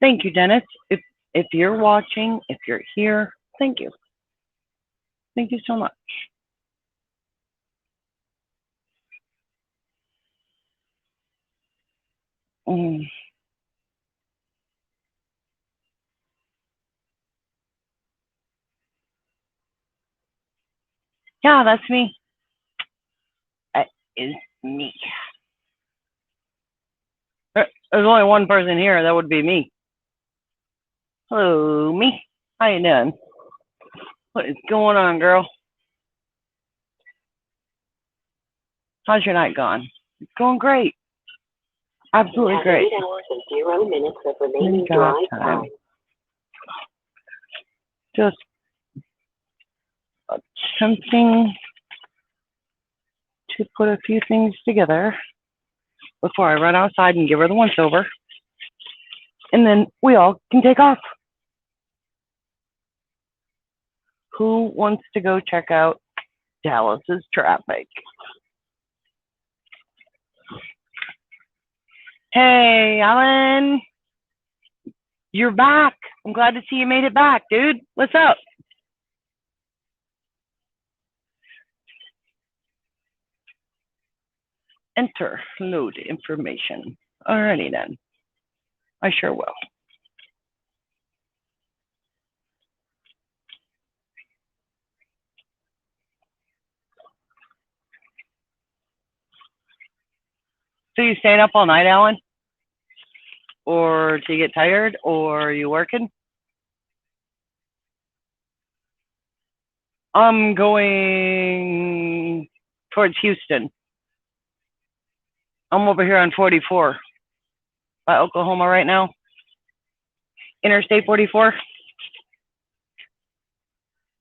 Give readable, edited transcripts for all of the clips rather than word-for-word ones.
Thank you, Dennis. If you're watching, if you're here, thank you. Thank you so much. Mm. Yeah, that's me. That is me. There's only one person here. That would be me. Hello, me. How you doing? What is going on, girl? How's your night gone? It's going great. Absolutely great. 8 hours and 0 minutes of remaining drive time. Just attempting to put a few things together before I run outside and give her the once over. And then we all can take off. Who wants to go check out Dallas's traffic? Hey, Alan. You're back. I'm glad to see you made it back, dude. What's up? Enter, load information. Alrighty then. I sure will. So you staying up all night, Alan? Or do you get tired? Or are you working? I'm going towards Houston. I'm over here on 44 by Oklahoma right now. Interstate 44,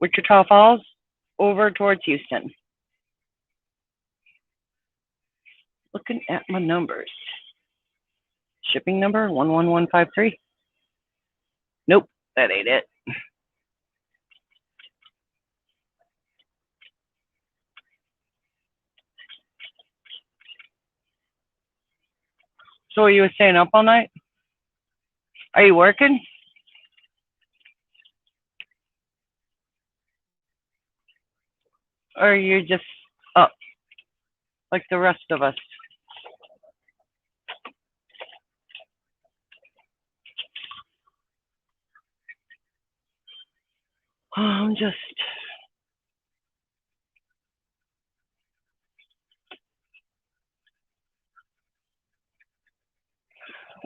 Wichita Falls, over towards Houston. Looking at my numbers. Shipping number 11153. Nope, that ain't it. So are you staying up all night? Are you working? Or are you just up like the rest of us? I'm just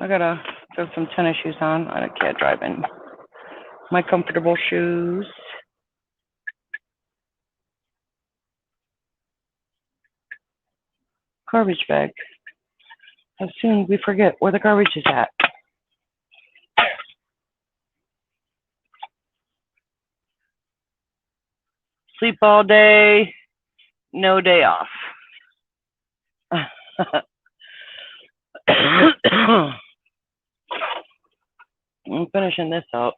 I gotta throw some tennis shoes on. I can't drive in my comfortable shoes. Garbage bag. How soon we forget where the garbage is at. Sleep all day, no day off. I'm finishing this up.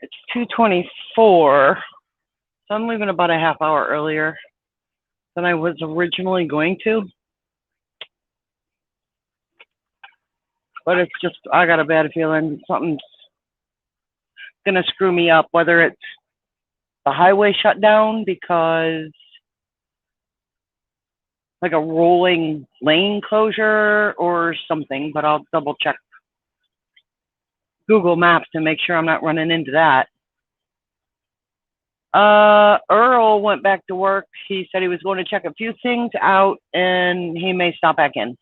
It's 2:24, so I'm leaving about a half hour earlier than I was originally going to. But it's just, I got a bad feeling something's gonna screw me up, whether it's the highway shut down because like a rolling lane closure or something, but I'll double check Google Maps to make sure I'm not running into that. Earl went back to work. He said he was going to check a few things out and he may stop back in.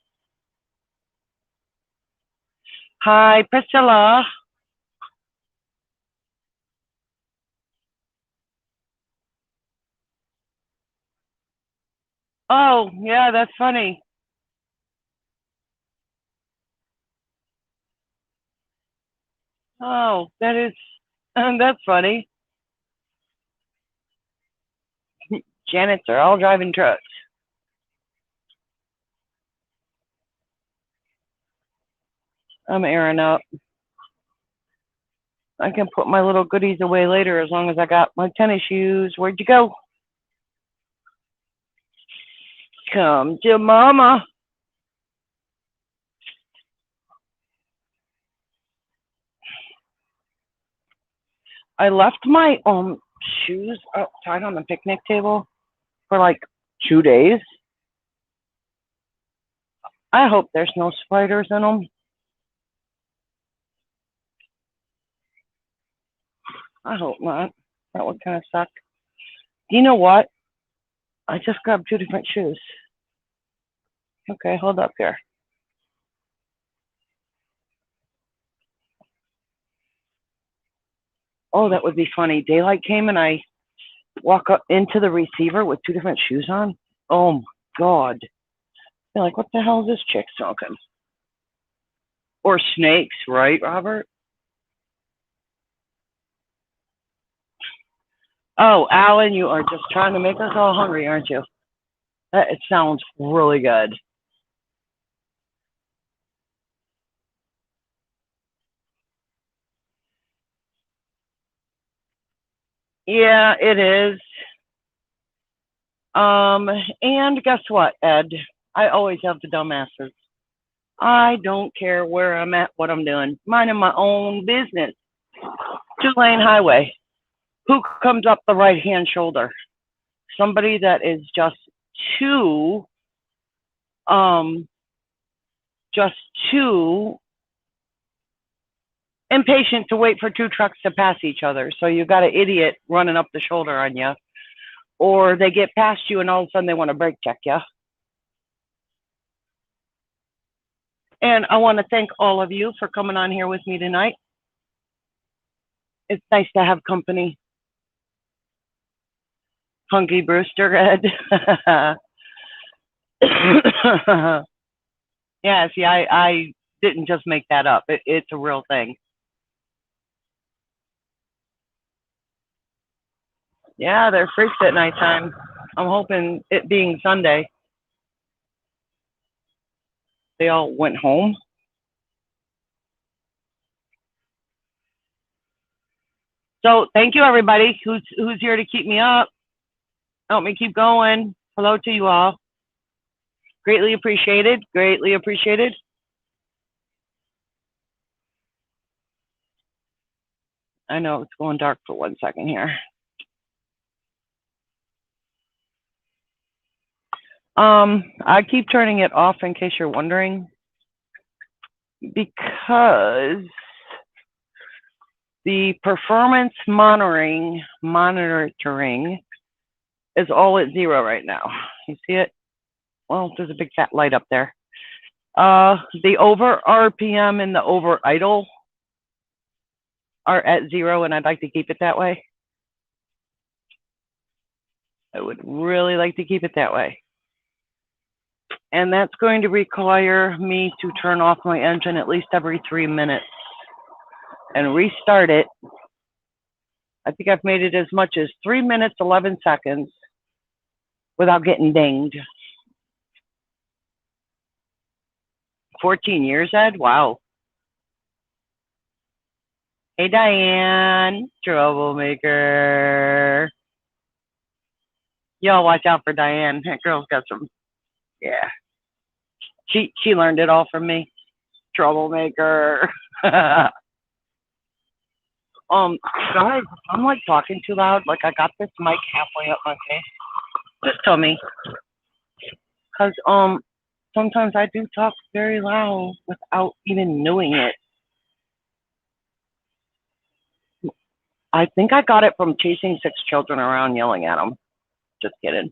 Hi, Priscilla. Oh, yeah, that's funny. Oh, that is, that's funny. Janets are all driving trucks. I'm airing up. I can put my little goodies away later as long as I got my tennis shoes. Where'd you go? Come to mama. I left my shoes outside on the picnic table for like 2 days. I hope there's no spiders in them. I hope not. That would kind of suck. You know what? I just grabbed 2 different shoes. Okay, hold up here. Oh, that would be funny. Daylight came and I walk up into the receiver with 2 different shoes on. Oh my God. They're like, what the hell is this chick smoking? Or snakes, right, Robert? Oh, Alan, you are just trying to make us all hungry, aren't you? It sounds really good. Yeah, it is. And guess what, Ed? I always have the dumbasses. I don't care where I'm at, what I'm doing. Minding my own business. 2-lane highway. Who comes up the right-hand shoulder? Somebody that is just too impatient to wait for 2 trucks to pass each other. So you got an idiot running up the shoulder on you. Or they get past you and all of a sudden they want to brake check you. And I want to thank all of you for coming on here with me tonight. It's nice to have company. Hunky Brewster, Ed. Yeah, see, I didn't just make that up. It's a real thing. Yeah, they're freaks at nighttime. I'm hoping it being Sunday, they all went home. So thank you, everybody who's here to keep me up. Help me keep going. Hello to you all. Greatly appreciated. Greatly appreciated. I know it's going dark for 1 second here. I keep turning it off in case you're wondering, because the performance monitoring is all at 0 right now. You see it? Well, there's a big fat light up there. The over RPM and the over idle are at 0, and I'd like to keep it that way. I would really like to keep it that way. And that's going to require me to turn off my engine at least every 3 minutes and restart it. I think I've made it as much as 3 minutes, 11 seconds without getting dinged. 14 years, Ed? Wow. Hey, Diane, troublemaker. Y'all watch out for Diane. That girl's got some, yeah. She learned it all from me. Troublemaker. Guys, I'm like talking too loud. Like I got this mic halfway up my face. Just tell me. Cause sometimes I do talk very loud without even knowing it. I think I got it from chasing 6 children around yelling at them. Just kidding.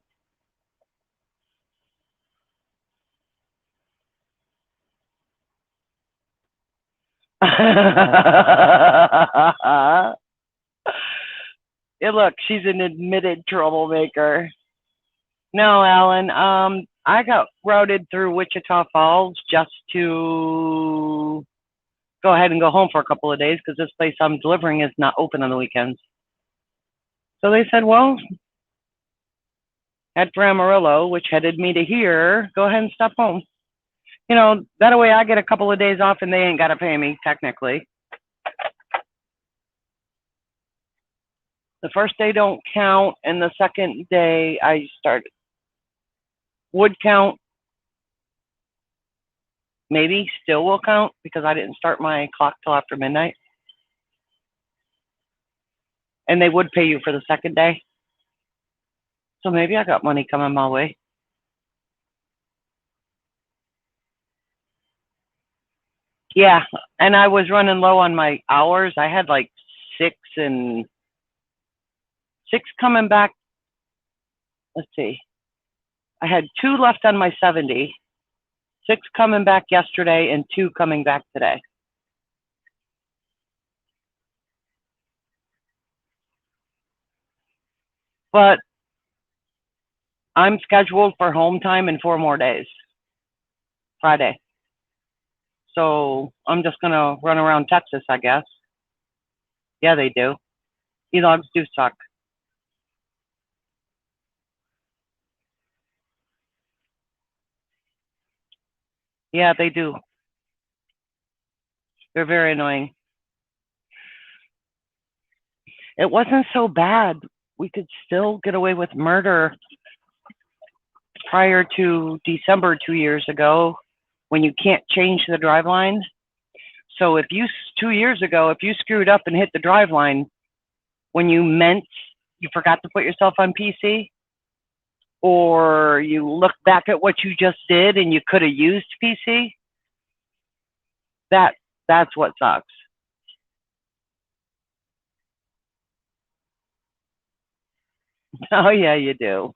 Yeah, look, she's an admitted troublemaker. No, Alan, I got routed through Wichita Falls just to go ahead and go home for a couple of days because this place I'm delivering is not open on the weekends. So they said, well, head for Amarillo, which headed me to here. Go ahead and stop home. You know, that way I get a couple of days off and they ain't got to pay me, technically. The first day don't count, and the second day I started. would count, maybe still will count because I didn't start my clock till after midnight. And they would pay you for the second day. So maybe I got money coming my way. Yeah, and I was running low on my hours. I had like six coming back. Let's see. I had 2 left on my 70, 6 coming back yesterday, and 2 coming back today. But I'm scheduled for home time in 4 more days, Friday. So I'm just going to run around Texas, I guess. Yeah, they do. E-logs do suck. Yeah, they do. They're very annoying. It wasn't so bad. We could still get away with murder prior to December 2 years ago when you can't change the drive line. So if you, 2 years ago, if you screwed up and hit the drive line when you meant you forgot to put yourself on PC, or you look back at what you just did and you could have used PC, that's what sucks. Oh yeah, you do.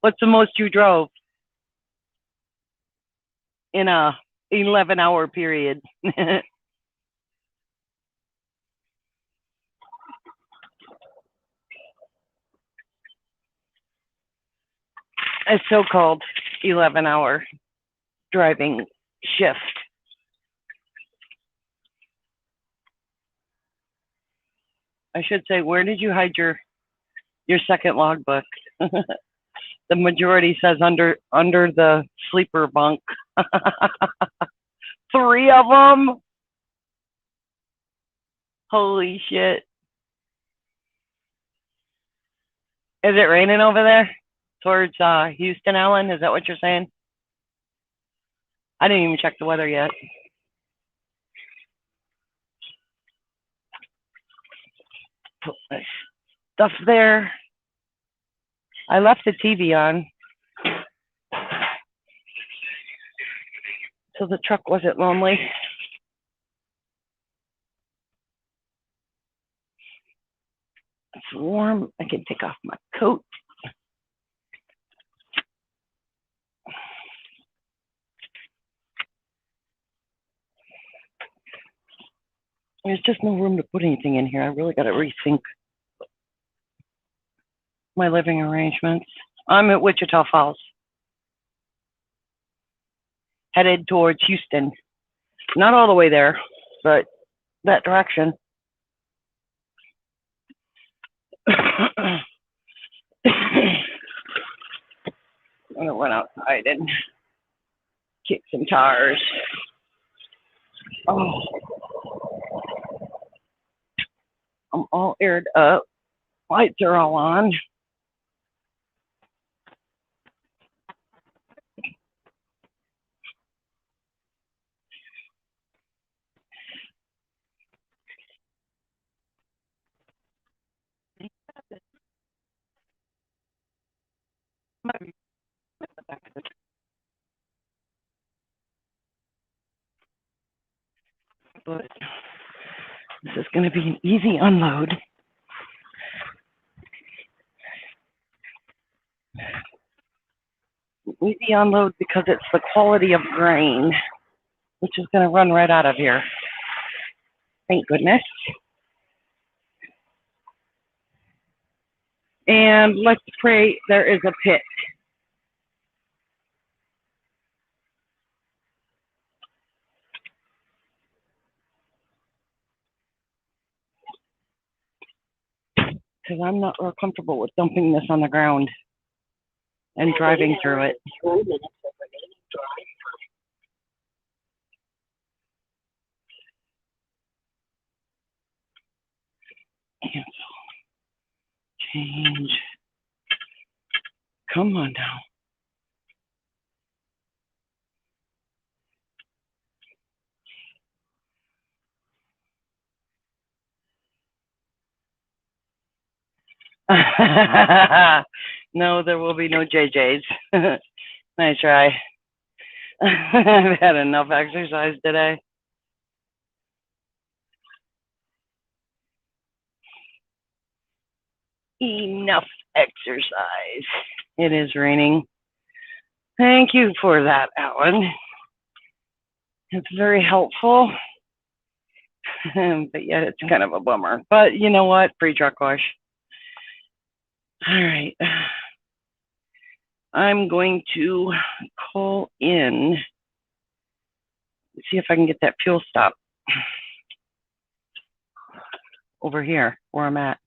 What's the most you drove in a 11-hour period? It's so-called 11-hour driving shift. I should say, where did you hide your second logbook? The majority says under the sleeper bunk. 3 of them. Holy shit! Is it raining over there towards Houston, Allen? Is that what you're saying? I didn't even check the weather yet. Put my stuff there. I left the TV on, so the truck wasn't lonely. It's warm. I can take off my coat. There's just no room to put anything in here. I really got to rethink my living arrangements. I'm at Wichita Falls, headed towards Houston. Not all the way there, but that direction. I'm gonna run outside and kick some tires. Oh, I'm all aired up. Lights are all on. But this is going to be an easy unload. Easy unload because it's the quality of grain, which is going to run right out of here. Thank goodness. And let's pray there is a pit. Because I'm not real comfortable with dumping this on the ground and driving through it. 2 minutes of remaining drive Cancel. Change. Come on now. No, there will be no JJs. Nice try. I've had enough exercise today. Enough exercise. It is raining. Thank you for that, Alan. It's very helpful, but yet it's kind of a bummer. But you know what? Free truck wash. All right. I'm going to call in, see if I can get that fuel stop over here where I'm at.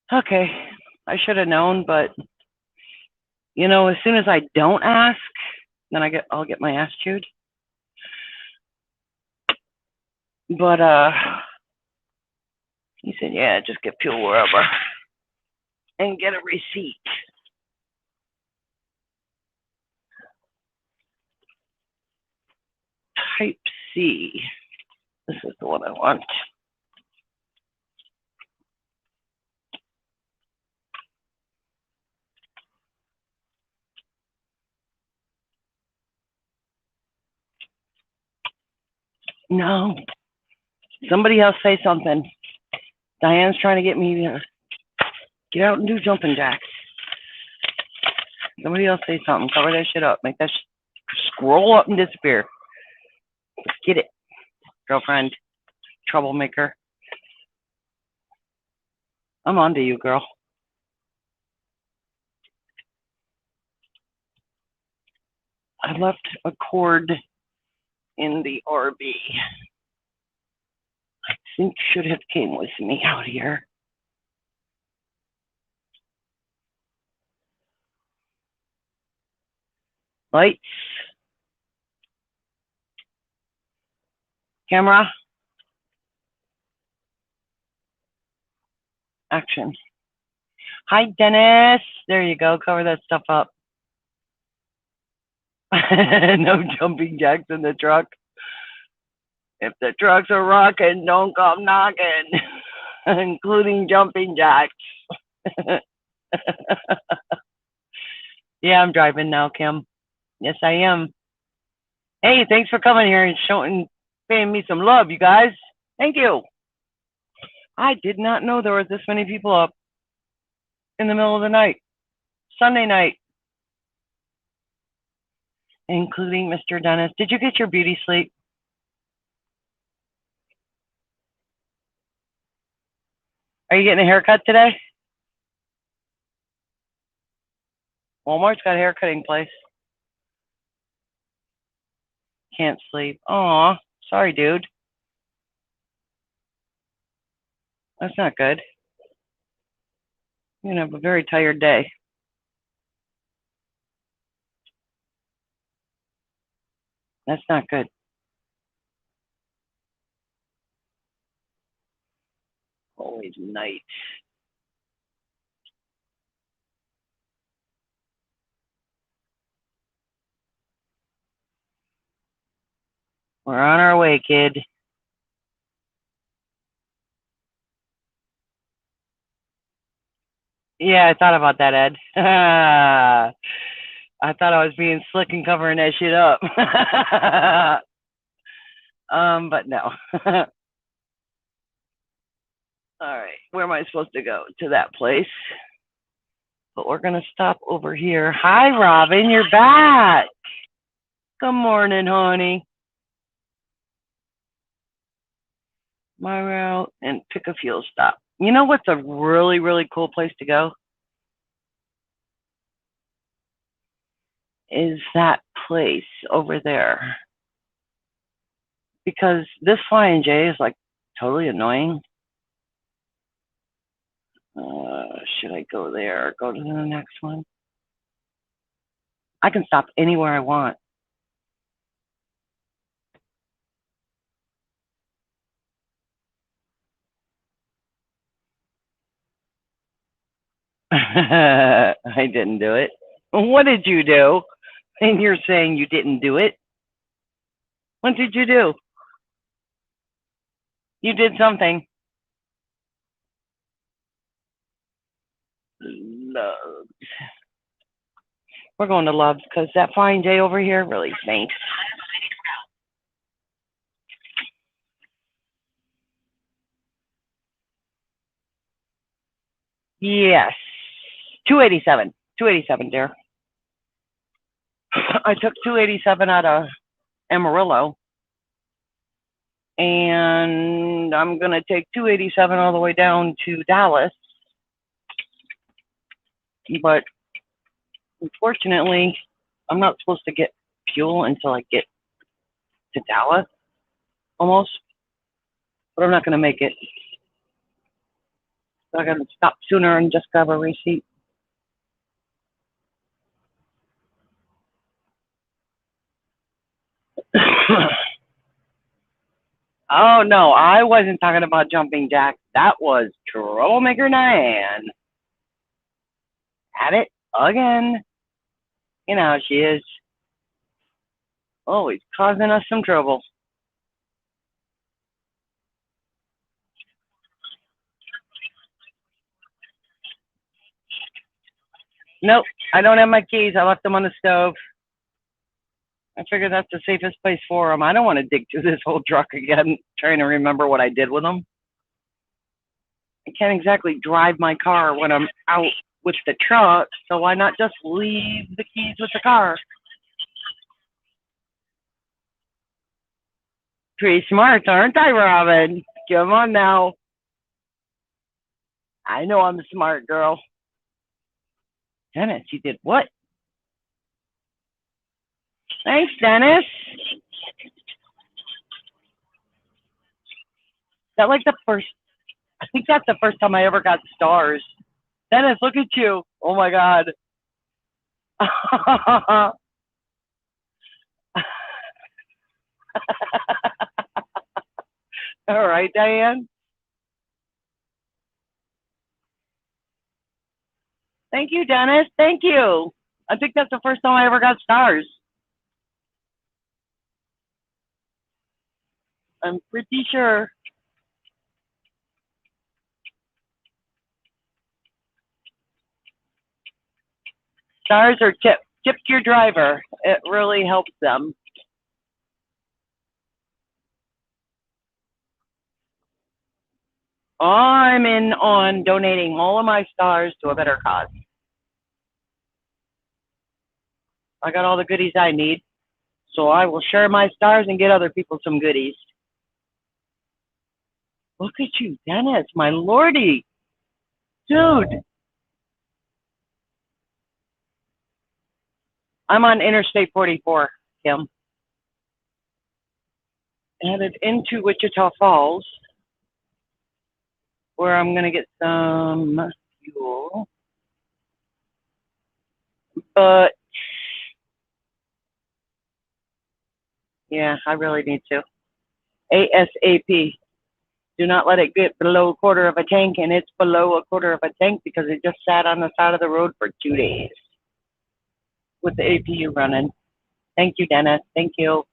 Okay, I should have known, but you know, as soon as I don't ask, then I'll get my ass chewed. But he said, yeah, just get fuel wherever and get a receipt. Type C. This is the one I want. No. Somebody else say something. Diane's trying to get me to get out and do jumping jacks. Somebody else say something. Cover that shit up. Make that scroll up and disappear. Get it, girlfriend. Troublemaker. I'm on to you, girl. I left a cord in the RV. I think should have came with me out here. Lights. Camera. Action. Hi, Dennis. There you go. Cover that stuff up. No jumping jacks in the truck. If the trucks are rocking, don't come knocking, including jumping jacks. Yeah, I'm driving now, Kim. Yes, I am. Hey, thanks for coming here and paying me some love, you guys. Thank you. I did not know there was this many people up in the middle of the night, Sunday night, including Mr. Dennis. Did you get your beauty sleep? Are you getting a haircut today? Walmart's got a haircutting place. Can't sleep. Aw, sorry, dude. That's not good. You're gonna have a very tired day. That's not good. Always night. We're on our way, kid. Yeah, I thought about that, Ed. I thought I was being slick and covering that shit up. But no. All right, where am I supposed to go? To that place. But we're gonna stop over here. Hi, Robin, you're back. Good morning, honey. my route and pick a fuel stop. You know what's a really, really cool place to go? Is that place over there. Because this Flying J is like totally annoying. Should I go there or go to the next one? I can stop anywhere I want. I didn't do it. What did you do? And you're saying you didn't do it? What did you do? You did something. Loves. We're going to Loves because that Flying J over here really stinks. Yes. 287. 287, dear. I took 287 out of Amarillo. And I'm going to take 287 all the way down to Dallas. But unfortunately, I'm not supposed to get fuel until I get to Dallas, almost. But I'm not going to make it. So I got to stop sooner and just grab a receipt. Oh, no, I wasn't talking about jumping jacks. That was Troublemaker Diane. At it again. You know how she is. Always causing us some trouble. Nope, I don't have my keys. I left them on the stove. I figured that's the safest place for them. I don't want to dig through this whole truck again, trying to remember what I did with them. I can't exactly drive my car when I'm out with the truck, so why not just leave the keys with the car? Pretty smart, aren't I, Robin? Come on now. I know I'm a smart girl. Dennis, you did what? Thanks, Dennis. Is that like the first? I think that's the first time I ever got stars. Dennis, look at you. Oh my God. All right, Diane. Thank you, Dennis. Thank you. I think that's the first time I ever got stars. I'm pretty sure. Stars are tip your driver. It really helps them. I'm in on donating all of my stars to a better cause. I got all the goodies I need, so I will share my stars and get other people some goodies. Look at you, Dennis, my lordy. Dude. I'm on Interstate 44, Kim. Headed into Wichita Falls, where I'm going to get some fuel. But, yeah, I really need to. ASAP. Do not let it get below a quarter of a tank, and it's below a quarter of a tank because it just sat on the side of the road for 2 days with the APU running. Thank you, Dennis. Thank you.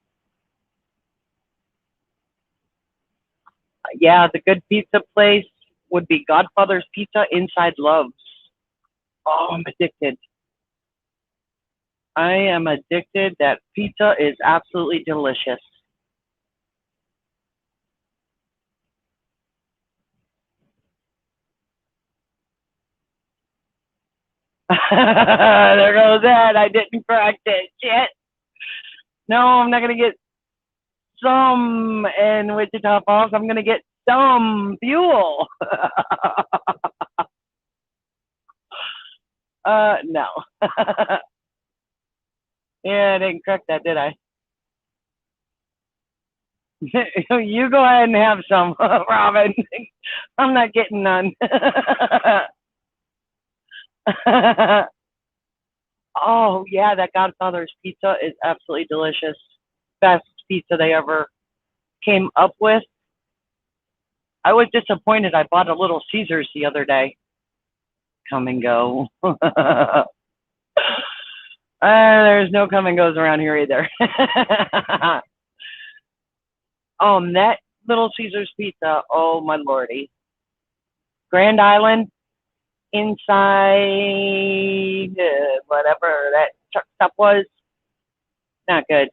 Yeah, the good pizza place would be Godfather's Pizza inside Love's. Oh, I'm addicted. I am addicted. That pizza is absolutely delicious. There goes that. I didn't correct it. Shit. No, I'm not going to get some in Wichita Falls. I'm going to get Dumb fuel. No. Yeah, I didn't correct that, did I? You go ahead and have some, Robin. I'm not getting none. Oh, yeah, that Godfather's pizza is absolutely delicious. Best pizza they ever came up with. I was disappointed. I bought a Little Caesars the other day. Come and go. There's no come and goes around here either. That Little Caesars pizza, oh my lordy. Grand Island, inside, whatever that truck stop was, not good.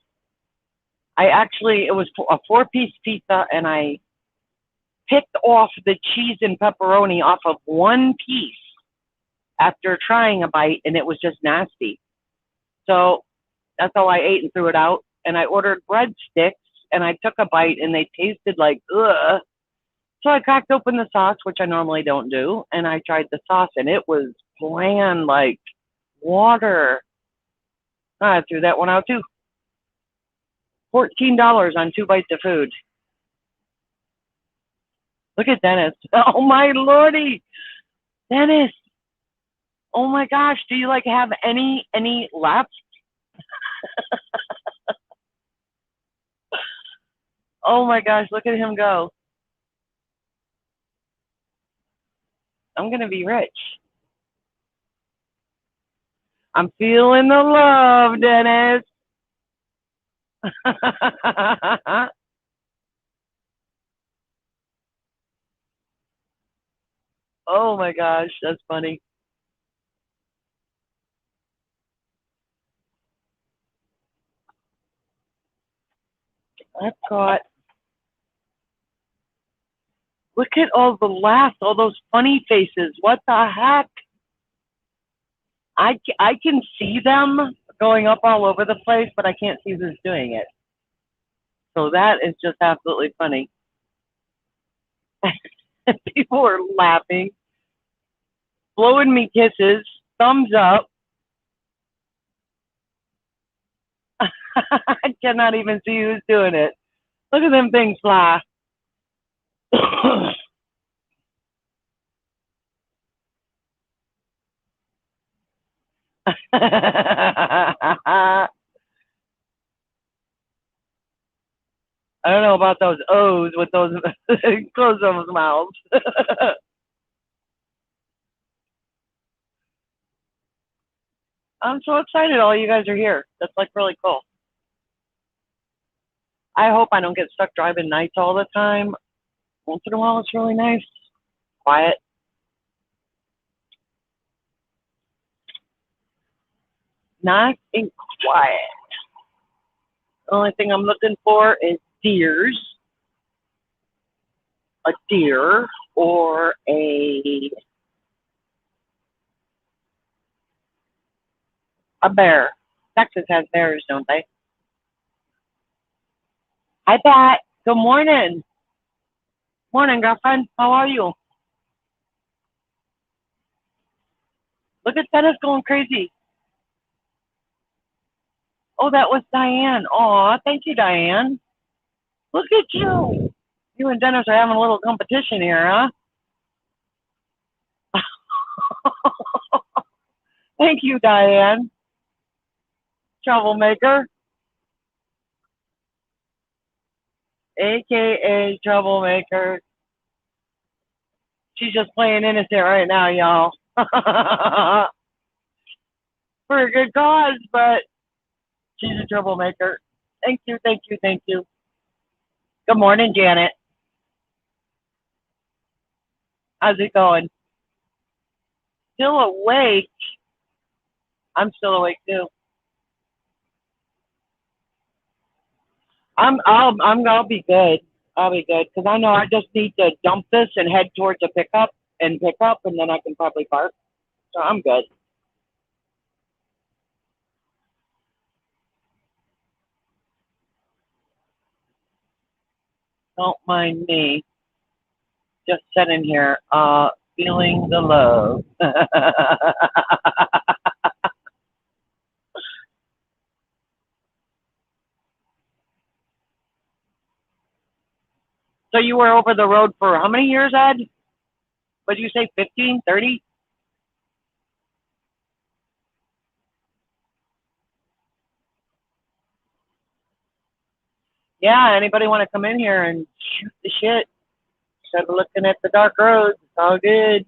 It was a 4-piece pizza, and I picked off the cheese and pepperoni off of one piece after trying a bite, and it was just nasty. So that's all I ate and threw it out. And I ordered breadsticks, and I took a bite, and they tasted like ugh. So I cracked open the sauce, which I normally don't do, and I tried the sauce, and it was bland like water. I threw that one out too. $14 on 2 bites of food. Look at Dennis. Oh my lordy, Dennis. Oh my gosh, do you like have any left? Oh my gosh, look at him go. I'm gonna be rich. I'm feeling the love, Dennis. Oh my gosh, that's funny. I've got, look at all the laughs, all those funny faces. What the heck? I can see them going up all over the place, but I can't see who's doing it. So that is just absolutely funny. People are laughing, blowing me kisses, thumbs up. I cannot even see who's doing it. Look at them things fly. I don't know about those O's with those close those mouths. I'm so excited all you guys are here. That's like really cool. I hope I don't get stuck driving nights all the time. Once in a while it's really nice. Quiet. Nice and quiet. The only thing I'm looking for is deers. A deer or a bear. Texas has bears, don't they? Hi, Pat. Good morning. Morning, girlfriend. How are you? Look at Dennis going crazy. Oh, that was Diane. Oh, thank you, Diane. Look at you. You and Dennis are having a little competition here, huh? Thank you, Diane. Troublemaker, aka Troublemaker. She's just playing innocent right now, y'all. For a good cause, but she's a troublemaker. Thank you, thank you, thank you. Good morning, Janet. How's it going? Still awake? I'm still awake too. I'll be good. I'll be good because I know I just need to dump this and head towards a pickup and pick up, and then I can probably park. So I'm good. Don't mind me. Just sitting here, feeling the love. So you were over the road for how many years, Ed? What did you say, 15, 30? Yeah, anybody want to come in here and shoot the shit? Instead of looking at the dark roads, it's all good.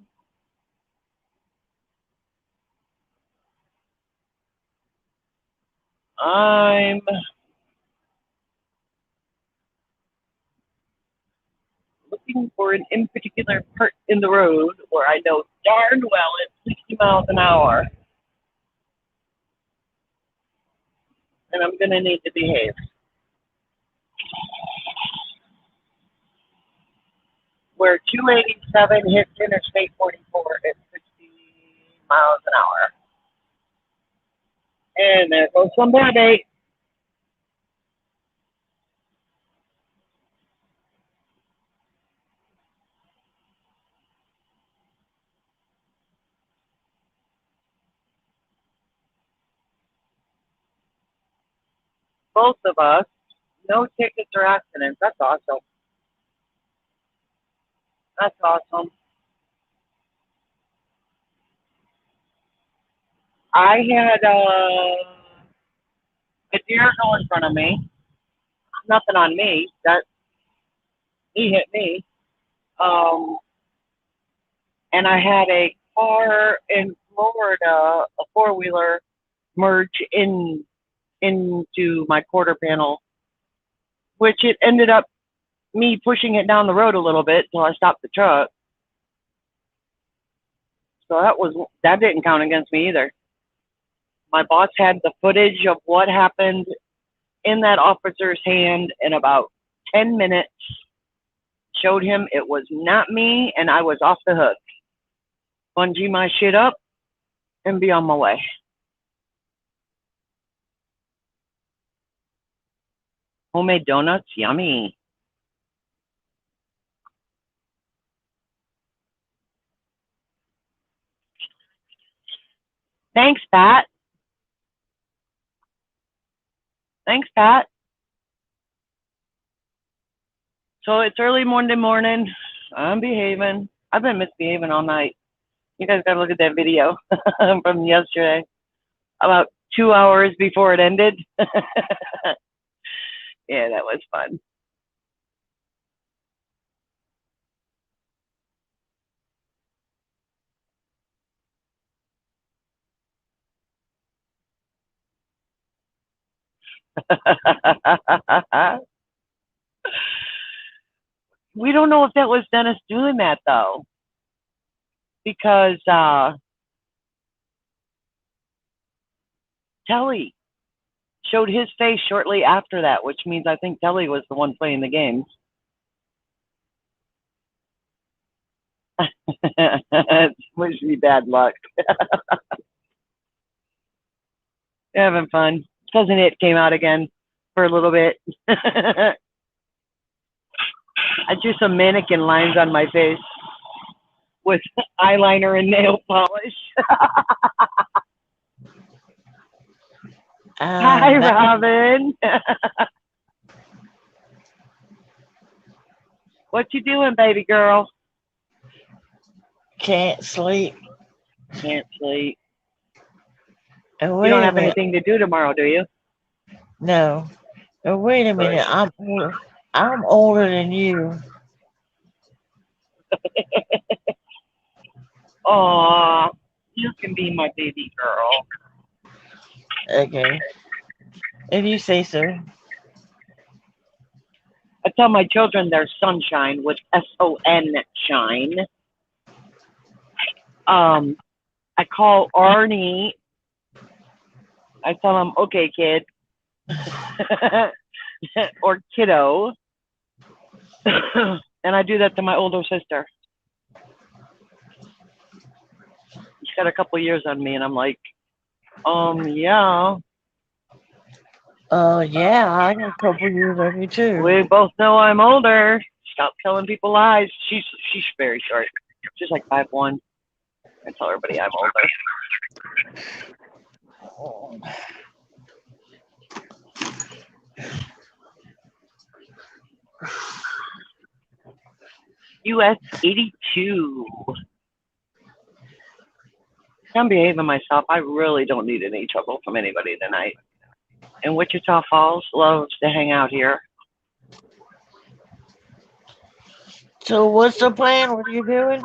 I'm looking for an in particular part in the road where I know darn well it's 60 miles an hour, and I'm going to need to behave. Where 287 hits Interstate 44 at 60 miles an hour. And there goes some baby. Both of us, no tickets or accidents. That's awesome. That's awesome. I had a deer go in front of me. Nothing on me. That he hit me. Um, and I had a car in Florida, a four-wheeler, merge into my quarter panel, which it ended up me pushing it down the road a little bit till I stopped the truck. So that didn't count against me either. My boss had the footage of what happened in that officer's hand in about 10 minutes. Showed him it was not me and I was off the hook. Bungee my shit up and be on my way. Homemade donuts, yummy. Thanks, Pat. Thanks, Pat. So it's early Monday morning. I'm behaving. I've been misbehaving all night. You guys gotta look at that video from yesterday. About 2 hours before it ended. Yeah, that was fun. We don't know if that was Dennis doing that though, because Telly showed his face shortly after that, which means I think Telly was the one playing the games. Wish me bad luck. Having fun. Cousin It came out again for a little bit. I drew some mannequin lines on my face with eyeliner and nail polish. Hi, Robin. What you doing, baby girl? Can't sleep. Can't sleep. Oh, You don't have anything to do tomorrow, do you? No. Oh, wait a minute. I'm older than you. Aw, you can be my baby girl. Okay. If you say so. I tell my children they're sunshine with S-O-N shine. I call Arnie. I tell him, okay, kid. Or kiddo. And I do that to my older sister. She's got a couple years on me, and I'm like, yeah. Yeah, I got a couple years on you too. We both know I'm older. stop telling people lies. She's very short. She's like 5'1". I tell everybody I'm older. US 82. I'm behaving myself. I really don't need any trouble from anybody tonight. And Wichita Falls loves to hang out here. So what's the plan? What are you doing?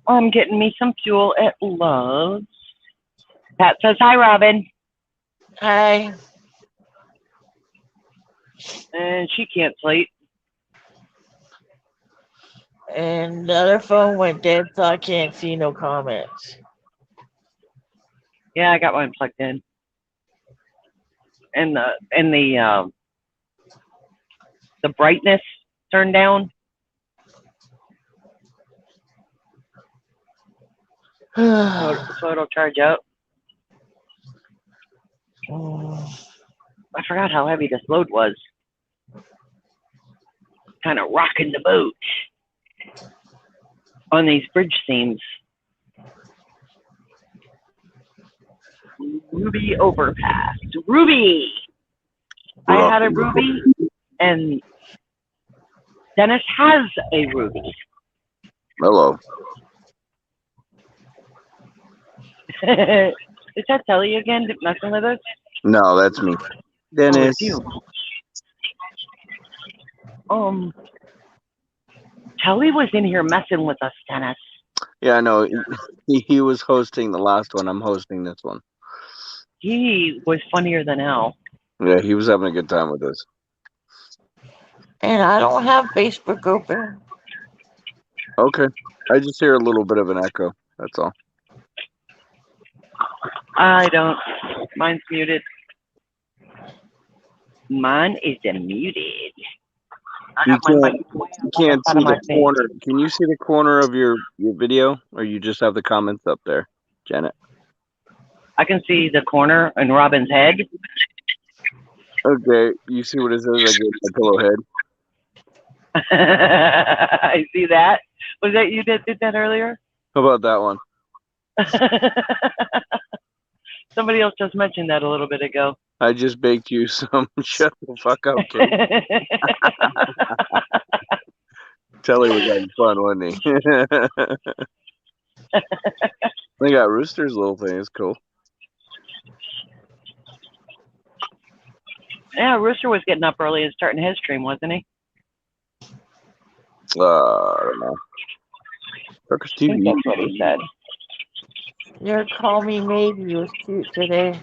I'm getting me some fuel at Love's. Pat says hi, Robin. Hi. And she can't sleep. And the other phone went dead, so I can't see no comments. Yeah, I got mine plugged in. And the brightness turned down. So it'll charge up. I forgot how heavy this load was. Kind of rocking the boat on these bridge seams. Ruby overpass. Ruby! I had a Ruby, and Dennis has a Ruby. Hello. Is that Telly again messing with us? No, that's me. Dennis. Oh, Telly was in here messing with us, Dennis. Yeah, I know. He was hosting the last one. I'm hosting this one. He was funnier than hell. Yeah, he was having a good time with us. And I don't have Facebook open. Okay. I just hear a little bit of an echo. That's all. I don't. Mine's muted. Mine is muted. You can't see the corner. Can you see the corner of your video, or you just have the comments up there, Janet? I can see the corner in Robin's head. Okay, you see what it says? I gave my pillow head. I see that. Was that you that did that earlier? How about that one? Somebody else just mentioned that a little bit ago. I just baked you some shut the fuck up cake. Telly was having fun, wasn't he? They got Rooster's little thing. It's cool. Yeah, Rooster was getting up early and starting his stream, wasn't he? I don't know. Circus I think TV. that's what he said. Your Call Me Maybe was cute today.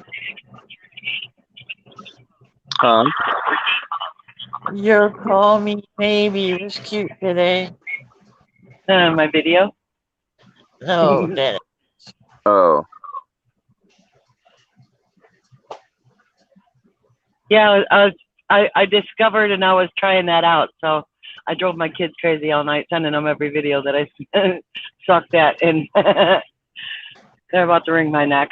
Huh? Your Call Me Maybe was cute today. My video? No, Dennis. Oh. Yeah, I discovered and I was trying that out. So I drove my kids crazy all night, sending them every video that I sucked at, and they're about to wring my neck.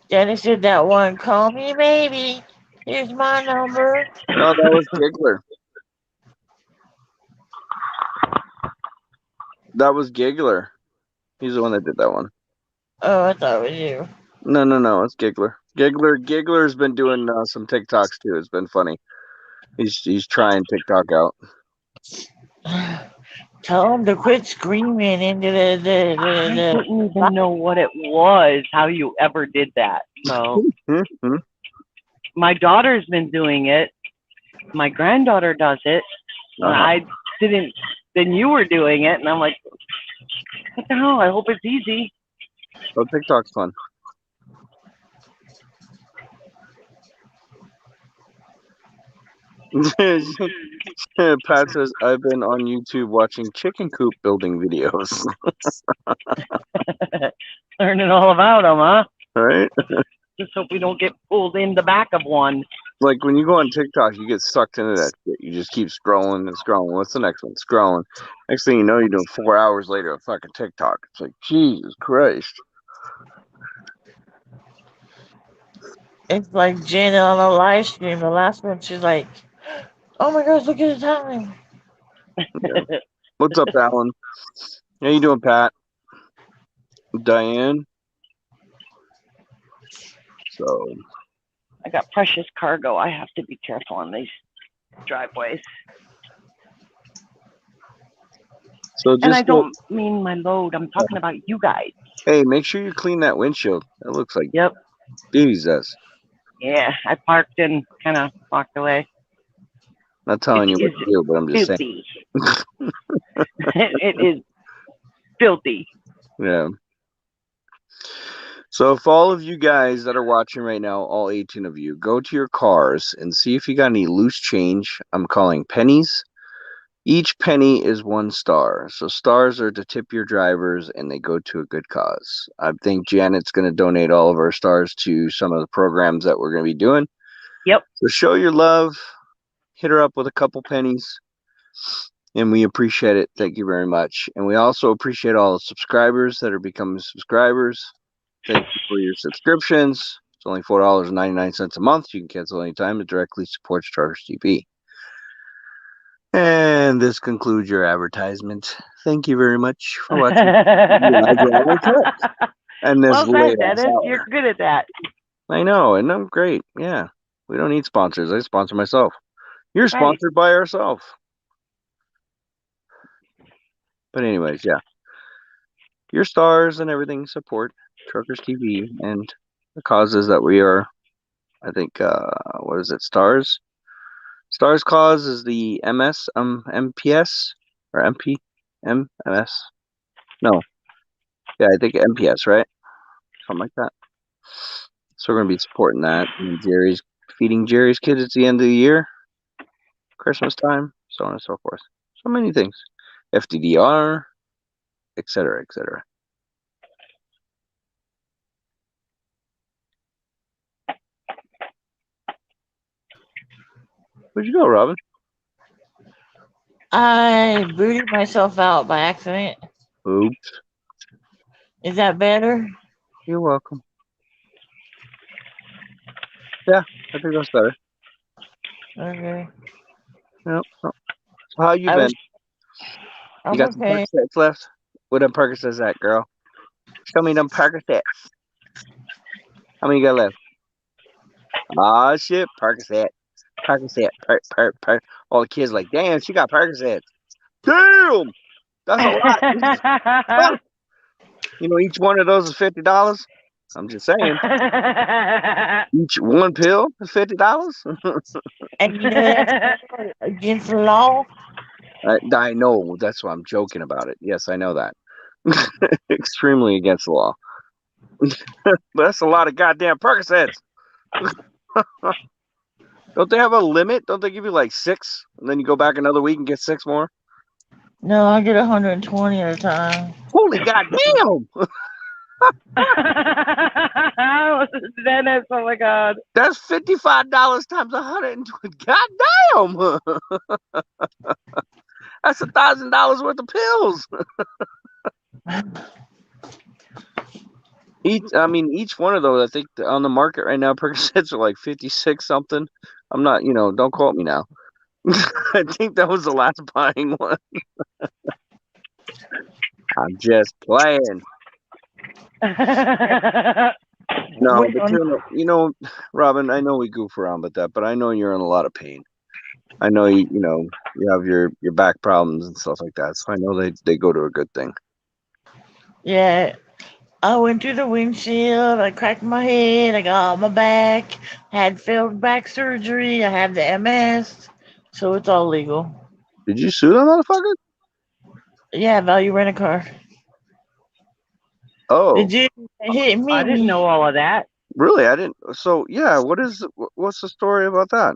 Dennis did that one. Call me maybe. Here's my number. No, that was Giggler. That was Giggler. He's the one that did that one. Oh, I thought it was you. No, it's Giggler. Giggler's been doing some TikToks too. It's been funny. He's trying TikTok out. Tell him to quit screaming into I didn't even know what it was, how you ever did that. So my daughter's been doing it. My granddaughter does it. I didn't. Then you were doing it, and I'm like, what the hell? I hope it's easy. Oh, TikTok's fun. Pat says, I've been on YouTube watching chicken coop building videos. Learning all about them, huh? Right? Just hope we don't get pulled in the back of one. Like when you go on TikTok, you get sucked into that shit. You just keep scrolling and scrolling. What's the next one? Scrolling. Next thing you know, you're doing 4 hours later of fucking TikTok. It's like, Jesus Christ. It's like Jenna on a live stream. The last one, she's like, Oh my gosh, look at the time. Yeah. What's up, Alan? How you doing, Pat? Diane? So, I got precious cargo. I have to be careful on these driveways. so And I just don't mean my load. I'm talking about you guys. hey, make sure you clean that windshield. That looks like Yep. baby's ass. Yeah, I parked and kind of walked away. Not telling you It what is to do, but I'm just saying. filthy. It is filthy. Yeah. So if all of you guys that are watching right now, all 18 of you, go to your cars and see if you got any loose change. I'm calling pennies. Each penny is 1 star. So stars are to tip your drivers and they go to a good cause. I think Janet's going to donate all of our stars to some of the programs that we're going to be doing. Yep. So show your love. Hit her up with a couple pennies. And we appreciate it. Thank you very much. And we also appreciate all the subscribers that are becoming subscribers. Thank you for your subscriptions. It's only $4.99 a month. You can cancel anytime. It directly supports Charters TV. And this concludes your advertisement. Thank you very much for watching. And this Well late said, ass Dennis. hour. You're good at that. I know, and I'm great. Yeah, we don't need sponsors. I sponsor myself. You're Right. sponsored by yourself. But anyways, yeah, your stars and everything support Truckers TV and the causes that we are. I think what is it? Stars cause is the MPS or MS. No, yeah, I think MPS, right? Something like that. So we're gonna be supporting that. And Jerry's feeding Jerry's kids at the end of the year, Christmas time, so on and so forth. So many things. FDDR, etc., etc. Where'd you go, Robin? I booted myself out by accident. Oops. Is that better? You're welcome. Yeah, I think that's better. Okay. Yep. So how you I been? was. You I'm got some okay. Percocets left? Where them Percocets at, girl? Show me them Percocets. How many you got left? Ah, shit, Percocet. Percocet. Per. All the kids like, damn, she got Percocets. Damn! That's a lot. You know, each one of those is $50. I'm just saying. Each one pill is $50. And you know that's against the law. I know. That's why I'm joking about it. Yes, I know that. Extremely against the law. But that's a lot of goddamn Percocets. Don't they have a limit? Don't they give you like 6, and then you go back another week and get 6 more? No, I get 120 at a time. Holy goddamn! Dennis, oh my God. That's $55 times 120. Goddamn! That's $1,000 worth of pills. Each one of those, I think on the market right now, Percocets are like 56 something. I'm not, don't quote me now. I think that was the last buying one. I'm just playing. No, but Robin, I know we goof around with that, but I know you're in a lot of pain. I know you have your back problems and stuff like that, so I know they go to a good thing. Yeah, I went through the windshield. I cracked my head. I got my back. Had failed back surgery. I have the MS, so it's all legal. Did you sue that motherfucker? Yeah, value rent a car. Oh, The dude that hit me. I didn't know all of that. really? I didn't. So yeah, what's the story about that?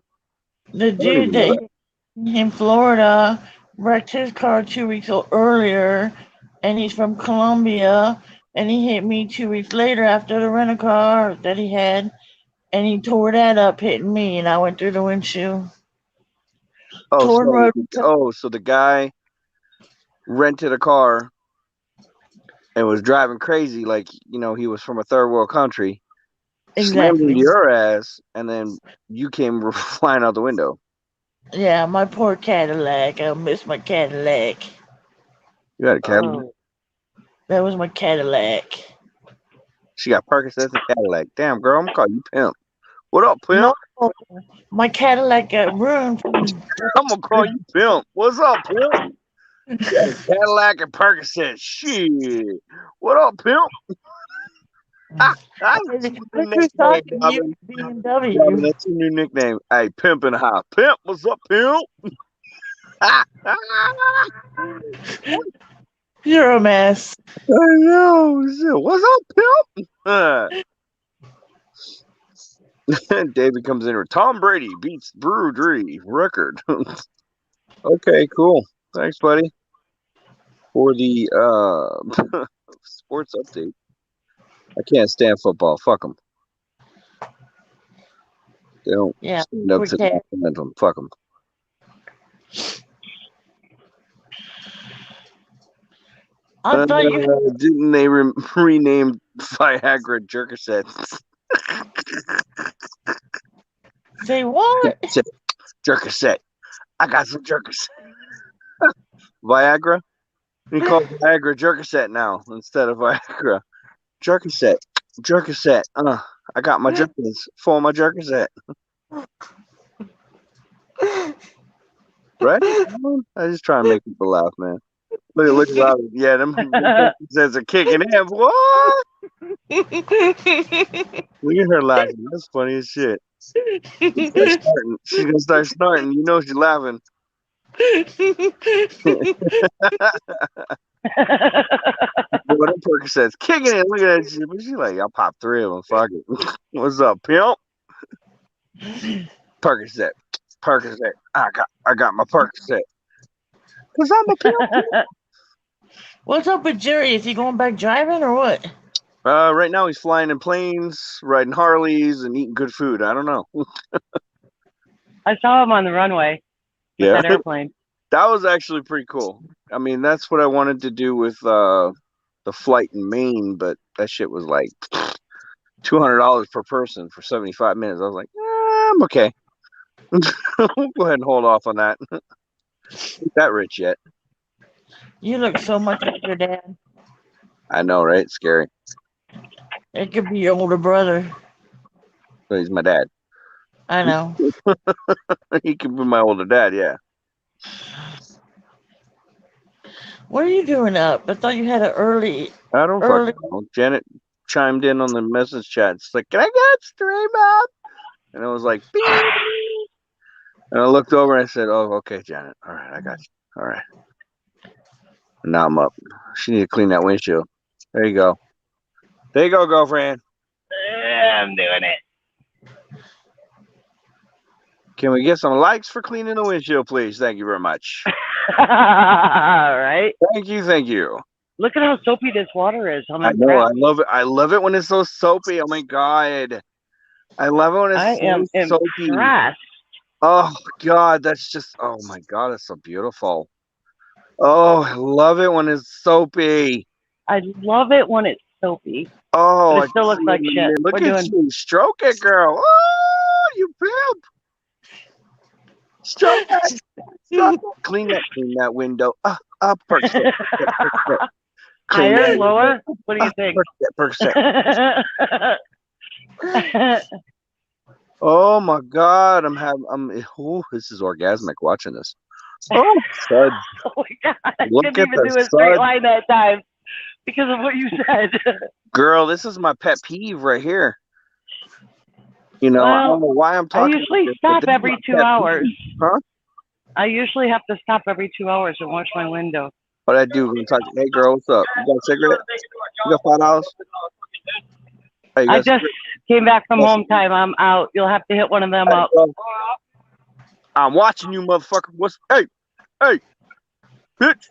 The dude that hit me in Florida wrecked his car 2 weeks earlier, and he's from Colombia. And he hit me 2 weeks later after the rent a car that he had, and he tore that up, hitting me, and I went through the windshield. So the guy rented a car and was driving crazy, like he was from a third world country. Slammed into Exactly. your ass, and then you came flying out the window. Yeah, my poor Cadillac. I miss my Cadillac. You got a Cadillac? Oh, That was my Cadillac. She got Percocets and Cadillac. Damn, girl, I'm calling you pimp. What up, No, pimp? my Cadillac got ruined from I'm gonna call you pimp. What's up, pimp? Got a Cadillac and Percocet. Shit. What up, pimp? That's I your new just nickname, talking to you, Robin. Robin, BMW. that's your new nickname. Hey, pimp in the house. Pimp, what's up, pimp? I You're a mess. know. Shit. What's up, pimp? David comes in with Tom Brady beats Brew Dree record. Okay, cool. Thanks, buddy, for the sports update. I can't stand football. Fuck them. They don't Yeah, stand up poor to the cat. momentum. Fuck them. I thought you Didn't they rename Viagra Jerkasets? say what? Jerkaset. I got some Jerkaset. Viagra? We call it Viagra Jerkaset now instead of Viagra. Jerkaset. Jerkaset. I got my jerkins for my Jerkaset. Right? I just try and make people laugh, man. Look at Robin. Yeah, them Jerkasets are kicking in. What? Look at her laughing. That's funny as shit. She's gonna start snorting. You know she's laughing. What them Percocets kicking it. Look at that shit. But she's like, I'll pop 3 of them. Fuck it. What's up, pimp? Percocet. Percocet. I got my Percocet. Cause I'm a pimp. What's up with Jerry? Is he going back driving or what? Right now he's flying in planes, riding Harleys, and eating good food. I don't know. I saw him on the runway with Yeah, that airplane. that was actually pretty cool. I mean, that's what I wanted to do with the flight in Maine, but that shit was like $200 per person for 75 minutes. I was like, I'm okay. We'll go ahead and hold off on that. Ain't that rich yet? You look so much like your dad. I know, right? Scary. It could be your older brother. But he's my dad. I know. He could be my older dad, yeah. What are you doing up? I thought you had an early. I don't Early. fucking know. Janet chimed in on the message chat. It's like, can I get stream up? And I was like, beep. And I looked over and I said, oh, okay, Janet. All right, I got you. All right. And now I'm up. She need to clean that windshield. There you go. There you go, girlfriend. I'm doing it. Can we get some likes for cleaning the windshield, please? Thank you very much. Right? Thank you, thank you. Look at how soapy this water is. I'm I know, I impressed. love it. I love it when it's so soapy. Oh my god. I love it when I it's am so soapy. impressed. Oh god, that's just oh my god, it's so beautiful. Oh, I love it when it's soapy. I love it when it's soapy. Oh, But it still looks like shit. look We're at doing you. Stroke it, girl. Oh, you pimp. Stroke it. Stroke it. Clean that window. Perks it. Clean higher, that lower. What do you think? Perks it. Oh my god, this is orgasmic watching this. Oh, suds. Oh my god, I Look couldn't at even the do a straight suds. line that time because of what you said. Girl, this is my pet peeve right here. You know, I don't know why I'm I talking. usually about this, but stop this is every my 2 pet hours. peeve. Huh? I usually have to stop every 2 hours and wash my window. What I do? I'm talking. Hey, girl, what's up? You got a cigarette? You got $5? Hey, you got I a just came back from home time. I'm out. You'll have to hit one of them up. I'm watching you, motherfucker. Hey, bitch.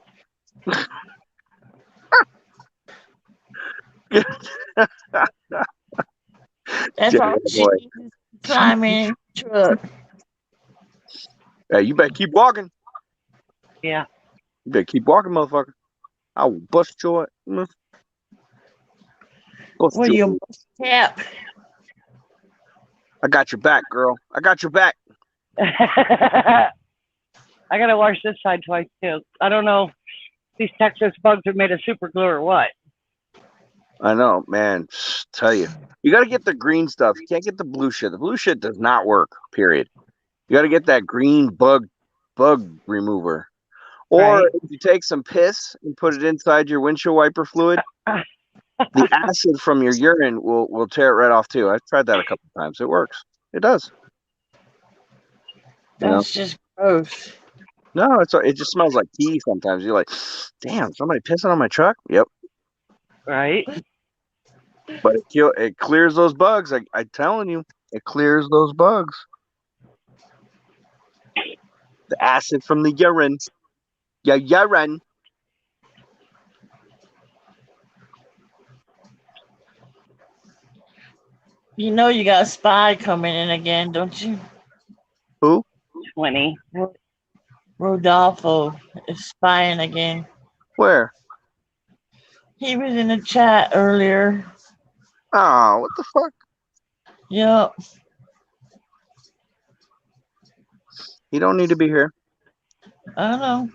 That's all she boy. needs is to climb in the truck. Hey, you better keep walking. Yeah. You better keep walking, motherfucker. I will bust your ass. Well, you must tap. I got your back, girl. I got your back. I gotta wash this side twice too. I don't know if these Texas bugs are made of super glue or what. I know, man. Tell you, you got to get the green stuff. You can't get the blue shit. The blue shit does not work. Period. You got to get that green bug remover. Or Right. if you take some piss and put it inside your windshield wiper fluid, the acid from your urine will tear it right off too. I've tried that a couple times. It works. It does. You know? That's just gross. No, it just smells like pee sometimes. You're like, damn, somebody pissing on my truck? Yep. Right. But it clears those bugs. I'm telling you, it clears those bugs. The acid from the urine. Yeah, urine. You know you got a spy coming in again, don't you? Who? 20. Rodolfo is spying again. Where? He was in the chat earlier. Oh, what the fuck? Yep. You don't need to be here. I don't know.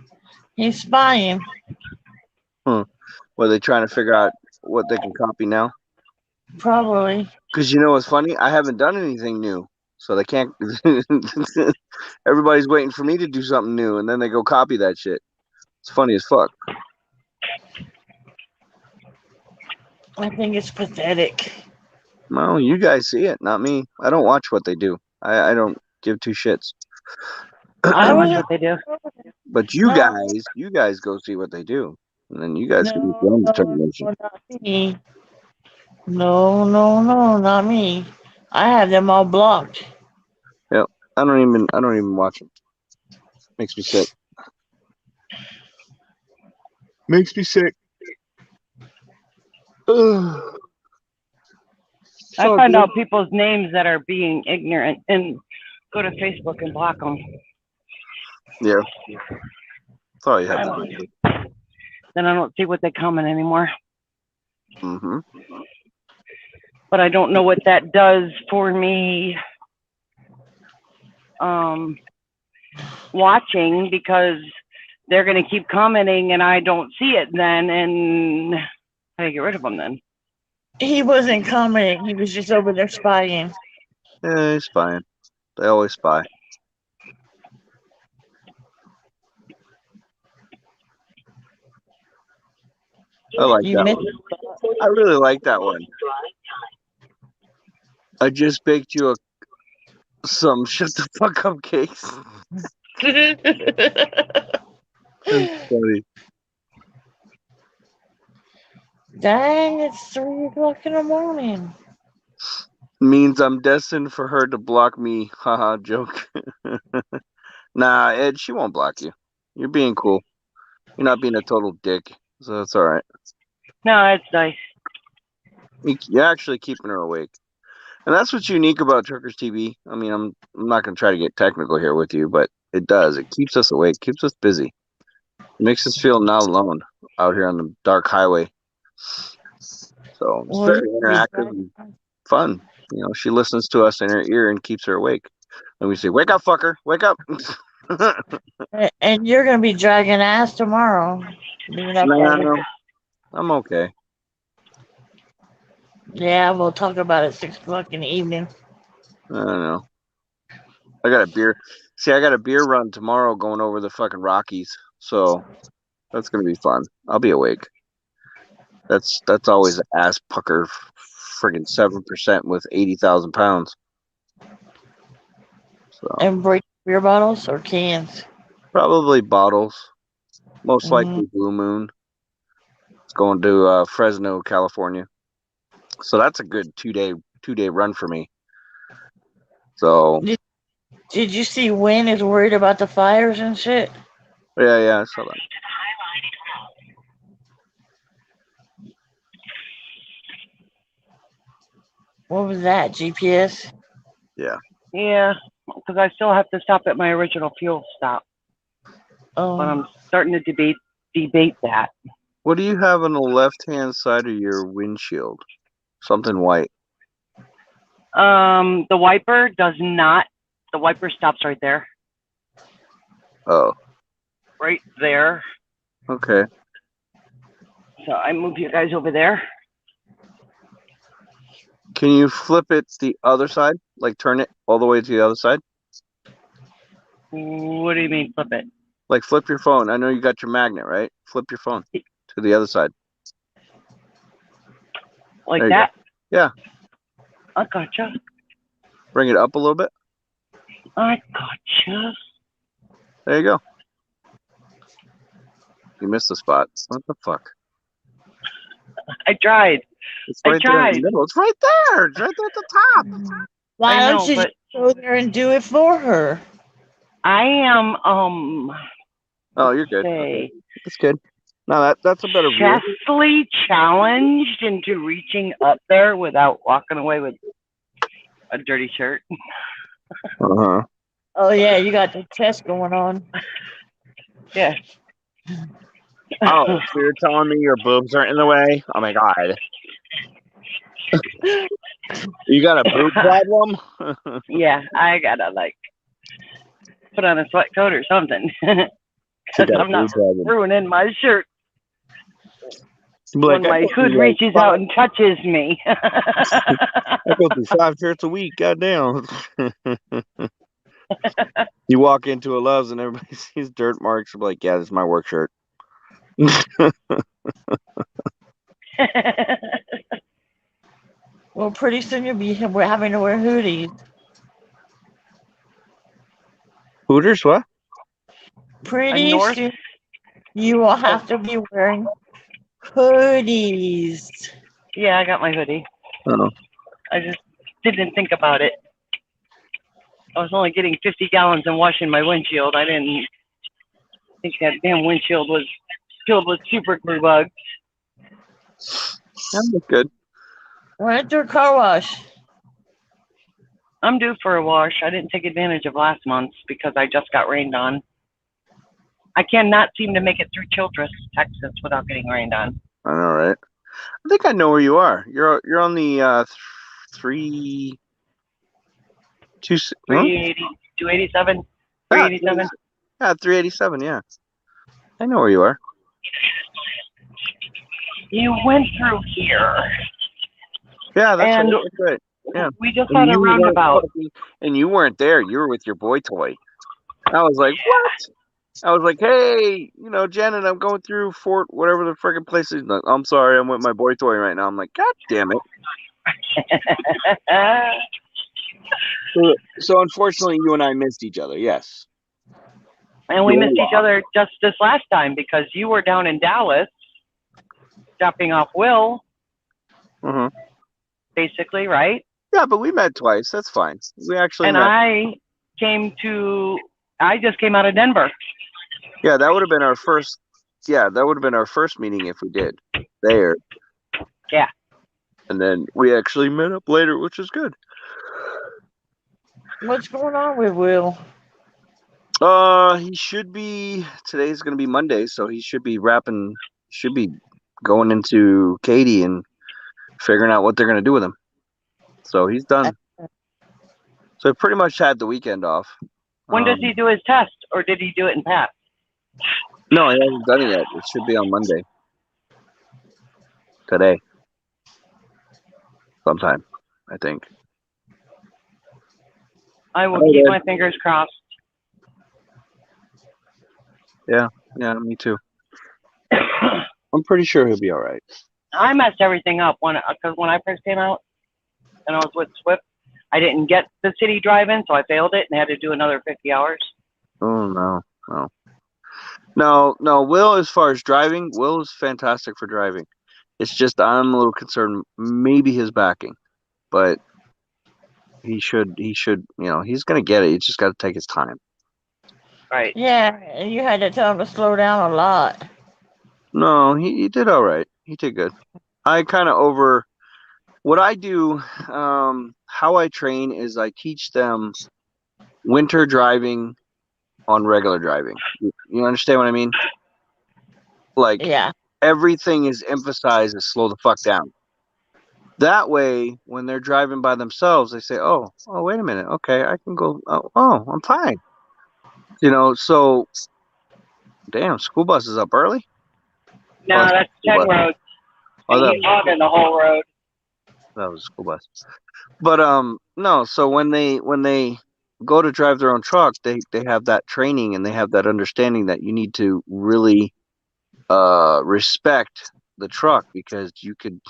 He's spying. Were they trying to figure out what they can copy now? Probably. Because you know what's funny? I haven't done anything new. So they can't. Everybody's waiting for me to do something new, and then they go copy that shit. It's funny as fuck. I think it's pathetic. Well, you guys see it, not me. I don't watch what they do. I don't give two shits. I watch wasn't- what they do. But you No. guys go see what they do, and then you guys can make No, your own no, determination. not me. No, not me. I have them all blocked. I don't even watch them. Makes me sick. Makes me sick. Ugh. I find out people's names that are being ignorant and go to Facebook and block them. Yeah. That's all you have to do. Then I don't see what they comment anymore. Mm-hmm. But I don't know what that does for me watching, because they're going to keep commenting and I don't see it then, and how do I get rid of them then? He wasn't commenting. He was just over there spying. Yeah, he's spying. They always spy. I like You that missed one. I really like that one. I just baked you some shut the fuck up cakes. That's funny. Dang, it's 3 o'clock in the morning. Means I'm destined for her to block me. Haha, joke. Nah, Ed, she won't block you. You're being cool. You're not being a total dick, so that's all right. No, it's nice. You're actually keeping her awake, and that's what's unique about Truckers TV. I mean, I'm not gonna try to get technical here with you, but it does. It keeps us awake, keeps us busy. It makes us feel not alone out here on the dark highway. So it's very interactive and fun. You know, she listens to us in her ear and keeps her awake. And we say, "Wake up, fucker! Wake up!" And you're going to be dragging ass tomorrow. Being up early. No, I'm okay. Yeah, we'll talk about it 6 o'clock in the evening. I don't know. I got a beer. See, I got a beer run tomorrow going over the fucking Rockies. So that's gonna be fun. I'll be awake. That's always an ass pucker, friggin' 7% with 80,000 pounds. So And break beer bottles or cans? probably bottles. Most likely Blue Moon. It's going to Fresno, California. So that's a good two day run for me. So Did you see Wynn is worried about the fires and shit? yeah, I saw that. What was that? GPS? Yeah. Yeah, because I still have to stop at my original fuel stop. But Oh, I'm starting to debate that. What do you have on the left hand side of your windshield? Something white. The wiper does not. The wiper stops right there. Oh. right there. Okay. So I move you guys over there. Can you flip it the other side? Like turn it all the way to the other side? What do you mean flip it? Like flip your phone. I know you got your magnet, right? Flip your phone to the other side. Like There you that? go. Yeah. I gotcha. Bring it up a little bit. I gotcha. There you go. You missed the spot. What the fuck? I tried. It's I right there in tried. the middle. It's right there. It's right there at the top. Why I know, don't you but- just go there and do it for her? I am, Oh, you're good. say, That's good. No, that's a better view. chastely challenged into reaching up there without walking away with a dirty shirt. Uh-huh. Oh yeah, you got the chest going on. Yeah. Oh, so you're telling me your boobs aren't in the way? Oh my god. You got a boob problem? Yeah, I gotta like put on a sweat coat or something. You got a I'm not boob problem. ruining my shirt You'd be when like, my hood reaches out and touches me. I go through 5 shirts a week. Goddamn. You walk into a Love's and everybody sees dirt marks. You're like, yeah, this is my work shirt. Well, pretty soon you'll be having to wear hoodies. Hooters, what? Pretty North? soon you will have to be wearing hoodies. Yeah, I got my hoodie. Oh. I just didn't think about it. I was only getting 50 gallons and washing my windshield. I didn't think that damn windshield was filled with super glue bugs. That looks good. Went through a car wash. I'm due for a wash. I didn't take advantage of last month's because I just got rained on. I cannot seem to make it through Childress, Texas without getting rained on. I know, right? I think I know where you are. You're on the 380, 287, 387. Yeah, 387. Yeah, I know where you are. You went through here. Yeah, that's And right. Yeah. we just had a roundabout. And you weren't there. You were with your boy toy. I was like, what? I was like, hey, Janet, I'm going through Fort, whatever the friggin' place is. Like, I'm sorry, I'm with my boy toy right now. I'm like, God damn it. So unfortunately, you and I missed each other. Yes. And we missed each other just this last time because you were down in Dallas dropping off Will, Uh-huh. basically, right? Yeah, but we met twice. That's fine. We actually And met. I just came out of Denver. Yeah, that would have been our first. Yeah, that would have been our first meeting if we did there. Yeah. And then we actually met up later, which is good. What's going on with Will? He should be. Today's gonna be Monday, so he should be wrapping. Should be going into Katie and figuring out what they're gonna do with him. So he's done. So he pretty much had the weekend off. When does he do his test, or did he do it in PAP? No, he hasn't done it yet. It should be on Monday. Today. Sometime, I think. I will Okay. keep my fingers crossed. Yeah, me too. I'm pretty sure he'll be all right. I messed everything up because when I first came out and I was with Swift, I didn't get the city drive-in, so I failed it and had to do another 50 hours. Oh, no. No, Will, as far as driving, Will is fantastic for driving. It's just I'm a little concerned, maybe his backing, but he should, he's going to get it. He's just got to take his time. Right. Yeah, you had to tell him to slow down a lot. No, he did all right. He did good. I kind of what I do, how I train is I teach them winter driving on regular driving. You understand what I mean? Like, Yeah. everything is emphasized as slow the fuck down. That way, when they're driving by themselves, they say, oh, wait a minute. Okay, I can go. Oh, I'm fine. So Damn, school bus is up early? No, Oh, that's school 10 bus. roads. Oh, And that he's hogging the whole road. was a school bus. But no, so when they go to drive their own truck, they have that training and they have that understanding that you need to really respect the truck because you can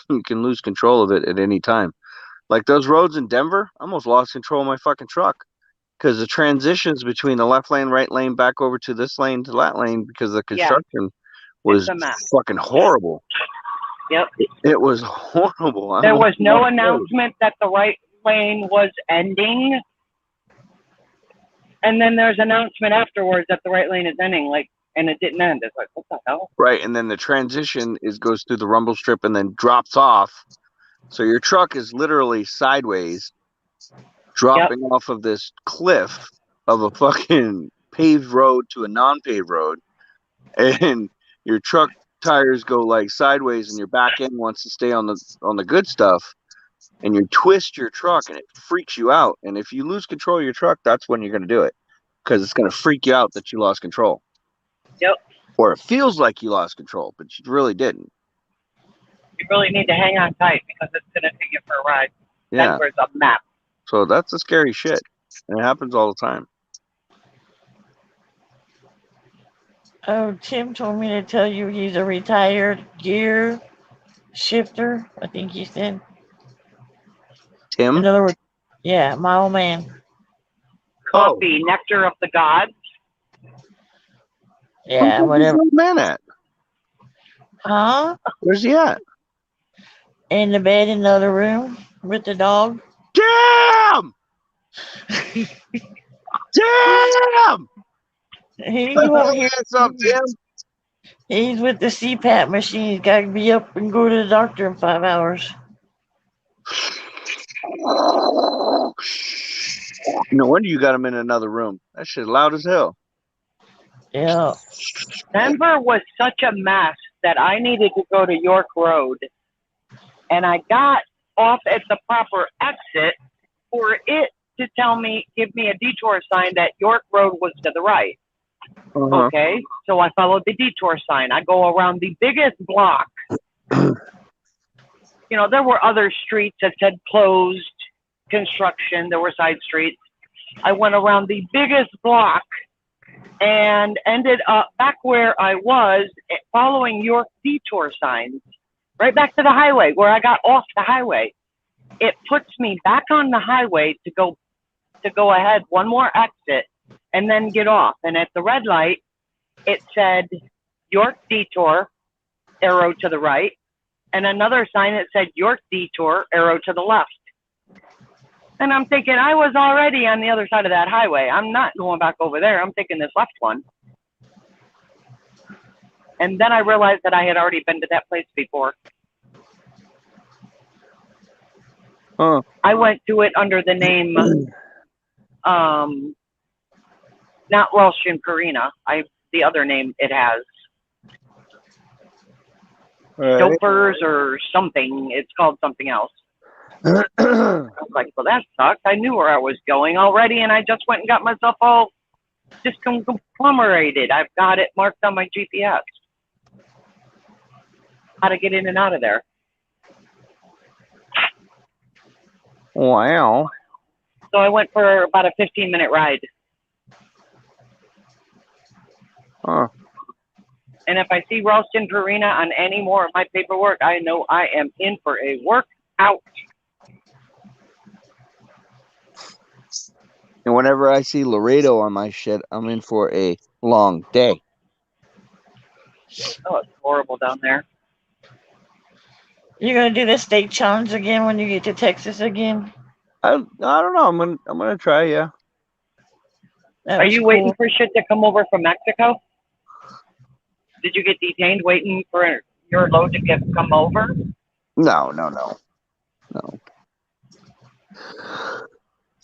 lose control of it at any time. Like those roads in Denver, I almost lost control of my fucking truck because the transitions between the left lane, right lane, back over to this lane to that lane because the construction was It's a mess. fucking horrible. Yep. It was horrible. There was no almost- announcement that the right lane was ending. And then there's announcement afterwards that the right lane is ending, like, and it didn't end. It's like, what the hell? Right, and then the transition goes through the rumble strip and then drops off. So your truck is literally sideways, dropping off of this cliff of a fucking paved road to a non-paved road, and your truck tires go like sideways, and your back end wants to stay on the good stuff, and you twist your truck, and it freaks you out. And if you lose control of your truck, that's when you're going to do it, because it's going to freak you out that you lost control. Yep. Or it feels like you lost control, but you really didn't. You really need to hang on tight because it's going to take you for a ride. Yeah. Denver's a map. So that's the scary shit. And it happens all the time. Oh, Tim told me to tell you he's a retired gear shifter, I think he said. Tim? In other words, yeah, my old man. Coffee, nectar of the gods. Yeah, Where's whatever. the old man at? Huh? Where's he at? In the bed in the other room with the dog. Damn! Damn! He won't hear. What's up, Tim? He's with the CPAP machine. He's got to be up and go to the doctor in 5 hours. No wonder you got him in another room. That shit's loud as hell. Yeah. Denver was such a mess that I needed to go to York Road. And I got off at the proper exit for it to give me a detour sign that York Road was to the right. Uh-huh. Okay, so I followed the detour sign. I go around the biggest block. You know, there were other streets that said closed, construction. There were side streets. I went around the biggest block and ended up back where I was following York detour signs, right back to the highway where I got off the highway. It puts me back on the highway to go ahead one more exit and then get off. And at the red light, it said York detour, arrow to the right, and another sign that said York detour, arrow to the left. And I'm thinking, I was already on the other side of that highway. I'm not going back over there. I'm taking this left one. And then I realized that I had already been to that place before. Huh. I went to it under the name, not Welsh and Purina. The other name it has. Right. Dopers or something. It's called something else. I was like, well, that sucks. I knew where I was going already, and I just went and got myself all disconglomerated. I've got it marked on my GPS. How to get in and out of there. Wow. So I went for about a 15-minute ride. Huh. And if I see Ralston Purina on any more of my paperwork, I know I am in for a workout. And whenever I see Laredo on my shit, I'm in for a long day. Oh, it's horrible down there. You're gonna do the state challenge again when you get to Texas again? I don't know. I'm gonna try. Yeah. That Are was you cool. waiting for shit to come over from Mexico? Did you get detained waiting for your load to come over? No.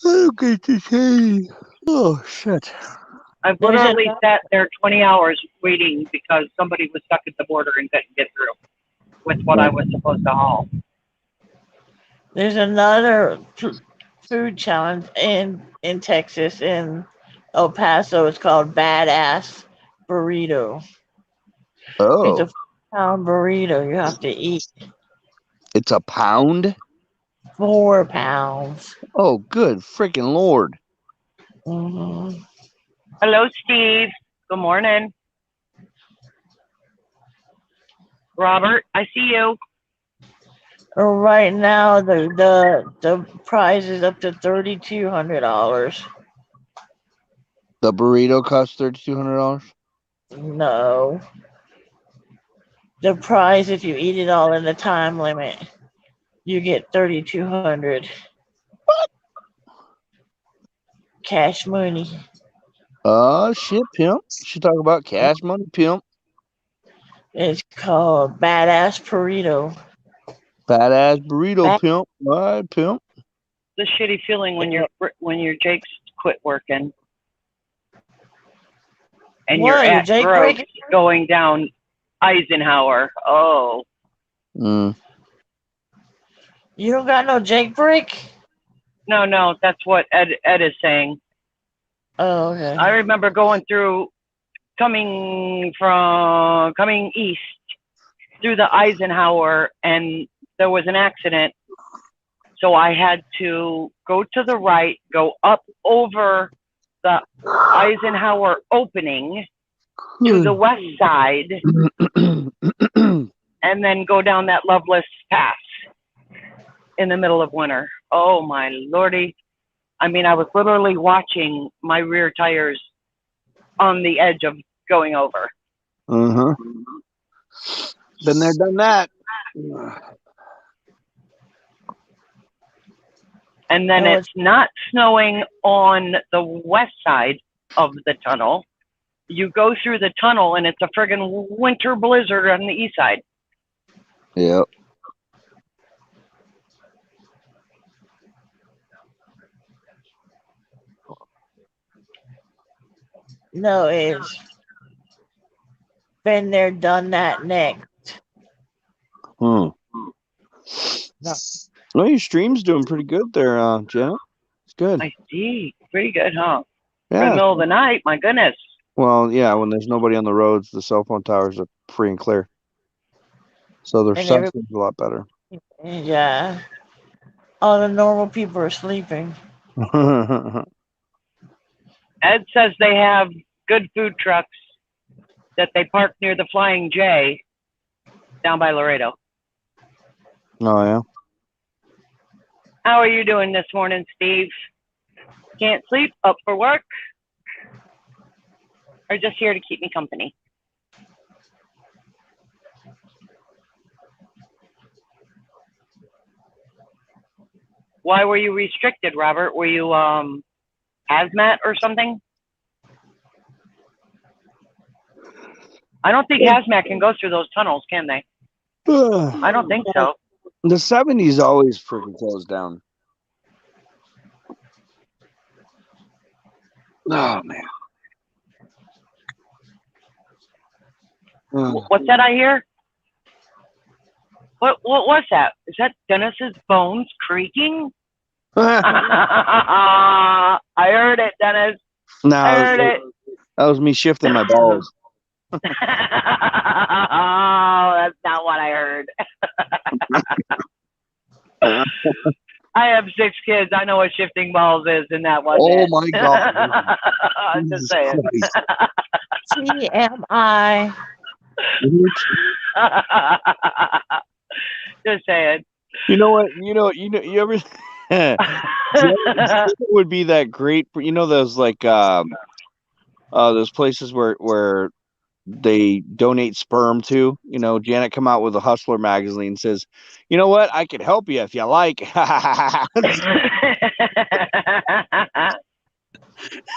Okay, to say. Oh shit. I've There's literally a- sat there 20 hours waiting because somebody was stuck at the border and couldn't get through with what I was supposed to haul. There's another food challenge in Texas, in El Paso. It's called Badass burrito. It's Oh, a pound burrito you have to eat. it's a pound? 4 pounds. Oh, good freaking Lord. hmm Hello, Steve. Good morning. Robert, I see you. Right now, the price is up to $3,200. The burrito costs $3,200? No, the price if you eat it all in the time limit, you get 3,200 cash money. Shit, pimp. She talk about cash money, pimp. It's called Badass Burrito. Badass burrito, Bad- pimp. All right, pimp. The shitty feeling when your Jake's quit working and you're What? Your at Jake Gross break? going down Eisenhower. Oh, Mm. You don't got no Jake break? no, that's what Ed is saying. Oh, okay. I remember going through coming east through the Eisenhower, and there was an accident. So I had to go to the right, go up over the Eisenhower opening to the west side, and then go down that Loveless Pass in the middle of winter. Oh my lordy. I mean, I was literally watching my rear tires on the edge of going over. Uh-huh. Been there, done that. And then Oh, it's not snowing on the west side of the tunnel. You go through the tunnel and it's a friggin' winter blizzard on the east side. Yep. no, it's been there, done that next. Hmm. No. Well, your stream's doing pretty good there, Janet. It's good. I see. Pretty good, huh? For the Yeah. middle of the night, my goodness. Well, yeah, when there's nobody on the roads, the cell phone towers are free and clear. So their And reception's a lot better. Yeah. All the normal people are sleeping. Ed says they have good food trucks that they park near the Flying J down by Laredo. Oh, yeah? How are you doing this morning, Steve? Can't sleep, up for work, or just here to keep me company? Why were you restricted, Robert? Were you hazmat or something? I don't think hazmat can go through those tunnels, can they? I don't think so. The 70s always freaking closed down. Oh, man. What's that I hear? What was that? Is that Dennis's bones creaking? I heard it, Dennis. No, I heard it. that was me shifting my balls. Oh, that's not what I heard. I have 6 kids. I know what shifting balls is, and that wasn't Oh it. my God. I'm just Jesus saying. TMI. Just saying. You know what? You ever it would be that great, those like those places where they donate sperm to, Janet come out with a Hustler magazine and says, you know what, I could help you if you like.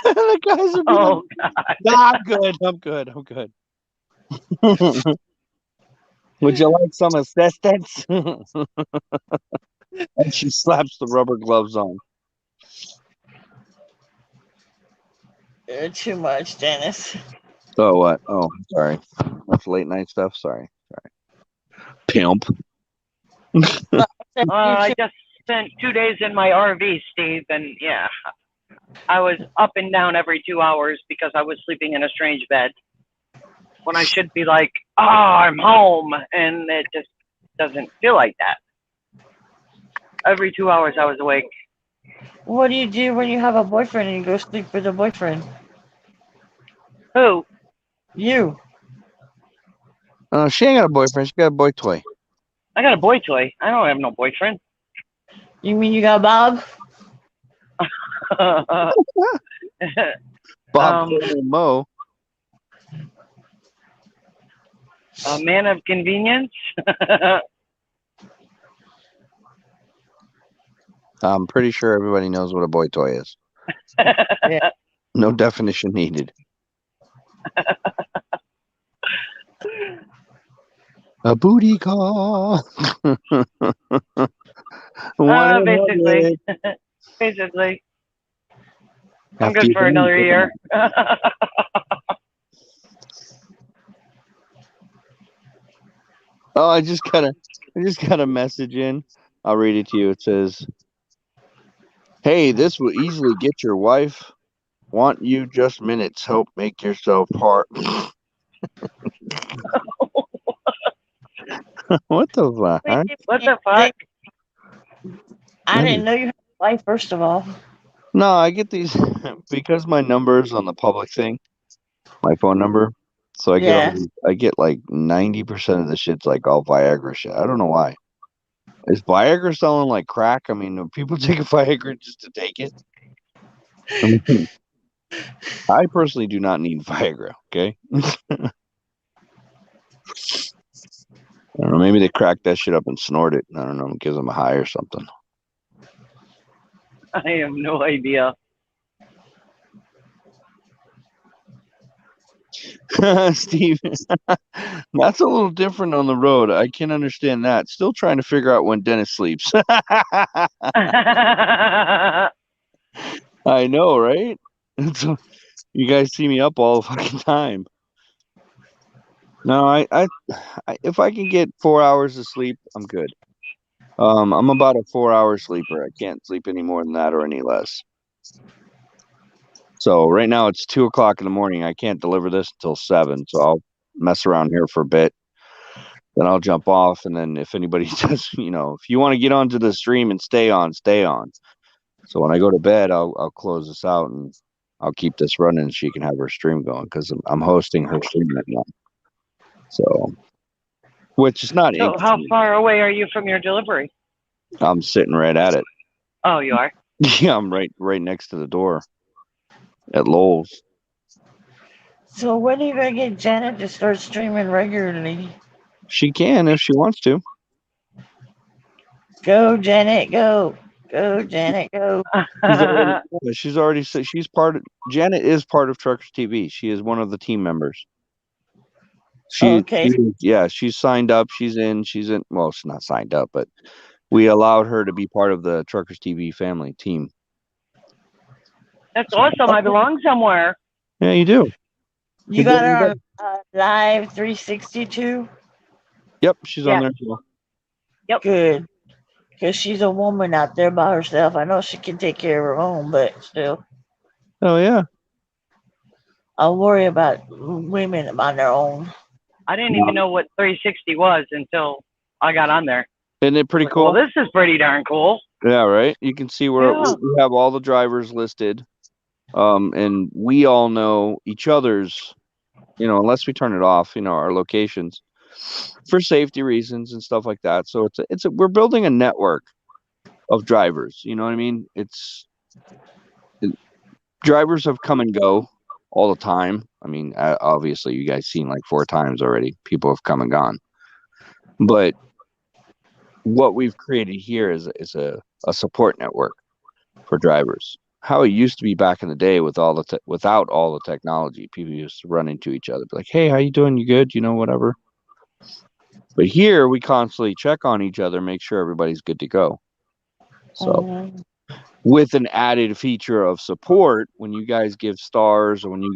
The guys would be Oh, like, nah, I'm good. Would you like some assistance? And she slaps the rubber gloves on. You're too much, Dennis. Oh, what? Oh, sorry. That's late night stuff. Sorry. Pimp. I just spent 2 days in my RV, Steve, and I was up and down every 2 hours because I was sleeping in a strange bed. when I should be like, oh, I'm home. And it just doesn't feel like that. Every 2 hours I was awake. What do you do when you have a boyfriend and you go sleep with a boyfriend? Who? You. She ain't got a boyfriend. She got a boy toy. I got a boy toy. I don't have no boyfriend. You mean you got Bob? Bob and Mo. A man of convenience. I'm pretty sure everybody knows what a boy toy is. Yeah. No definition needed. A booty call. Basically. Basically. I'm good for another year. Oh, I just got a message in. I'll read it to you. It says, "Hey, this will easily get your wife. Want you just minutes. Hope make yourself hard." What the fuck? What the fuck? I didn't know you had a wife, first of all. No, I get these because my number's on the public thing, my phone number. So I get like 90% of the shit's like all Viagra shit. I don't know why. Is Viagra selling like crack? I mean, are people taking Viagra just to take it? I personally do not need Viagra, okay? I don't know, maybe they crack that shit up and snort it. I don't know, it gives them a high or something. I have no idea. Steve, that's a little different on the road. I can understand that. Still trying to figure out when Dennis sleeps. I know, right? You guys see me up all the fucking time. No, I if I can get 4 hours of sleep, I'm good. I'm about a 4-hour sleeper. I can't sleep any more than that or any less. So right now it's 2:00 in the morning. I can't deliver this until 7. So I'll mess around here for a bit. Then I'll jump off. And then if anybody does, if you want to get onto the stream and stay on, stay on. So when I go to bed, I'll close this out and I'll keep this running and she can have her stream going because I'm hosting her stream right now. So, which is not. So how far away are you from your delivery? I'm sitting right at it. Oh, you are? Yeah, I'm right next to the door at Lowell's. So when are you going to get Janet to start streaming regularly? She can if she wants to. Go, Janet, go. Go, Janet, go. She's already said she's part of. Janet is part of Truckers TV. She is one of the team members. Okay. She's signed up. She's in. Well, she's not signed up, but we allowed her to be part of the Truckers TV family team. That's awesome. I belong somewhere. Yeah, you do. You got her on Live 362? Yep, she's on there as well. Yep. Good. Because she's a woman out there by herself. I know she can take care of her own, but still. Oh, yeah. I'll worry about women on their own. I didn't even know what 360 was until I got on there. Isn't it pretty cool? Well, this is pretty darn cool. Yeah, right? You can see where we have all the drivers listed. And we all know each other's, unless we turn it off, our locations for safety reasons and stuff like that. So we're building a network of drivers. You know what I mean? Drivers have come and go all the time. I mean, obviously you guys seen like 4 times already. People have come and gone, but what we've created here is a support network for drivers. How it used to be back in the day with without all the technology, people used to run into each other, be like, "Hey, how you doing? You good? Whatever." But here we constantly check on each other, make sure everybody's good to go. So with an added feature of support, when you guys give stars or when you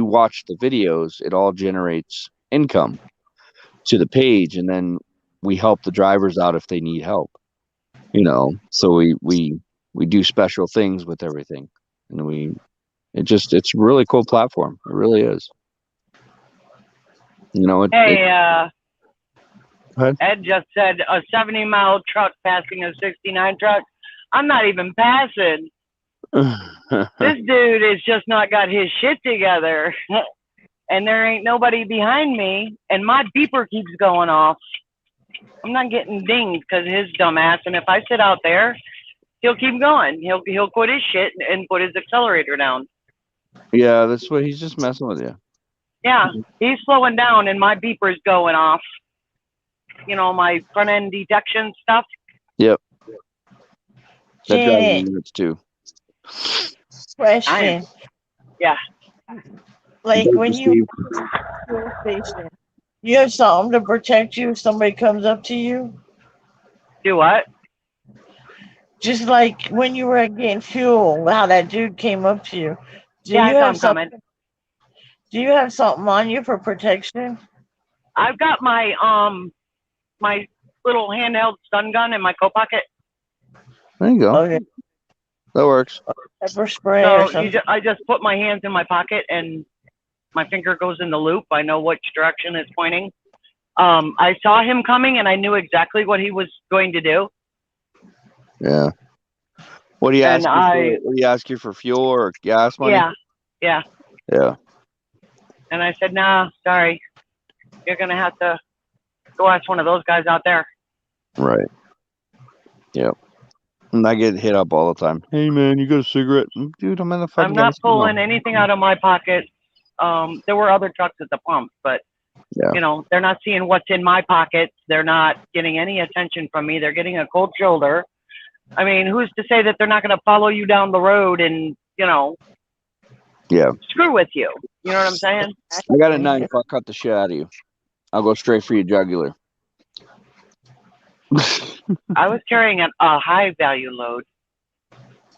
watch the videos, it all generates income to the page, and then we help the drivers out if they need help. So we do special things with everything, and it's a really cool platform. It really is. You know, Hey, Go ahead. Ed just said a 70-mile truck passing a 69 truck. I'm not even passing. This dude has just not got his shit together. And there ain't nobody behind me, and my beeper keeps going off. I'm not getting dinged because of his dumb ass. And if I sit out there, he'll keep going. He'll quit his shit and put his accelerator down. Yeah, that's what he's just messing with you. Yeah, he's slowing down, and my beeper's going off. You know, my front end detection stuff. Yep. That drives me Janet, nuts too. question. Yeah. Like when you Steve. fuel station, you have something to protect you if somebody comes up to you? Do what? Just like when you were getting fuel, how that dude came up to you. Do Yeah, I you saw have him coming. something? Do you have something on you for protection? I've got my my little handheld stun gun in my coat pocket. There you go. Okay, That works. pepper spray or So something. I just put my hands in my pocket and my finger goes in the loop. I know which direction it's pointing. I saw him coming and I knew exactly what he was going to do. Yeah. What do you ask And you for? What do you ask you for fuel or gas money? Yeah. Yeah. And I said, nah, sorry. You're going to have to go ask one of those guys out there. Right. Yep. And I get hit up all the time. Hey man, you got a cigarette? Dude, I'm in the fucking I'm not gas pulling station. anything out of my pocket. There were other trucks at the pump, but Yeah. you know, they're not seeing what's in my pockets. They're not getting any attention from me. They're getting a cold shoulder. I mean, who's to say that they're not going to follow you down the road and, you know, Yeah. screw with you? You know what I'm saying? I got a knife. I'll cut the shit out of you. I'll go straight for your jugular. I was carrying a high value load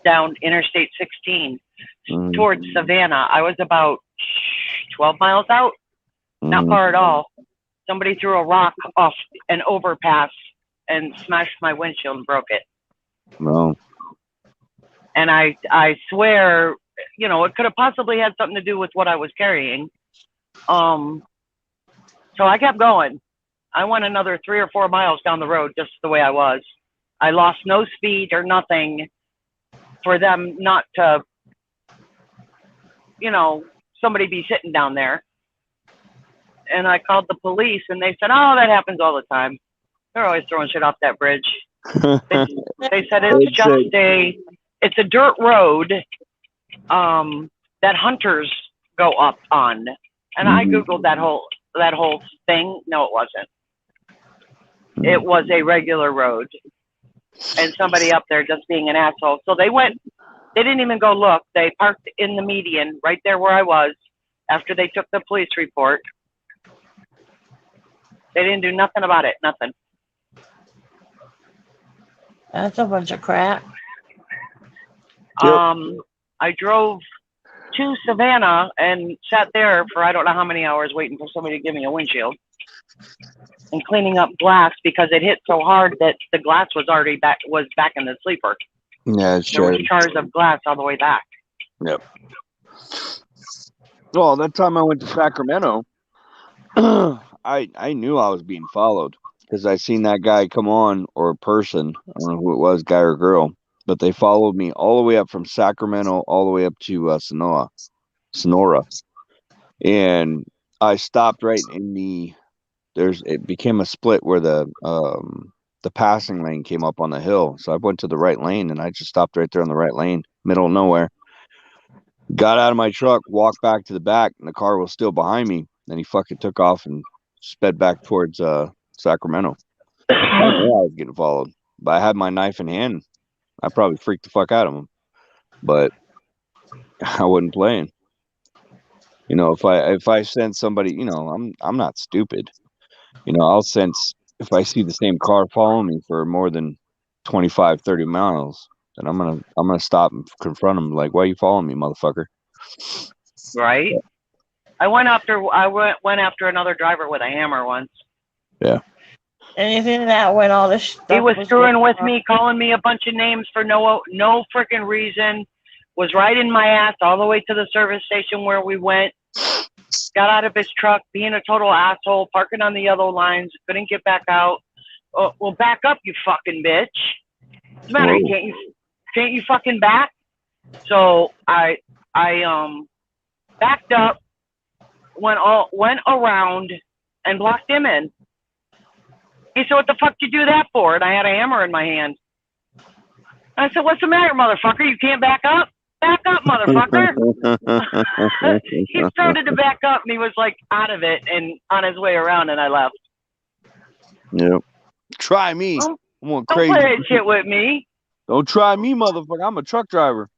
down Interstate 16 towards Savannah. I was about 12 miles out, not far at all. Somebody threw a rock off an overpass and smashed my windshield and broke it. No. And I swear, you know, it could have possibly had something to do with what I was carrying. So I kept going. I went another 3 or 4 miles down the road just the way I was. I lost no speed or nothing for them not to, you know, somebody be sitting down there. And I called the police and they said, oh, that happens all the time. They're always throwing shit off that bridge. They said it's just it's a dirt road that hunters go up on. And I Googled that whole thing. No, it wasn't. It was a regular road. And somebody up there just being an asshole. So they didn't even go look. They parked in the median right there where I was after they took the police report. They didn't do nothing about it, nothing. That's a bunch of crap. Yep. I drove to Savannah and sat there for I don't know how many hours waiting for somebody to give me a windshield and cleaning up glass because it hit so hard that the glass was already back in the sleeper. Yeah, it's There was true. jars of glass all the way back. Yep. Well, that time I went to Sacramento, I knew I was being followed because I seen that guy come on, or a person, I don't know who it was, guy or girl, but they followed me all the way up from Sacramento all the way up to Sonora. And I stopped right in it became a split where the passing lane came up on the hill. So I went to the right lane and I just stopped right there on the right lane, middle of nowhere. Got out of my truck, walked back to the back, and the car was still behind me. Then he fucking took off and sped back towards Sacramento. I didn't know I was getting followed, but I had my knife in hand. I probably freaked the fuck out of him, but I wasn't playing. You know, if I sense somebody, you know, I'm not stupid. You know, I'll sense if I see the same car following me for more than 25, 30 miles, then I'm gonna stop and confront him. Like, why are you following me, motherfucker? Right? I went after another driver with a hammer once. Yeah. Anything that when all this stuff He was screwing going with on. me, calling me a bunch of names for no freaking reason. Was riding my ass all the way to the service station where we went. got out of his truck, being a total asshole, parking on the yellow lines, couldn't get back out. Oh, well, back up, you fucking bitch. What's the matter? Whoa. Can't you fucking back? So I backed up, went around, and blocked him in. He said, "What the fuck did you do that for?" And I had a hammer in my hand. I said, "What's the matter, motherfucker? You can't back up? Back up, motherfucker." He started to back up, and he was like out of it and on his way around, and I left. Yep. Try me. Don't I'm going Don't crazy. play that shit with me. Don't try me, motherfucker. I'm a truck driver.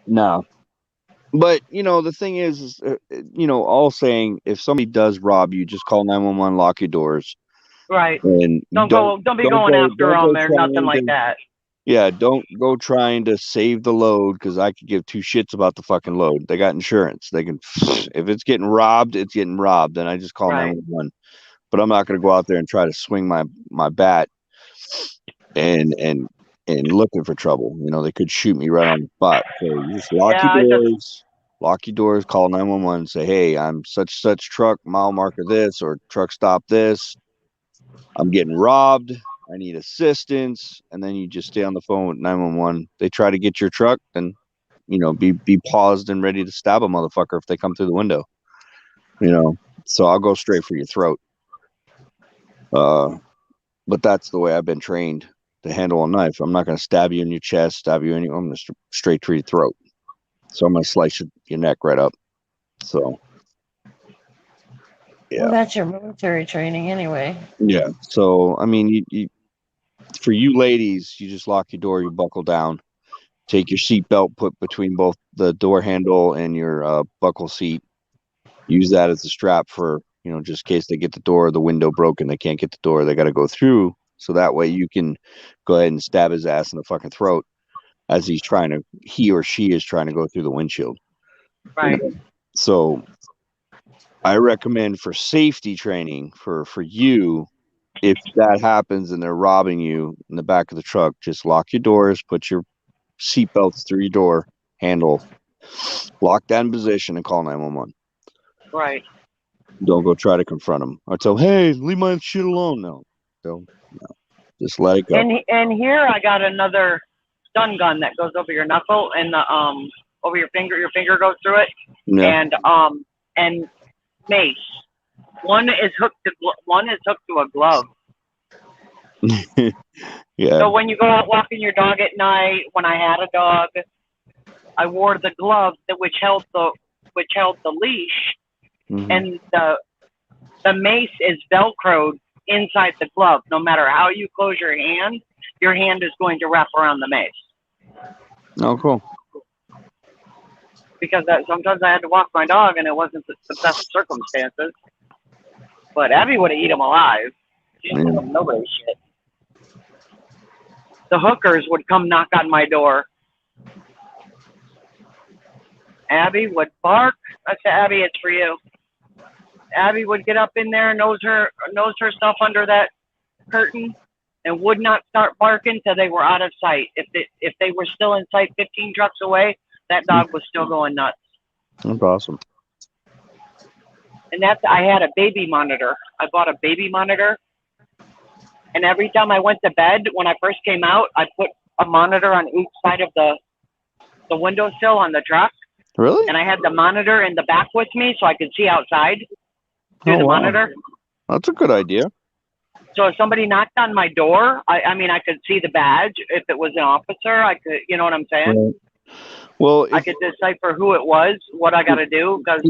No. But, the thing is all saying, if somebody does rob you, just call 911, lock your doors. Right. And Don't be going after them or nothing like that. Yeah, don't go trying to save the load, because I could give two shits about the fucking load. They got insurance. They can, if it's getting robbed, it's getting robbed. Then I just call 911. But I'm not going to go out there and try to swing my bat and looking for trouble. They could shoot me right on the spot. So you just lock your doors, call 911, say, "Hey, I'm such truck, mile marker this, or truck stop this. I'm getting robbed. I need assistance." And then you just stay on the phone with 911. They try to get your truck, then be paused and ready to stab a motherfucker if they come through the window. So I'll go straight for your throat. But that's the way I've been trained to handle a knife. I'm not going to stab you in your chest, stab you anywhere. I'm going to straight to your throat. So I'm going to slice your neck right up. So, yeah. Well, that's your military training anyway. Yeah. So, I mean, you for you ladies, you just lock your door, you buckle down, take your seatbelt, put between both the door handle and your buckle seat. Use that as a strap for, just in case they get the door or the window broken, they can't get the door, they got to go through. So that way you can go ahead and stab his ass in the fucking throat as he or she is trying to go through the windshield. Right. So I recommend, for safety training for you, if that happens and they're robbing you in the back of the truck, just lock your doors, put your seatbelts through your door handle, lock that in position, and call 911. Right. Don't go try to confront them or tell, "Hey, leave my shit alone." No. Just let it go. And here I got another stun gun that goes over your knuckle and over your finger. Your finger goes through it. Yeah. And mace. One is hooked to a glove. Yeah. So when you go out walking your dog at night, when I had a dog, I wore the glove which held the leash, Mm-hmm. and the mace is velcroed inside the glove. No matter how you close your hand is going to wrap around the mace. Oh, cool. Because sometimes I had to walk my dog, and it wasn't the best circumstances. But Abby would have eaten him alive. She didn't give him nobody shit. The hookers would come knock on my door. Abby would bark. I said, "Abby, it's for you." Abby would get up in there, nose herself under that curtain, and would not start barking till they were out of sight. If they were still in sight 15 trucks away, that dog was still going nuts. That's awesome. And I had a baby monitor. I bought a baby monitor, and every time I went to bed, when I first came out, I put a monitor on each side of the windowsill on the truck. Really? And I had the monitor in the back with me so I could see outside through the monitor. That's a good idea. So if somebody knocked on my door, I could see the badge. If it was an officer, I could, you know what I'm saying? Right. Well, I could decipher who it was, what I got to do, because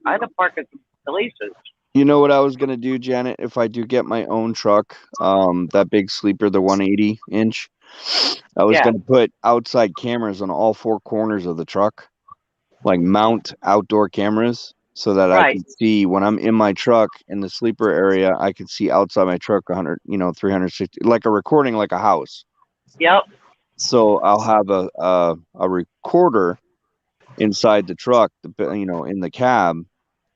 I had to park at the police's. You know what I was going to do, Janet, if I do get my own truck, that big sleeper, the 180 inch, I was going to put outside cameras on all four corners of the truck, like mount outdoor cameras, so that I can see when I'm in my truck in the sleeper area, I can see outside my truck 360, like a recording, like a house. Yep. So I'll have a recorder inside the truck, in the cab,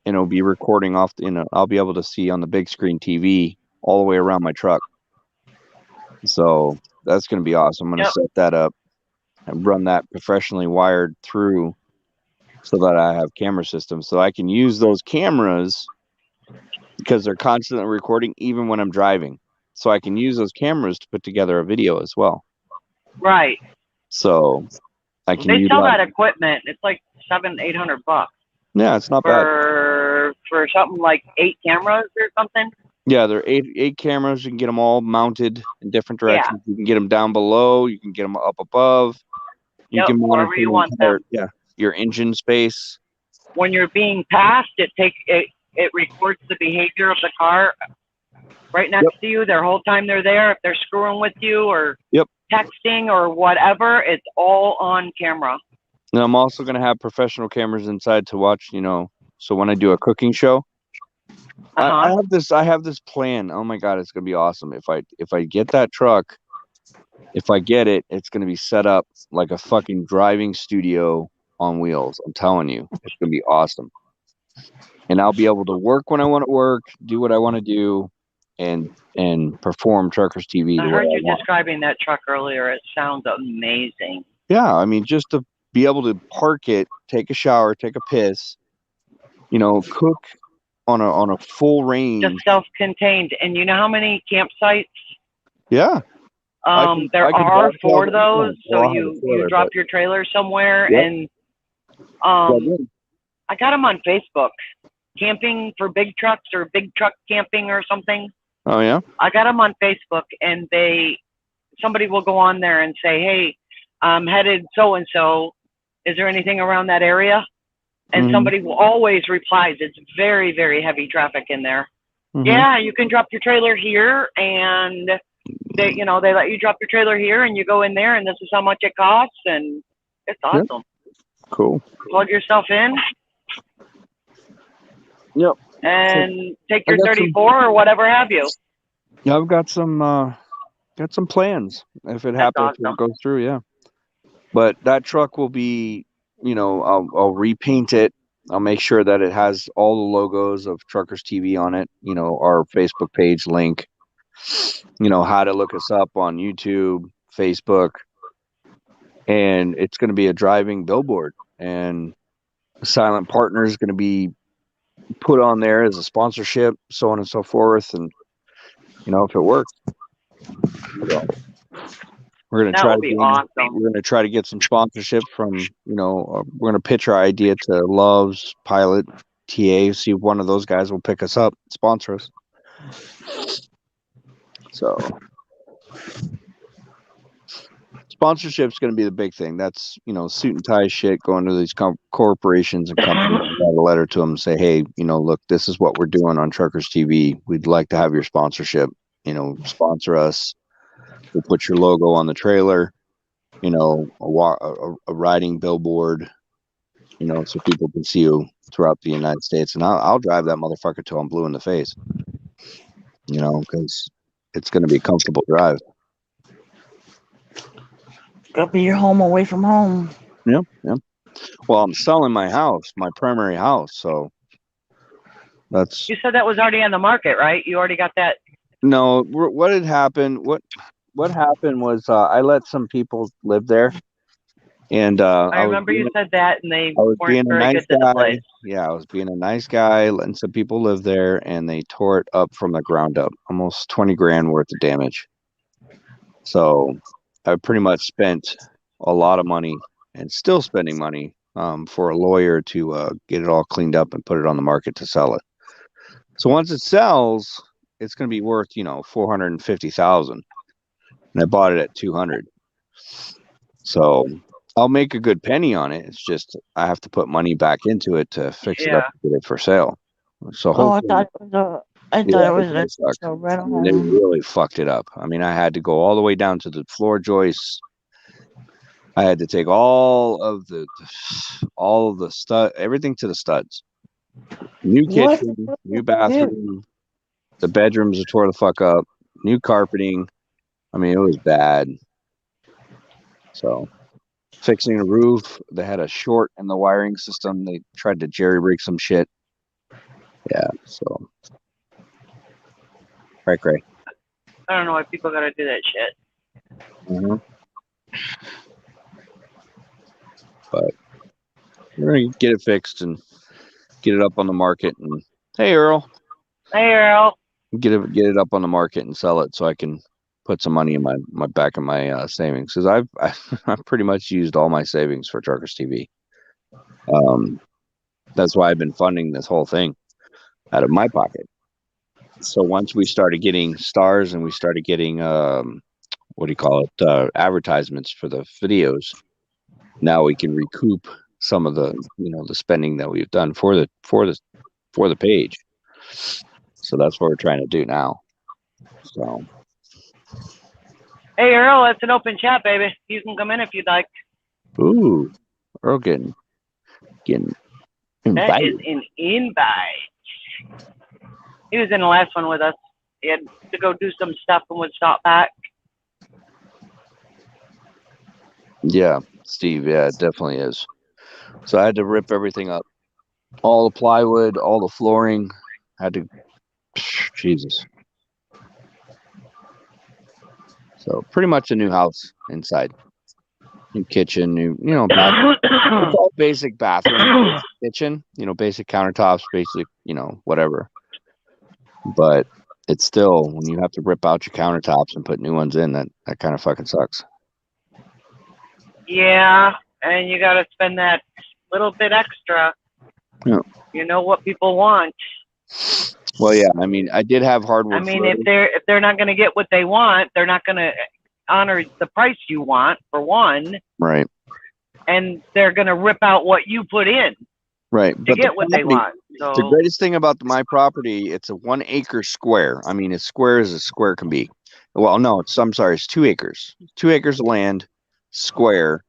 and it'll be recording off. I'll be able to see on the big screen TV all the way around my truck. So that's going to be awesome. I'm going to set that up and run that professionally wired through so that I have camera systems, so I can use those cameras because they're constantly recording even when I'm driving. So I can use those cameras to put together a video as well. Right. So I can They sell utilize. that equipment. It's like $700-800 Yeah, it's not bad. for something like 8 cameras or something. Yeah, they're eight cameras. You can get them all mounted in different Yeah. directions. You can get them down below. You can get them up above. You Yep, can monitor wherever you want them. your engine space. When you're being passed, it records the behavior of the car right next to you their whole time they're there. If they're screwing with you or texting or whatever, it's all on camera. And I'm also going to have professional cameras inside to watch, so when I do a cooking show, I have this plan. Oh my God, it's going to be awesome. If I get that truck, if I get it, it's going to be set up like a fucking driving studio on wheels. I'm telling you, it's going to be awesome. And I'll be able to work when I want to work, do what I want to do, and perform Truckers TV. I heard you describing that truck earlier. It sounds amazing. Yeah, I mean, just to be able to park it, take a shower, take a piss, cook on a full range. Just self-contained. And you know how many campsites? Yeah. There are for those. So you drop your trailer somewhere, and I got them on Facebook. Camping for big trucks or big truck camping or something. Oh yeah. I got them on Facebook, and somebody will go on there and say, "Hey, I'm headed so and so. Is there anything around that area?" And somebody will always replies. It's very, very heavy traffic in there. Yeah, you can drop your trailer here, and they let you drop your trailer here, and you go in there, and this is how much it costs, and it's awesome. Cool. Plug yourself in. Yep. And take your 34 or whatever have you. Yeah, I've got some plans if it happens, if it goes through. Yeah. But that truck will be, I'll repaint it. I'll make sure that it has all the logos of Truckers TV on it. Our Facebook page link. How to look us up on YouTube, Facebook, and it's going to be a driving billboard. And Silent Partner is going to be put on there as a sponsorship, so on and so forth. And if it works, we're going to try to be awesome. We're going to try to get some sponsorship from, we're going to pitch our idea to Love's, Pilot, TA, see if one of those guys will pick us up, sponsor us. So sponsorship's going to be the big thing. That's, suit and tie shit, going to these corporations and companies and write a letter to them and say, hey, look, this is what we're doing on Truckers TV. We'd like to have your sponsorship, sponsor us. We'll put your logo on the trailer, a riding billboard, so people can see you throughout the United States. And I'll drive that motherfucker till I'm blue in the face, because it's going to be a comfortable drive. Gotta be your home away from home. Yeah. Well, I'm selling my house, my primary house, so that's. You said that was already on the market, right? You already got that. No, what had happened? What happened was I let some people live there, and I remember you said that, and they weren't very good to the place. Yeah, I was being a nice guy, letting some people live there, and they tore it up from the ground up, almost 20 grand worth of damage. So I pretty much spent a lot of money, and still spending money, for a lawyer to get it all cleaned up and put it on the market to sell it. So once it sells, it's going to be worth, $450,000, and I bought it at 200. So I'll make a good penny on it. It's just I have to put money back into it to fix it up and get it for sale. So I thought it was a rental home. They really fucked it up. I mean, I had to go all the way down to the floor joists. I had to take all of the stud, everything to the studs. New kitchen, new bathroom. The bedrooms are tore the fuck up. New carpeting. I mean, it was bad. So, fixing the roof. They had a short in the wiring system. They tried to jerry-rig some shit. Yeah, so. Right, Gray. I don't know why people gotta do that shit. But We're gonna get it fixed and get it up on the market. And hey, Earl, Hey, Earl. get it up on the market and sell it so I can put some money in my back of my savings, because I've pretty much used all my savings for Truckers TV. That's why I've been funding this whole thing out of my pocket. So once we started getting stars and we started getting what do you call it, advertisements for the videos, now we can recoup some of the the spending that we've done for the page. So that's what we're trying to do now. So Hey, Earl, it's an open chat, baby. You can come in if you'd like. ooh, Earl getting That invited. is an invite. He was in the last one with us. He had to go do some stuff and would stop back. Yeah, Steve. Yeah, it definitely is. So I had to rip everything up, all the plywood, all the flooring. Had to, Jesus. So pretty much a new house inside, new kitchen, new bathroom. It's all basic bathroom, kitchen, basic countertops, basic, whatever. But it's still, when you have to rip out your countertops and put new ones in, that kind of fucking sucks. Yeah, and you got to spend that little bit extra. Yeah. You know what people want. Well, yeah, I mean, I did have hardwood. I mean, if they're not going to get what they want, they're not going to honor the price you want, for one. Right. And they're going to rip out what you put in Right. to get what they want. So the greatest thing about my property, it's a 1 acre square. I mean, as square as a square can be. Well, no, I'm sorry, it's 2 acres. 2 acres of land, square,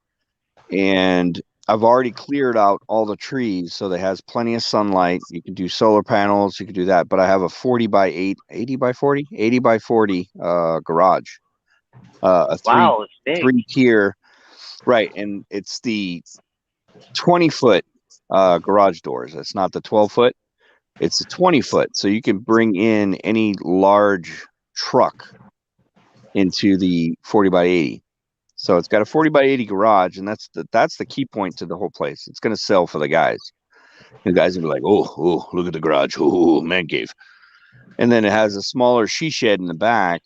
and I've already cleared out all the trees, so that has plenty of sunlight. You can do solar panels, you can do that. But I have a 40 by 8, 80 by 40, 80 by 40 garage. A wow, it's big. 3-tier, right? And it's the 20-foot garage doors. It's not the 12-foot. It's a 20-foot, so you can bring in any large truck into the 40 by 80. So it's got a 40 by 80 garage, and that's the key point to the whole place. It's going to sell for the guys. The guys will be like, oh, look at the garage. Oh, man cave. And then it has a smaller she shed in the back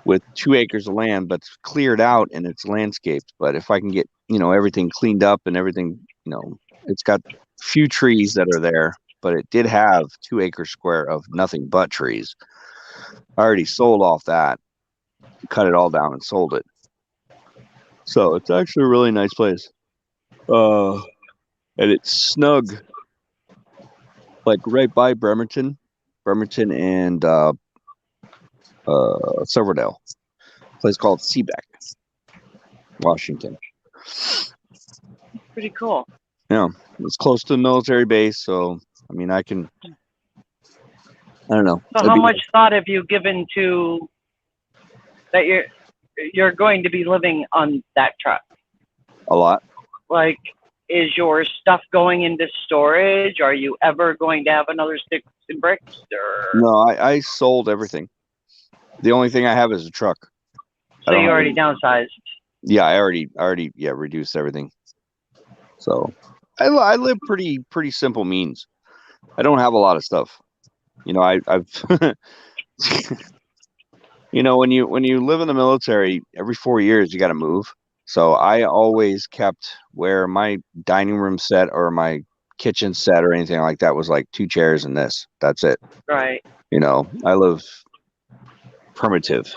with 2 acres of land, but it's cleared out and it's landscaped. But if I can get, everything cleaned up and everything, it's got a few trees that are there, but it did have 2 acre square of nothing but trees. I already sold off that, cut it all down and sold it. So it's actually a really nice place. And it's snug, like right by Bremerton and Silverdale. A place called Seebeck, Washington. Pretty cool. Yeah, it's close to the military base, so I mean, I don't know. So how much thought have you given to that you're going to be living on that truck? A lot. Like, is your stuff going into storage? Are you ever going to have another sticks and bricks? Or No, I sold everything. The only thing I have is a truck. So you already downsized? Yeah, I already reduced everything. So I live pretty simple means. I don't have a lot of stuff. I've when you live in the military, every 4 years you got to move. So I always kept where my dining room set or my kitchen set or anything like that was like 2 chairs and this. That's it. Right. I live primitive.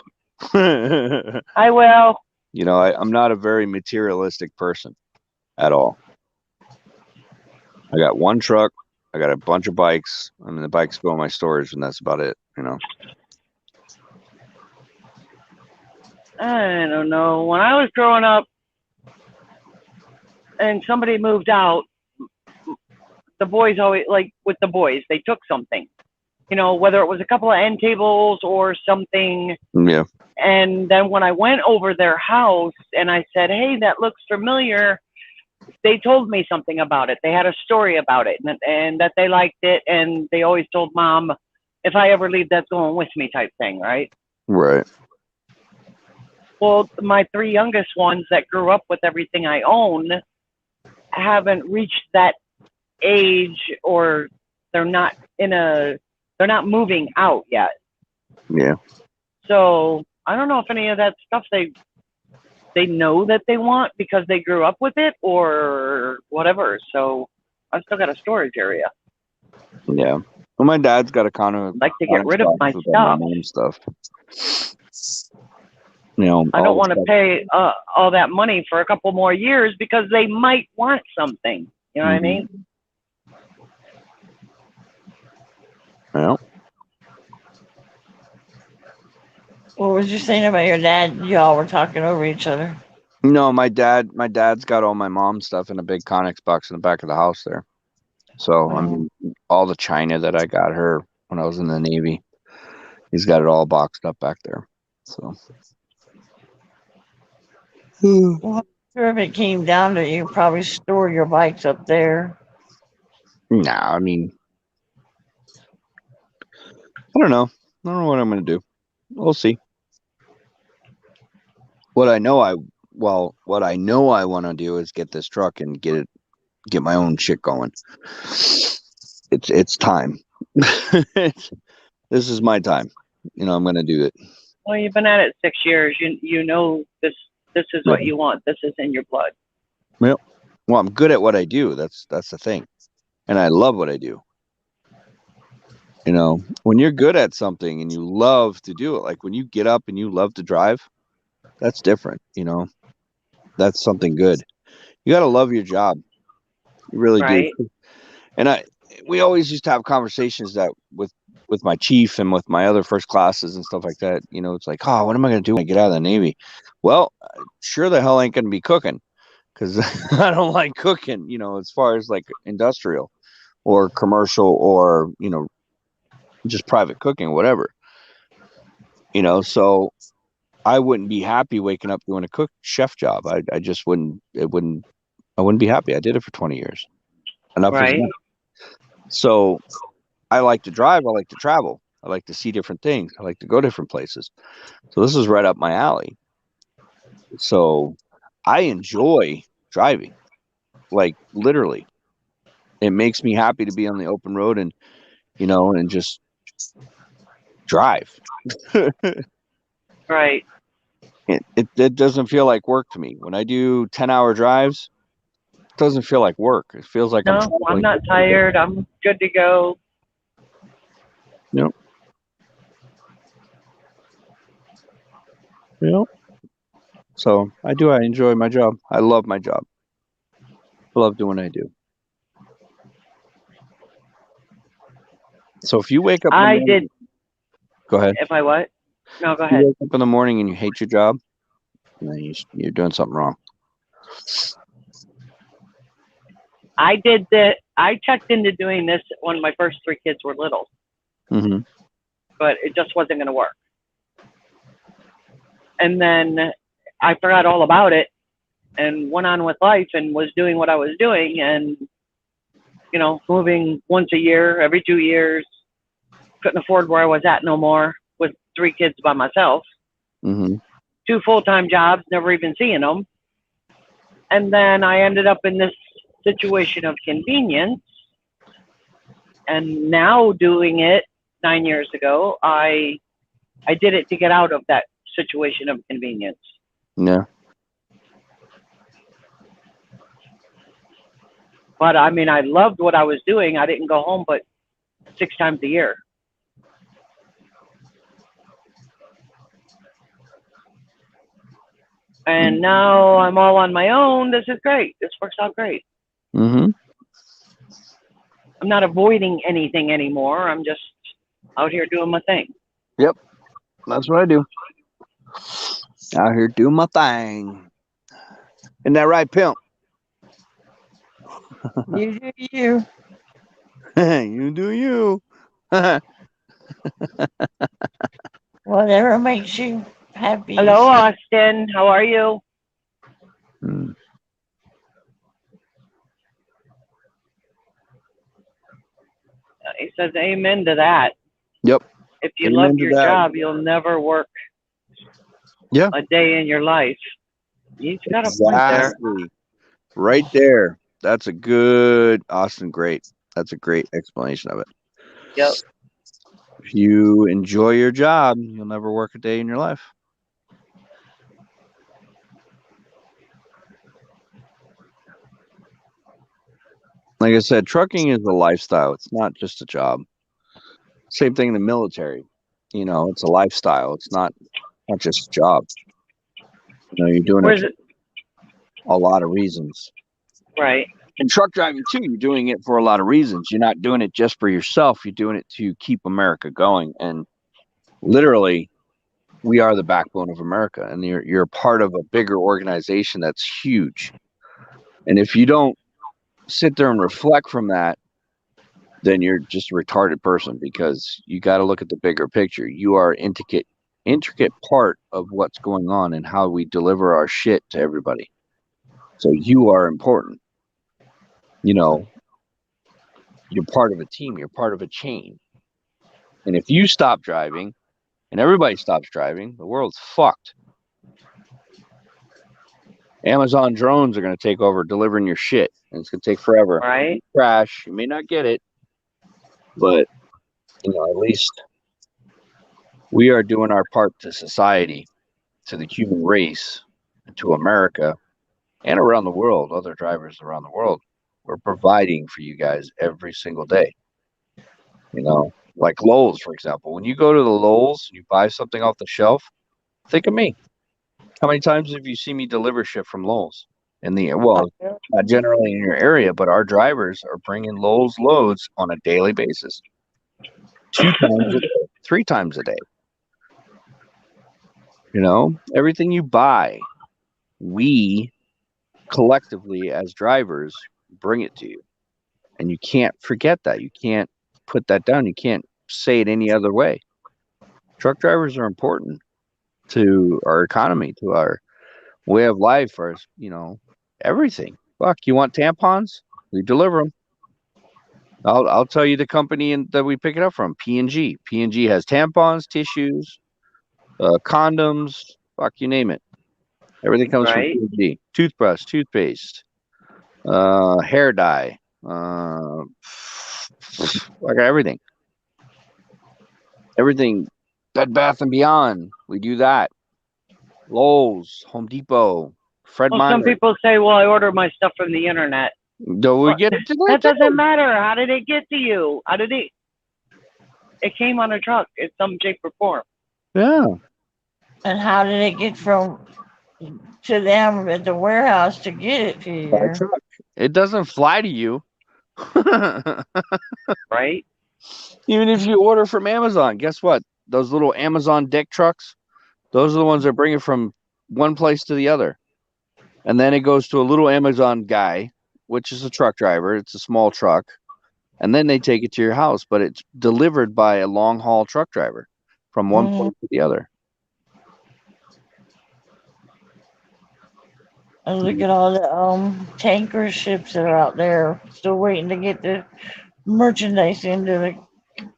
I will. I'm not a very materialistic person at all. I got 1 truck. I got a bunch of bikes. I mean, the bikes go in my storage, and that's about it. I don't know. When I was growing up and somebody moved out, the boys always, like with the boys, they took something, whether it was a couple of end tables or something. Yeah. And then when I went over their house and I said, hey, that looks familiar, they told me something about it. They had a story about it and that they liked it. And they always told Mom, if I ever leave, that's going with me type thing, right? Right. Well, my 3 youngest ones that grew up with everything I own haven't reached that age, or they're not moving out yet. Yeah. So I don't know if any of that stuff they know that they want because they grew up with it or whatever. So I've still got a storage area. Yeah. Well, my dad's got a kind of I'd like to get rid of my with all stuff. my mom's stuff. You know, I all don't the want to stuff- pay all that money for a couple more years because they might want something. You know what I mean? Well, What was you saying about your dad? Y'all were talking over each other. no, my dad's got all my mom's stuff in a big Connex box in the back of the house there. So I mean, all the china that I got her when I was in the Navy, he's got it all boxed up back there. So. Well, I'm sure if it came down to it, you probably store your bikes up there. Nah, I mean, I don't know. I don't know what I'm gonna do. We'll see. What I know I want to do is get this truck and get my own shit going. It's time. This is my time. You know, I'm gonna do it. Well, you've been at it 6 years. You know this is what you want. This is in your blood. Well, I'm good at what I do. That's the thing, and I love what I do. You know, when you're good at something and you love to do it, like when you get up and you love to drive, that's different. You know, that's something good. You got to love your job. You really Right. do. And we always used to have conversations that with my chief and with my other first classes and stuff like that. You know, it's like, oh, what am I going to do when I get out of the Navy? Well, sure the hell ain't going to be cooking, because I don't like cooking, you know, as far as like industrial or commercial or, you know, just private cooking, whatever, you know. So I wouldn't be happy waking up doing a chef job. I just wouldn't. I wouldn't be happy. I did it for 20 years. Enough is Right. enough. So I like to drive. I like to travel. I like to see different things. I like to go different places. So this is right up my alley. So I enjoy driving, like literally. It makes me happy to be on the open road and, you know, and just drive. Right. It doesn't feel like work to me. When I do 10-hour drives, it doesn't feel like work. It feels like No, I'm not tired. I'm good to go. Yep. So I enjoy my job. I love my job. I love doing what I do. So if you wake up, I did. Go ahead. If I what? No, go If you ahead. wake up in the morning and you hate your job, then you're doing something wrong. I checked into doing this when my first 3 kids were little, Mm-hmm. but it just wasn't going to work. And then I forgot all about it and went on with life and was doing what I was doing, and, you know, moving once a year, every 2 years. Couldn't afford where I was at no more with 3 kids by myself. Mm-hmm. 2 full-time jobs, never even seeing them. And then I ended up in this situation of convenience. And now doing it 9 years ago, I did it to get out of that situation of convenience. Yeah. But I mean, I loved what I was doing. I didn't go home but 6 times a year. And now I'm all on my own. This is great. This works out great. Mm-hmm. I'm not avoiding anything anymore. I'm just out here doing my thing. Yep. That's what I do. Out here doing my thing. Isn't that right, pimp? You do you. You do you. Whatever makes you happy. Hello, Austin. How are you? Hmm. He says amen to that. Yep. If you Amen love to your that. job, you'll never work a day in your life. He's got a point there. Exactly. Right there. That's a good, Austin. Great. That's a great explanation of it. Yep. If you enjoy your job, you'll never work a day in your life. Like I said, trucking is a lifestyle. It's not just a job. Same thing in the military. You know, it's a lifestyle. It's not just a job. You know, you're doing Where's it it? for a lot of reasons. Right. And truck driving too, you're doing it for a lot of reasons. You're not doing it just for yourself. You're doing it to keep America going. And literally, we are the backbone of America, and you're part of a bigger organization that's huge. And if you don't sit there and reflect from that, then you're just a retarded person, because you got to look at the bigger picture. You are an intricate part of what's going on and how we deliver our shit to everybody. So you are important. You know, you're part of a team. You're part of a chain. And if you stop driving and everybody stops driving, the world's fucked. Amazon drones are going to take over delivering your shit, and it's going to take forever. Right. Crash. You may not get it, but you know, at least we are doing our part to society, to the human race, to America, and around the world. Other drivers around the world. We're providing for you guys every single day. You know, like Lowe's, for example. When you go to the Lowe's and you buy something off the shelf, think of me. How many times have you seen me deliver shit from Lowe's? Well, not generally in your area, but our drivers are bringing Lowe's loads on a daily basis. 2 times a day, 3 times a day. You know, everything you buy, we collectively as drivers bring it to you. And you can't forget that. You can't put that down. You can't say it any other way. Truck drivers are important to our economy, to our way of life, our, you know, everything. Fuck, you want tampons? We deliver them. I'll tell you the company that we pick it up from, P&G. P&G has tampons, tissues, condoms, fuck, you name it. Everything comes from P&G. Toothbrush, toothpaste, hair dye, like everything. Everything. Bed Bath & Beyond, we do that. Lowe's, Home Depot, Fred Well, Meyer. some people say, well, I order my stuff from the internet. Do we get it That doesn't matter. How did it get to you? How did it? It came on a truck in some shape or form. Yeah. And how did it get from to them at the warehouse to get it to you? By truck. It doesn't fly to you. Right? Even if you order from Amazon, guess what? Those little Amazon dick trucks, those are the ones that bring it from one place to the other. And then it goes to a little Amazon guy, which is a truck driver. It's a small truck. And then they take it to your house, but it's delivered by a long haul truck driver from one place to the other. And look at all the tanker ships that are out there still waiting to get the merchandise into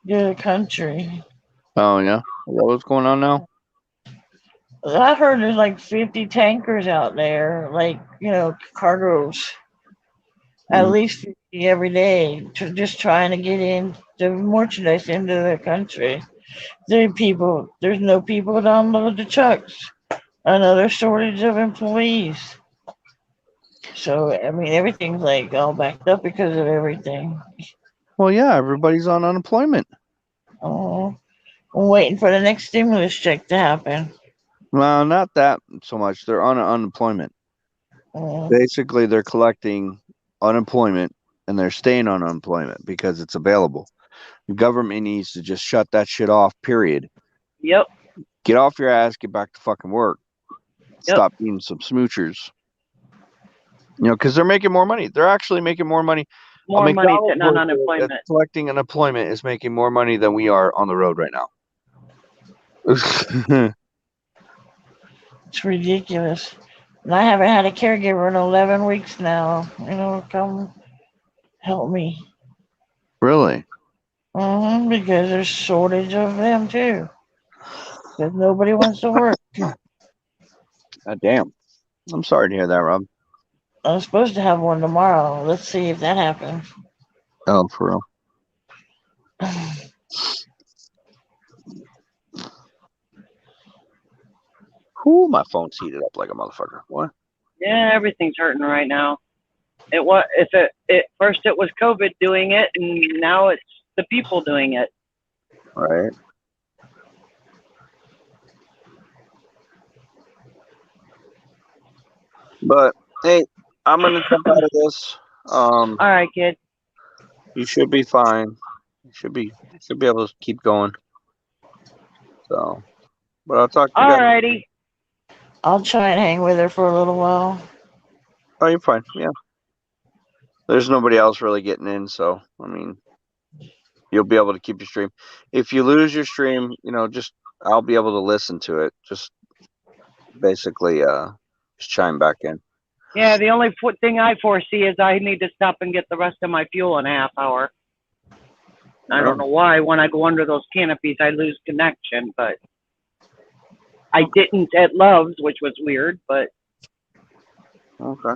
the country. Oh, yeah? Is that what's going on now? I heard there's like 50 tankers out there, like, you know, cargoes. At least 50 every day, just trying to get in the merchandise into the country. There's no people to unload the trucks. Another shortage of employees. So, I mean, everything's like all backed up because of everything. Well, yeah, everybody's on unemployment. Oh, I'm waiting for the next stimulus check to happen. Well, not that so much. They're on unemployment. Basically, they're collecting unemployment and they're staying on unemployment because it's available. The government needs to just shut that shit off, period. Yep. Get off your ass, get back to fucking work. Yep. Stop being some smoochers. You know, because they're making more money. They're actually making more money. More money sitting on unemployment. Collecting unemployment is making more money than we are on the road right now. It's ridiculous. And I haven't had a caregiver in 11 weeks now. You know, come help me. Really? Because there's shortage of them too. Because nobody wants to work. God damn. I'm sorry to hear that, Rob. I'm supposed to have one tomorrow. Let's see if that happens. Oh, for real. Whew, my phone's heated up like a motherfucker. What? Yeah, everything's hurting right now. First it was COVID doing it, and now it's the people doing it. Right. But hey, I'm gonna jump out of this. All right, kid. You should be fine. You should be able to keep going. So, but I'll talk to you All guys. righty. I'll try and hang with her for a little while. Oh, you're fine. Yeah. There's nobody else really getting in, so I mean, you'll be able to keep your stream. If you lose your stream, just I'll be able to listen to it. Just basically, just chime back in. Yeah, the only thing I foresee is I need to stop and get the rest of my fuel in a half hour. I don't know why when I go under those canopies I lose connection, but I didn't at Love's, which was weird, but Okay.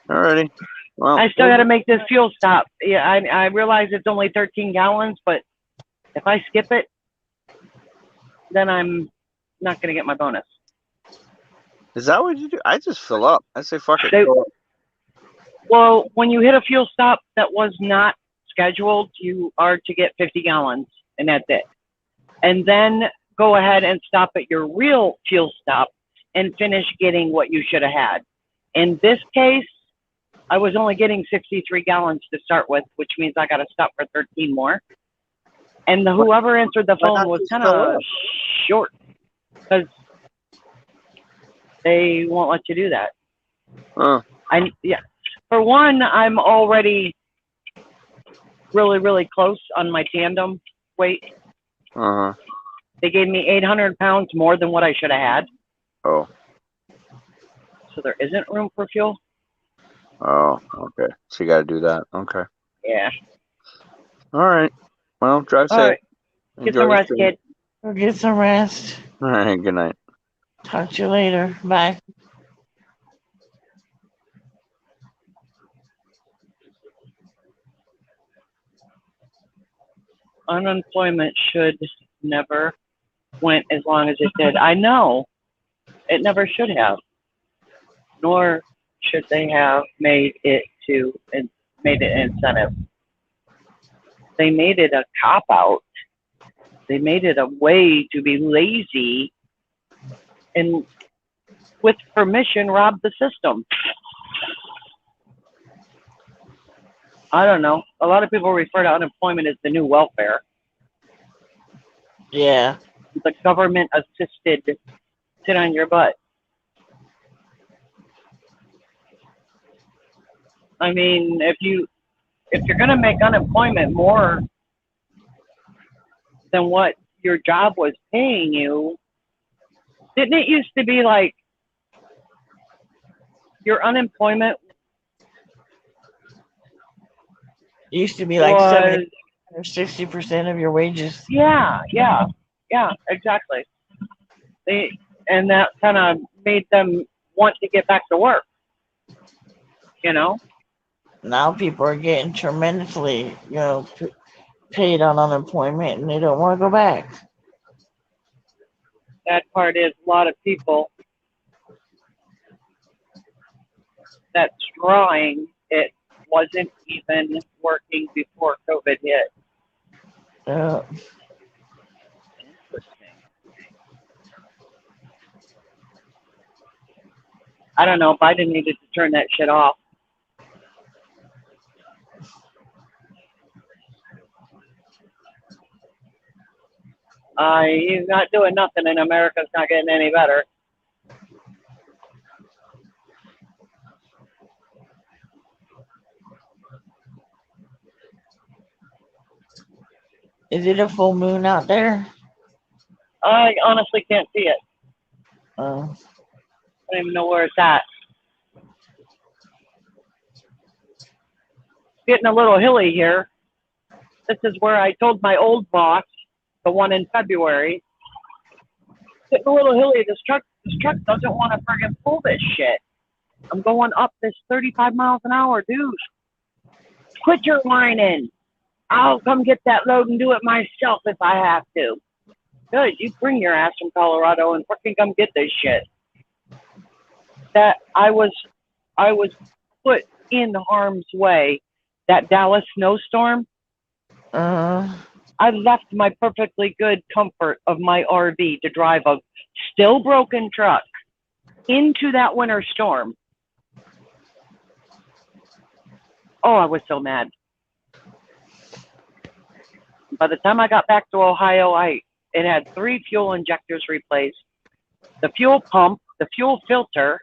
Alrighty. Well, I still got to make this fuel stop. Yeah, I realize it's only 13 gallons, but if I skip it, then I'm not going to get my bonus. Is that what you do? I just fill up. I say fuck it. They- fill up. Well, when you hit a fuel stop that was not scheduled, you are to get 50 gallons, and that's it. And then go ahead and stop at your real fuel stop and finish getting what you should have had. In this case, I was only getting 63 gallons to start with, which means I got to stop for 13 more. And whoever answered the Why phone not was just kind fill of up? short because they won't let you do that. Yeah. For one, I'm already really, really close on my tandem weight. Uh-huh. They gave me 800 pounds more than what I should have had. Oh. So there isn't room for fuel. Oh, okay. So you got to do that. Okay. Yeah. All right. Well, drive All safe. right. Get Enjoy some your rest, stream. kid. Go get some rest. All right. Good night. Talk to you later. Bye. Unemployment should never went as long as it did. I know it never should have, nor should they have made it an incentive. They made it a cop out. They made it a way to be lazy and, with permission, rob the system. I don't know. A lot of people refer to unemployment as the new welfare. Yeah. The government assisted sit on your butt. I mean, if you're gonna make unemployment more than what your job was paying you, didn't it used to be like your unemployment Used to be like was 70 or 60% of your wages. yeah, exactly. And that kind of made them want to get back to work. Now people are getting tremendously, paid on unemployment, and they don't want to go back. That part is a lot of people that's drawing it wasn't even working before COVID hit. Interesting. I don't know. Biden needed to turn that shit off. He's not doing nothing, and America's not getting any better. Is it a full moon out there? I honestly can't see it. Uh, I don't even know where it's at. Getting a little hilly here. This is where I told my old boss, the one in February, getting a little hilly. This truck doesn't want to friggin' pull this shit. I'm going up this 35 miles an hour, dude. Quit your whining. I'll come get that load and do it myself if I have to. Good, you bring your ass from Colorado and freaking come get this shit. That I was put in harm's way. That Dallas snowstorm, Uh, I left my perfectly good comfort of my RV to drive a still broken truck into that winter storm. Oh, I was so mad. By the time I got back to Ohio, it had 3 fuel injectors replaced, the fuel pump, the fuel filter,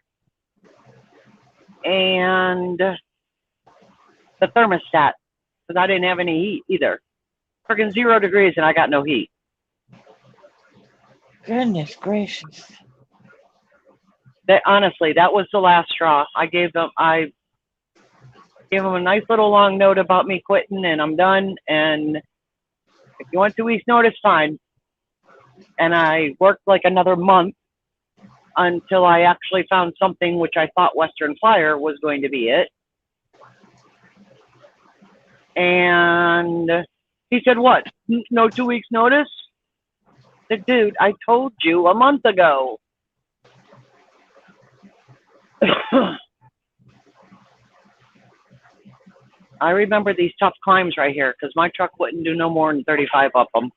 and the thermostat, because I didn't have any heat either. Freaking 0 degrees and I got no heat. goodness gracious. That honestly, that was the last straw. I gave them a nice little long note about me quitting and I'm done. And if you want 2 weeks notice, fine. And I worked like another month until I actually found something which I thought Western Flyer was going to be it. And he said, what? No 2 weeks notice? I said, dude, I told you a month ago. I remember these tough climbs right here because my truck wouldn't do no more than 35 up them.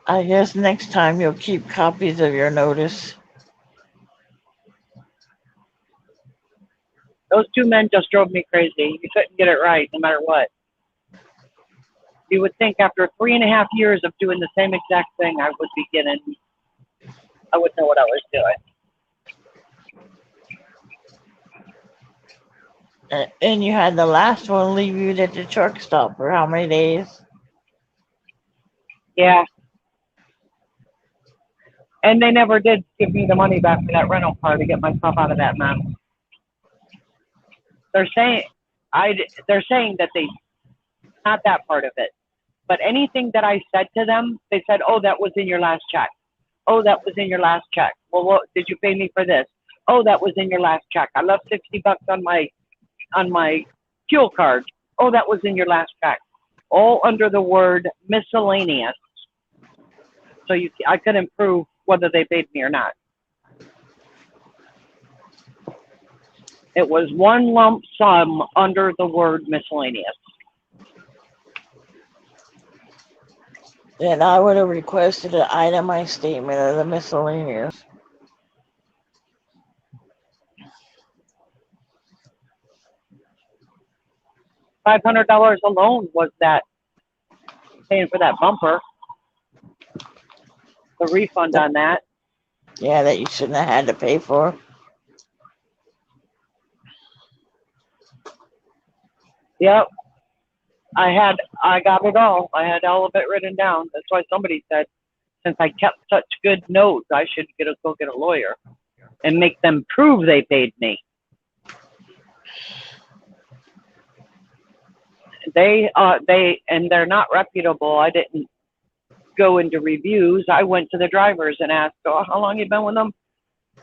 I guess next time you'll keep copies of your notice. Those 2 men just drove me crazy. You couldn't get it right no matter what. You would think after 3.5 years of doing the same exact thing, I would know what I was doing. And you had the last one leave you at the truck stop for how many days? Yeah. And they never did give me the money back for that rental car to get myself out of that mess. They're saying that not that part of it, but anything that I said to them, they said, oh, that was in your last check. Oh, that was in your last check. Well, what did you pay me for this? Oh, that was in your last check. I left $60 on my fuel card. Oh, that was in your last check. All under the word miscellaneous. So I couldn't prove whether they paid me or not. It was one lump sum under the word miscellaneous. Then I would have requested an itemized statement of the miscellaneous. $500 alone was that paying for that bumper. The refund on that. Yeah, that you shouldn't have had to pay for. Yep. I got it all. I had all of it written down. That's why somebody said, since I kept such good notes, I should go get a lawyer and make them prove they paid me. They're not reputable. I didn't go into reviews. I went to the drivers and asked, oh, how long you been with them?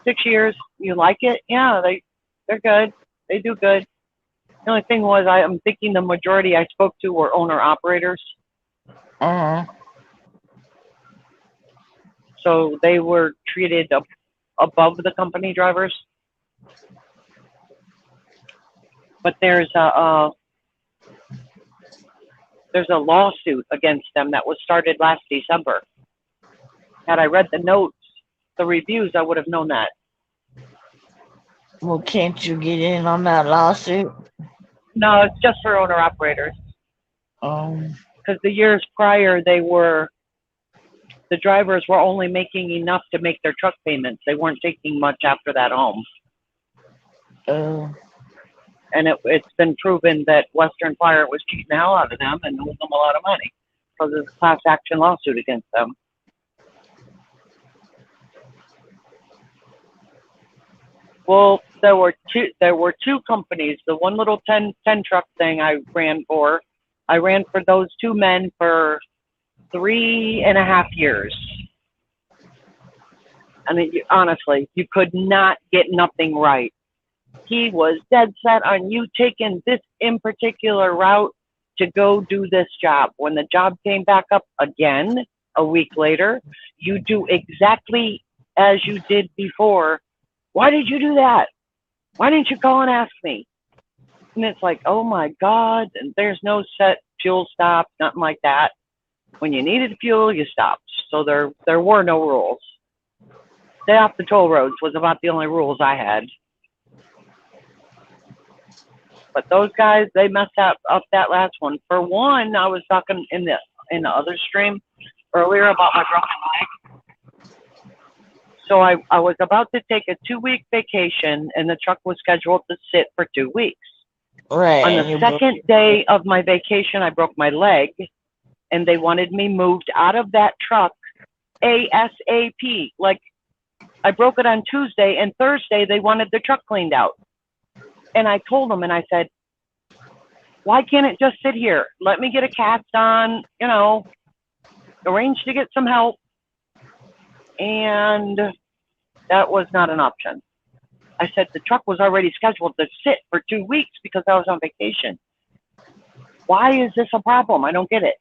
6 years. You like it? Yeah, they're good. They do good. The only thing was, I'm thinking the majority I spoke to were owner-operators. So they were treated above the company drivers. But there's a lawsuit against them that was started last December. Had I read the notes, the reviews, I would have known that. Well, can't you get in on that lawsuit? No, it's just for owner-operators. Because the years prior, the drivers were only making enough to make their truck payments. They weren't taking much after that home. And it's been proven that Western Fire was cheating the hell out of them and owed them a lot of money. So there's a class action lawsuit against them. Well, there were two companies. The one little 10 truck thing I ran for those 2 men for 3.5 years. And honestly, you could not get nothing right. He was dead set on you taking this in particular route to go do this job. When the job came back up again a week later, you do exactly as you did before. Why did you do that? Why didn't you call and ask me? And it's like, oh my God, and there's no set fuel stop, nothing like that. When you needed fuel, you stopped. So there were no rules. Stay off the toll roads was about the only rules I had. But those guys, they messed up that last one. For one, I was talking in the other stream earlier about my broken leg. So I was about to take a 2-week vacation, and the truck was scheduled to sit for 2 weeks. Right. On the second day of my vacation, I broke my leg, and they wanted me moved out of that truck ASAP. Like, I broke it on Tuesday, and Thursday they wanted the truck cleaned out. And I told them, and I said, why can't it just sit here? Let me get a cast on, arrange to get some help. And that was not an option. I said the truck was already scheduled to sit for 2 weeks because I was on vacation. Why is this a problem? I don't get it.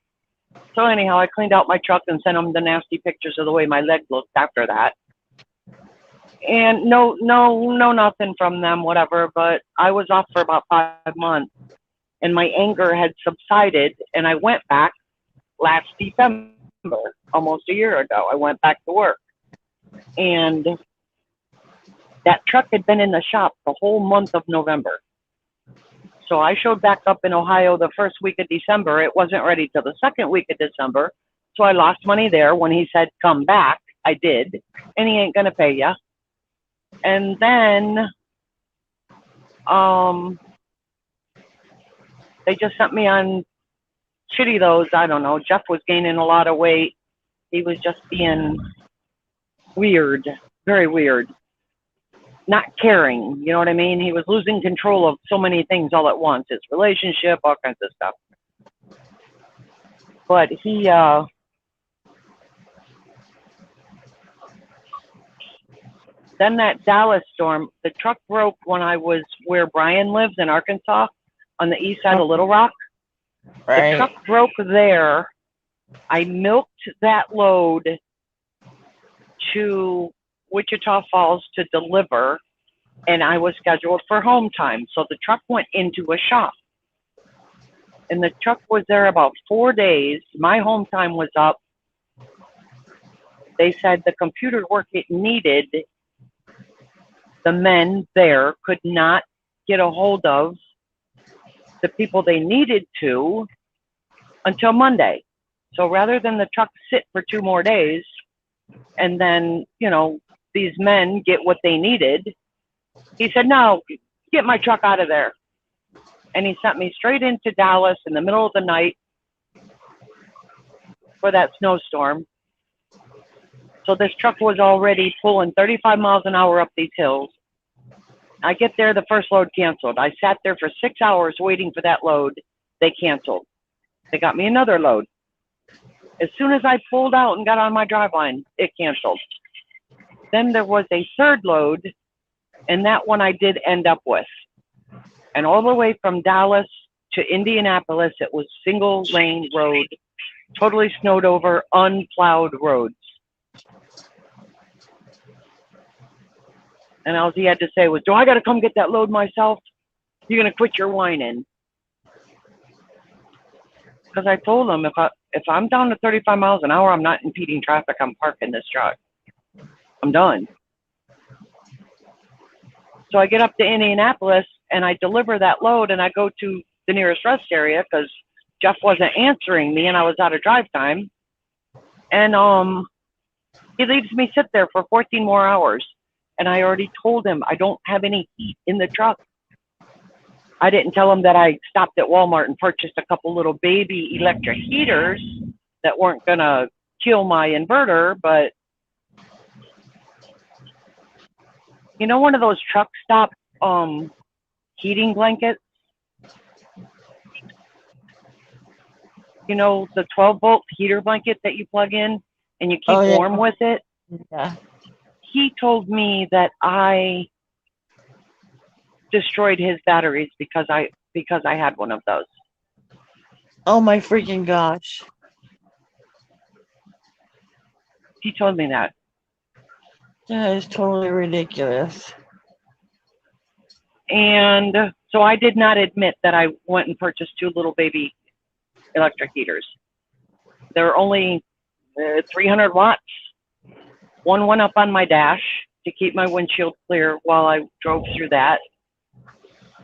So anyhow, I cleaned out my truck and sent them the nasty pictures of the way my leg looked after that. And no, nothing from them, whatever. But I was off for about 5 months, and my anger had subsided. And I went back last December, almost a year ago. I went back to work, and that truck had been in the shop the whole month of November. So I showed back up in Ohio the first week of December. It wasn't ready till the second week of December. So I lost money there. When he said, come back, I did. And he ain't going to pay you. And then they just sent me on shitty those. I don't know. Jeff was gaining a lot of weight. He was just being weird, very weird. Not caring, you know what I mean? He was losing control of so many things all at once. His relationship, all kinds of stuff. But he, then that Dallas storm, the truck broke when I was where Brian lives in Arkansas, on the east side of Little Rock. Right. The truck broke there. I milked that load to Wichita Falls to deliver, and I was scheduled for home time. So the truck went into a shop, and the truck was there about 4 days. My home time was up. They said the computer work it needed, the men there could not get a hold of the people they needed to until Monday. So rather than the truck sit for 2 more days and then, these men get what they needed, he said, no, get my truck out of there. And he sent me straight into Dallas in the middle of the night for that snowstorm. So this truck was already pulling 35 miles an hour up these hills. I get there, the first load canceled. I sat there for 6 hours waiting for that load. They canceled. They got me another load. As soon as I pulled out and got on my driveline, it canceled. Then there was a third load, and that one I did end up with. And all the way from Dallas to Indianapolis, it was single lane road, totally snowed over, unplowed roads. And all he had to say was, do I got to come get that load myself? You're going to quit your whining. Because I told him, if I'm down to 35 miles an hour, I'm not impeding traffic, I'm parking this truck. I'm done. So I get up to Indianapolis, and I deliver that load, and I go to the nearest rest area because Jeff wasn't answering me, and I was out of drive time. And he leaves me sit there for 14 more hours. And I already told him I don't have any heat in the truck. I didn't tell him that I stopped at Walmart and purchased a couple little baby electric heaters that weren't going to kill my inverter, but one of those truck stop heating blankets? The 12-volt heater blanket that you plug in and you keep warm with it? Yeah. he told me that I destroyed his batteries because I had one of those. Oh my freaking gosh. He told me that. That is totally ridiculous. And so I did not admit that I went and purchased 2 little baby electric heaters. They're only 300 watts. One went up on my dash to keep my windshield clear while I drove through that.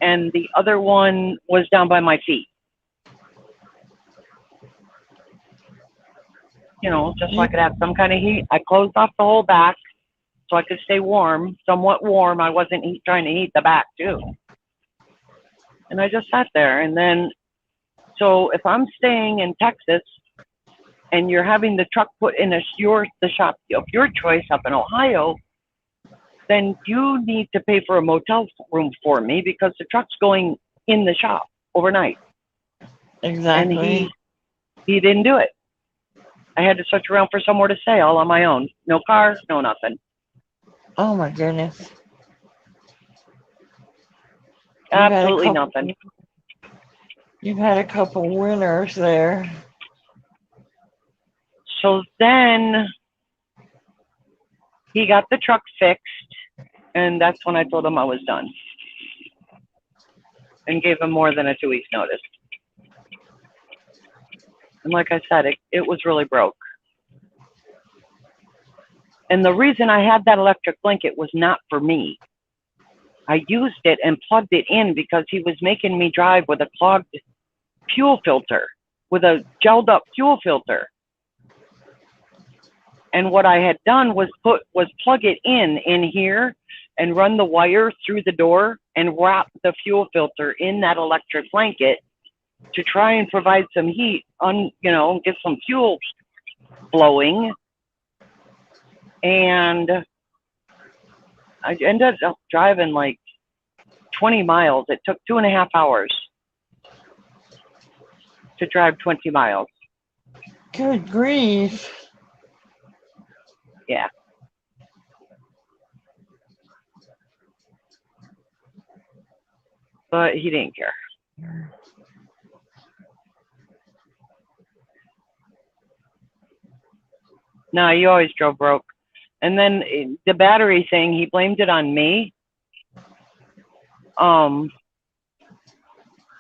And the other one was down by my feet. You know, just so I could have some kind of heat. I closed off the whole back so I could stay warm, somewhat warm. I wasn't trying to heat the back too. And I just sat there. And then, so if I'm staying in Texas and you're having the truck put in the shop of your choice up in Ohio, then you need to pay for a motel room for me because the truck's going in the shop overnight. Exactly. And he didn't do it. I had to search around for somewhere to stay all on my own. No car, no nothing. Oh my goodness. Absolutely nothing. You've had a couple winners there. So then he got the truck fixed, and that's when I told him I was done and gave him more than a 2 weeks notice. And like I said, it was really broke. And the reason I had that electric blanket was not for me. I used it and plugged it in because he was making me drive with a clogged fuel filter, with a gelled up fuel filter. And what I had done was plug it in here and run the wire through the door and wrap the fuel filter in that electric blanket to try and provide some heat get some fuel flowing. And I ended up driving like 20 miles. It took 2.5 hours to drive 20 miles. Good grief. Yeah. But he didn't care. No, you always drove broke. And then the battery thing, he blamed it on me.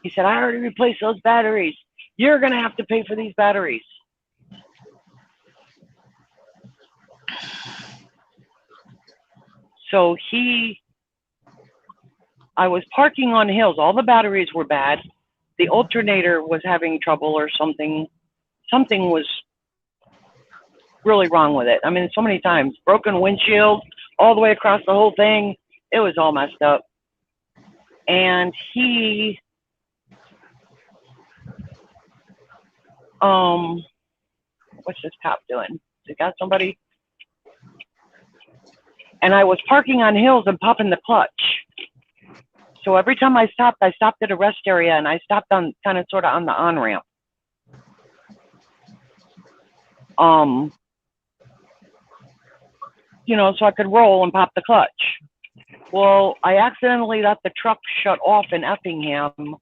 He said, I already replaced those batteries. You're going to have to pay for these batteries. So I was parking on hills. All the batteries were bad. The alternator was having trouble or something. Something was really wrong with it. I mean, so many times. Broken windshield all the way across the whole thing. It was all messed up. And what's this cop doing? He got somebody? And I was parking on hills and popping the clutch. So every time I stopped at a rest area and I stopped on sort of on the on-ramp. So I could roll and pop the clutch. Well, I accidentally let the truck shut off in Effingham,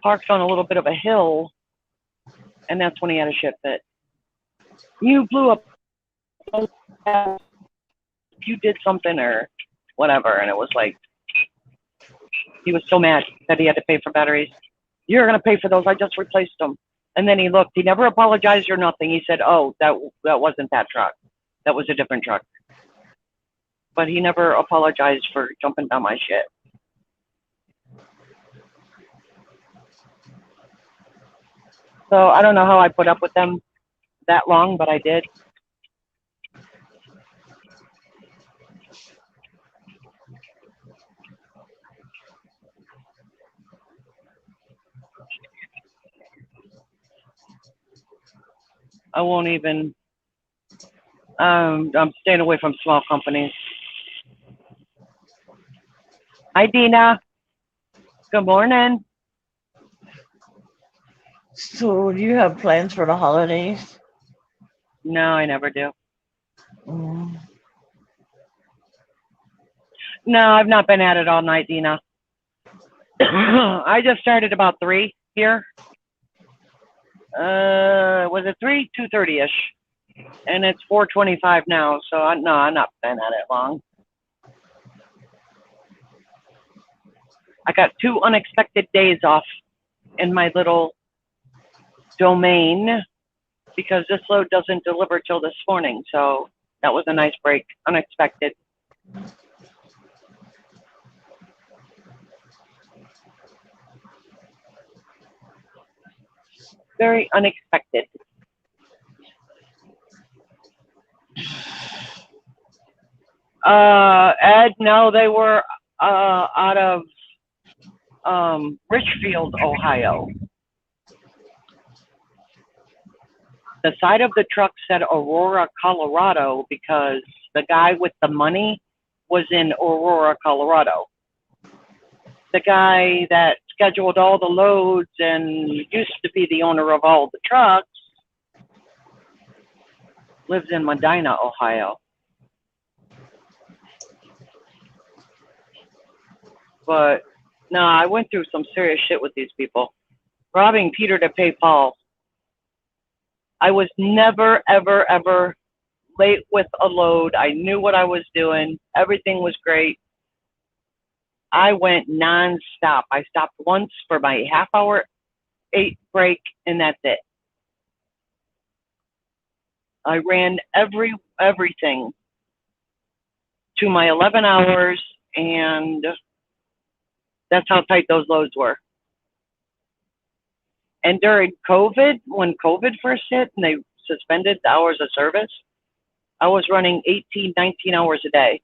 parked on a little bit of a hill, and that's when he had a shit fit. You blew up. You did something or whatever, and it was like, he was so mad that he had to pay for batteries. You're going to pay for those. I just replaced them. And then he looked. He never apologized or nothing. He said, oh, that wasn't that truck. That was a different truck. But he never apologized for jumping down my shit. So I don't know how I put up with them that long, but I did. I won't even, I'm staying away from small companies. Hi, Dina. Good morning. So, do you have plans for the holidays? No, I never do. No, I've not been at it all night, Dina. I just started about 3 here. Was it 3? 2:30-ish. And it's 4:25 now, so no, I'm not been at it long. I got 2 unexpected days off in my little domain because this load doesn't deliver till this morning, so that was a nice break, unexpected. Very unexpected. Ed, no, they were out of Richfield, Ohio. The side of the truck said Aurora, Colorado, because the guy with the money was in Aurora, Colorado. The guy that scheduled all the loads and used to be the owner of all the trucks lives in Medina, Ohio. But no, I went through some serious shit with these people. Robbing Peter to pay Paul. I was never, ever, ever late with a load. I knew what I was doing. Everything was great. I went nonstop. I stopped once for my half-hour 8 break, and that's it. I ran everything to my 11 hours, and that's how tight those loads were. And during COVID, when COVID first hit and they suspended the hours of service, I was running 18, 19 hours a day.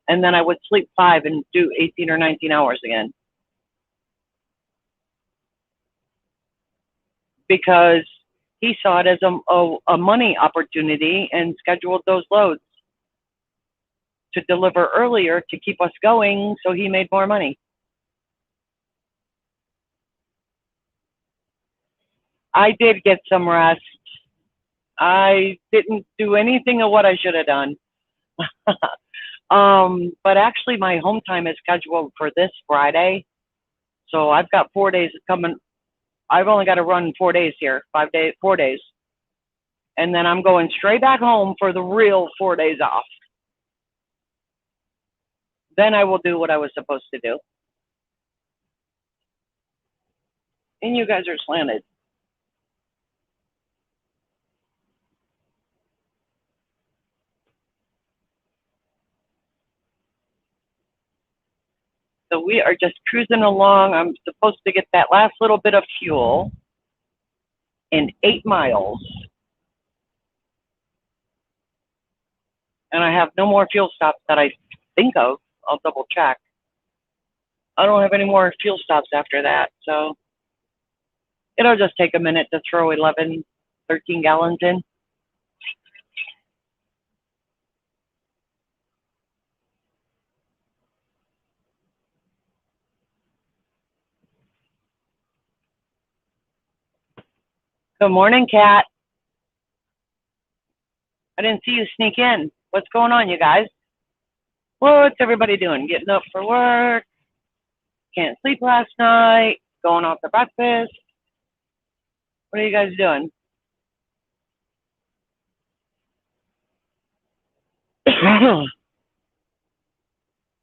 And then I would sleep 5 and do 18 or 19 hours again. Because he saw it as a money opportunity and scheduled those loads to deliver earlier to keep us going, so he made more money. I did get some rest. I didn't do anything of what I should have done. But actually my home time is scheduled for this Friday. So I've got 4 days coming. I've only got to run 4 days here, 4 days. And then I'm going straight back home for the real 4 days off. Then I will do what I was supposed to do. And you guys are slanted. So we are just cruising along. I'm supposed to get that last little bit of fuel in 8 miles. And I have no more fuel stops that I think of. I'll double check. I don't have any more fuel stops after that. So it'll just take a minute to throw 11, 13 gallons in. Good morning, Kat. I didn't see you sneak in. What's going on, you guys? What's everybody doing? Getting up for work? Can't sleep last night? Going off to breakfast? What are you guys doing?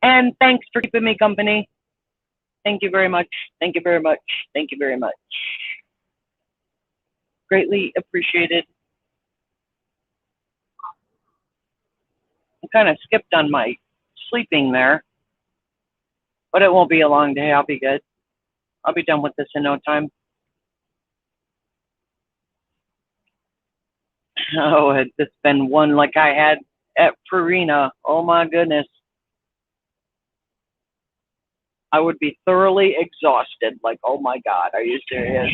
And thanks for keeping me company. Thank you very much. Thank you very much. Thank you very much. Greatly appreciated. I kind of skipped on my sleeping there, but it won't be a long day. I'll be good. I'll be done with this in no time. Oh, it's just been one like I had at Farina. Oh my goodness. I would be thoroughly exhausted. Like, oh my God, are you serious?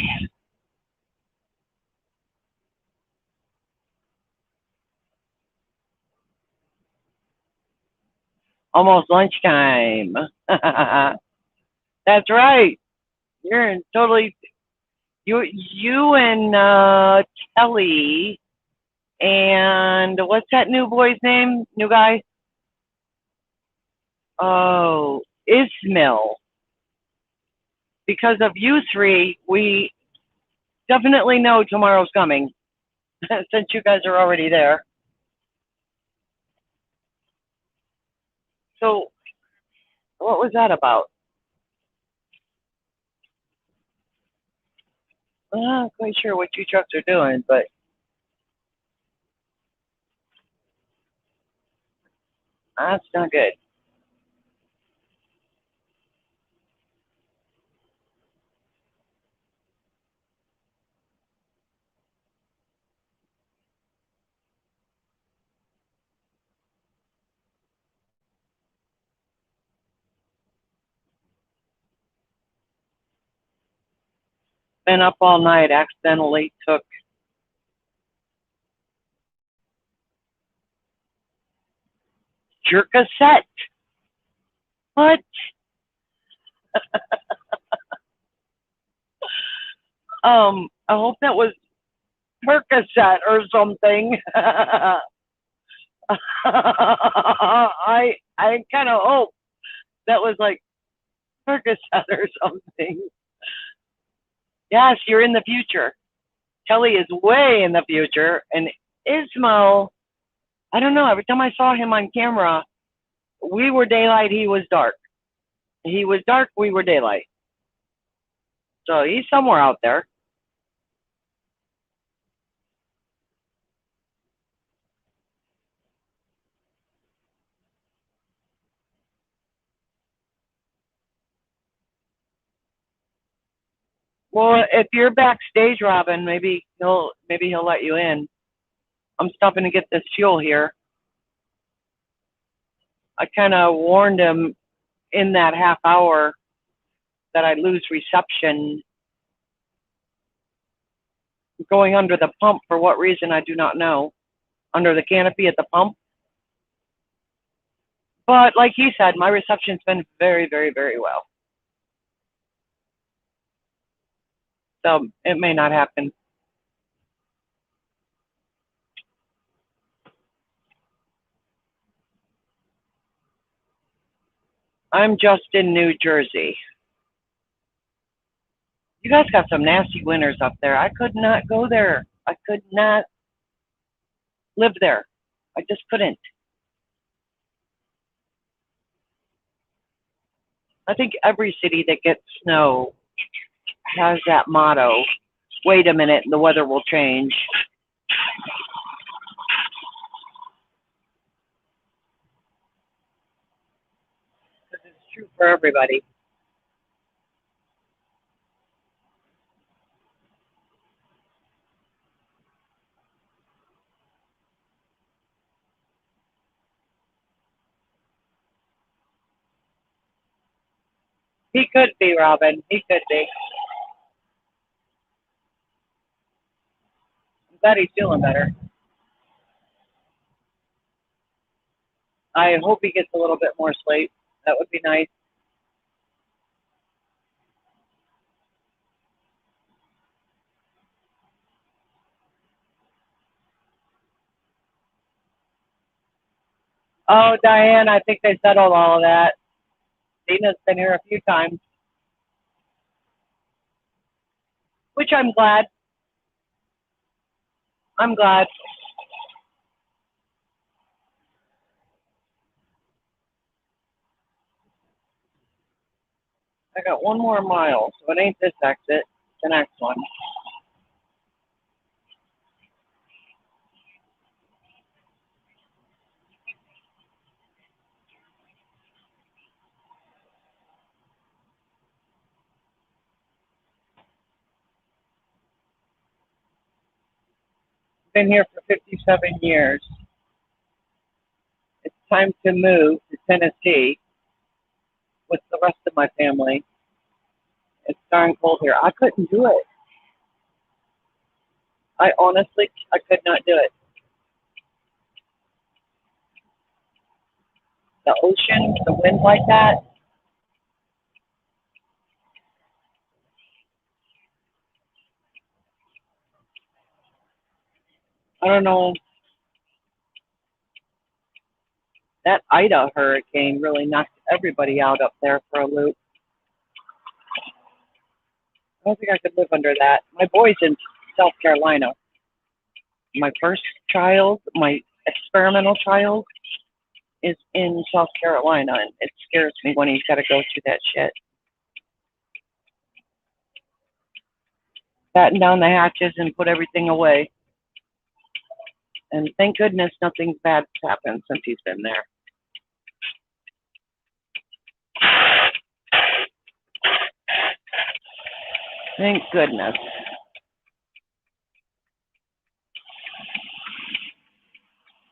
Almost lunchtime. That's right. You're in totally, you and Kelly and what's that new boy's name? New guy? Oh, Ismail. Because of you three, we definitely know tomorrow's coming, since you guys are already there. So, what was that about? I'm not quite sure what you trucks are doing, but that's not good. Been up all night, accidentally took Jerkasette. What? I hope that was Percocet or something. I kind of hope that was like Percocet or something. Yes, you're in the future. Kelly is way in the future, and Ismo, I don't know. Every time I saw him on camera, we were daylight, he was dark. He was dark, we were daylight. So he's somewhere out there. Well, if you're backstage, Robin, maybe he'll let you in. I'm stopping to get this fuel here. I kind of warned him in that half hour that I'd lose reception going under the pump. For what reason, I do not know. Under the canopy at the pump. But like he said, my reception's been very, very, very well. So it may not happen. I'm just in New Jersey. You guys got some nasty winters up there. I could not go there. I could not live there. I just couldn't. I think every city that gets snow has that motto. Wait a minute, the weather will change. Because it's true for everybody. He could be, Robin. He could be. I'm glad he's feeling better. I hope he gets a little bit more sleep. That would be nice. Oh, Diane, I think they settled all of that. Dina's been here a few times, which I'm glad. I'm glad. I got one more mile, so it ain't this exit, it's the next one. Been here for 57 years. It's time to move to Tennessee with the rest of my family. It's darn cold here. I couldn't do it. I honestly, I could not do it. The ocean, the wind like that. I don't know. That Ida hurricane really knocked everybody out up there for a loop. I don't think I could live under that. My boy's in South Carolina. My first child, my experimental child, is in South Carolina, and it scares me when he's got to go through that shit. Batten down the hatches and put everything away. And thank goodness nothing bad's happened since he's been there. Thank goodness.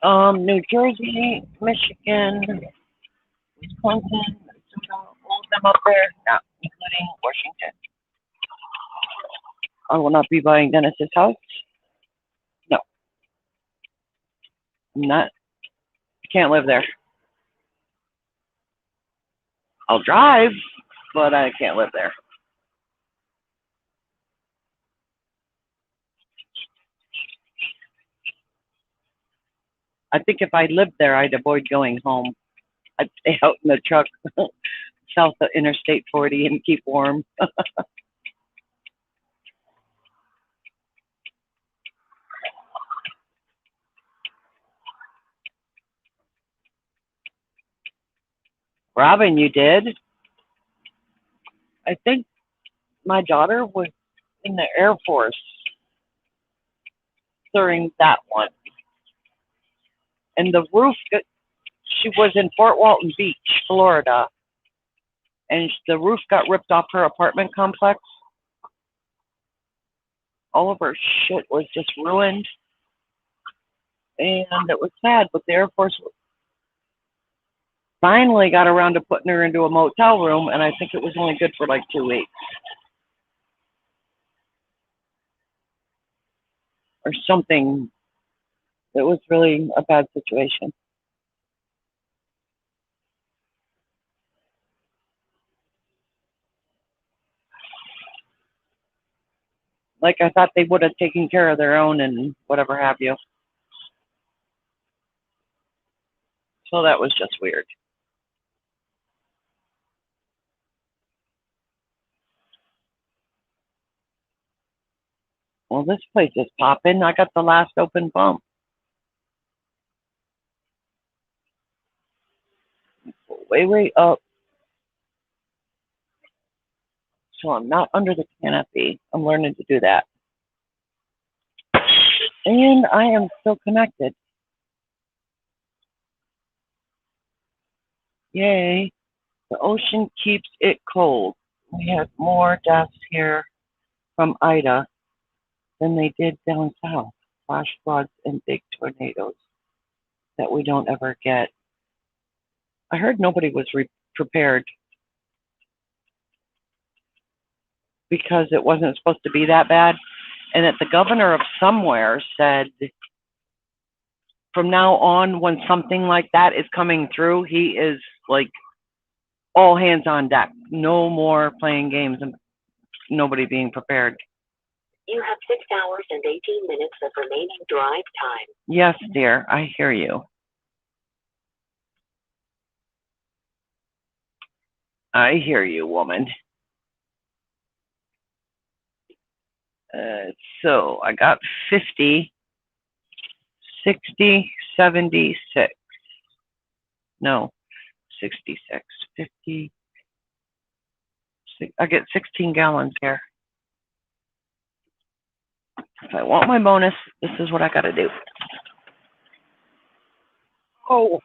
New Jersey, Michigan, Wisconsin, Minnesota, all of them up there, not including Washington. I will not be buying Dennis's house. No. I'm not. I can't live there. I'll drive, but I can't live there. I think if I lived there, I'd avoid going home. I'd stay out in the truck south of Interstate 40 and keep warm. Robin, you did? I think my daughter was in the Air Force during that one. And the roof, she was in Fort Walton Beach, Florida. And the roof got ripped off her apartment complex. All of her shit was just ruined. And it was sad, but the Air Force finally got around to putting her into a motel room, and I think it was only good for like 2 weeks. Or something. It was really a bad situation. Like, I thought they would have taken care of their own and whatever have you. So that was just weird. Well, this place is popping. I got the last open pump. Way up. So I'm not under the canopy. I'm learning to do that. And I am still connected. Yay. The ocean keeps it cold. We had more deaths here from Ida than they did down south. Flash floods and big tornadoes that we don't ever get. I heard nobody was prepared because it wasn't supposed to be that bad. And that the governor of somewhere said from now on, when something like that is coming through, he is like all hands on deck. No more playing games and nobody being prepared. You have 6 hours and 18 minutes of remaining drive time. Yes, dear, I hear you. I hear you, woman. So I got 50, 60, 76. No, 66, 50. I get 16 gallons here. If I want my bonus, this is what I got to do. Oh.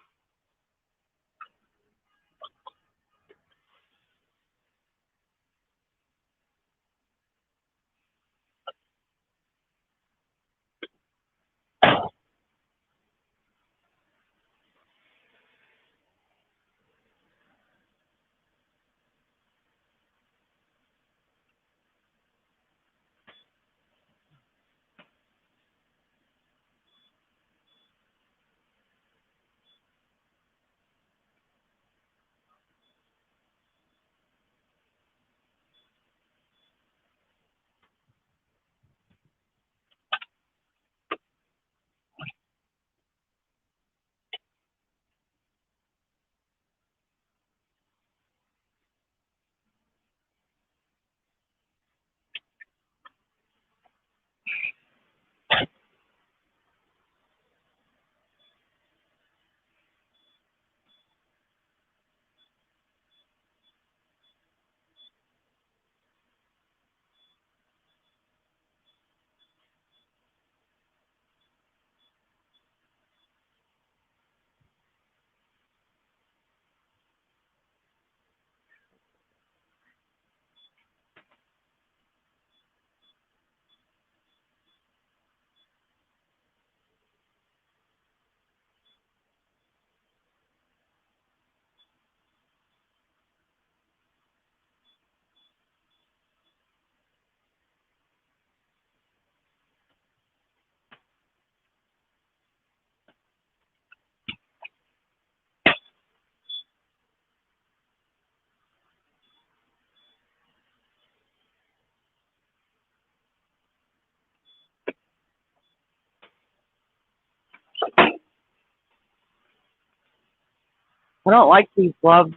I don't like these gloves,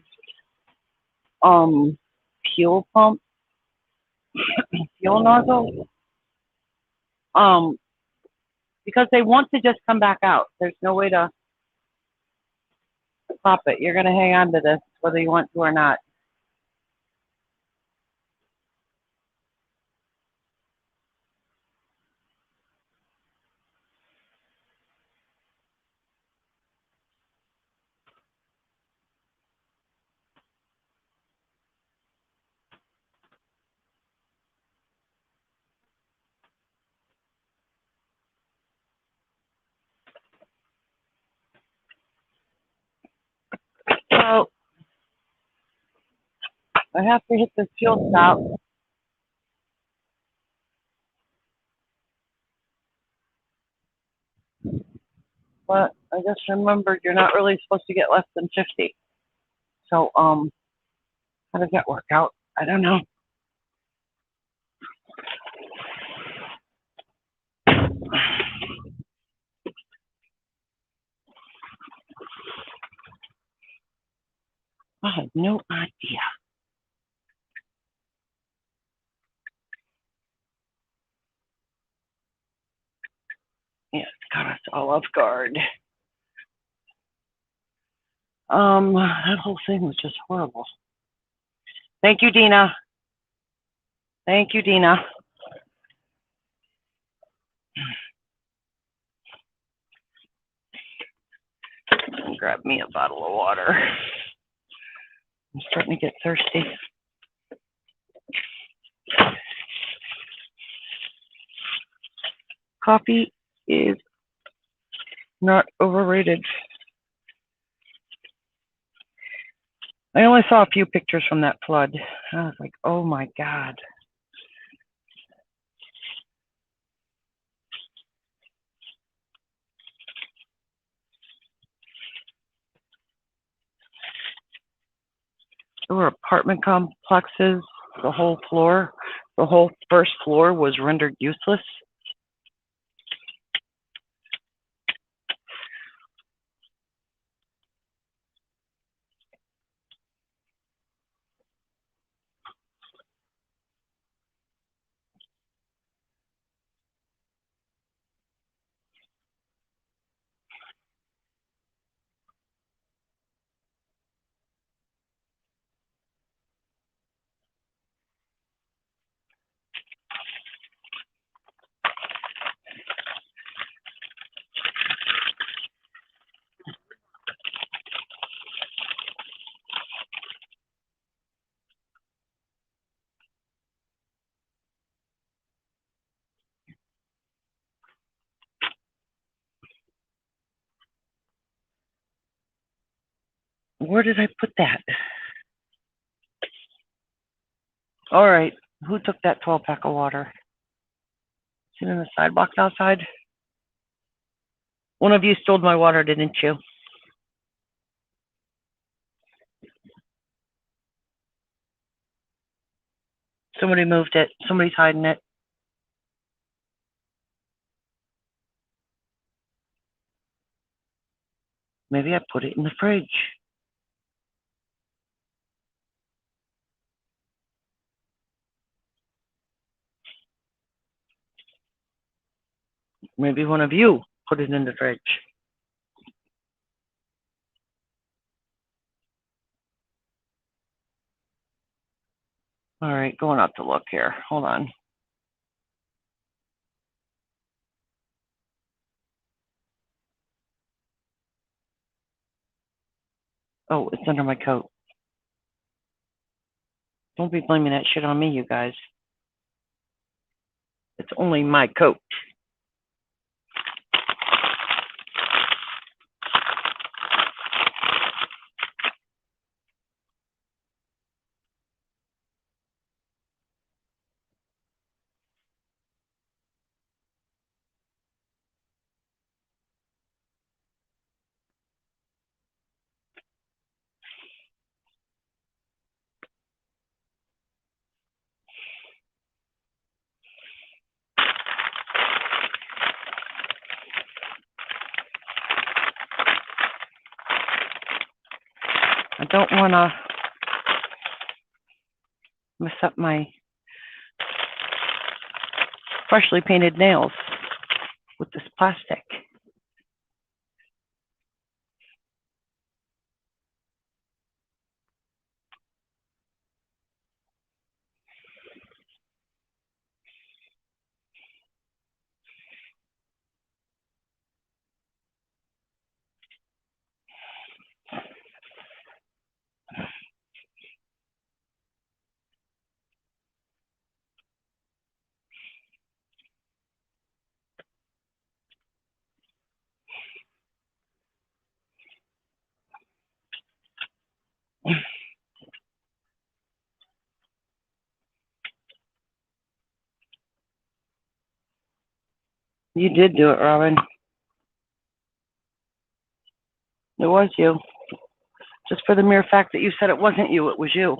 fuel pump, fuel nozzle, because they want to just come back out. There's no way to stop it. You're going to hang on to this whether you want to or not. So I have to hit this fuel stop. But I just remembered you're not really supposed to get less than 50. So, how does that work out? I don't know. I have no idea. Yeah, it's got us all off guard. That whole thing was just horrible. Thank you, Dina. Thank you, Dina. Grab me a bottle of water. I'm starting to get thirsty. Coffee is not overrated. I only saw a few pictures from that flood. I was like, oh my God. There were apartment complexes. The whole first floor was rendered useless. Where did I put that? All right, who took that 12-pack of water? Is it in the sidewalk outside? One of you stole my water, didn't you? Somebody moved it. Somebody's hiding it. Maybe I put it in the fridge. Maybe one of you put it in the fridge. All right, going out to look here. Hold on. Oh, it's under my coat. Don't be blaming that shit on me, you guys. It's only my coat. don't want to mess up my freshly painted nails with this plastic. You did do it, Robin. It was you. Just for the mere fact that you said it wasn't you, it was you.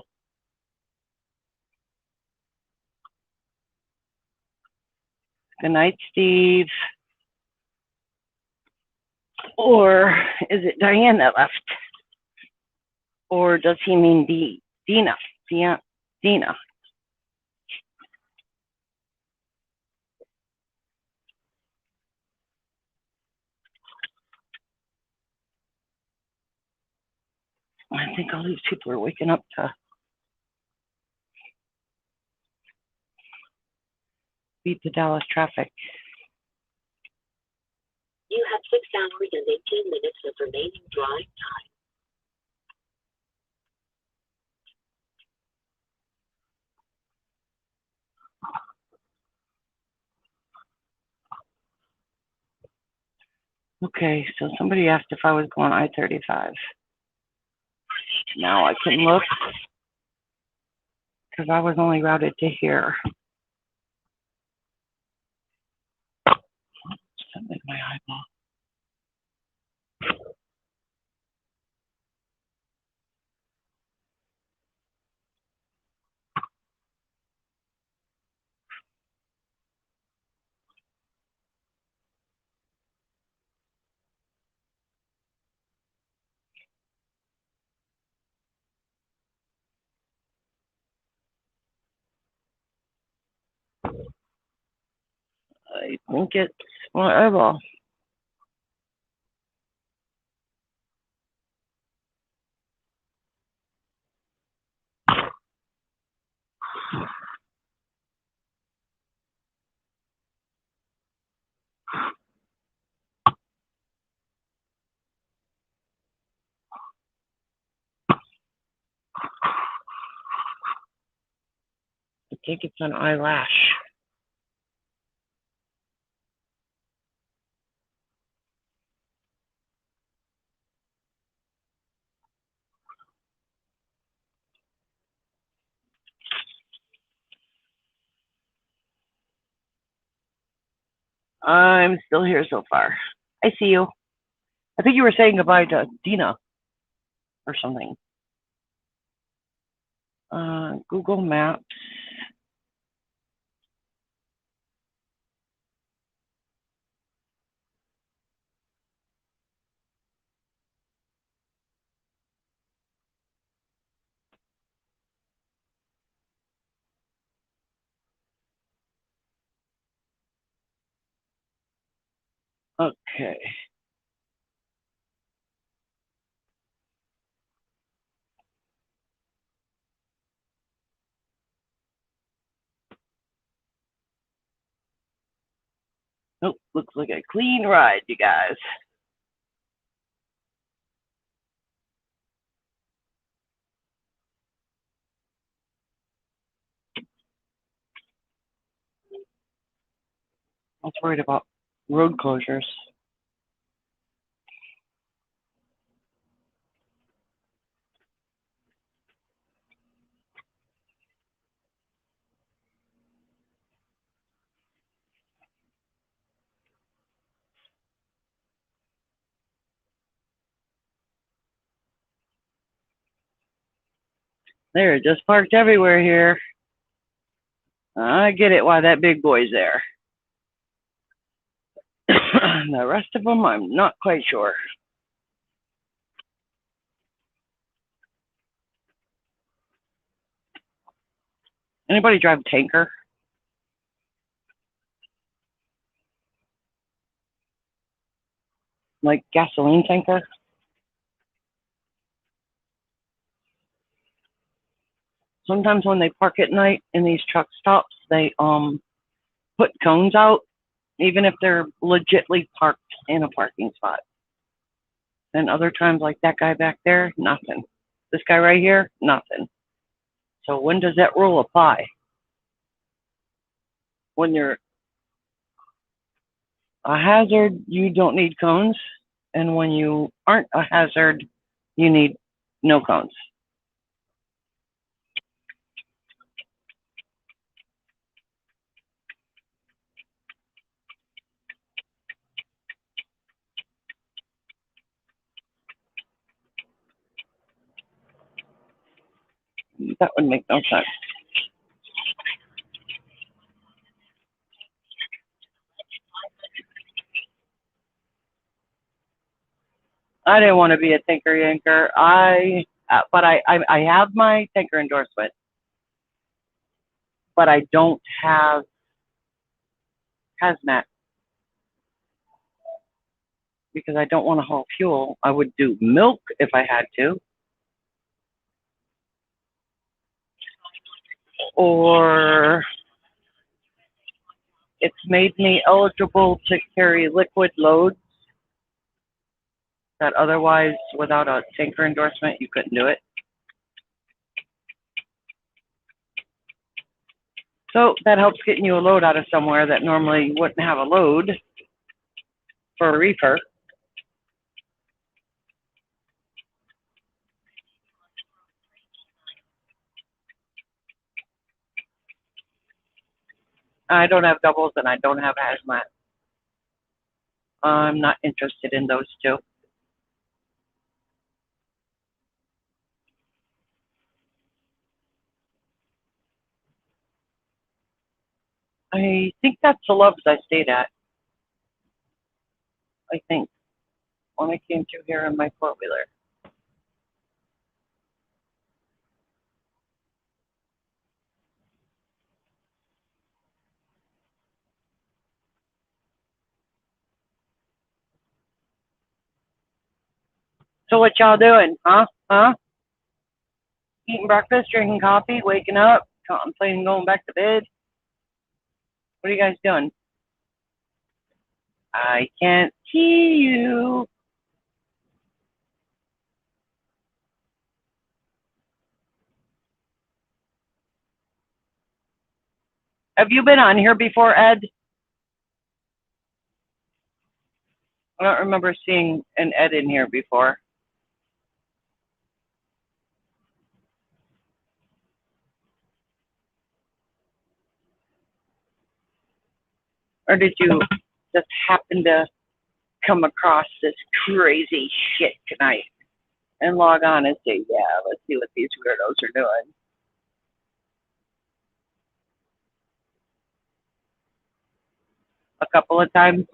Good night, Steve. Or is it Diane that left? Or does he mean Dina? Dina. I think all these people are waking up to beat the Dallas traffic. You have 6 hours and 18 minutes of remaining drive time. Okay, so somebody asked if I was going I-35. Now I can look, because I was only routed to here. Something in my eyeball. I think it's my eyeball. I think it's an eyelash. I'm still here so far. I see you. I think you were saying goodbye to Dina or something. Google Maps. Okay. Nope, looks like a clean ride, you guys. I was worried about road closures. They're just parked everywhere here. I get it why that big boy's there. The rest of them, I'm not quite sure. Anybody drive a tanker? Like gasoline tanker? Sometimes when they park at night in these truck stops, they put cones out, even if they're legitly parked in a parking spot. And other times, like that guy back there, nothing. This guy right here, nothing. So when does that rule apply? When you're a hazard, you don't need cones. And when you aren't a hazard, you need no cones. That would make no sense. I didn't want to be a tinker yanker. But I have my tinker endorsement, but I don't have hazmat because I don't want to haul fuel. I would do milk if I had to, or it's made me eligible to carry liquid loads that otherwise, without a tinker endorsement, you couldn't do it. So that helps getting you a load out of somewhere that normally you wouldn't have a load for a reefer. I don't have doubles and I don't have hazmat. I'm not interested in those two. I think that's the Loves I stayed at. I think when I came through here in my four-wheeler. So what y'all doing, huh? Eating breakfast, drinking coffee, waking up, contemplating going back to bed? What are you guys doing? I can't see you. Have you been on here before, Ed? I don't remember seeing an Ed in here before. Or did you just happen to come across this crazy shit tonight and log on and say, yeah, let's see what these weirdos are doing? A couple of times?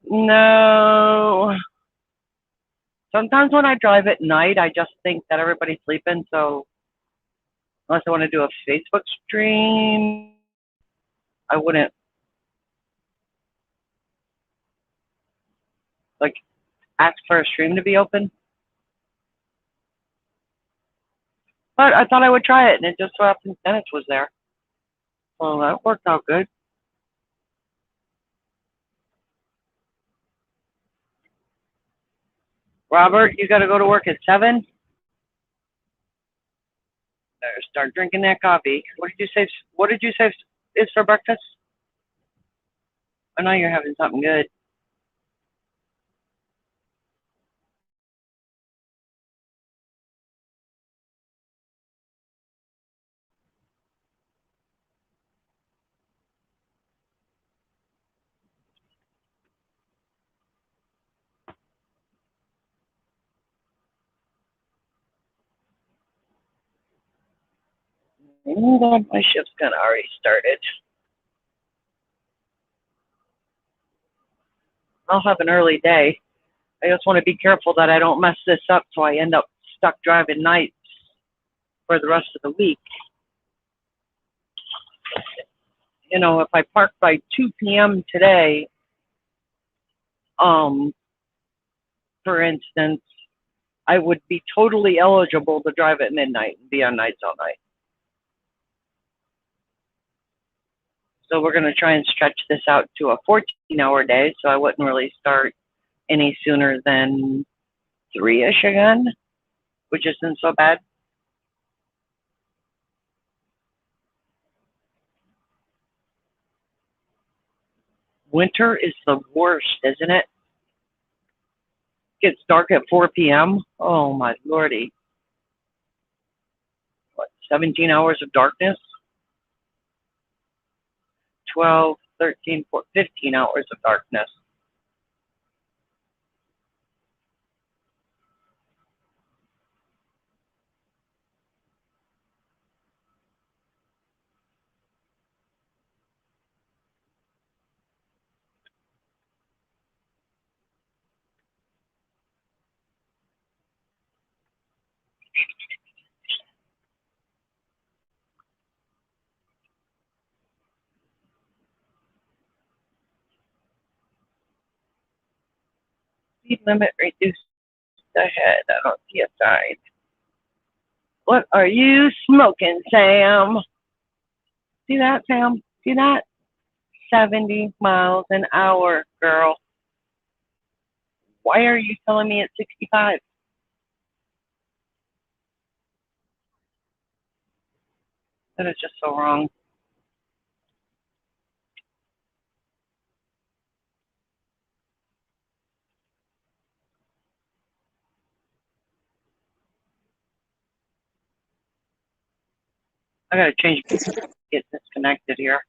No. Sometimes when I drive at night, I just think that everybody's sleeping. So unless I want to do a Facebook stream, I wouldn't like ask for a stream to be open. But I thought I would try it, and it just so happens Dennis was there. Well, that worked out good. Robert, you got to go to work at 7? Better start drinking that coffee. What did you say? What did you say is for breakfast? I know you're having something good. My shift's kind of already started. I'll have an early day. I just want to be careful that I don't mess this up so I end up stuck driving nights for the rest of the week. You know, if I park by 2 p.m. today, um, for instance, I would be totally eligible to drive at midnight and be on nights all night. So we're going to try and stretch this out to a 14-hour day, so I wouldn't really start any sooner than 3-ish again, which isn't so bad. Winter is the worst, isn't it? Gets dark at 4 p.m. Oh my lordy. What, 17 hours of darkness? 12, 13, 14, 15 hours of darkness. Speed limit reduced ahead. I don't see a sign. What are you smoking, Sam? See that, Sam? See that? 70 miles an hour, girl. Why are you telling me it's 65? That is just so wrong. I gotta change, get disconnected here.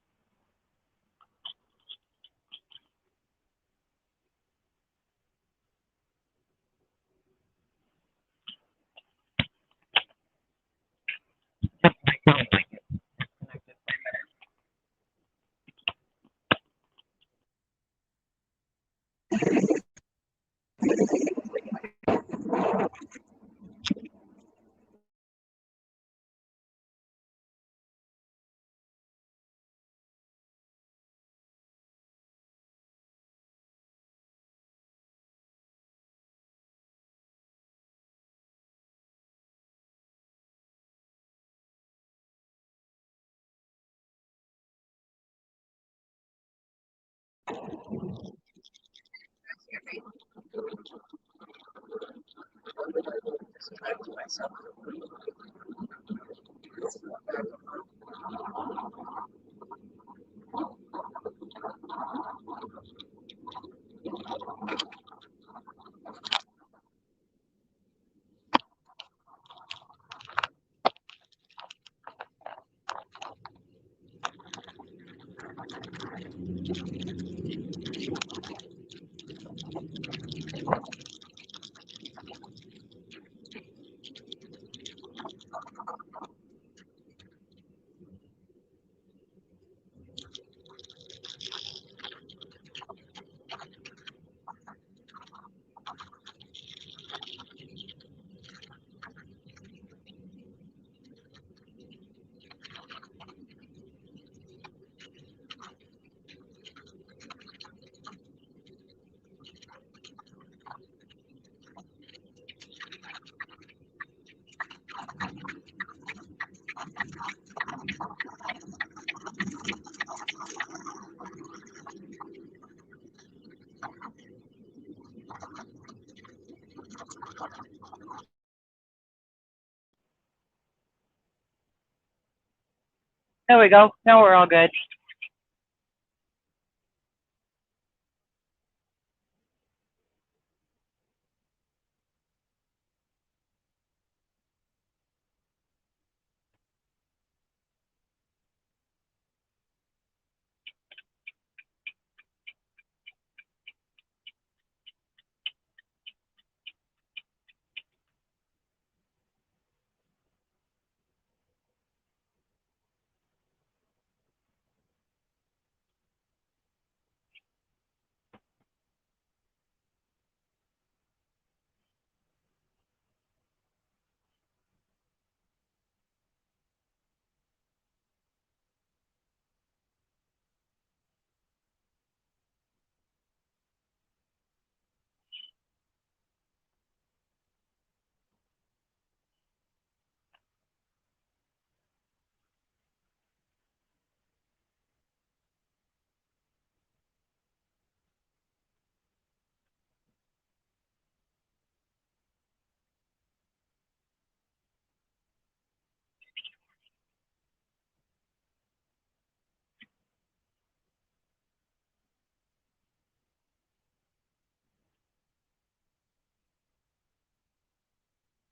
There we go. Now we're all good.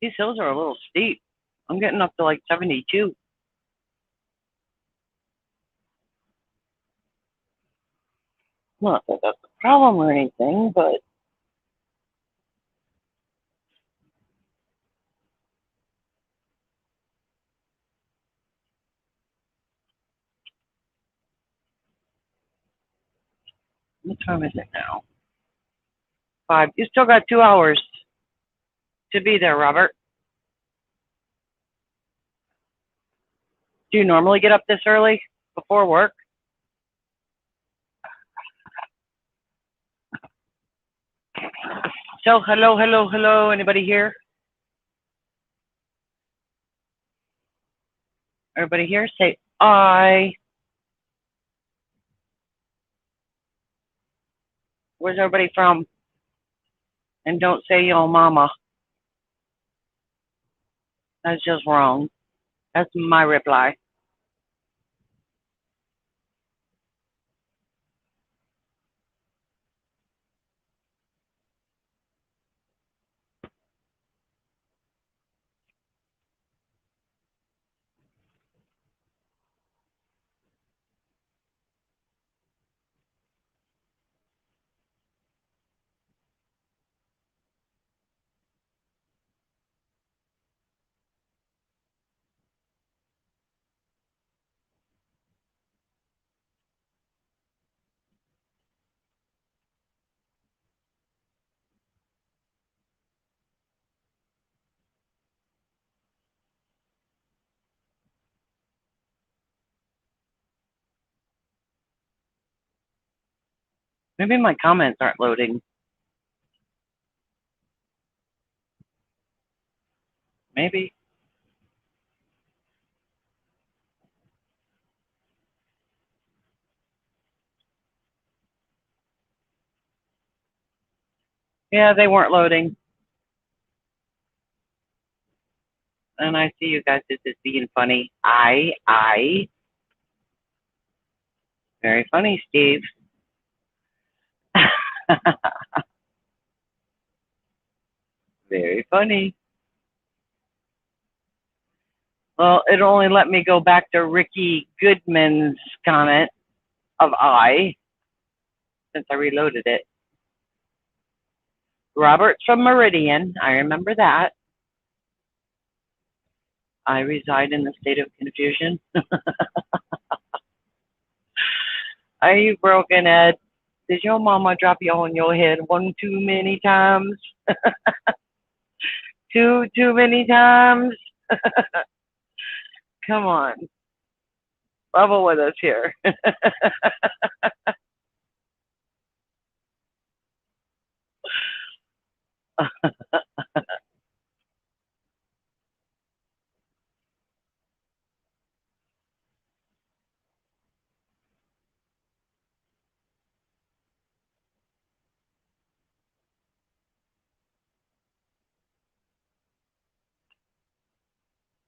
These hills are a little steep. I'm getting up to like 72. Not that that's a problem or anything, but what time is it now? 5. You still got 2 hours to be there, Robert. Do you normally get up this early before work? So, hello, hello, hello. Anybody here? Everybody here? Say I. Where's everybody from? And don't say yo mama. That's just wrong. That's my reply. Maybe my comments aren't loading. Maybe. Yeah, they weren't loading. And I see you guys is just being funny. Very funny, Steve. Very funny. Well, it only let me go back to Ricky Goodman's comment of since I reloaded it. Robert's from Meridian. I remember that. I reside in the state of confusion. Are you broken, Ed? Did your mama drop you on your head one too many times? Too many times? Come on. Level with us here.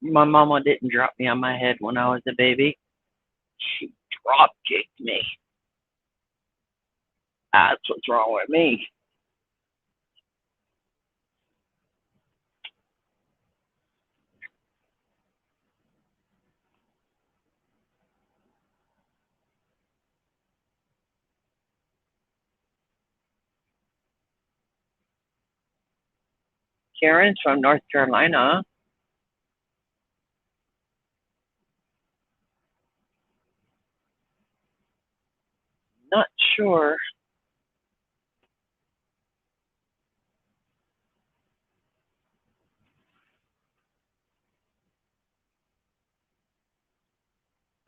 My mama didn't drop me on my head when I was a baby. She drop kicked me. That's what's wrong with me. Karen's from North Carolina. Not sure.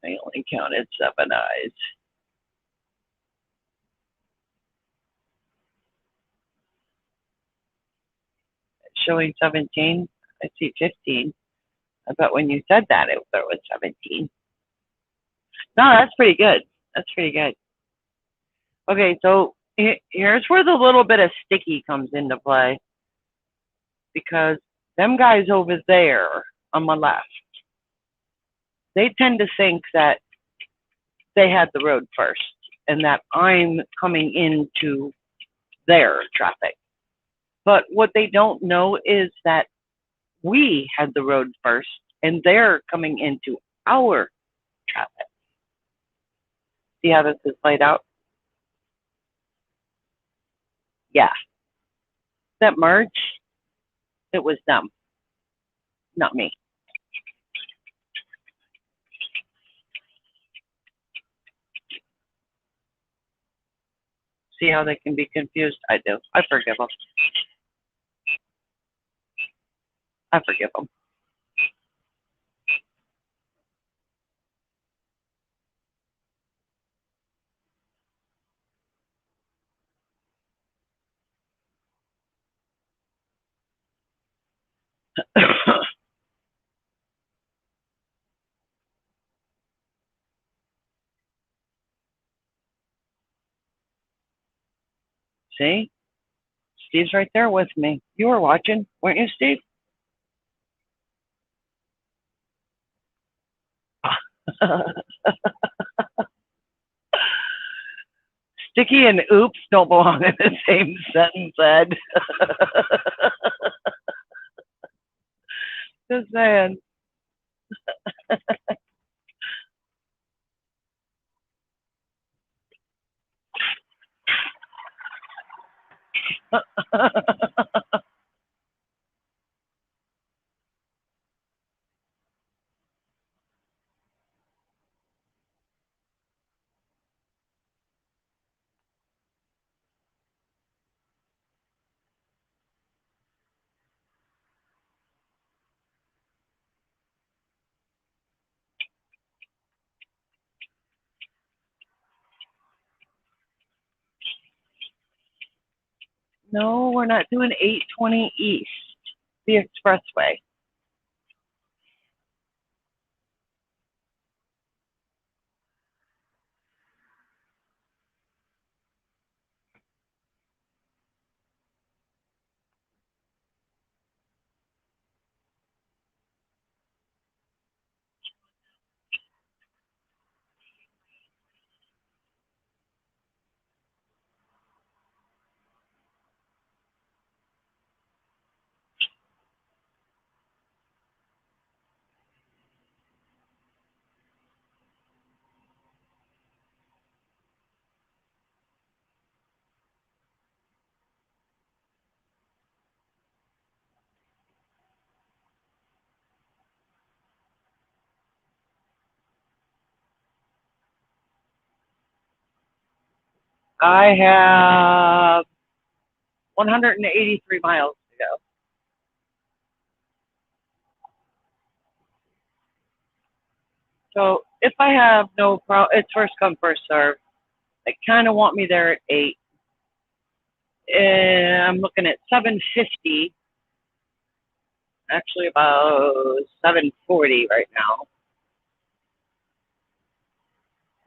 I only counted 7 eyes. Showing 17. I see 15. I bet when you said that, it was 17. No, that's pretty good. That's pretty good. Okay, so here's where the little bit of sticky comes into play. Because them guys over there on my left, they tend to think that they had the road first and that I'm coming into their traffic. But what they don't know is that we had the road first, and they're coming into our traffic. See how this is laid out? Yeah. That merge, it was them, not me. See how they can be confused? I do. I forgive them. I forgive them. See? Steve's right there with me. You were watching, weren't you, Steve? Sticky and oops don't belong in the same sentence, Ed. Just saying. No, we're not doing 820 East, the expressway. I have 183 miles to go. So if I have no problem, it's first come, first serve. They kind of want me there at 8. And I'm looking at 750, actually about 740 right now.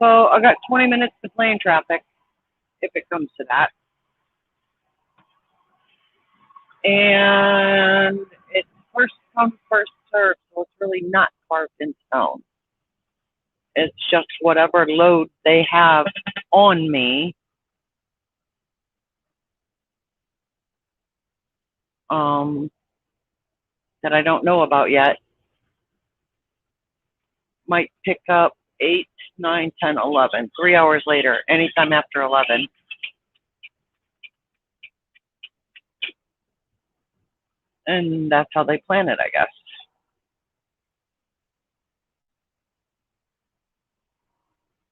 So I got 20 minutes to play in traffic, if it comes to that. And it's first come, first serve, so it's really not carved in stone. It's just whatever load they have on me. That I don't know about yet. Might pick up 8, 9, 10, 11, 3 hours later, anytime after 11. And that's how they plan it, I guess.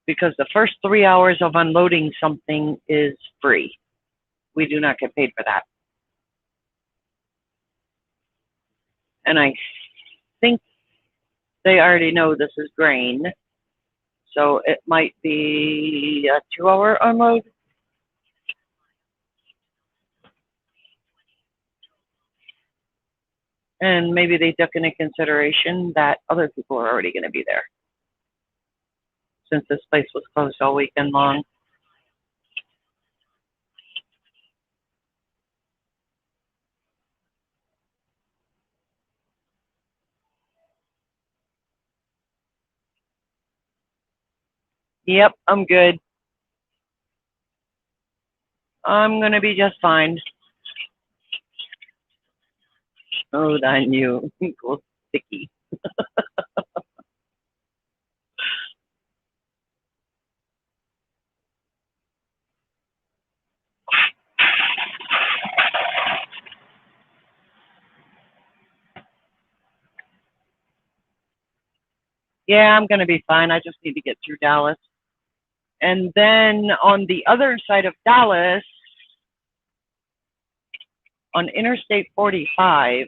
Because the first 3 hours of unloading something is free. We do not get paid for that. And I think they already know this is grain. So it might be a 2-hour unload. And maybe they took into consideration that other people are already going to be there, since this place was closed all weekend long. Yep, I'm good. I'm going to be just fine. Hold on you. Go sticky. Yeah, I'm gonna be fine. I just need to get through Dallas. And then on the other side of Dallas, on Interstate 45,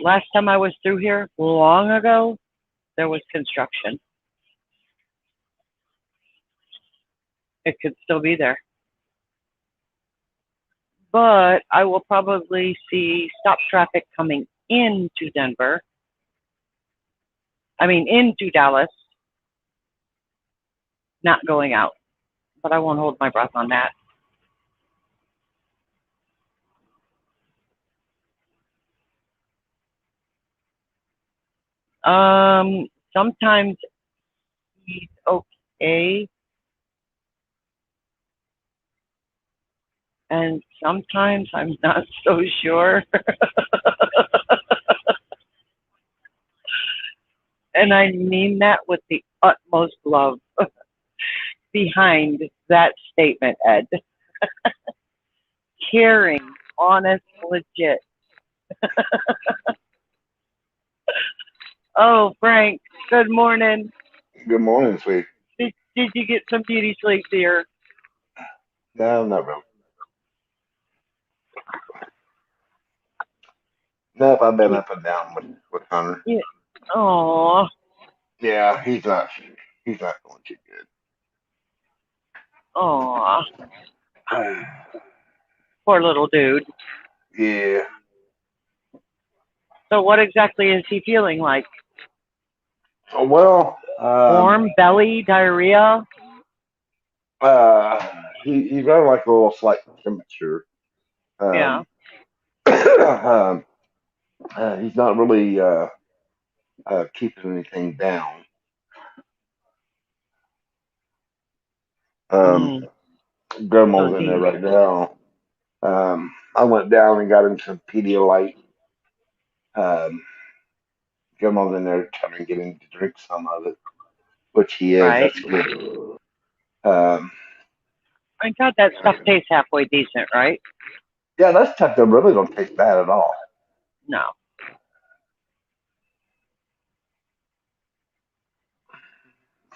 last time I was through here, long ago, there was construction. It could still be there. But I will probably see stop traffic coming into Denver. I mean, into Dallas, not going out. But I won't hold my breath on that. Sometimes he's okay. And sometimes I'm not so sure. And I mean that with the utmost love behind that statement, Ed. Caring, honest, legit. Oh, Frank, good morning. Good morning, sweet. Did you get some beauty sleep, dear? No, not really. Nope, I've been up and down with Hunter. Yeah. Oh, Yeah, he's not going too oh, good. poor little dude. Yeah. So what exactly is he feeling like? Oh, well, Warm belly, diarrhea? he's running like a little slight temperature. Yeah. Um, he's not really keeping anything down. Mm. Grandma's So in there he, right now. I went down and got him some Pedialyte. Um, Grandma's in there trying to get him to drink some of it, which he is. right? That's good. Um, I thought that stuff tastes halfway decent, right? yeah, that stuff that really don't taste bad at all. No.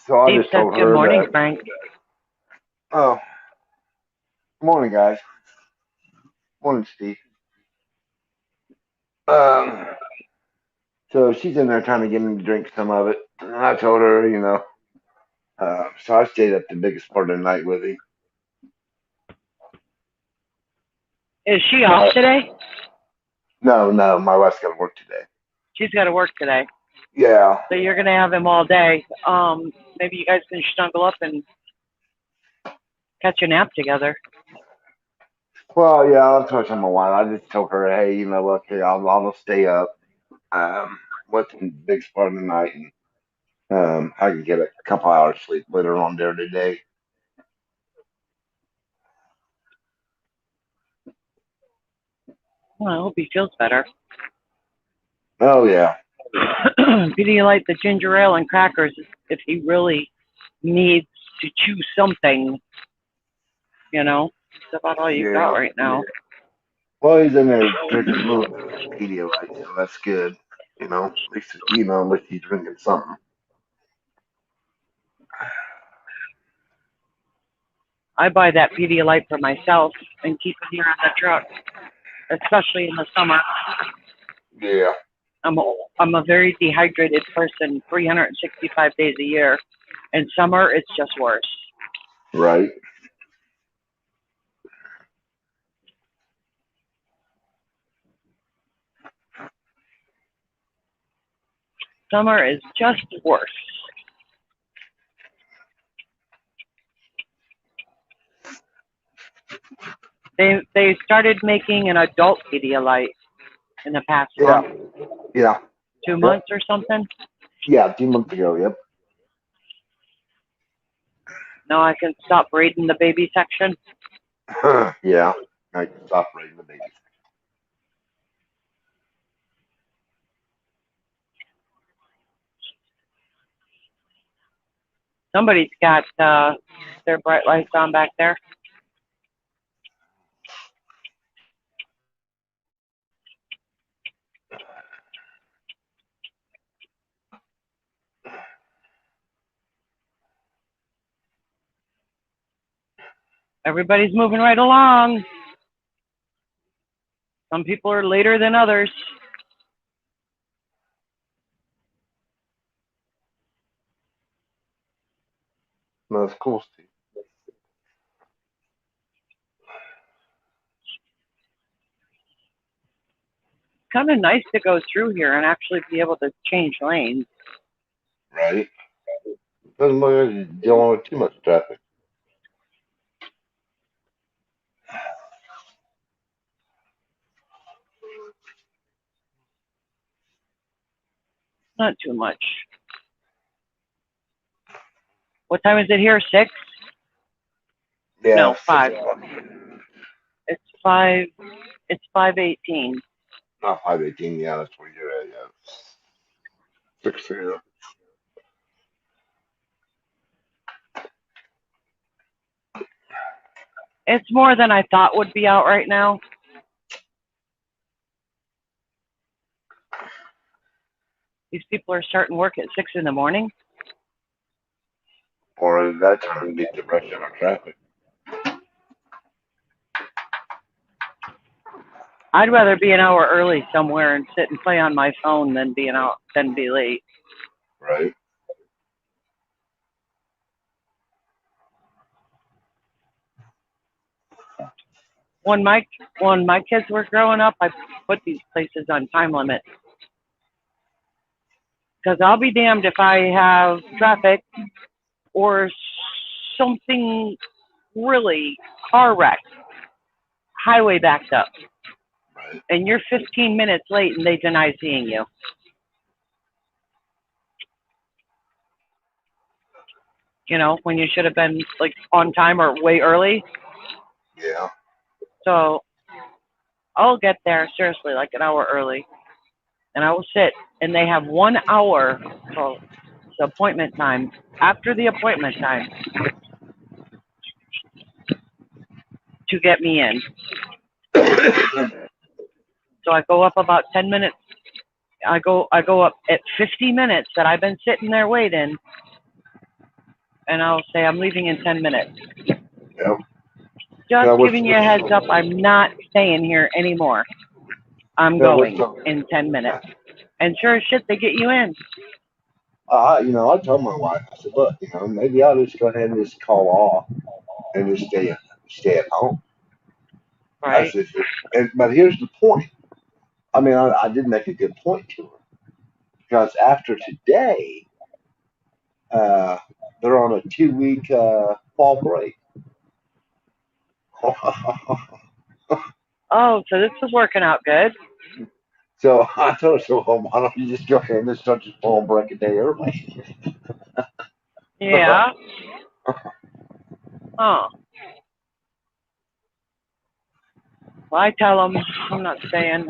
So I Steve just says, told good her morning, that, Frank. oh, morning, guys. Morning, Steve. Um, so she's in there trying to get him to drink some of it. And I told her, so I stayed up the biggest part of the night with him. Is she off today? No, my wife's got to work today. She's got to work today. Yeah. So you're going to have him all day. Maybe you guys can snuggle up and catch a nap together. Well, yeah, I'll talk to my wife. I just told her, hey, look, hey, I'll just stay up with him the biggest part of the night, and I can get a couple hours sleep later on during the day. Well, I hope he feels better. Oh, yeah. Pedialyte, the ginger ale, and crackers if he really needs to chew something. It's about all you've got Yeah. right now. Well, he's in there drinking a little Pedialyte, so that's good. At least he's drinking something. I buy that Pedialyte for myself and keep it here in the truck, especially in the summer. Yeah. I'm a very dehydrated person 365 days a year. In summer, it's just worse. Right. Summer is just worse. They started making an adult Pedialyte in the past Yeah. month, Yeah. 2 months or something. Yeah. 2 months ago. Yep. Now I can stop reading the baby section. Yeah. I can stop raising the babies. Somebody's got their bright lights on back there. Everybody's moving right along. Some people are later than others. No, that's cool, Steve. Kind of nice to go through here and actually be able to change lanes. Right? Doesn't look like you're dealing with too much traffic. Not too much. What time is it here? 6? Yeah, No, 6 5. o'clock. It's 5. It's 5:18. Not 5:18. Yeah, that's where you're at. Yeah. 6 here. It's more than I thought would be out right now. These people are starting work at 6 in the morning. Or at that time, beat the rush hour traffic. I'd rather be an hour early somewhere and sit and play on my phone than be late. Right? When my kids were growing up, I put these places on time limit. Because I'll be damned if I have traffic or something really car wreck, highway backed up, Right. and you're 15 minutes late and they deny seeing you. You know, when you should have been like on time or way early. Yeah. So I'll get there seriously like an hour early, and I will sit, and they have 1 hour till the appointment time. After the appointment time, to get me in. So I go up about 10 minutes. I go up at 50 minutes that I've been sitting there waiting, and I'll say I'm leaving in 10 minutes. Yep. Just Now, giving you a heads up, I'm not staying here anymore. I'm Now, going in 10 minutes. And sure as shit, they get you in. I told my wife, I said, look, maybe I'll just go ahead and just call off and just stay at home. I Right? said, but here's the point. I mean, I did make a good point to her because after today, they're on a 2-week fall break. Oh, so this is working out good. So I told her, so why don't you just go ahead and just start your fall break a day early? Yeah. Oh. Well, I tell them I'm not staying.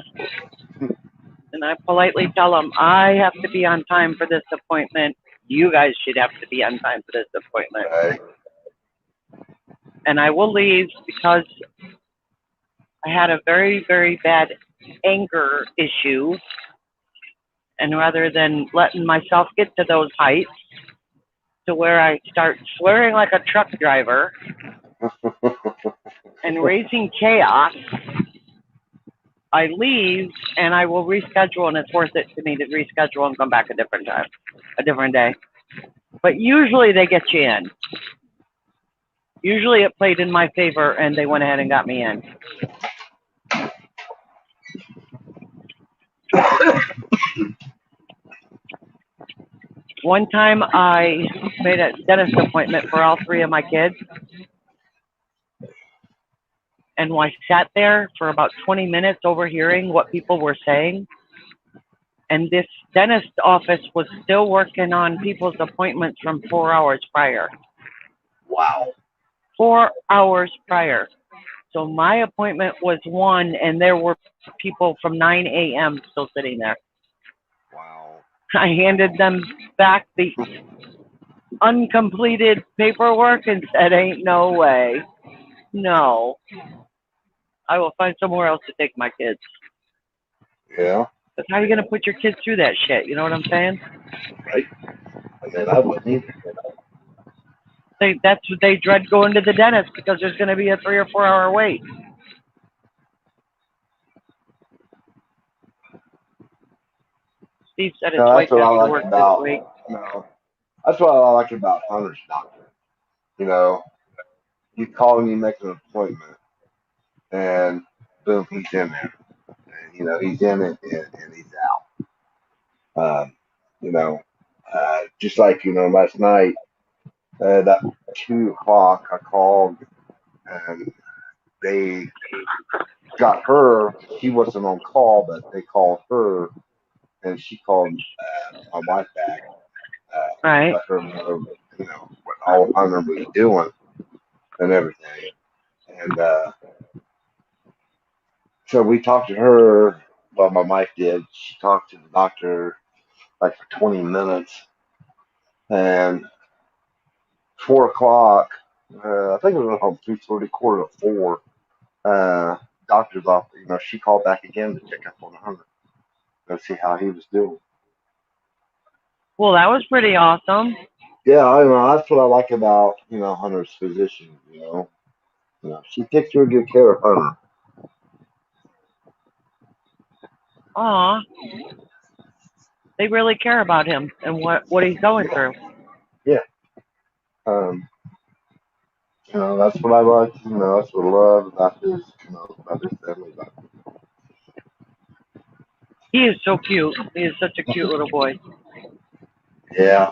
And I politely tell them I have to be on time for this appointment. You guys should have to be on time for this appointment. Right. And I will leave because I had a very, very bad anger issue. And rather than letting myself get to those heights to where I start swearing like a truck driver and raising chaos, I leave and I will reschedule, and it's worth it to me to reschedule and come back a different time, a different day. But usually they get you in. Usually it played in my favor and they went ahead and got me in. One time I made a dentist appointment for all 3 of my kids. And I sat there for about 20 minutes overhearing what people were saying. And this dentist office was still working on people's appointments from 4 hours prior. Wow. 4 hours prior. So my appointment was 1, and there were people from 9 a.m. still sitting there. Wow. I handed them back uncompleted paperwork and said, ain't no way. No. I will find somewhere else to take my kids. Yeah, But how are you going to put your kids through that shit? You know what I'm saying? right. I mean, I wouldn't either. That's what they dread going to the dentist because there's going to be a 3 or 4 hour wait. Steve said his No, wife that's what has I to like work this about. week. No, that's what I like about Hunter's doctor. You know, you call and you make an appointment, and boom, he's in there. And, he's in it and he's out. You know, just like last night at 2 o'clock, I called and they got her. She wasn't on call, but they called her, and she called my wife back. Right. Let her know, what all Hunter was doing and everything. And so we talked to her. Well, my wife did. She talked to the doctor like for 20 minutes, and 4 o'clock. I think it was around 3:30, quarter to 4. Doctor's office. She called back again to check up on Hunter and see how he was doing. Well, that was pretty awesome. Yeah, I know. That's what I like about Hunter's physician. She takes real good care of Hunter. Aw, they really care about him and what he's going through. Yeah. Um, that's what I like. That's what I love about his family. He is so cute. He is such a cute little boy. Yeah.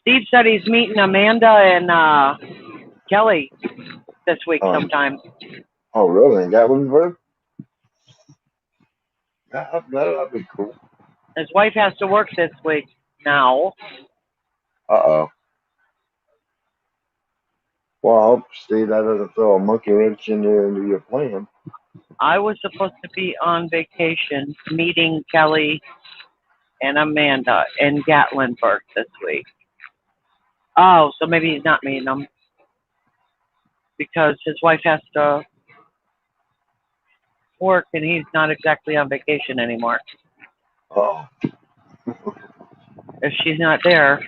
Steve said he's meeting Amanda and Kelly this week Um, sometime. oh, really? In Gatlinburg? That'd be cool. His wife has to work this week now. Uh-oh. Well, I hope, Steve, that doesn't throw a monkey wrench into your plan. I was supposed to be on vacation meeting Kelly and Amanda in Gatlinburg this week. Oh, so maybe he's not meeting them because his wife has to work and he's not exactly on vacation anymore. Oh. If she's not there,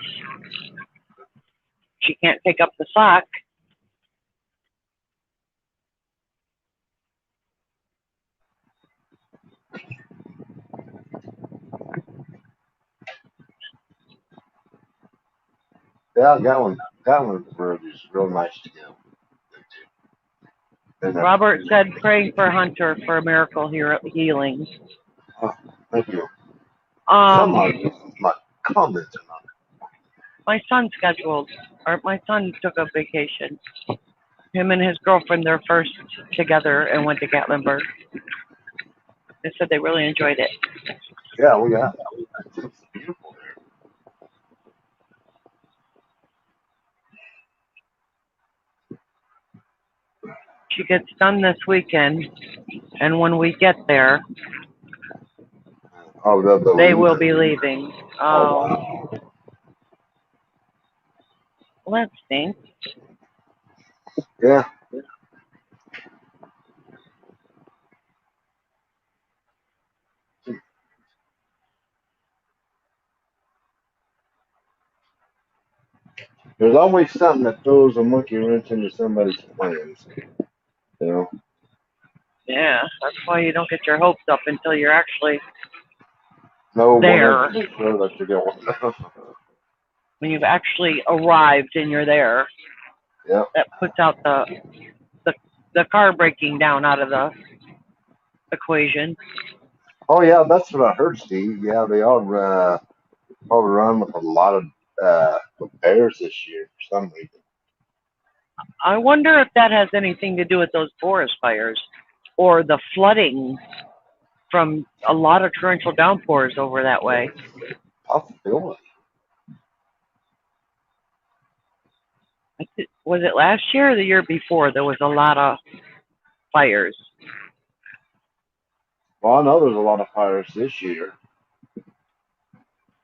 she can't pick up the slack. Yeah, Gatlinburg is real nice to go to. Robert said praying for Hunter for a miracle healing. Oh, thank you. Um, My comments are not. my son my son took a vacation. Him and his girlfriend, they're first together and went to Gatlinburg. They said they really enjoyed it. Yeah, we got. It's beautiful there. She gets done this weekend, and when we get there, Oh, they will be leaving. Oh, wow. Well, that stinks. Yeah. There's always something that throws a monkey wrench into somebody's plans. You know. Yeah, that's why you don't get your hopes up until you're actually No, there. 100% sure that you're going. When you've actually arrived and you're there, Yep. that puts out the car breaking down out of the equation. Oh yeah, that's what I heard, Steve. Yeah, they all probably run with a lot of bears this year for some reason. I wonder if that has anything to do with those forest fires or the flooding from a lot of torrential downpours over that way. Possibility. Was it last year or the year before? There was a lot of fires. Well, I know there's a lot of fires this year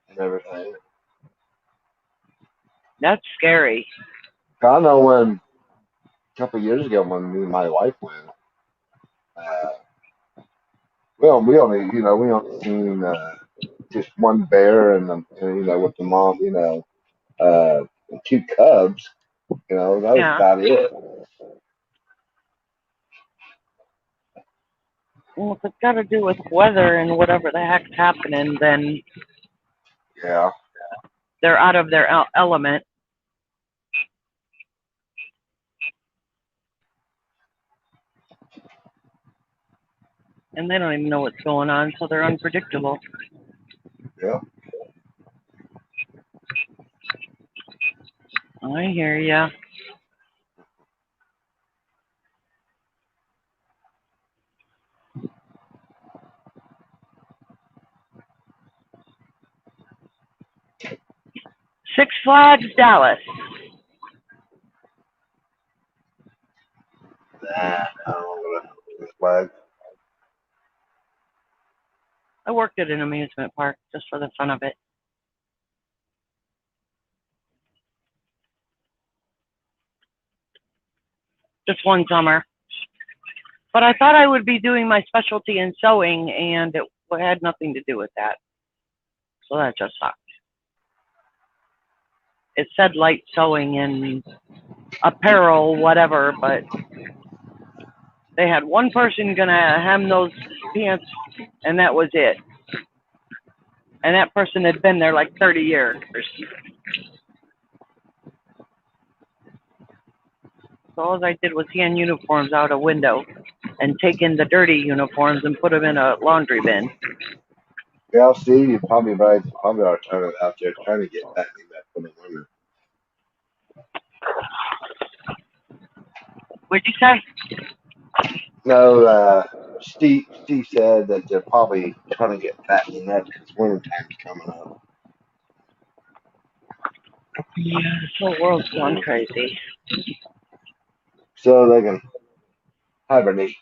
and everything. That's scary. I know when a couple of years ago when me and my wife went, uh, we only seen just one bear and with the mom, and two cubs. That was Yeah. about it. Well, if it's got to do with weather and whatever the heck's happening, then Yeah. they're out of their element, and they don't even know what's going on, so they're unpredictable. Yeah. I hear ya. Six Flags Dallas. Nah, I don't know what flag. I worked at an amusement park just for the fun of it. Just one summer. But I thought I would be doing my specialty in sewing, and it had nothing to do with that. So that just sucked. It said light sewing and apparel, whatever, but they had one person gonna hem those pants, and that was it. And that person had been there like 30 years. So all I did was hand uniforms out a window and take in the dirty uniforms and put them in a laundry bin. Yeah, Steve, you probably right. Probably are out there trying to get that thing back for the women. What'd you say? No, Steve said that they're probably trying to get fattening up because winter time's coming up. Yeah, this whole world's going crazy. So they can hibernate.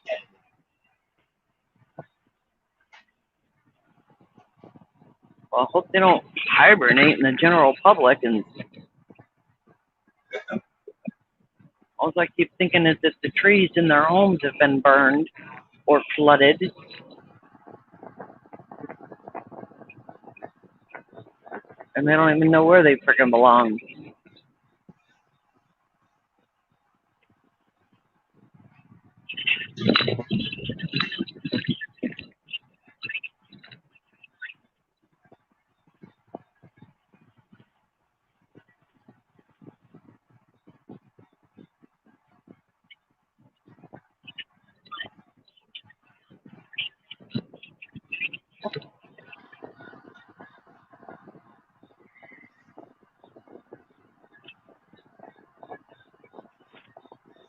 Well, I hope they don't hibernate in the general public. And all I keep thinking is that the trees in their homes have been burned or flooded. And they don't even know where they freaking belong.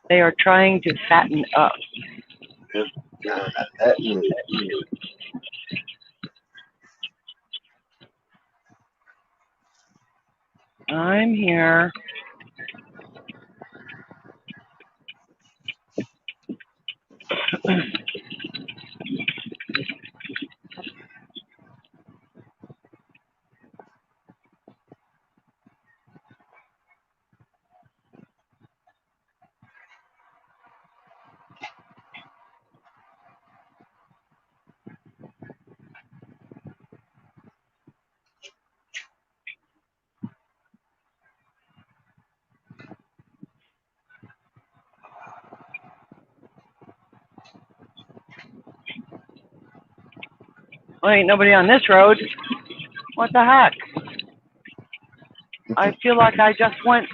They are trying to fatten up. I'm here. Well, ain't nobody on this road. What the heck? I feel like I just went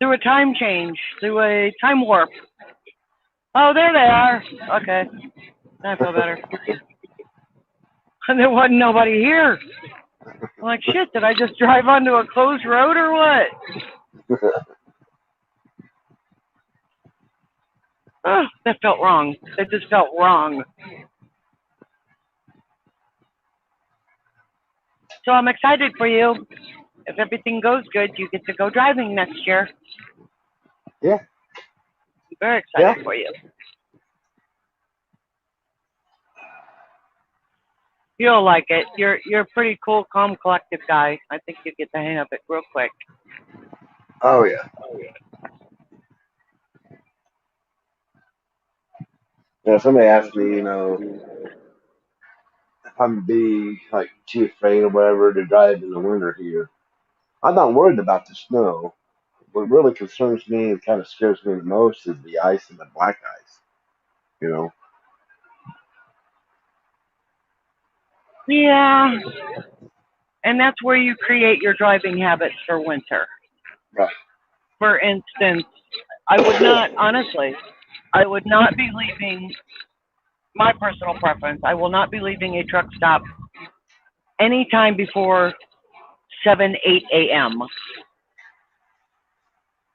through a time change, through a time warp. Oh, there they are. Okay. I feel better. And there wasn't nobody here. I'm like, shit, did I just drive onto a closed road or what? Oh, that felt wrong. That just felt wrong. So I'm excited for you. If everything goes good, you get to go driving next year. Yeah. I'm very excited for you. You'll like it. You're a pretty cool, calm, collective guy. I think you get the hang of it real quick. Oh yeah. Yeah. Somebody asked me, if I'm be like too afraid or whatever to drive in the winter here. I'm not worried about the snow. What really concerns me and kind of scares me the most is the ice and the black ice. You know. Yeah, and that's where you create your driving habits for winter. Right. For instance, I would not, honestly, I would not be leaving, my personal preference, I will not be leaving a truck stop anytime before 7, 8 a.m.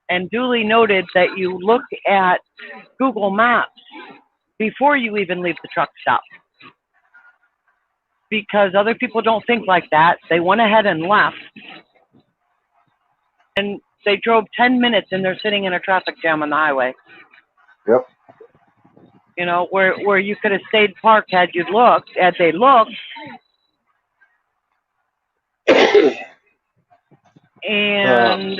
And duly noted that you look at Google Maps before you even leave the truck stop. Because other people don't think like that. They went ahead and left. And they drove 10 minutes and they're sitting in a traffic jam on the highway. Yep. You know, where you could have stayed parked had they looked. And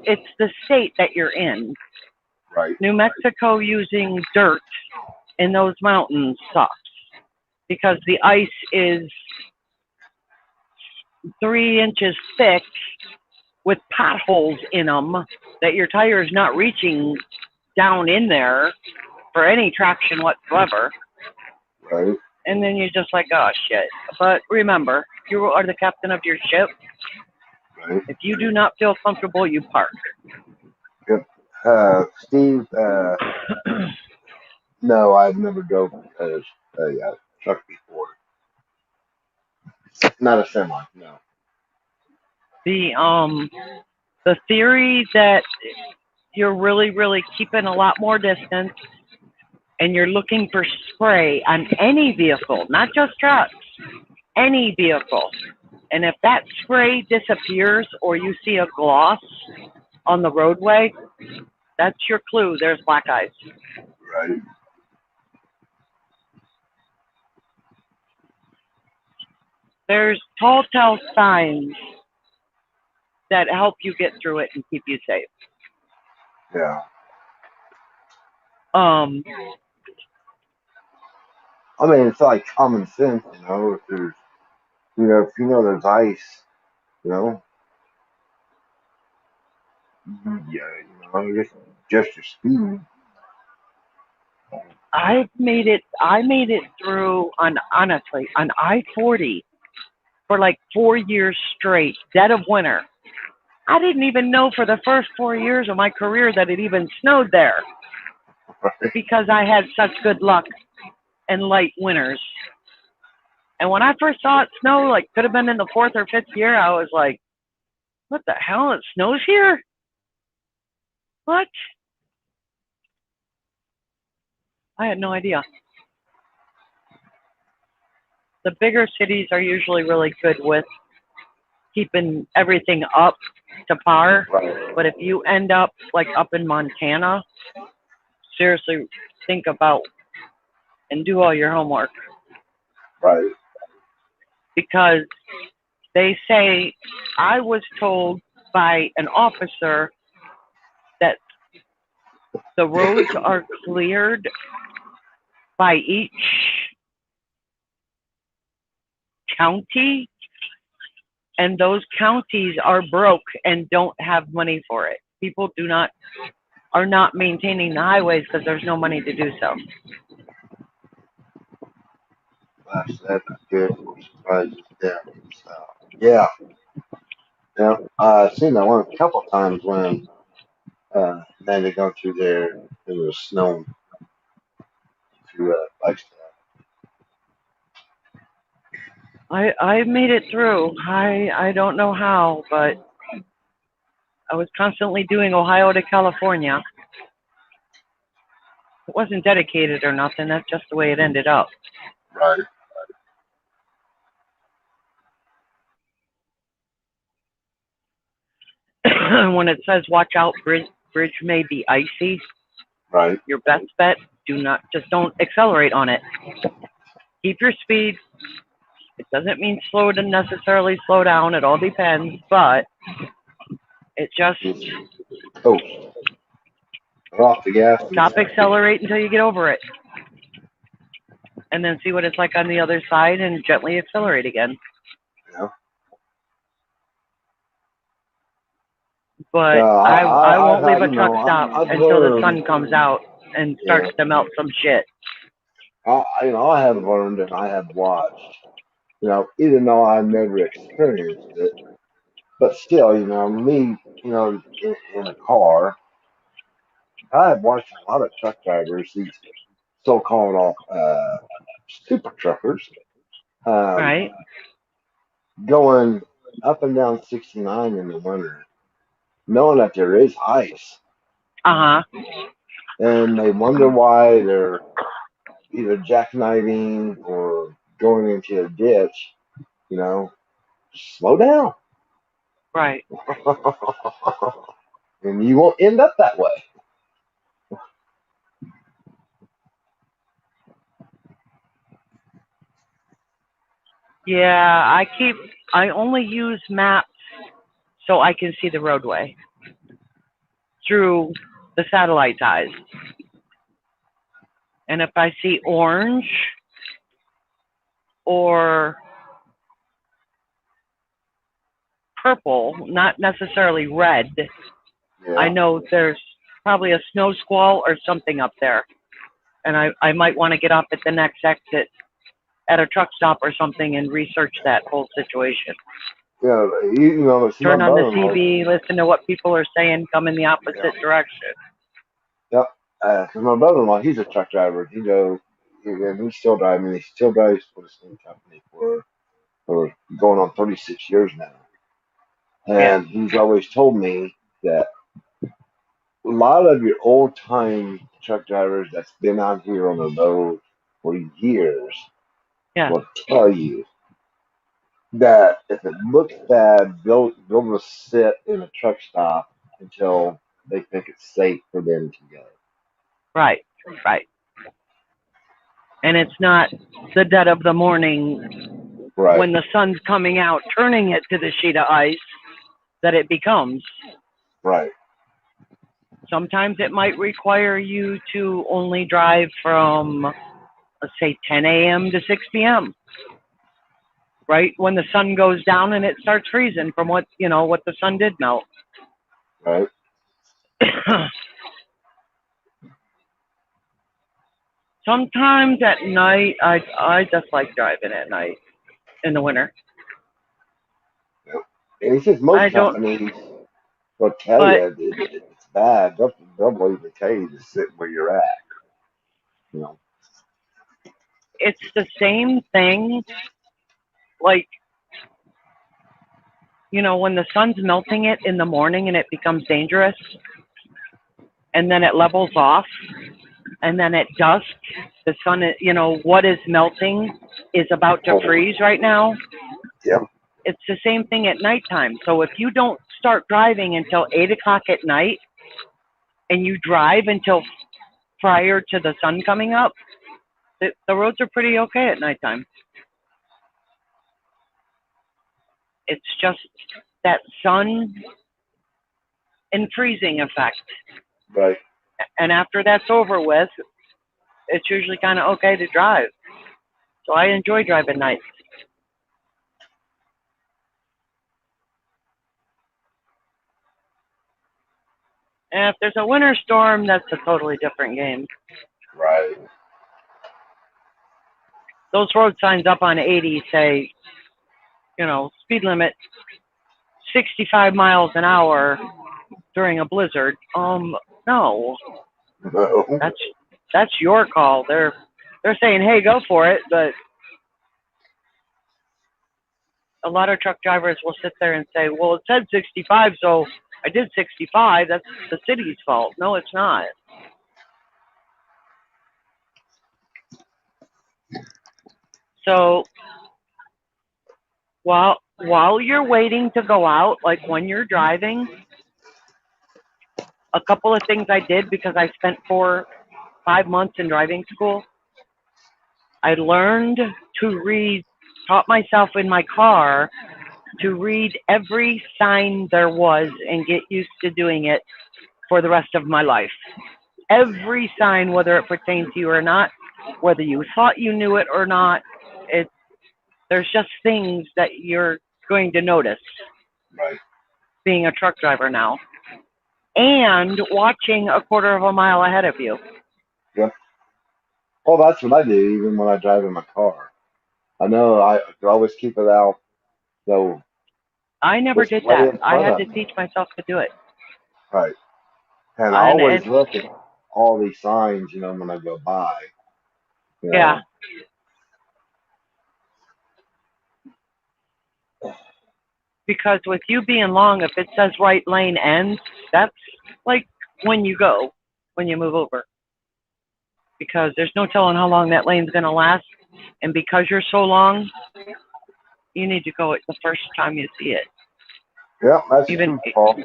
it's the state that you're in. Right. New Mexico using dirt in those mountains sucks because the ice is 3 inches thick with potholes in them that your tire is not reaching down in there for any traction whatsoever. Right. And then you're just like, oh shit. But remember, you are the captain of your ship. Right. If you do not feel comfortable, you park. Yep. Steve, no, I've never drove a truck before. Not a semi, no. The theory that you're really, really keeping a lot more distance and you're looking for spray on any vehicle, not just trucks, any vehicle. And if that spray disappears or you see a gloss on the roadway, that's your clue. There's black ice. Right. There's tall tale signs that help you get through it and keep you safe. Yeah. Um, I mean, it's like common sense, if there's, if you know there's ice, you know, yeah, just your speed. I made it through honestly on I-40 for like 4 years straight, dead of winter. I didn't even know for the first 4 years of my career that it even snowed there because I had such good luck and light winters. And when I first saw it snow, like could have been in the 4th or 5th year, I was like, what the hell? It snows here? What? I had no idea. The bigger cities are usually really good with keeping everything up to par. Right. But if you end up like up in Montana, seriously think about and do all your homework. Right. Because they say, I was told by an officer that the roads are cleared by each county, and those counties are broke and don't have money for it. People are not maintaining the highways because there's no money to do so. That's good. Surprises there. So, yeah. Yeah. I've seen that one a couple times when they had to go through there. It was snowing through Flagstaff. I made it through. I don't know how, but I was constantly doing Ohio to California. It wasn't dedicated or nothing. That's just the way it ended up. Right. When it says watch out, bridge may be icy, Right. your best bet, don't accelerate on it. Keep your speed. It doesn't mean necessarily slow down. It all depends, but It just Just coast. We're off the gas. stop, accelerate until you get over it. And then see what it's like on the other side and gently accelerate again. You know? But I won't leave a truck stop I've until the learned, sun comes out and starts to melt some shit. I have learned and I have watched, even though I've never experienced it, but still, me, in a car, I have watched a lot of truck drivers, these so-called super truckers, Right? going up and down 69 in the winter, knowing that there is ice, Uh-huh. and they wonder why they're either jackknifing or going into a ditch. Slow down, Right. and you won't end up that way. Yeah, I only use maps so I can see the roadway through the satellite's eyes. And if I see orange or purple, not necessarily red, Yeah. I know there's probably a snow squall or something up there. And I might want to get off at the next exit at a truck stop or something and research that whole situation. Yeah, see Turn my on the brother-in-law. CB, listen to what people are saying, come in the opposite direction. Yep. 'Cause my brother-in-law, he's a truck driver. And he's still driving. He still drives for the same company for going on 36 years now. And he's always told me that a lot of your old time truck drivers that's been out here on the road for years will tell you that if it looks bad, they'll just sit in a truck stop until they think it's safe for them to go. Right, right. And it's not the dead of the morning Right. when the sun's coming out, turning it to the sheet of ice that it becomes. Right. Sometimes it might require you to only drive from, let's say, 10 a.m. to 6 p.m. Right when the sun goes down and it starts freezing from what the sun did melt. Right. Sometimes at night, I just like driving at night in the winter. Yep. And he says I most don't- companies will tell but- you it's bad. They'll even tell you to sit where you're at. It's the same thing, like, when the sun's melting it in the morning and it becomes dangerous, and then it levels off, and then at dusk, the sun, what is melting is about to freeze right now. Yep. It's the same thing at nighttime. So if you don't start driving until 8 o'clock at night, and you drive until prior to the sun coming up, the roads are pretty okay at nighttime. It's just that sun and freezing effect. Right. And after that's over with, it's usually kind of okay to drive. So I enjoy driving nights. And if there's a winter storm, that's a totally different game. Right. Those road signs up on 80 say, speed limit 65 miles an hour during a blizzard. No, No. that's your call. They're saying, hey, go for it, but a lot of truck drivers will sit there and say, well, it said 65, so I did 65. That's the city's fault. No, it's not. So while you're waiting to go out, like when you're driving, a couple of things I did because I spent 4-5 months in driving school. I learned to taught myself in my car to read every sign there was and get used to doing it for the rest of my life. Every sign, whether it pertains to you or not, whether you thought you knew it or not, it, there's just things that you're going to notice Right. being a truck driver now and watching a quarter of a mile ahead of you. Yep. Well, that's what I do even when I drive in my car. I know I could always keep it out, so I never just did way that. in I front had of to me. teach myself to do it. Right. And I And always it's, look at all these signs, when I go by. You yeah, know. because with you being long, if it says right lane ends, that's like when you go, when you move over. Because there's no telling how long that lane's going to last. And because you're so long, you need to go at the first time you see it. Yeah, that's Even true, Paul.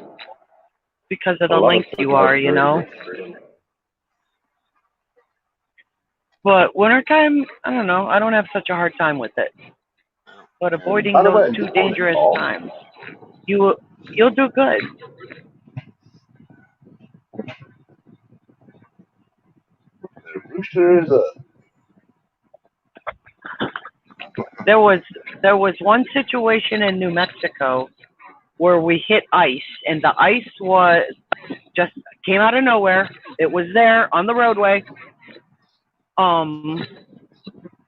because of A the lot of length you people are, agree. But wintertime, I don't know. I don't have such a hard time with it. But And avoiding by the those way, two good morning, dangerous Paul. times, you'll do good. The rooster is up. There was one situation in New Mexico where we hit ice, and the ice was just came out of nowhere. It was there on the roadway,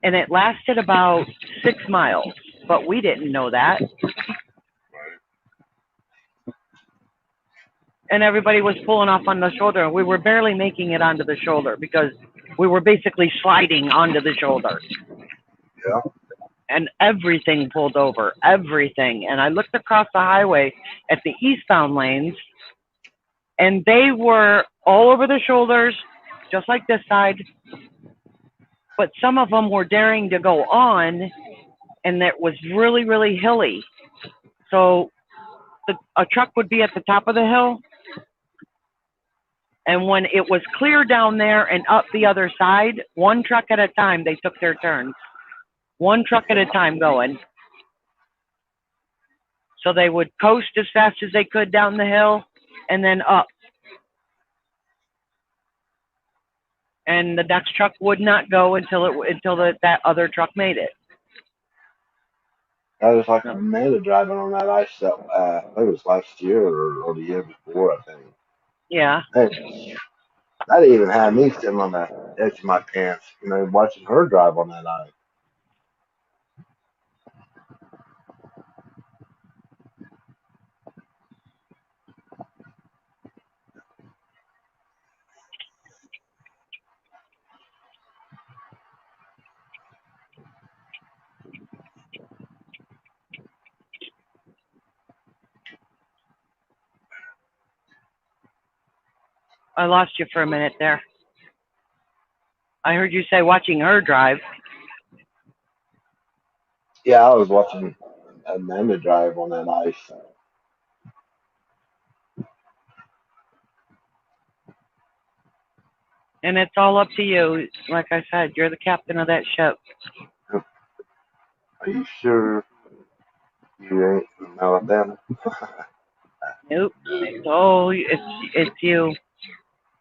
and it lasted about 6 miles, but we didn't know that. And everybody was pulling off on the shoulder, and we were barely making it onto the shoulder because we were basically sliding onto the shoulder. Yeah. And everything pulled over, everything. And I looked across the highway at the eastbound lanes, and they were all over the shoulders, just like this side. But some of them were daring to go on, and it was really, really hilly. So a truck would be at the top of the hill, and when it was clear down there and up the other side, one truck at a time, they took their turns. One truck at a time going. So they would coast as fast as they could down the hill and then up. And the next truck would not go until that other truck made it. I was like Amanda driving on that ice that I think it was last year or the year before, I think. Yeah. Hey, that even had me sitting on the edge of my pants, watching her drive on that ice. I lost you for a minute there. I heard you say watching her drive. Yeah, I was watching Amanda drive on that ice. And it's all up to you. Like I said, you're the captain of that ship. Are you sure you ain't from Alabama? Nope. It's you.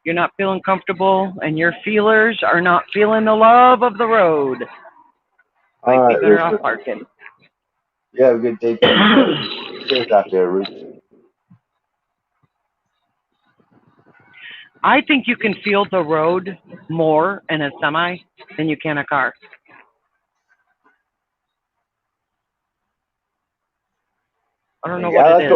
You're not feeling comfortable, and your feelers are not feeling the love of the road. All Might be right, better off Rooster. parking. You have a good day too, man. Be safe out there, Rooster. I think you can feel the road more in a semi than you can a car. I don't know what Yeah, it is.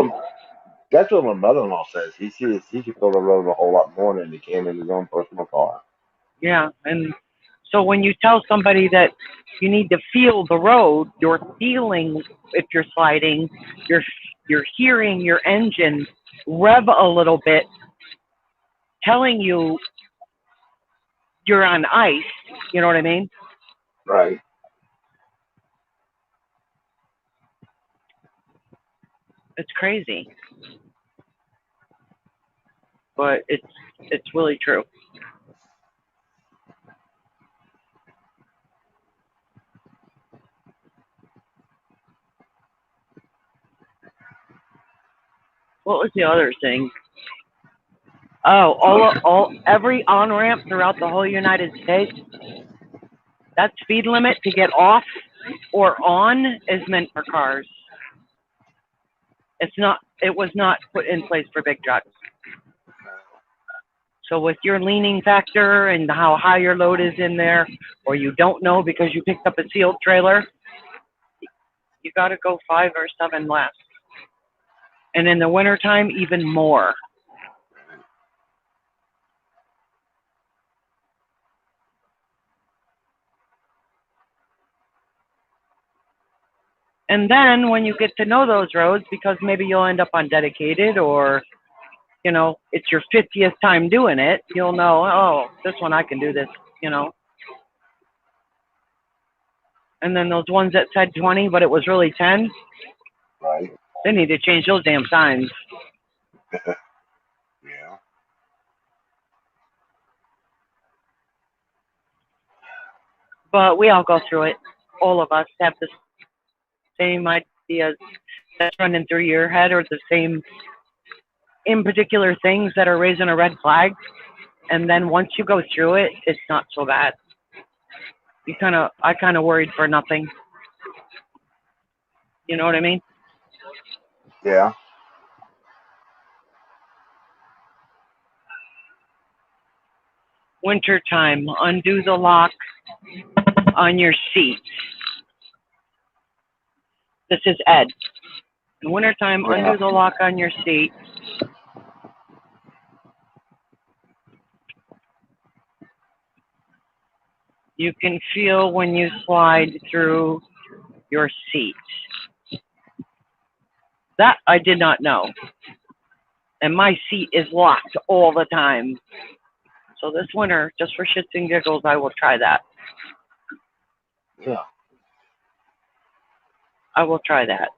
that's what my brother-in-law says. He can feel the road a whole lot more than he can in his own personal car. Yeah, and so when you tell somebody that you need to feel the road, you're feeling if you're sliding, you're hearing your engine rev a little bit, telling you you're on ice. You know what I mean? Right. It's crazy, but it's really true. What was the other thing? Oh, every on-ramp throughout the whole United States, that speed limit to get off or on is meant for cars. It was not put in place for big trucks. So with your leaning factor and how high your load is in there, or you don't know because you picked up a sealed trailer, you got to go 5 or 7 less. And in the wintertime, even more. And then when you get to know those roads, because maybe you'll end up on dedicated or, you know, it's your 50th time doing it, you'll know, oh, this one I can do this, you know. And then those ones that said 20, but it was really 10, Right. they need to change those damn signs. Yeah. But we all go through it. All of us have the same ideas that's running through your head, or the same in particular things that are raising a red flag. And then once you go through it, it's not so bad. I kind of worried for nothing. You know what I mean? Yeah. Wintertime, undo the lock on your seat. This is Ed. In wintertime, Yeah. undo the lock on your seat. You can feel when you slide through your seat. That I did not know. And my seat is locked all the time. So this winter, just for shits and giggles, I will try that. Yeah. I will try that.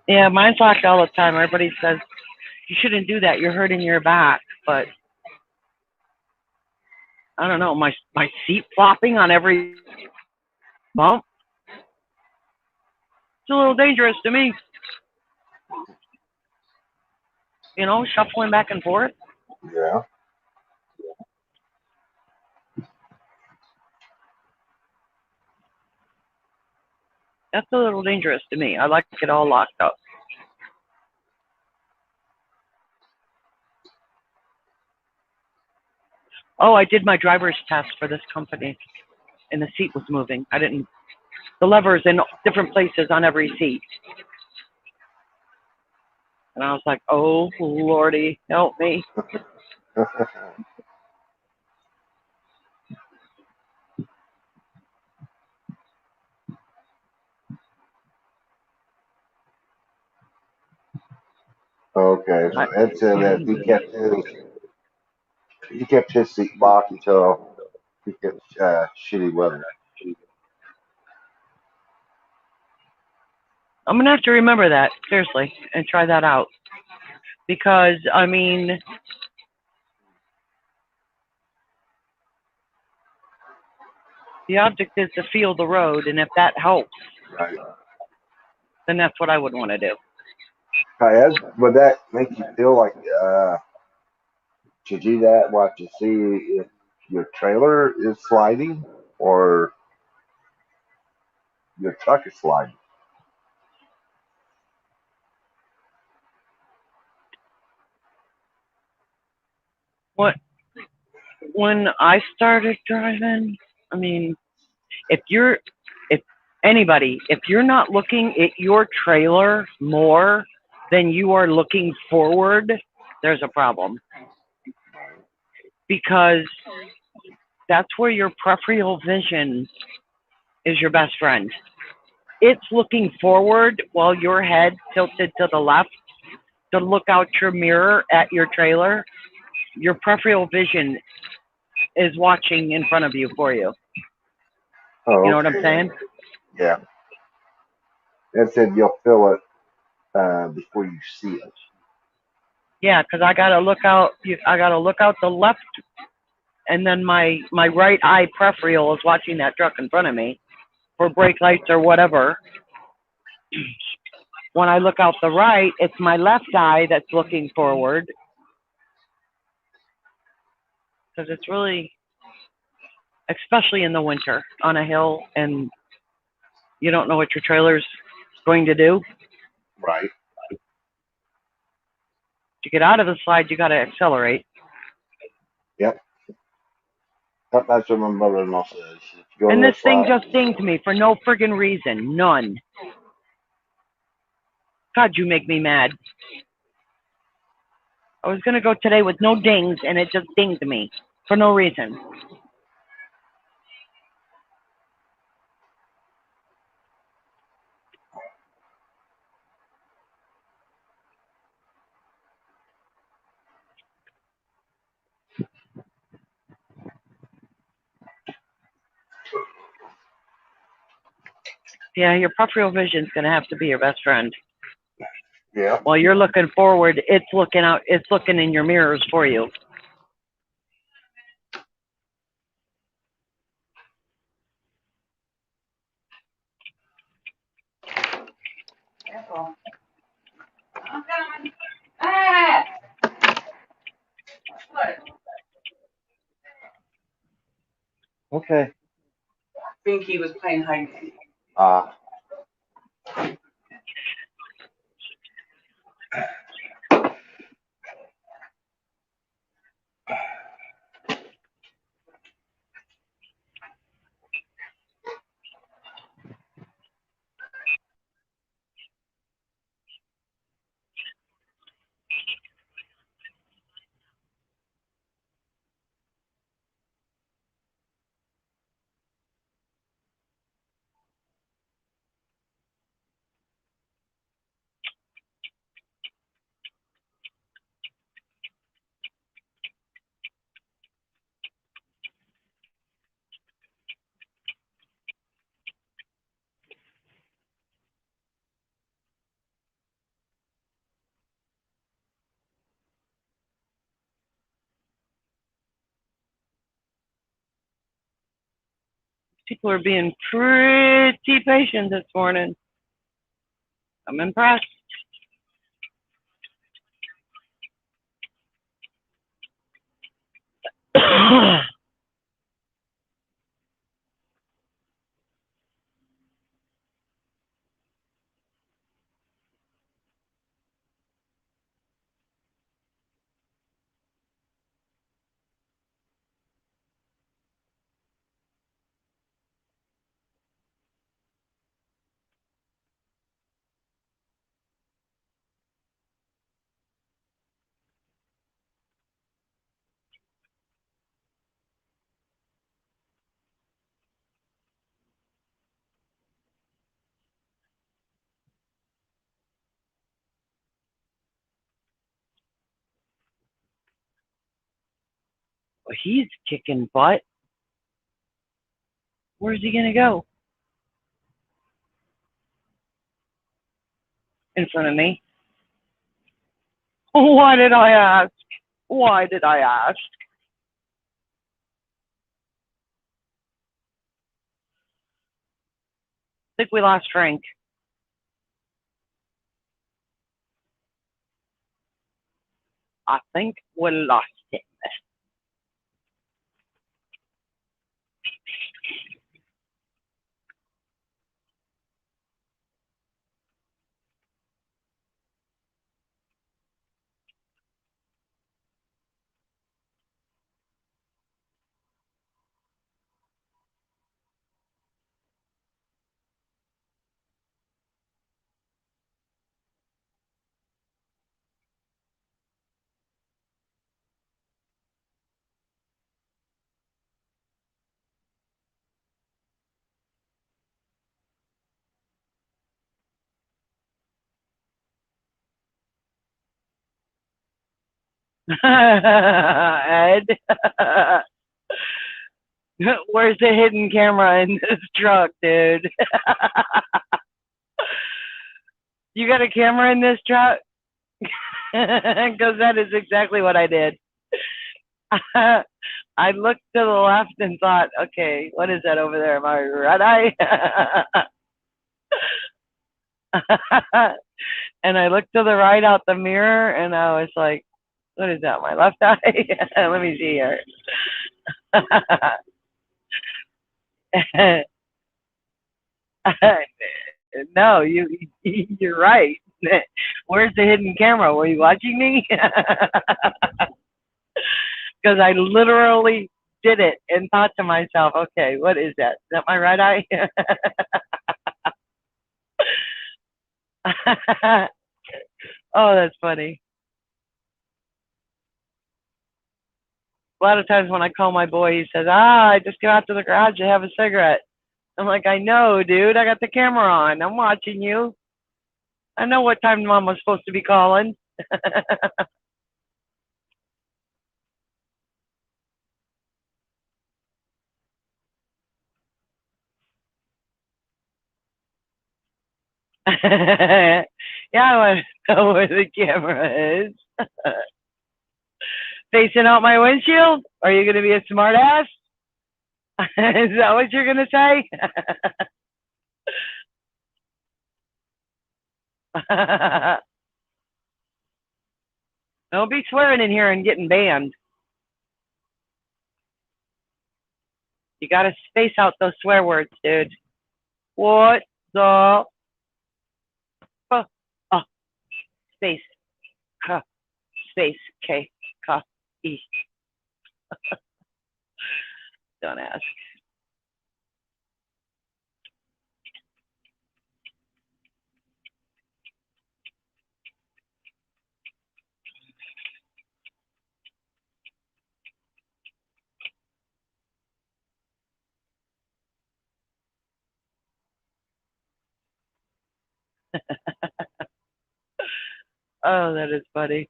Yeah, mine's locked all the time. Everybody says, you shouldn't do that. You're hurting your back. But I don't know, my seat flopping on every bump. It's a little dangerous to me. You know, shuffling back and forth. Yeah. That's a little dangerous to me. I like it all locked up. Oh, I did my driver's test for this company, and the seat was moving. The lever's in different places on every seat. And I was like, oh, Lordy, help me. Okay. So Ed said that he kept his seat locked until he gets shitty weather. I'm going to have to remember that, seriously, and try that out. Because, I mean, the object is to feel the road, and if that helps, Right. then that's what I would want to do. Ed, would that make you feel like to do that? What to see if your trailer is sliding or your truck is sliding? When I started driving, I mean, if you're not looking at your trailer more than you are looking forward, there's a problem. Because that's where your peripheral vision is your best friend. It's looking forward while your head tilted to the left to look out your mirror at your trailer. Your peripheral vision is watching in front of you for you. Oh, You know what I'm okay. saying? Yeah. Ed said you'll feel it before you see it. Yeah, because I gotta look out. I gotta look out the left, and then my right eye peripheral is watching that truck in front of me. or brake lights or whatever. When I look out the right, it's my left eye that's looking forward. Because it's really, especially in the winter on a hill and you don't know what your trailer's going to do. Right. To get out of the slide, you got to accelerate. Yep. That's what my mother-in-law says. If you go And to this the thing slide, just dinged me for no friggin' reason. None. God, you make me mad. I was going to go today with no dings, and it just dinged me for no reason. Yeah, your peripheral vision's going to have to be your best friend. yeah. While you're looking forward, it's looking out, it's looking in your mirrors for you. Careful. I'm coming. Ah! What? Okay. Binky was playing hide and seek. People are being pretty patient this morning. I'm impressed. He's kicking butt. Where's he gonna go? In front of me. Why did I ask? Why did I ask? I think we lost Frank. I think we lost him. Ed, where's the hidden camera in this truck, dude? You got a camera in this truck? Because that is exactly what I did. I looked to the left and thought, okay, what is that over there? Am I red eye? And I looked to the right out the mirror and I was like, what is that, my left eye? Let me see here. No, you're right. Where's the hidden camera? Were you watching me? Because I literally did it and thought to myself, okay, what is that? Is that my right eye? Oh, that's funny. A lot of times when I call my boy, he says, I just go out to the garage to have a cigarette. I'm like, I know, dude. I got the camera on. I'm watching you. I know what time Mom was supposed to be calling. Yeah, I want to know where the camera is. Facing out my windshield? Are you going to be a smart ass? Is that what you're going to say? Don't be swearing in here and getting banned. You got to space out those swear words, dude. What the? Oh, space. K. Space. K. K. E. Don't ask. Oh, that is funny.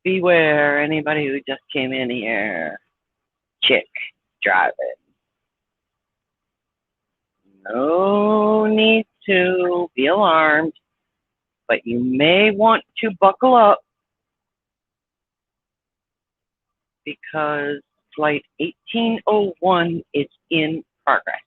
Beware anybody who just came in here. Chick driving. No need to be alarmed, but you may want to buckle up because flight 1801 is in progress.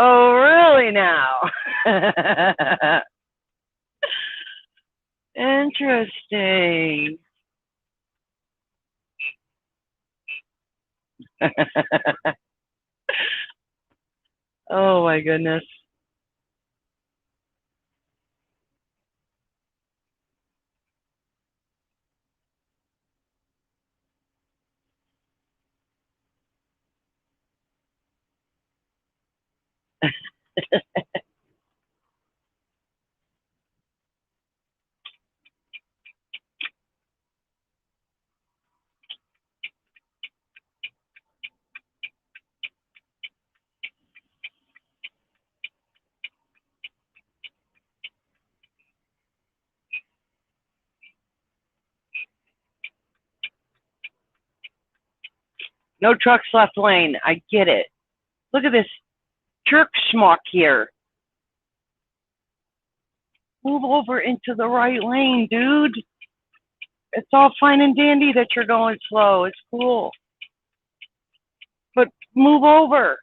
Oh, really now? Interesting. Oh my goodness. No trucks left lane. I get it. Look at this jerk schmuck here. Move over into the right lane, dude. It's all fine and dandy that you're going slow. It's cool. But move over.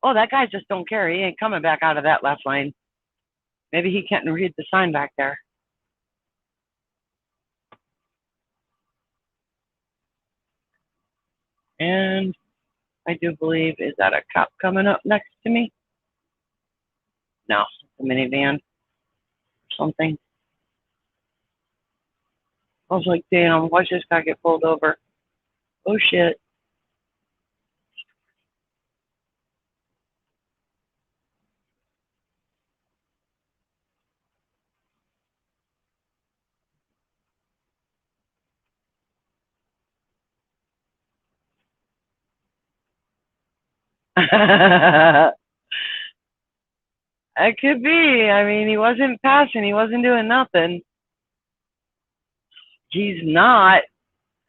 Oh, that guy just don't care. He ain't coming back out of that left lane. Maybe he can't read the sign back there. And I do believe, is that a cop coming up next to me? No, it's a minivan. Something. I was like, damn, watch this guy get pulled over. Oh shit. It could be. I mean, he wasn't passing. He wasn't doing nothing. He's not.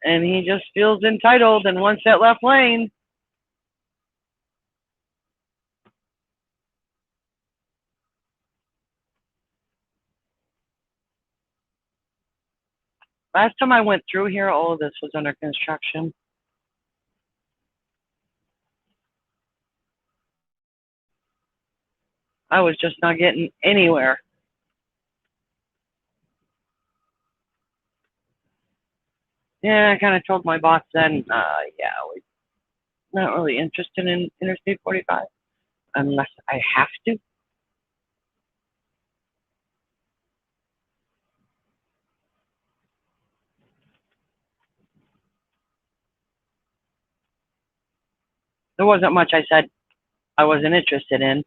And he just feels entitled and wants that left lane. Last time I went through here, all of this was under construction. I was just not getting anywhere. Yeah, I kind of told my boss then, yeah, we're not really interested in Interstate 45 unless I have to. There wasn't much I said I wasn't interested in.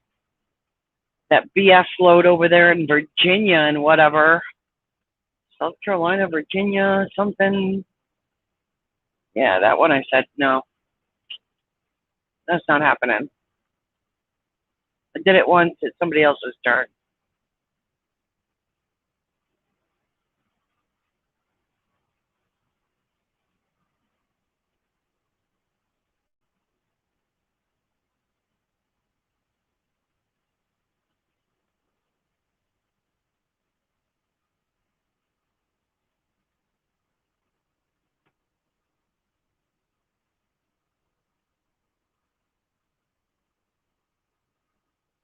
That BS load over there in Virginia and whatever. South Carolina, Virginia, something. Yeah, that one I said, no, that's not happening. I did it once, it's somebody else's turn.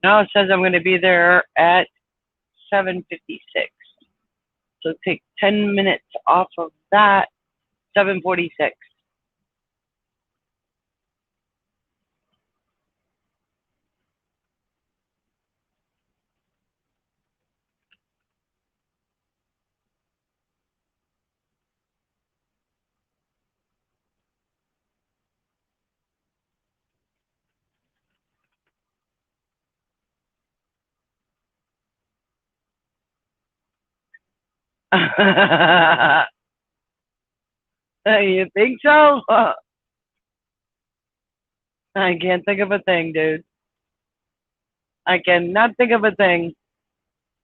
Now it says I'm going to be there at 7:56. So take 10 minutes off of that, 7:46. You think so? I can't think of a thing, dude. I cannot think of a thing.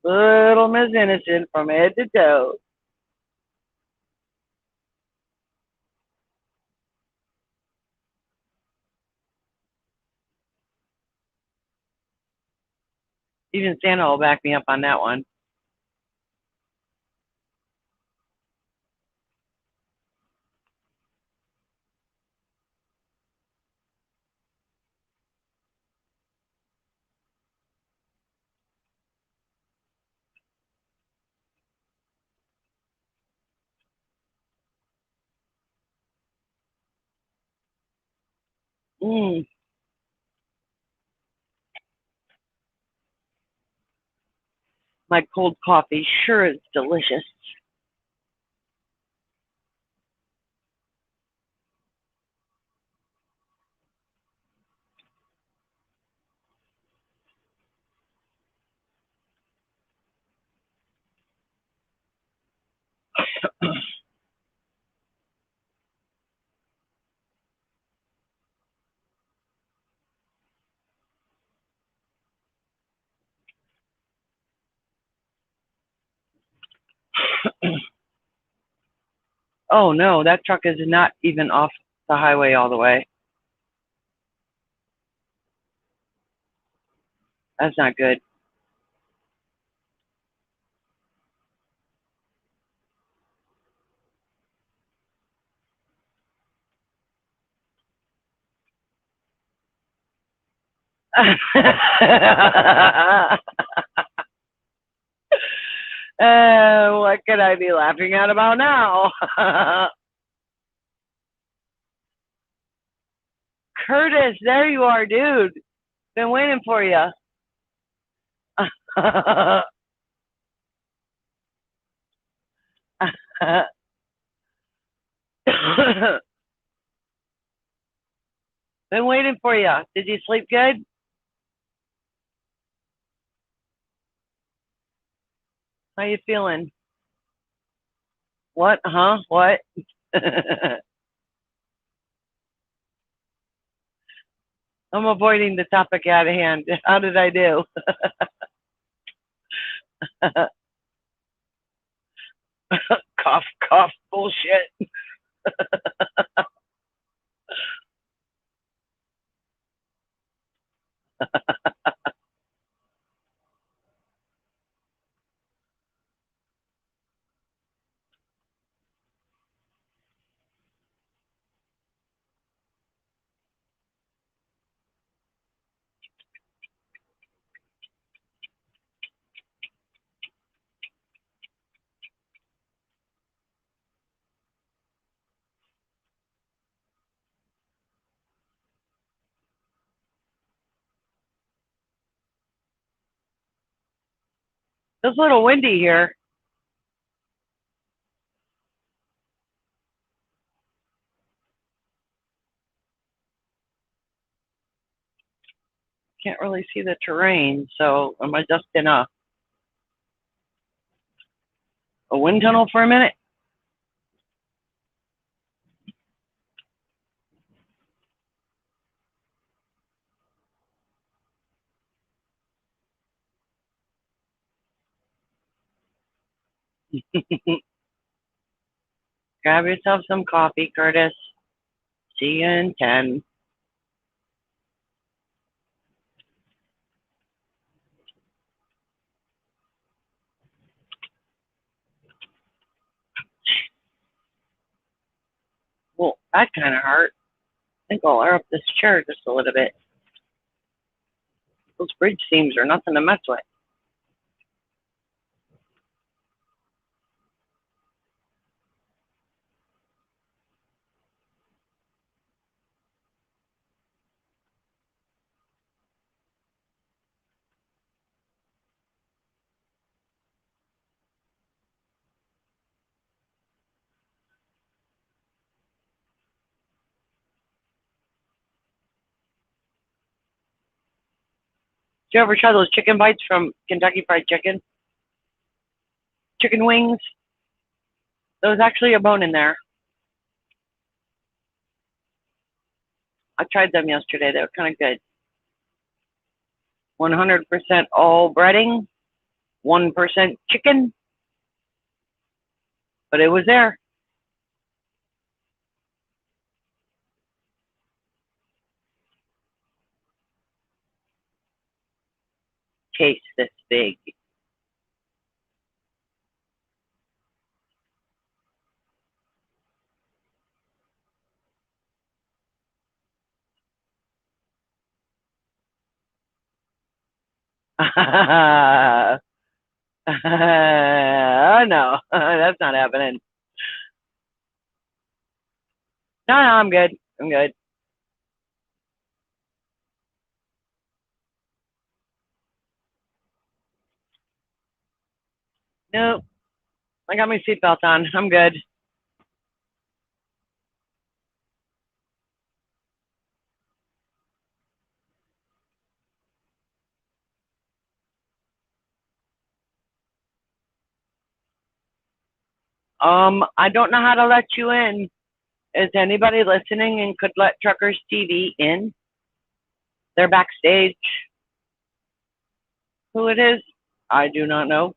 Little Miss Innocent from head to toe. Even Santa will back me up on that one. Mm, my cold coffee sure is delicious. Oh no, that truck is not even off the highway all the way. That's not good. What could I be laughing at about now? Curtis, there you are, dude. Been waiting for you. Been waiting for you. Did you sleep good? How you feeling? What? Huh? What? I'm avoiding the topic at hand. How did I do? Cough, cough, bullshit. It's a little windy here. Can't really see the terrain, so am I just in a wind tunnel for a minute? Grab yourself some coffee, Curtis. See you in 10. Well, that kind of hurt. I think I'll air up this chair just a little bit. Those bridge seams are nothing to mess with. Did you ever try those chicken bites from Kentucky Fried Chicken? Chicken wings? There was actually a bone in there. I tried them yesterday. They were kind of good. 100% all breading, 1% chicken, but it was there. Case this big. Oh no, that's not happening. No, I'm good. I'm good. Nope. I got my seatbelt on. I'm good. I don't know how to let you in. Is anybody listening and could let Truckers TV in? They're backstage. Who it is? I do not know.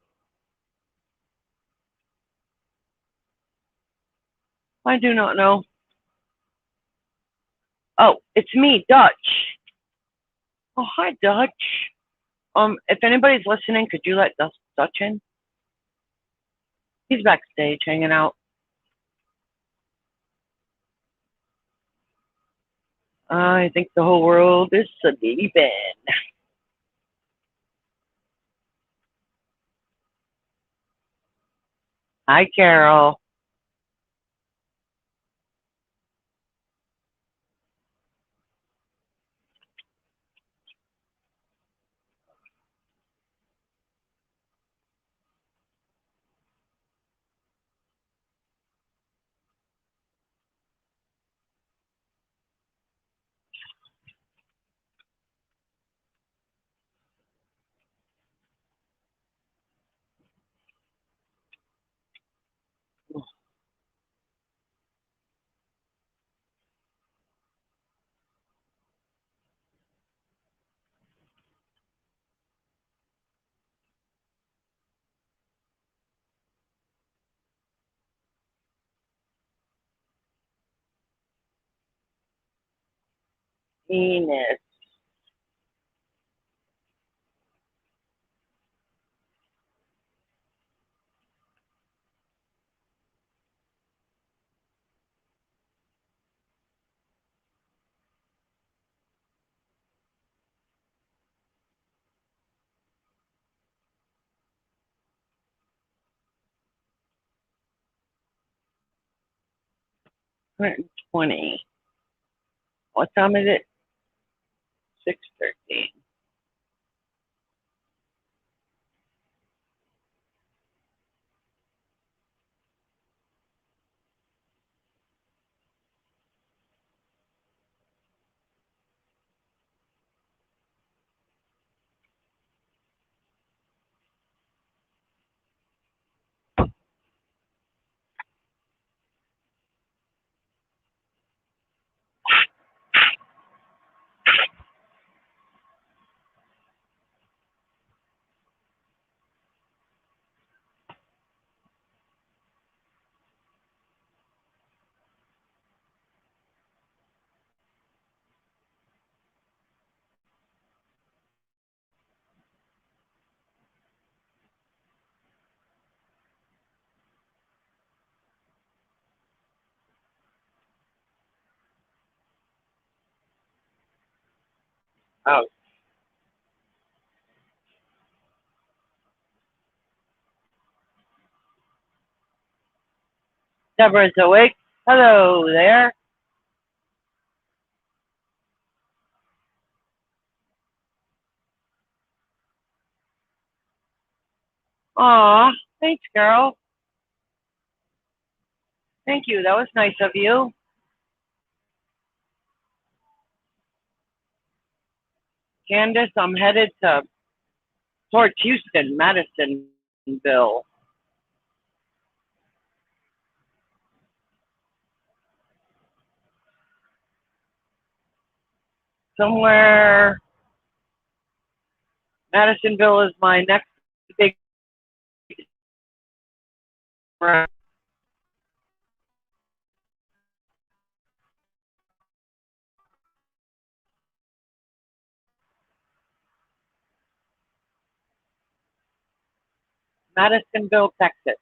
I do not know. Oh, it's me, Dutch. Oh, hi, Dutch. If anybody's listening, could you let Dutch in? He's backstage hanging out. I think the whole world is sleeping. Hi, Carol. Enos. $120. What time is it? 6:13. Oh, Deborah's awake. Hello there. Aw, thanks, girl. Thank you. That was nice of you. Candace, I'm headed towards Houston, Madisonville. Somewhere, Madisonville is my next big run. Madisonville, Texas.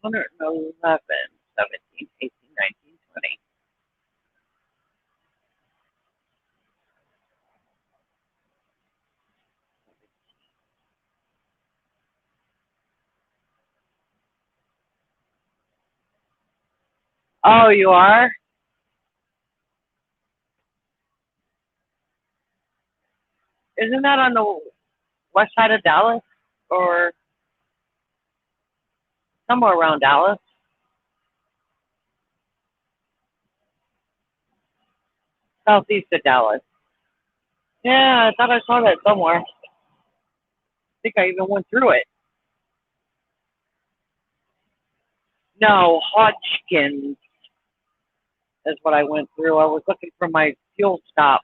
Hundred and 17, 18, 19, 20. Oh, you are? Isn't that on the west side of Dallas? Or somewhere around Dallas? Southeast of Dallas. Yeah, I thought I saw that somewhere. I think I even went through it. No, Hodgkins is what I went through. I was looking for my fuel stop.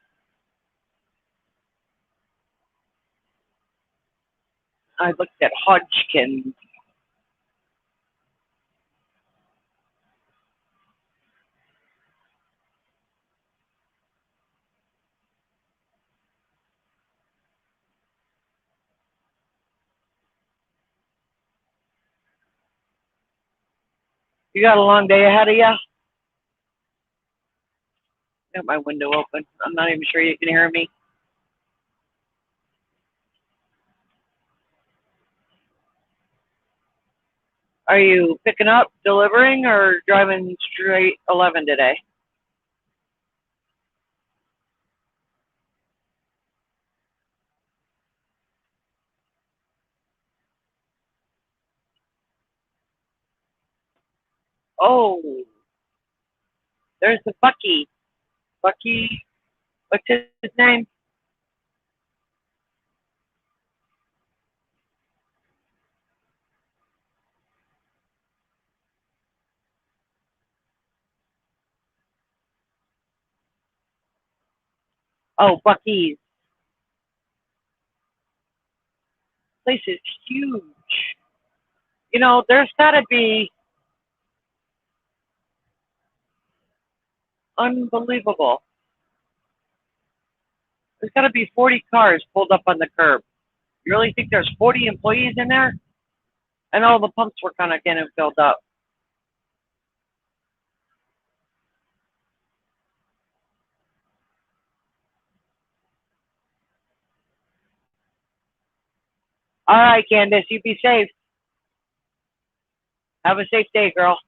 I looked at Hodgkins. You got a long day ahead of you? Got my window open. I'm not even sure you can hear me. Are you picking up, delivering, or driving straight 11 today? Oh, there's the Bucky. Bucky, what's his name? Oh, Bucky's. Place is huge. You know, there's got to be unbelievable. There's got to be 40 cars pulled up on the curb. You really think there's 40 employees in there? And all the pumps were kind of getting filled up. All right, Candace, you be safe. Have a safe day, girl.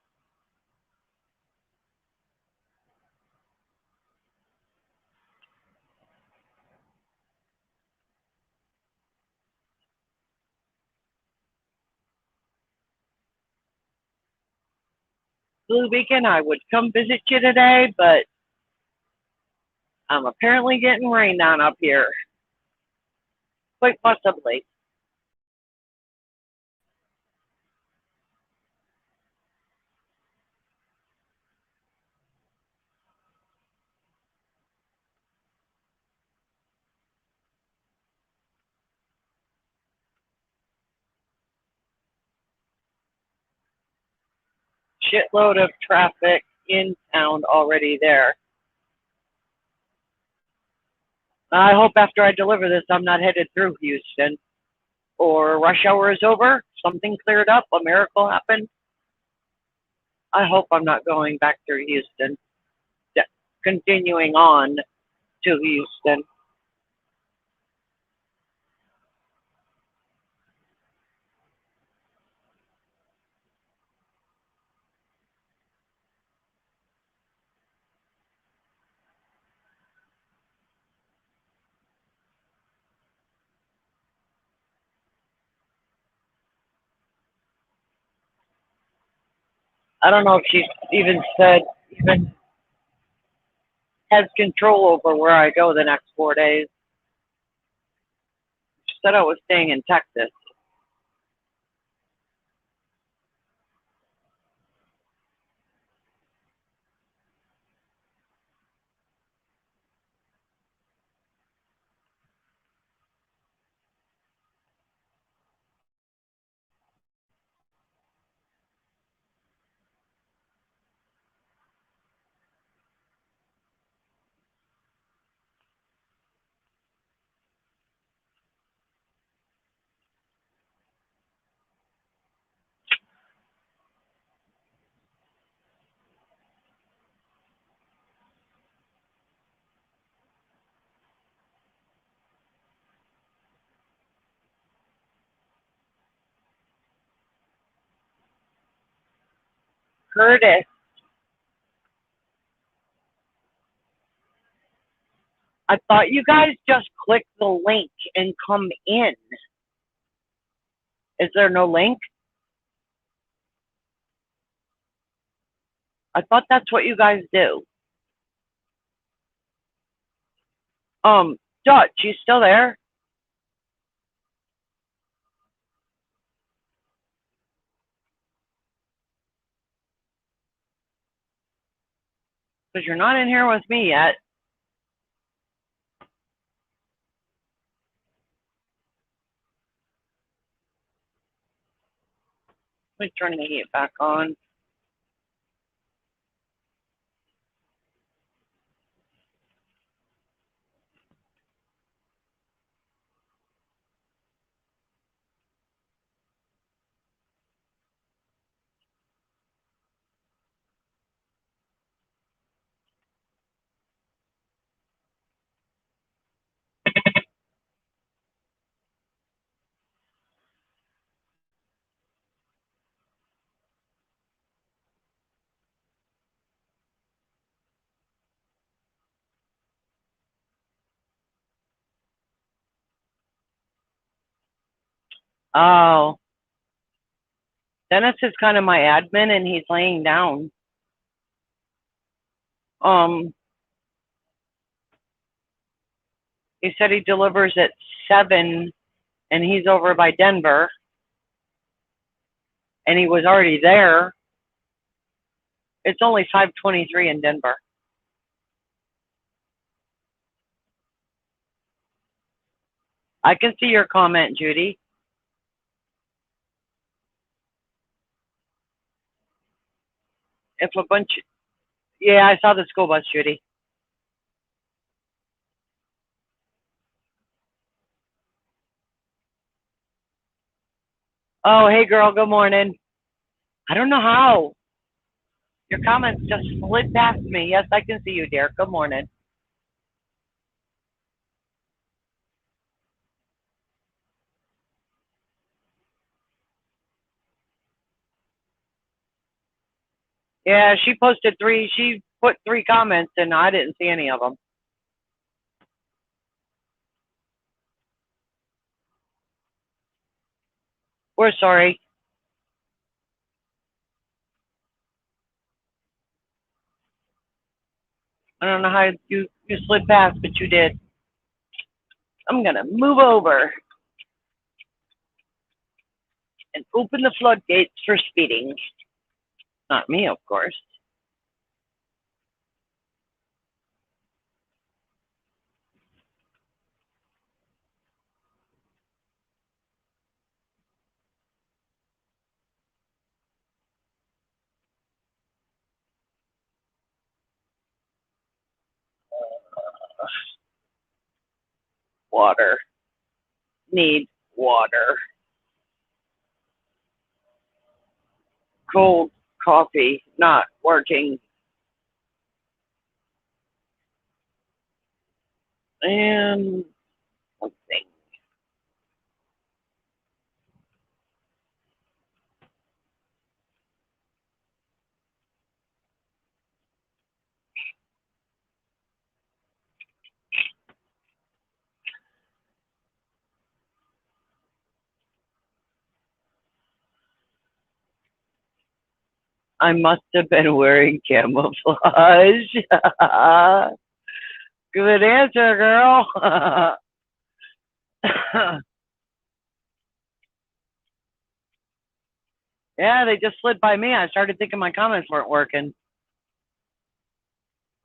Blue Beacon, I would come visit you today, but I'm apparently getting rained on up here. Quite possibly. Shitload of traffic in town already there. I hope after I deliver this, I'm not headed through Houston. Or rush hour is over, something cleared up, a miracle happened. I hope I'm not going back through Houston. Continuing on to Houston. I don't know if she even has control over where I go the next 4 days. She said I was staying in Texas. Curtis, I thought you guys just click the link and come in. Is there no link? I thought that's what you guys do. Dutch, you still there? Because you're not in here with me yet. Let me turn the heat back on. Oh, Dennis is kind of my admin, and he's laying down. He said he delivers at 7, and he's over by Denver, and he was already there. It's only 5:23 in Denver. I can see your comment, Judy. If a bunch, yeah, I saw the school bus, Judy. Oh, hey girl, good morning. I don't know how. Your comments just slid past me. Yes, I can see you, dear. Good morning. Yeah, she posted 3. She put 3 comments, and I didn't see any of them. We're sorry. I don't know how you slid past, but you did. I'm going to move over and open the floodgates for speeding. Not me, of course. Water. Need water. Cold coffee not working. And something. I must have been wearing camouflage. Good answer, girl. Yeah, they just slid by me. I started thinking my comments weren't working.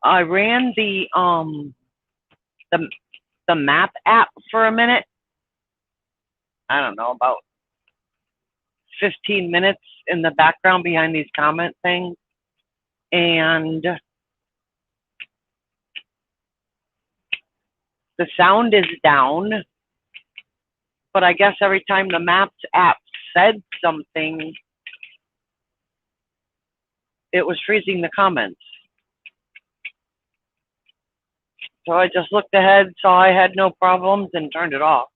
I ran the map app for a minute. I don't know, about 15 minutes in the background behind these comment things. And the sound is down, but I guess every time the Maps app said something, it was freezing the comments. So I just looked ahead, saw I had no problems, and turned it off.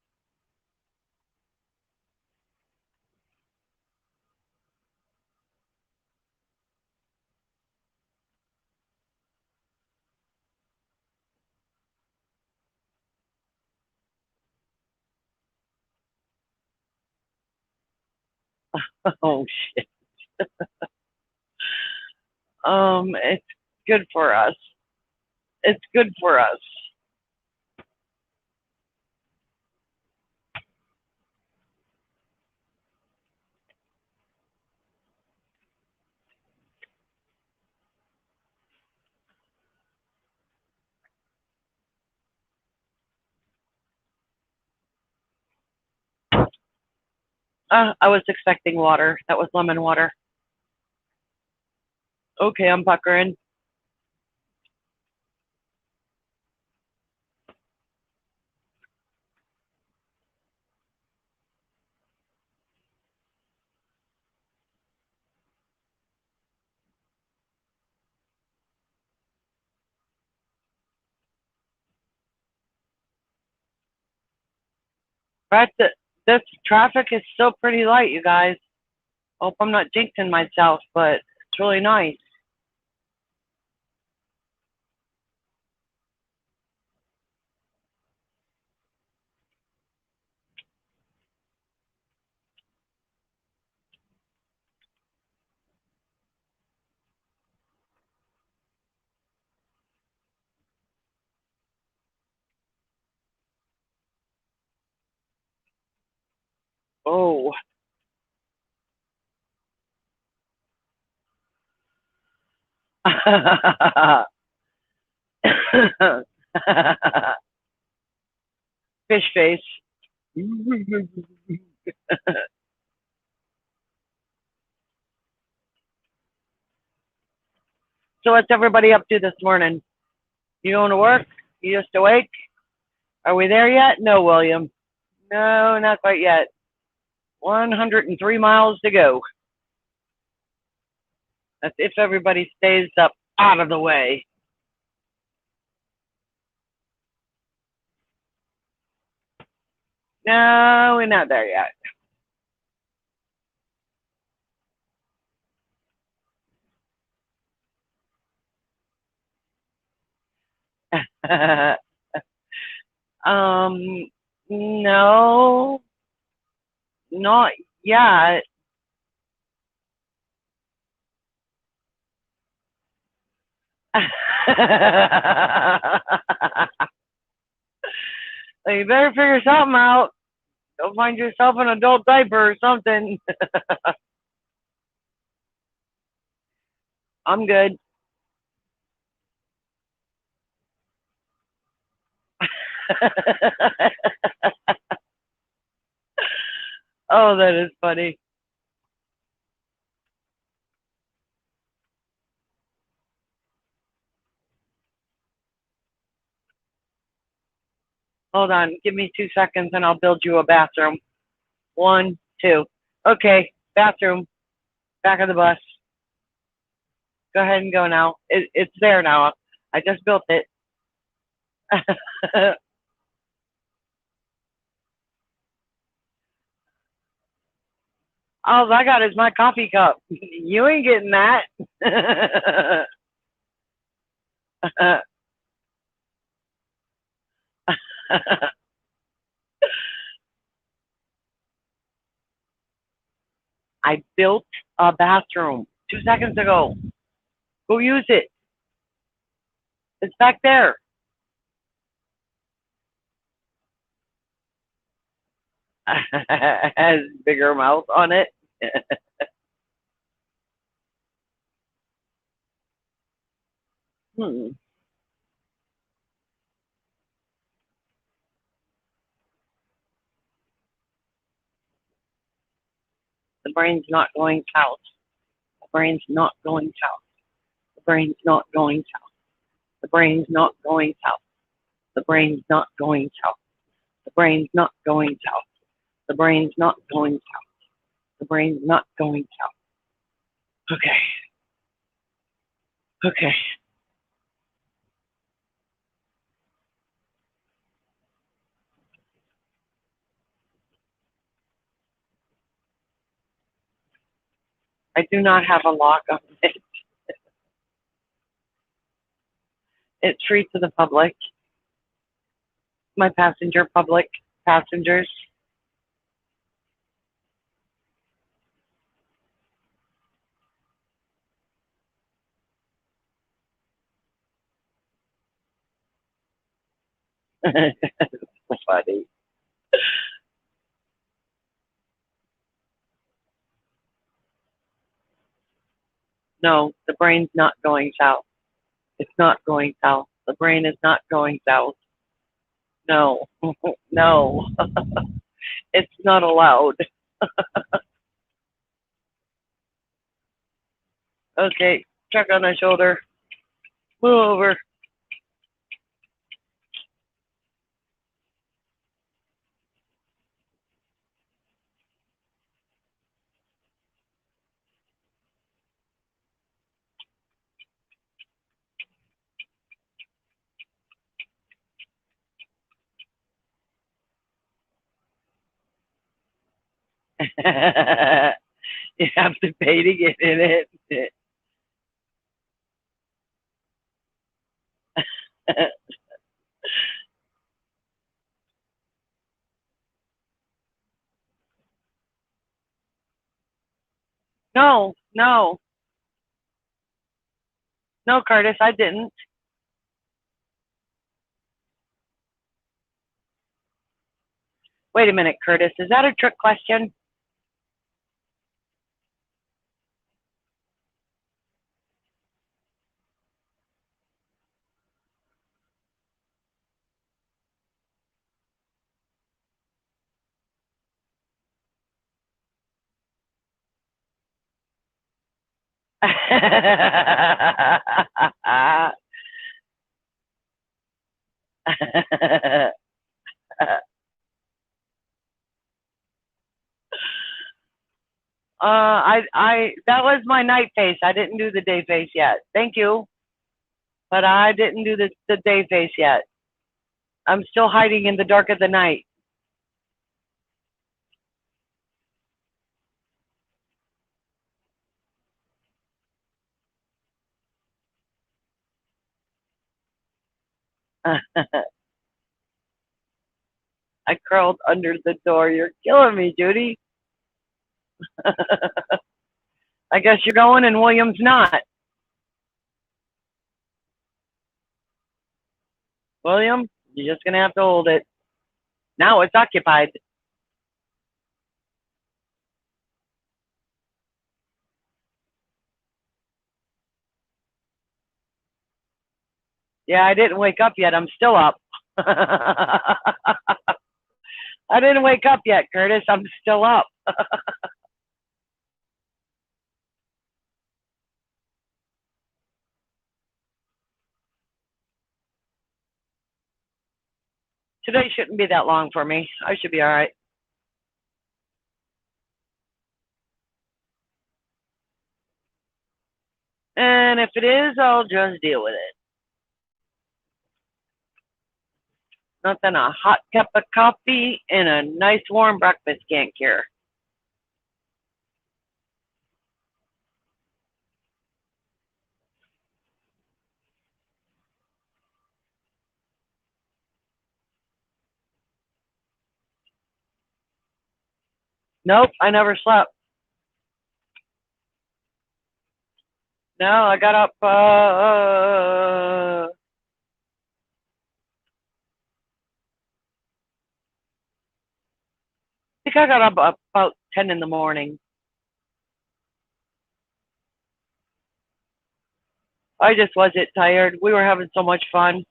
Oh shit. It's good for us. It's good for us. I was expecting water. That was lemon water. Okay, I'm puckering. But this traffic is still pretty light, you guys. Hope I'm not jinxing myself, but it's really nice. Oh. Fish face. So what's everybody up to this morning? You going to work? You just awake? Are we there yet? No, William. No, not quite yet. 103 miles to go. That's if everybody stays up out of the way. No, we're not there yet. No, not yet. You better figure something out. Go find yourself an adult diaper or something. I'm good. Oh, that is funny. Hold on. Give me 2 seconds and I'll build you a bathroom. 1, 2. Okay, bathroom. Back of the bus. Go ahead and go now. It's there now. I just built it. All I got is my coffee cup. You ain't getting that. I built a bathroom 2 seconds ago. Go use it. It's back there. Has bigger mouth on it. Hmm. The brain's not going south. The brain's not going south. The brain's not going south. The brain's not going south. The brain's not going south. The brain's not going south. The brain's not going south. The brain's not going south. Okay. Okay. I do not have a lock on it. It's free to the public. My public passengers. Funny. No, the brain's not going south. It's not going south. The brain is not going south. No, no, it's not allowed. Okay, check on my shoulder. Move over. You have to pay to get in it. No, no, no, Curtis, I didn't. Wait a minute, Curtis. Is that a trick question? that was my night face. I didn't do the day face yet. Thank you. But I didn't do the day face yet. I'm still hiding in the dark of the night. I curled under the door. You're killing me, Judy. I guess you're going and William's not. William, you're just going to have to hold it. Now it's occupied. Yeah, I didn't wake up yet. I'm still up. I didn't wake up yet, Curtis. I'm still up. Today shouldn't be that long for me. I should be all right. And if it is, I'll just deal with it. Nothing a hot cup of coffee and a nice warm breakfast can't cure. Nope, I never slept. No, I got up, I think I got up about 10 in the morning. I just wasn't tired. We were having so much fun.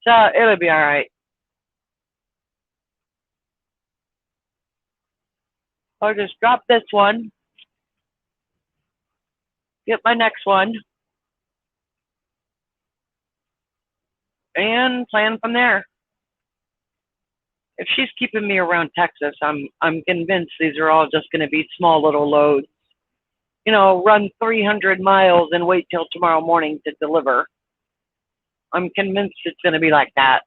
So it'll be all right. I'll just drop this one, get my next one, and plan from there. If she's keeping me around Texas, I'm convinced these are all just going to be small little loads. You know, run 300 miles and wait till tomorrow morning to deliver. I'm convinced it's going to be like that.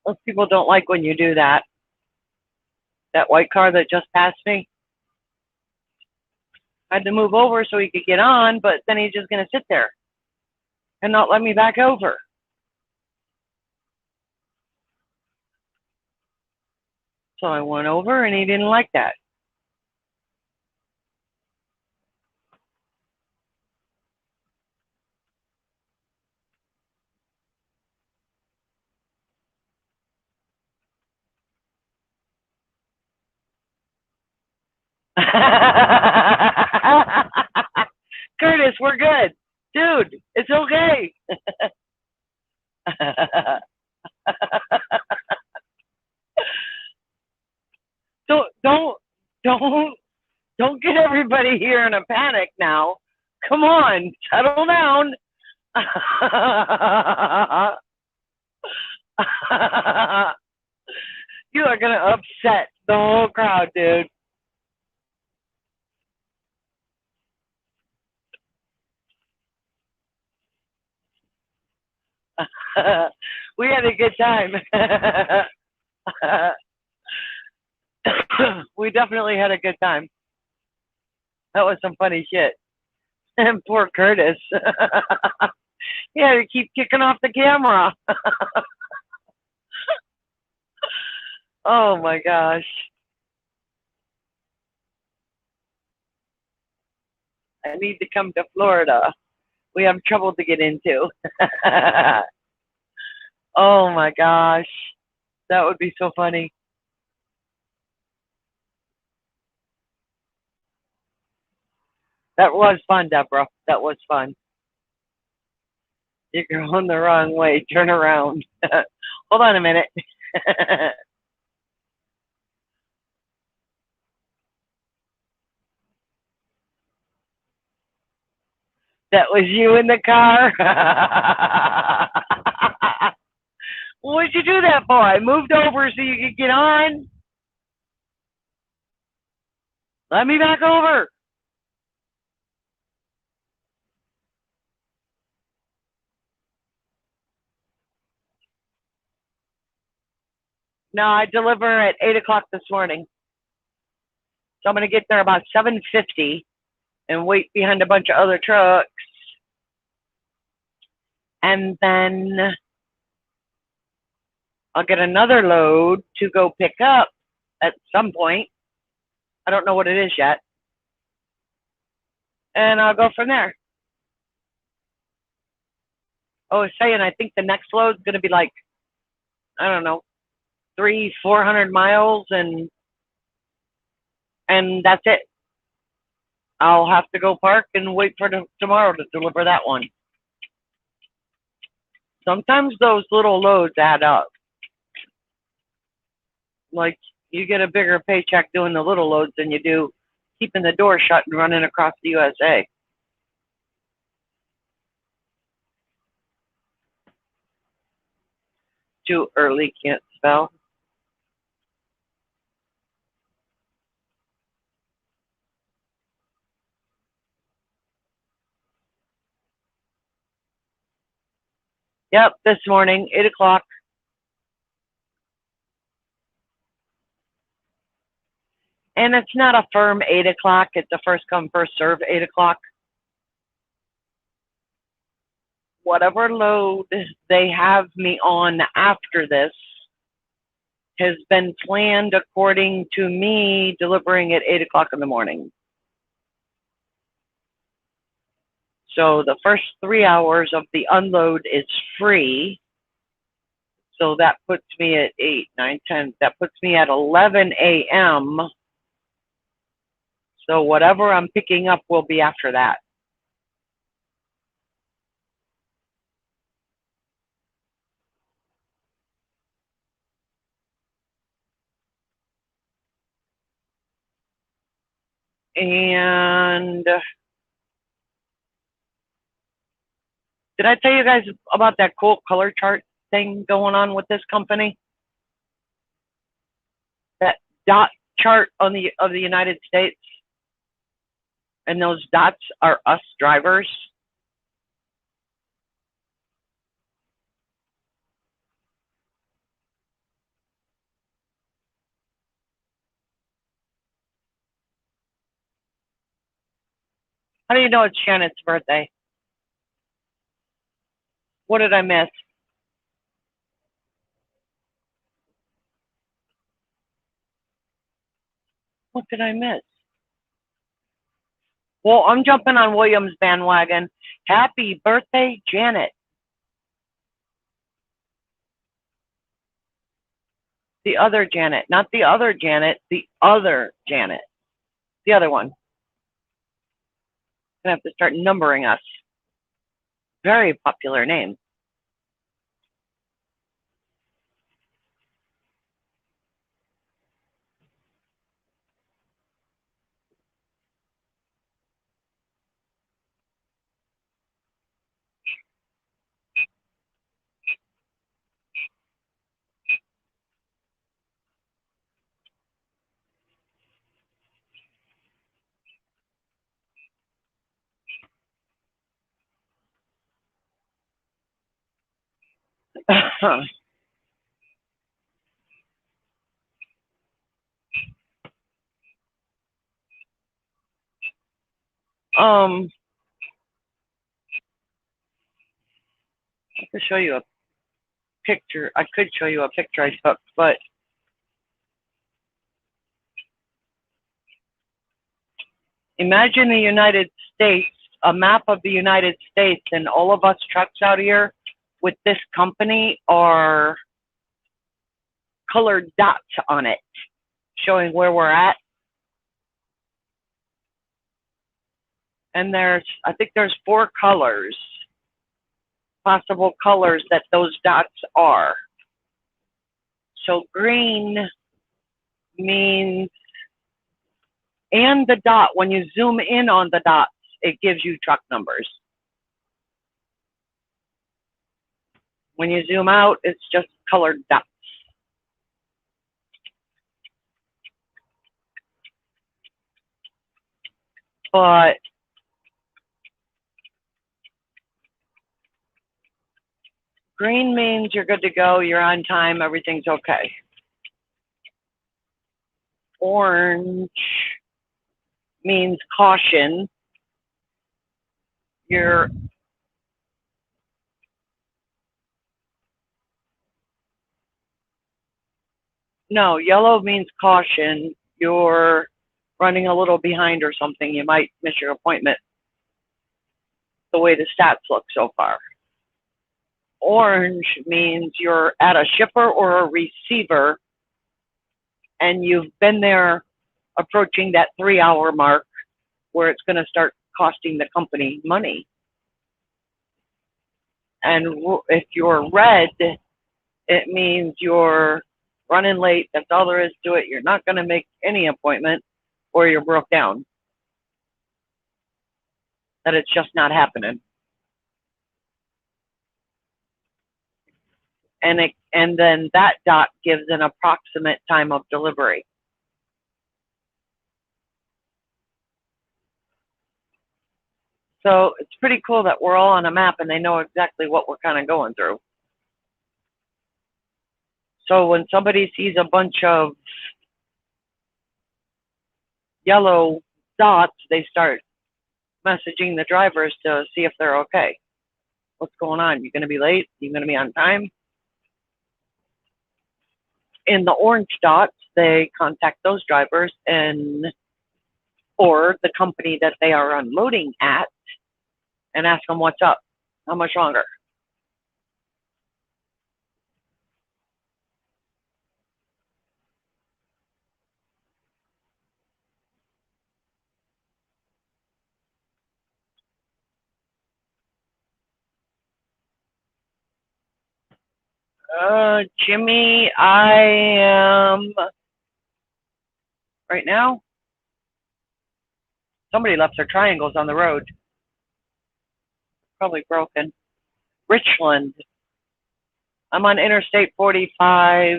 Most people don't like when you do that. That white car that just passed me, I had to move over so he could get on, but then he's just going to sit there and not let me back over. So I went over and he didn't like that. Curtis, we're good. Dude, it's okay. Don't don't don't get everybody here in a panic now. Come on, settle down. You are gonna upset the whole crowd, dude. We had a good time. We definitely had a good time. That was some funny shit. And poor Curtis. He had to keep kicking off the camera. Oh my gosh. I need to come to Florida. We have trouble to get into. Oh my gosh. That would be so funny. That was fun, Deborah. That was fun. You're going the wrong way. Turn around. Hold on a minute. That was you in the car? What'd you do that for? I moved over so you could get on. Let me back over. No, I deliver at 8 o'clock this morning. So I'm going to get there about 7:50 and wait behind a bunch of other trucks. And then I'll get another load to go pick up at some point. I don't know what it is yet. And I'll go from there. I was saying, I think the next load's going to be like, I don't know, 300-400 miles, and that's it. I'll have to go park and wait for tomorrow to deliver that one. Sometimes those little loads add up. Like, you get a bigger paycheck doing the little loads than you do keeping the door shut and running across the USA. Too early, can't spell. Yep, this morning, 8 o'clock. And it's not a firm 8 o'clock. It's a first come, first serve 8 o'clock. Whatever load they have me on after this has been planned according to me delivering at 8 o'clock in the morning. So the first 3 hours of the unload is free. So that puts me at 8, 9, 10. That puts me at 11 a.m. So whatever I'm picking up will be after that. And did I tell you guys about that cool color chart thing going on with this company? That dot chart on of the United States, and those dots are us drivers. How do you know it's Shannon's birthday? What did I miss? What did I miss? Well, I'm jumping on William's bandwagon. Happy birthday, Janet. The other Janet, not the other Janet, the other Janet. The other one. Gonna have to start numbering us. Very popular name. I could show you a picture. I could show you a picture I took, but imagine the United States, a map of the United States, and all of us trucks out here with this company are colored dots on it, showing where we're at. And I think there's 4 colors, possible colors that those dots are. So green means, and the dot, when you zoom in on the dots, it gives you truck numbers. When you zoom out, it's just colored dots. But green means you're good to go, you're on time, everything's okay. Orange means caution. No, yellow means caution. You're running a little behind or something. You might miss your appointment, the way the stats look so far. Orange means you're at a shipper or a receiver, and you've been there approaching that 3-hour mark where it's going to start costing the company money. And if you're red, it means you're running late. That's all there is to it. You're not going to make any appointment, or you're broke down. That it's just not happening. And then that dot gives an approximate time of delivery. So it's pretty cool that we're all on a map and they know exactly what we're kind of going through. So when somebody sees a bunch of yellow dots, they start messaging the drivers to see if they're okay. What's going on? You going to be late? You going to be on time? In the orange dots, they contact those drivers or the company that they are unloading at and ask them what's up, how much longer. Jimmy, I am, right now, somebody left their triangles on the road. Probably broken. Richland. I'm on Interstate 45,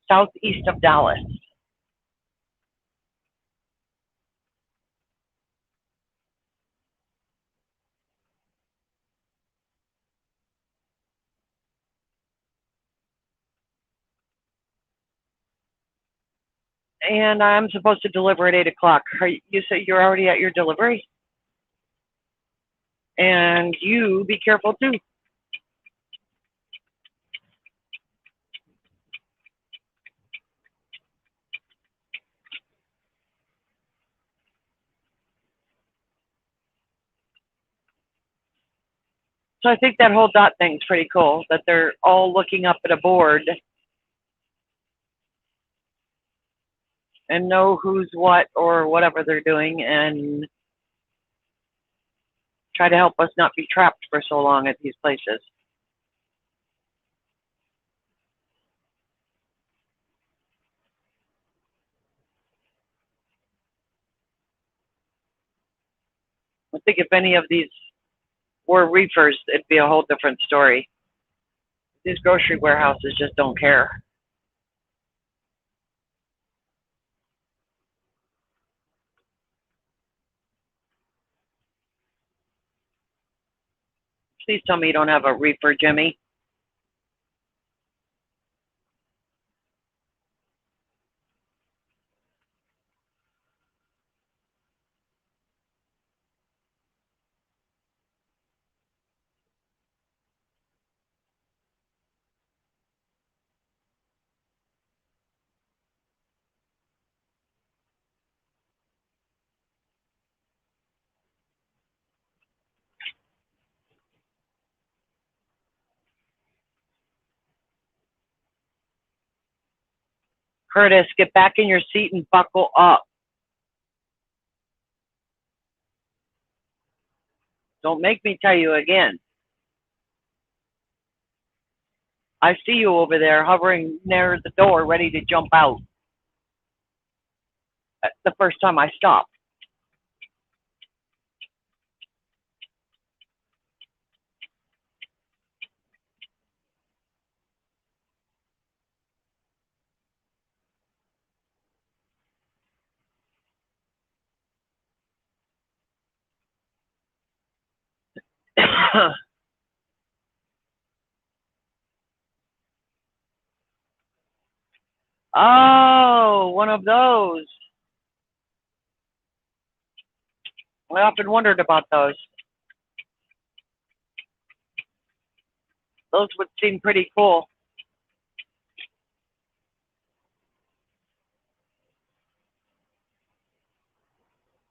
southeast of Dallas. And I'm supposed to deliver at 8 o'clock. You say you're already at your delivery? And you be careful too. So I think that whole dot thing's pretty cool, that they're all looking up at a board and know who's what or whatever they're doing and try to help us not be trapped for so long at these places. I think if any of these were reefers, it'd be a whole different story. These grocery warehouses just don't care. Please tell me you don't have a reefer, Jimmy. Curtis, get back in your seat and buckle up. Don't make me tell you again. I see you over there hovering near the door, ready to jump out. That's the first time I stopped. Oh, one of those. I often wondered about those. Those would seem pretty cool.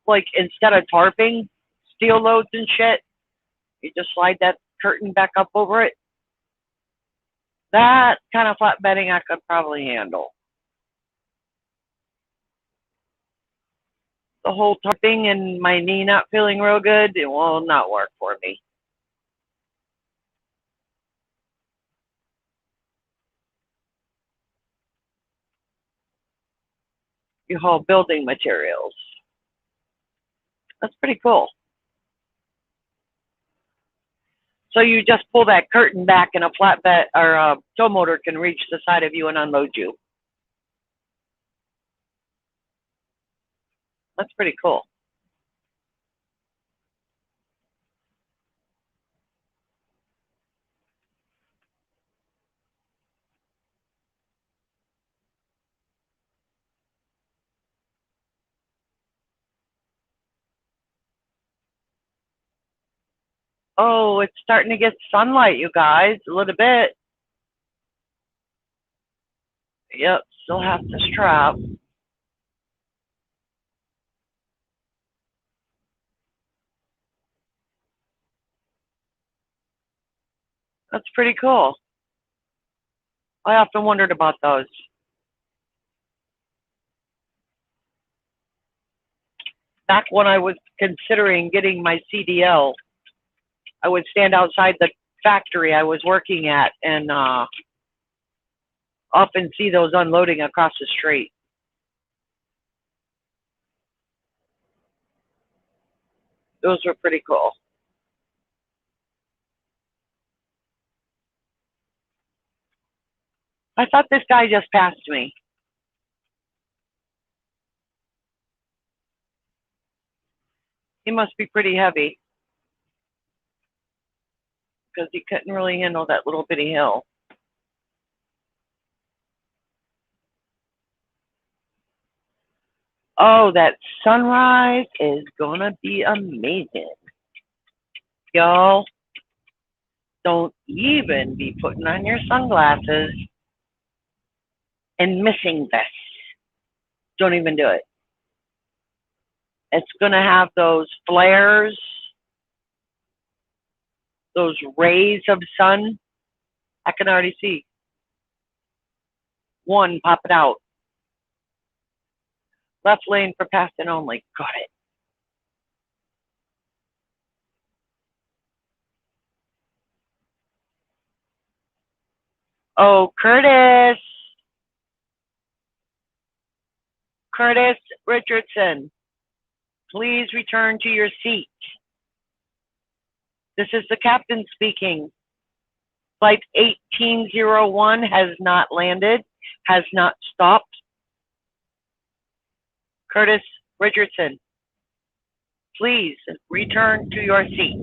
Like, instead of tarping steel loads and shit, you just slide that curtain back up over it. That kind of flatbedding I could probably handle. The whole tarping and my knee not feeling real good, it will not work for me. You haul building materials. That's pretty cool. So you just pull that curtain back and a flatbed or a tow motor can reach the side of you and unload you. That's pretty cool. Oh, it's starting to get sunlight, you guys, a little bit. Yep, still have to strap. That's pretty cool. I often wondered about those. Back when I was considering getting my CDL, I would stand outside the factory I was working at and often see those unloading across the street. Those were pretty cool. I thought this guy just passed me. He must be pretty heavy because he couldn't really handle that little bitty hill. Oh, that sunrise is gonna be amazing. Y'all, don't even be putting on your sunglasses and missing this. Don't even do it. It's gonna have those flares, those rays of sun. I can already see one popping out. Left lane for passing only. Got it. Oh, Curtis. Curtis Richardson, please return to your seat. This is the captain speaking. Flight 1801 has not landed, has not stopped. Curtis Richardson, please return to your seat.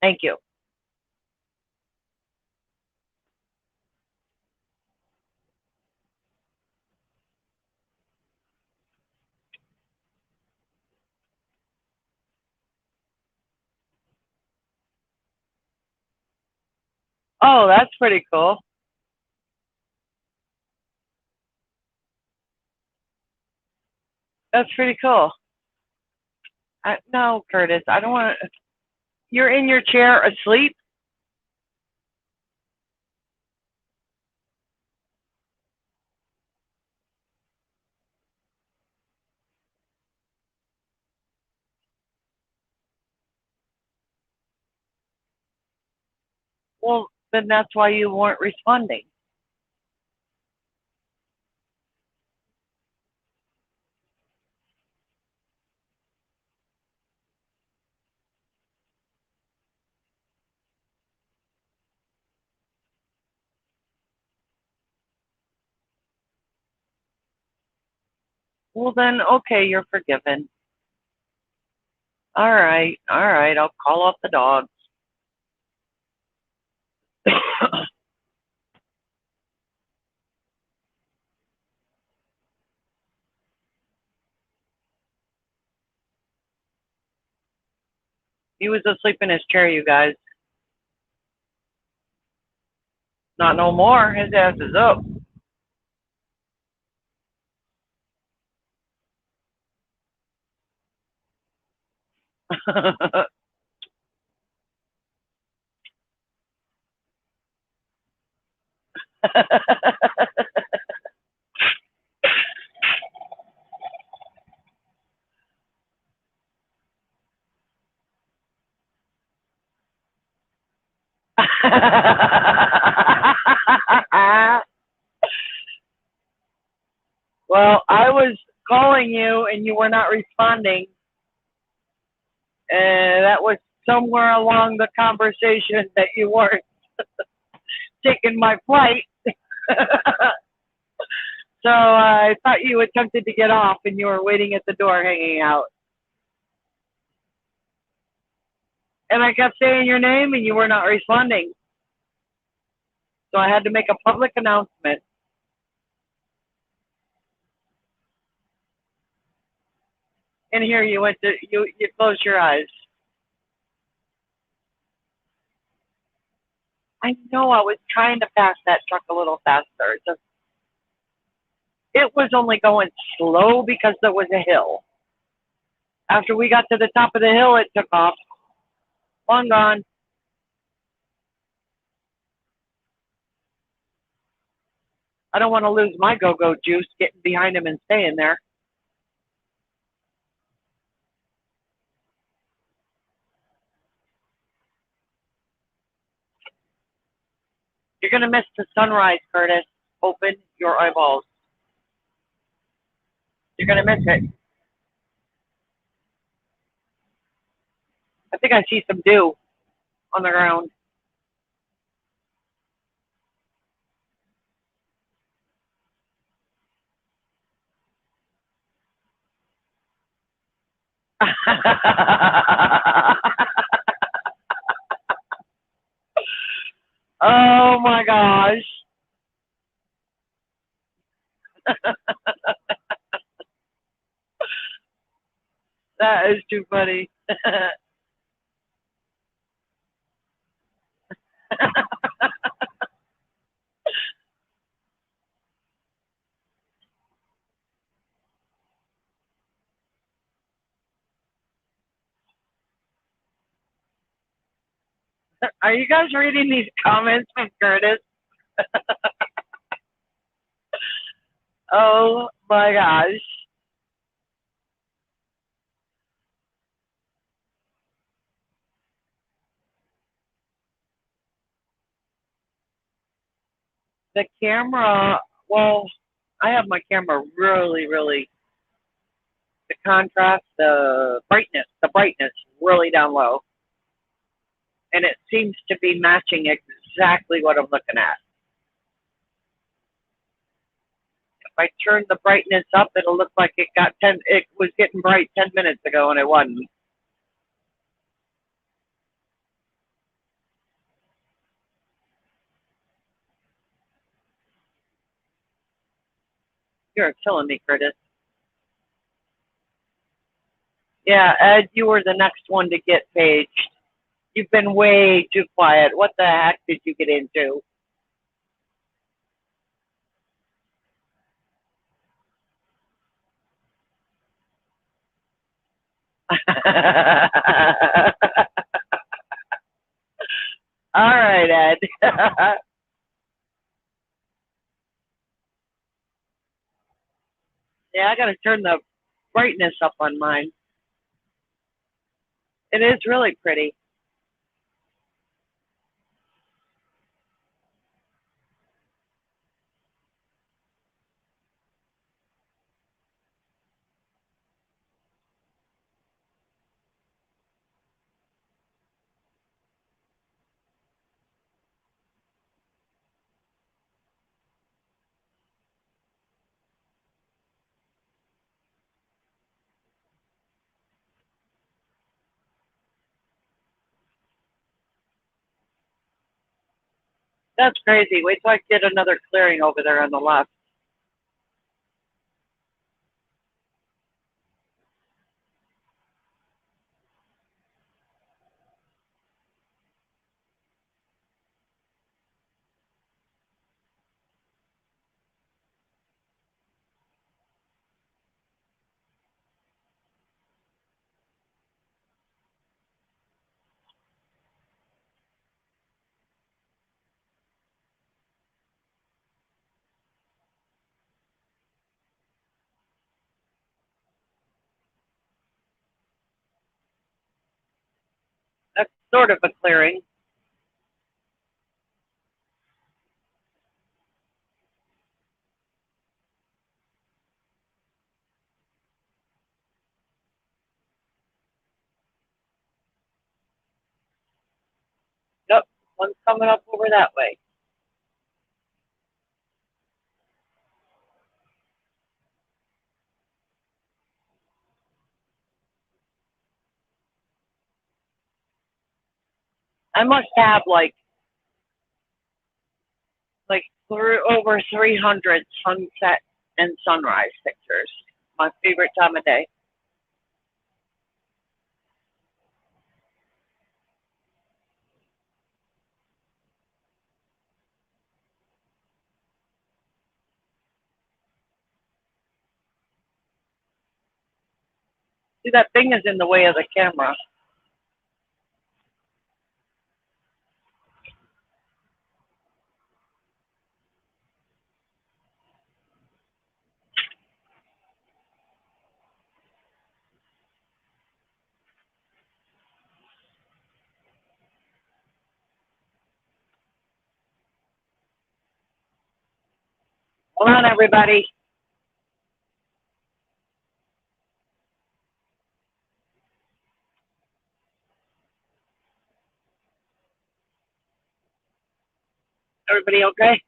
Thank you. Oh, that's pretty cool. That's pretty cool. No, Curtis, I don't want to. You're in your chair asleep? Well, then that's why you weren't responding. Well, then, okay, you're forgiven. All right, I'll call off the dogs. He was asleep in his chair, you guys. Not no more. His ass is up. Well, I was calling you and you were not responding. And that was somewhere along the conversation that you weren't taking my flight. So I thought you attempted to get off and you were waiting at the door hanging out. And I kept saying your name and you were not responding. So I had to make a public announcement. And here you went to, you closed your eyes. I know I was trying to pass that truck a little faster. It was only going slow because there was a hill. After we got to the top of the hill, it took off. Long gone. I don't want to lose my go-go juice getting behind him and staying there. You're going to miss the sunrise, Curtis. Open your eyeballs. You're going to miss it. I think I see some dew on the ground. Oh my gosh. That is too funny. Are you guys reading these comments from Curtis? Oh my gosh. The camera, well, I have my camera really, the contrast, the brightness really down low. And it seems to be matching exactly what I'm looking at. If I turn the brightness up, it'll look like it was getting bright 10 minutes ago and it wasn't. You're killing me, Curtis. Yeah, Ed, you were the next one to get paged. You've been way too quiet. What the heck did you get into? All right, Ed. Yeah, I gotta turn the brightness up on mine. It is really pretty. That's crazy. Wait till I get another clearing over there on the left. That's sort of a clearing. Nope, one's coming up over that way. I must have through over 300 sunset and sunrise pictures. My favorite time of day. See, that thing is in the way of the camera. Hold on, everybody. Everybody okay?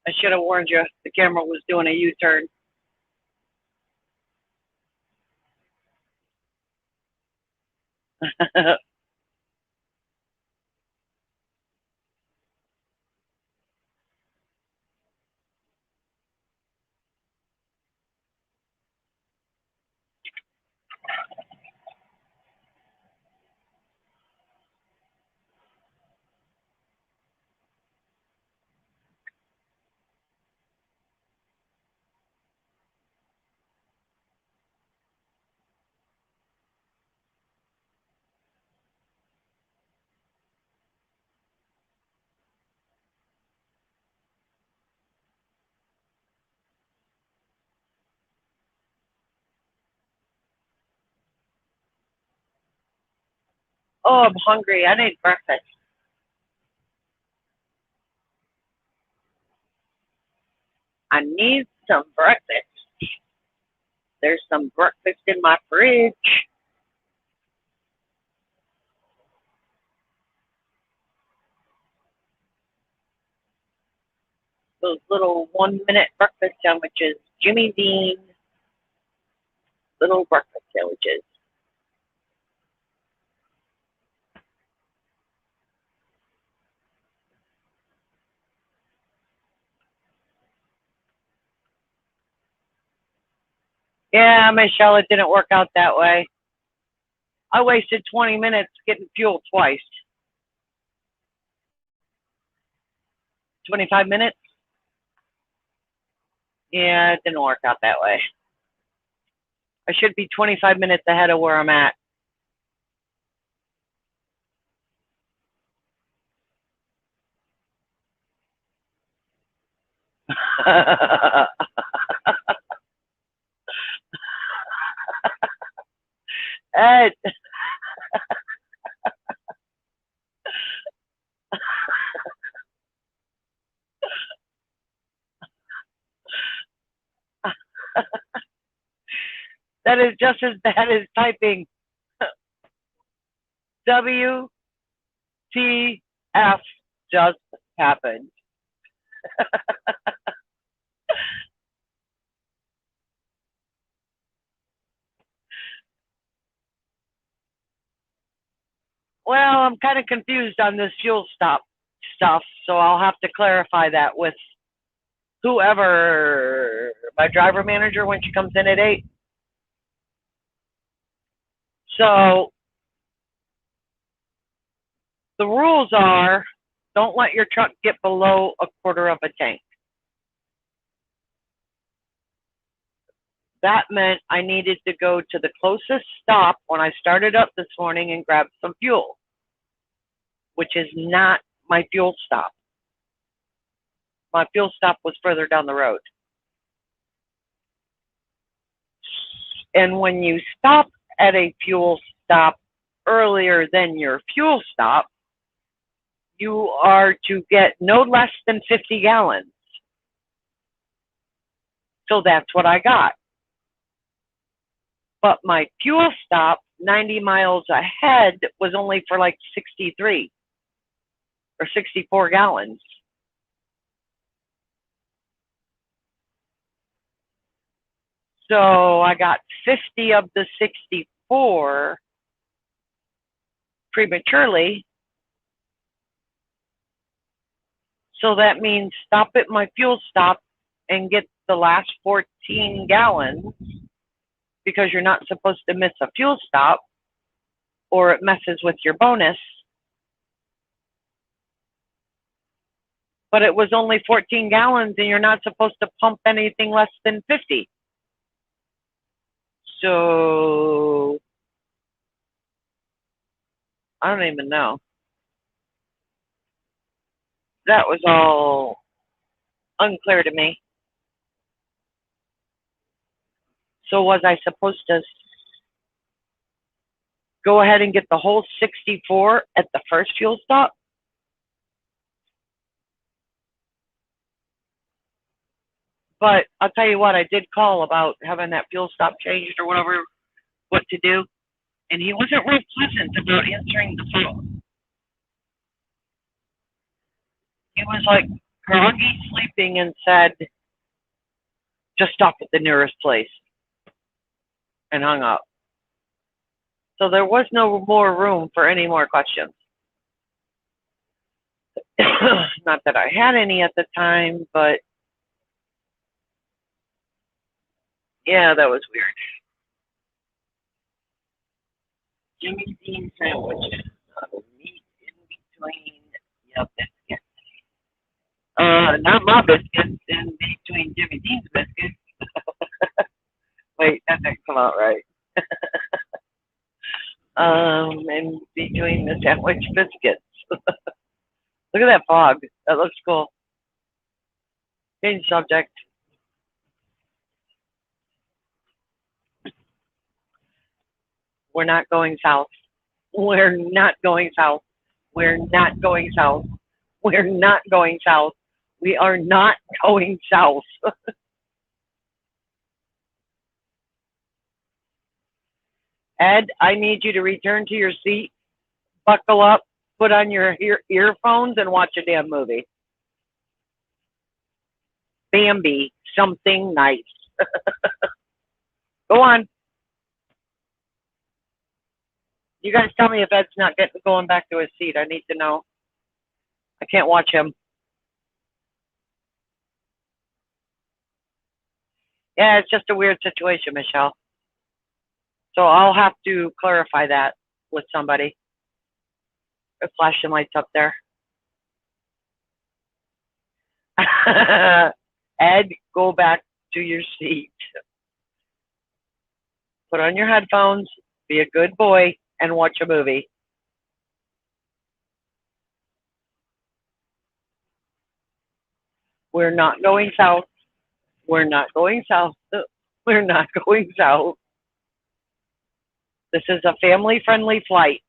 I should have warned you. The camera was doing a U-turn. Oh, I'm hungry. I need breakfast. I need some breakfast. There's some breakfast in my fridge. Those little 1-minute breakfast sandwiches. Jimmy Dean little breakfast sandwiches. Yeah, Michelle, it didn't work out that way. I wasted 20 minutes getting fuel twice. 25 minutes? Yeah, it didn't work out that way. I should be 25 minutes ahead of where I'm at. Ed. That is just as bad as typing WTF just happened. Well, I'm kind of confused on this fuel stop stuff, so I'll have to clarify that with whoever, my driver manager when she comes in at 8. So the rules are, don't let your truck get below a quarter of a tank. That meant I needed to go to the closest stop when I started up this morning and grab some fuel, which is not my fuel stop. My fuel stop was further down the road. And when you stop at a fuel stop earlier than your fuel stop, you are to get no less than 50 gallons. So that's what I got. But my fuel stop 90 miles ahead was only for like 63 or 64 gallons. So I got 50 of the 64 prematurely. So that means stop at my fuel stop and get the last 14 gallons, because you're not supposed to miss a fuel stop or it messes with your bonus. But it was only 14 gallons and you're not supposed to pump anything less than 50. So I don't even know. That was all unclear to me. So was I supposed to go ahead and get the whole 64 at the first fuel stop? But I'll tell you what, I did call about having that fuel stop changed or whatever, what to do. And he wasn't real pleasant about answering the phone. He was like groggy sleeping and said, just stop at the nearest place, and hung up. So there was no more room for any more questions. Not that I had any at the time, but yeah, that was weird. Jimmy Dean sandwiches. Meat in between your biscuits. Not my biscuits, in between Jimmy Dean's biscuits. Wait, that didn't come out right. In between the sandwich biscuits. Look at that fog. That looks cool. Change subject. We're not going south. We're not going south. We're not going south. We're not going south. We are not going south. Ed, I need you to return to your seat, buckle up, put on your earphones, and watch a damn movie. Bambi, something nice. Go on. You guys tell me if Ed's not going back to his seat. I need to know. I can't watch him. Yeah, it's just a weird situation, Michelle. So I'll have to clarify that with somebody. There's flashing lights up there. Ed, go back to your seat. Put on your headphones, be a good boy, and watch a movie. We're not going south. We're not going south. We're not going south. This is a family-friendly flight.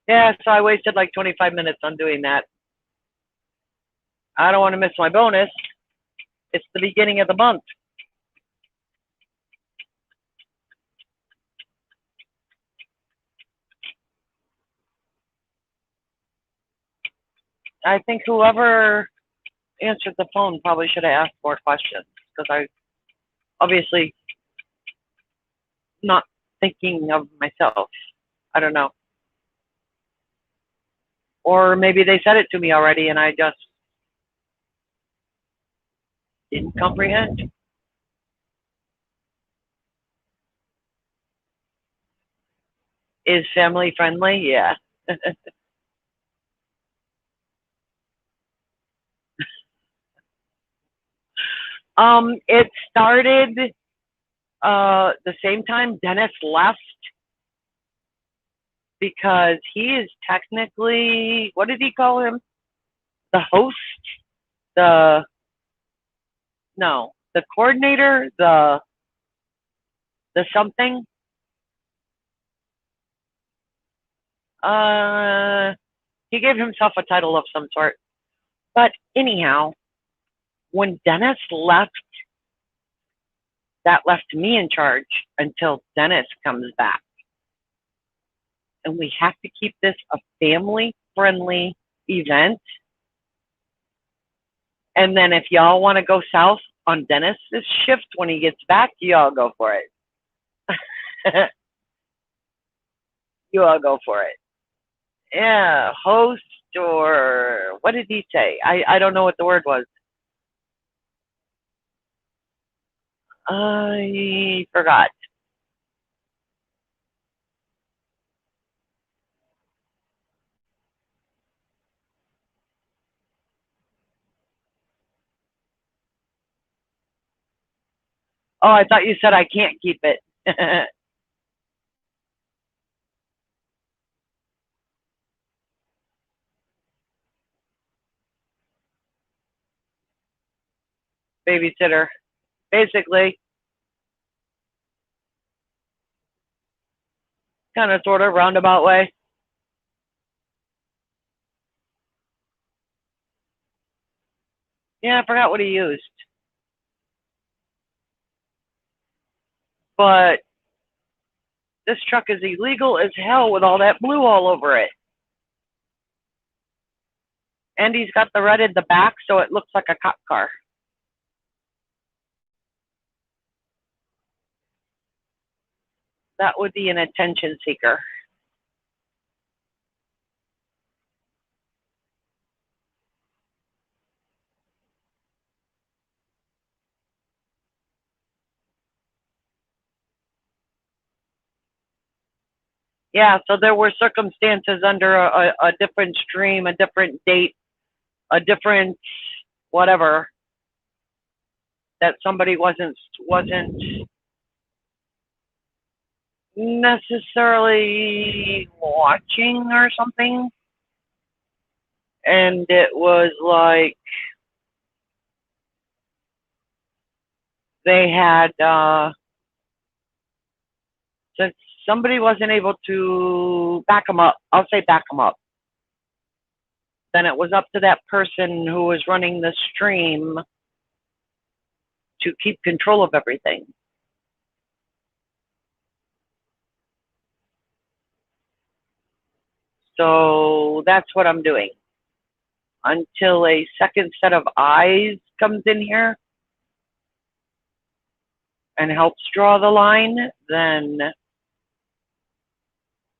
Yeah, so I wasted like 25 minutes on doing that. I don't want to miss my bonus. It's the beginning of the month. I think whoever answered the phone probably should have asked more questions, because I obviously not thinking of myself. I don't know. Or maybe they said it to me already and I just didn't comprehend. Is family friendly? Yeah. It started the same time Dennis left, because he is technically, what did he call him? The host? The coordinator? The something? He gave himself a title of some sort. But anyhow, when Dennis left, that left me in charge until Dennis comes back. And we have to keep this a family-friendly event. And then if y'all want to go south on Dennis's shift when he gets back, y'all go for it. You all go for it. Yeah, host, or what did he say? I don't know what the word was. I forgot. Oh, I thought you said I can't keep it. Babysitter. Basically, kind of, sort of, roundabout way. Yeah, I forgot what he used. But this truck is illegal as hell with all that blue all over it. And he's got the red in the back, so it looks like a cop car. That would be an attention seeker. Yeah, so there were circumstances under a different stream, a different date, a different whatever, that somebody wasn't necessarily watching or something. And it was like they had, since somebody wasn't able to back them up, I'll say back them up, then it was up to that person who was running the stream to keep control of everything. So that's what I'm doing. Until a second set of eyes comes in here and helps draw the line, then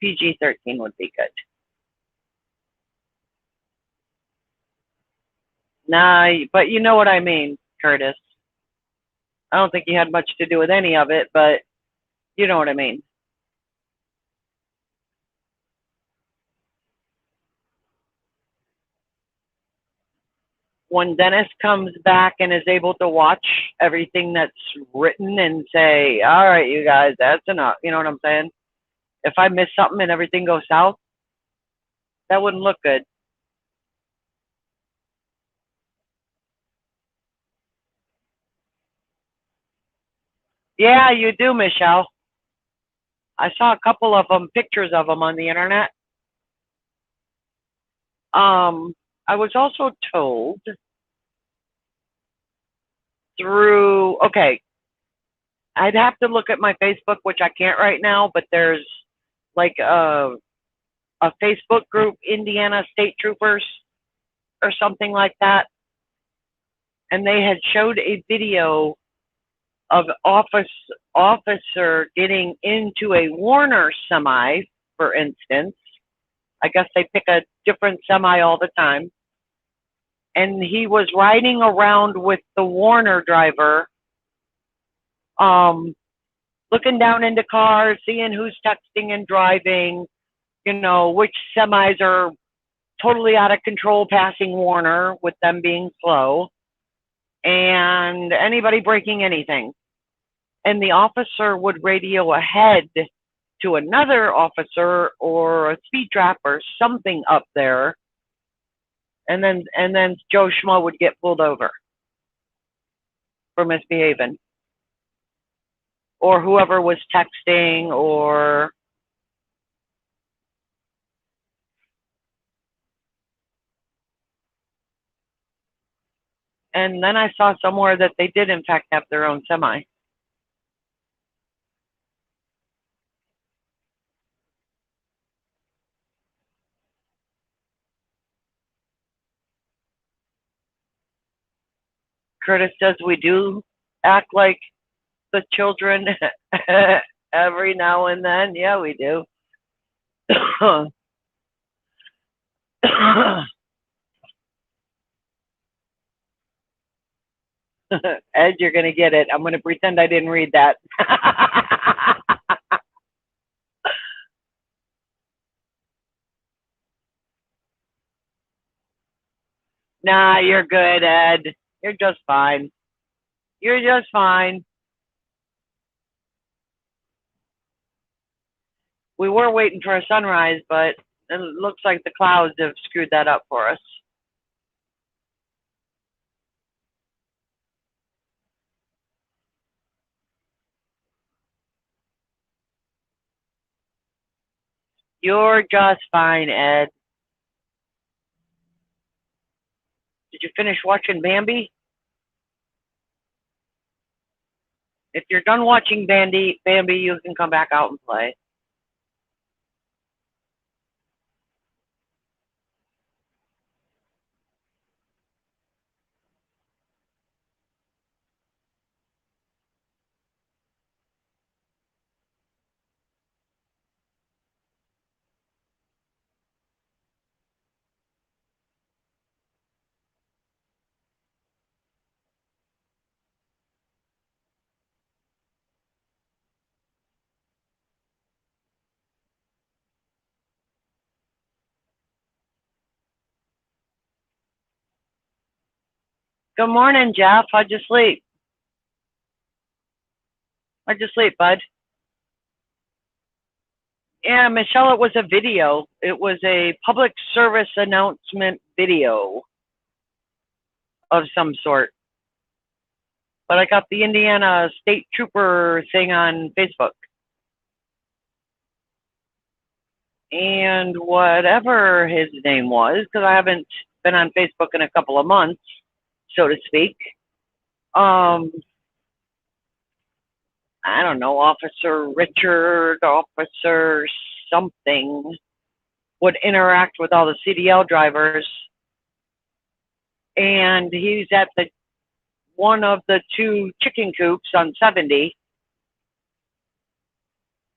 PG-13 would be good. Nah, but you know what I mean, Curtis. I don't think you had much to do with any of it, but you know what I mean. When Dennis comes back and is able to watch everything that's written and say, all right, you guys, that's enough. You know what I'm saying? If I miss something and everything goes south, that wouldn't look good. Yeah, you do, Michelle. I saw a couple of them, pictures of them on the internet. I was also told through, okay, I'd have to look at my Facebook, which I can't right now, but there's like a Facebook group, Indiana State Troopers or something like that. And they had showed a video of officer getting into a Warner semi, for instance. I guess they pick a different semi all the time. And he was riding around with the Warner driver, looking down into cars, seeing who's texting and driving, you know, which semis are totally out of control passing Warner with them being slow, and anybody breaking anything. And the officer would radio ahead to another officer or a speed trap or something up there, and then Joe Schmo would get pulled over for misbehaving, or whoever was texting, or and then I saw somewhere that they did in fact have their own semi. Curtis says we do act like the children every now and then. Yeah, we do. Ed, you're going to get it. I'm going to pretend I didn't read that. Nah, you're good, Ed. You're just fine. You're just fine. We were waiting for a sunrise, but it looks like the clouds have screwed that up for us. You're just fine, Ed. Did you finish watching Bambi? If you're done watching Bambi, you can come back out and play. Good morning, Jeff. How'd you sleep? How'd you sleep, bud? Yeah, Michelle, it was a video. It was a public service announcement video of some sort. But I got the Indiana State Trooper thing on Facebook. And whatever his name was, because I haven't been on Facebook in a couple of months, so to speak. I don't know, Officer Richard, Officer something, would interact with all the CDL drivers. And he's at the one of the two chicken coops on 70.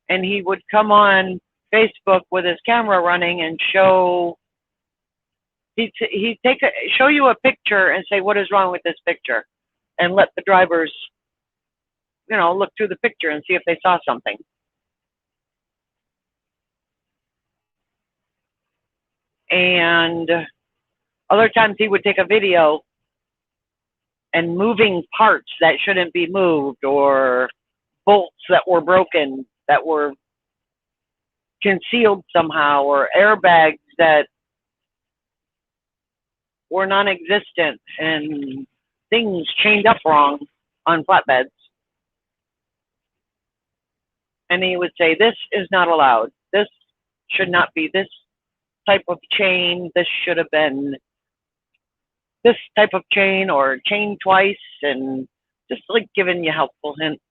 And he would come on Facebook with his camera running and show, he'd show you a picture and say, what is wrong with this picture? And let the drivers, you know, look through the picture and see if they saw something. And other times he would take a video and moving parts that shouldn't be moved, or bolts that were broken that were concealed somehow, or airbags that were non-existent, and things chained up wrong on flatbeds. And he would say, this is not allowed. This should not be this type of chain. This should have been this type of chain, or chain twice, and just like giving you helpful hints.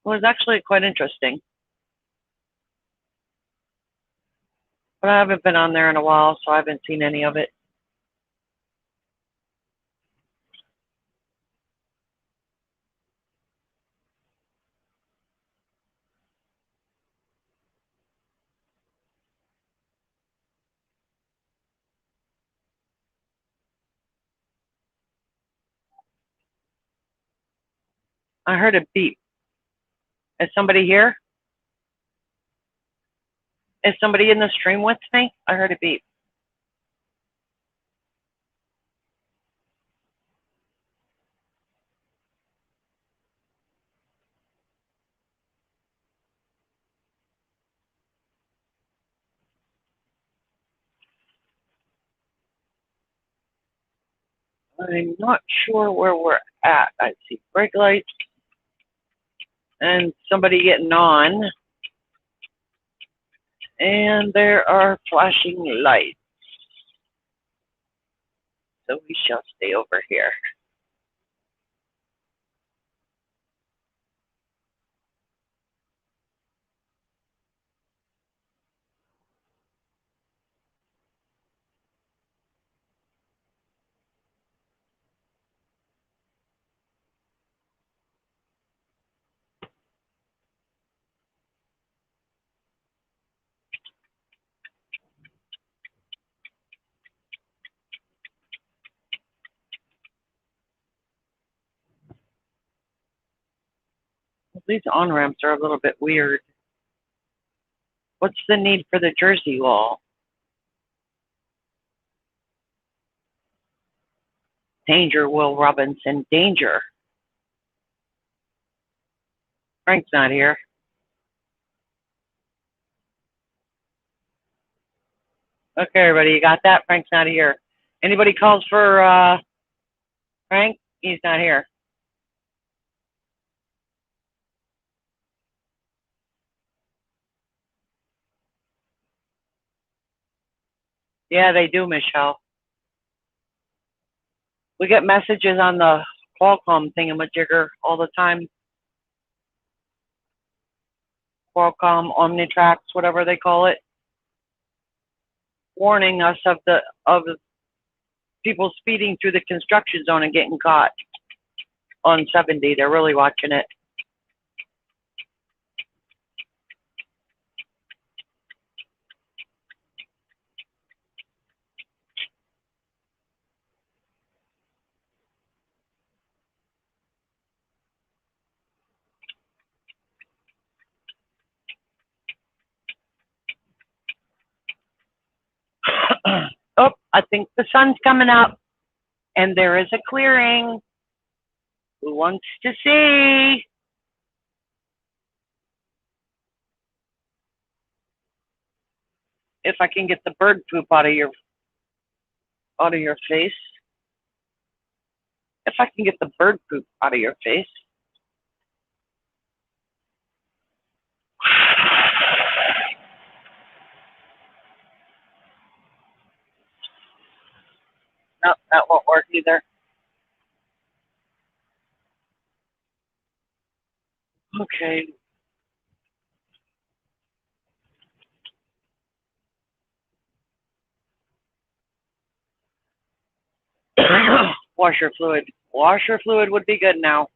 It was actually quite interesting. But I haven't been on there in a while, so I haven't seen any of it. I heard a beep. Is somebody here? Is somebody in the stream with me? I heard a beep. I'm not sure where we're at. I see brake lights and somebody getting on. And there are flashing lights. So we shall stay over here. These on-ramps are a little bit weird. What's the need for the Jersey wall? Danger, Will Robinson, danger. Frank's not here. Okay, everybody, you got that? Frank's not here. Anybody calls for Frank? He's not here. Yeah, they do, Michelle. We get messages on the Qualcomm thingamajigger all the time. Qualcomm, Omnitrax, whatever they call it, warning us of people speeding through the construction zone and getting caught on 70. They're really watching it. Oh, I think the sun's coming up and there is a clearing. Who wants to see? if I can get the bird poop out of your face. If I can get the bird poop out of your face. No, that won't work either. Okay. Washer fluid. Washer fluid would be good now.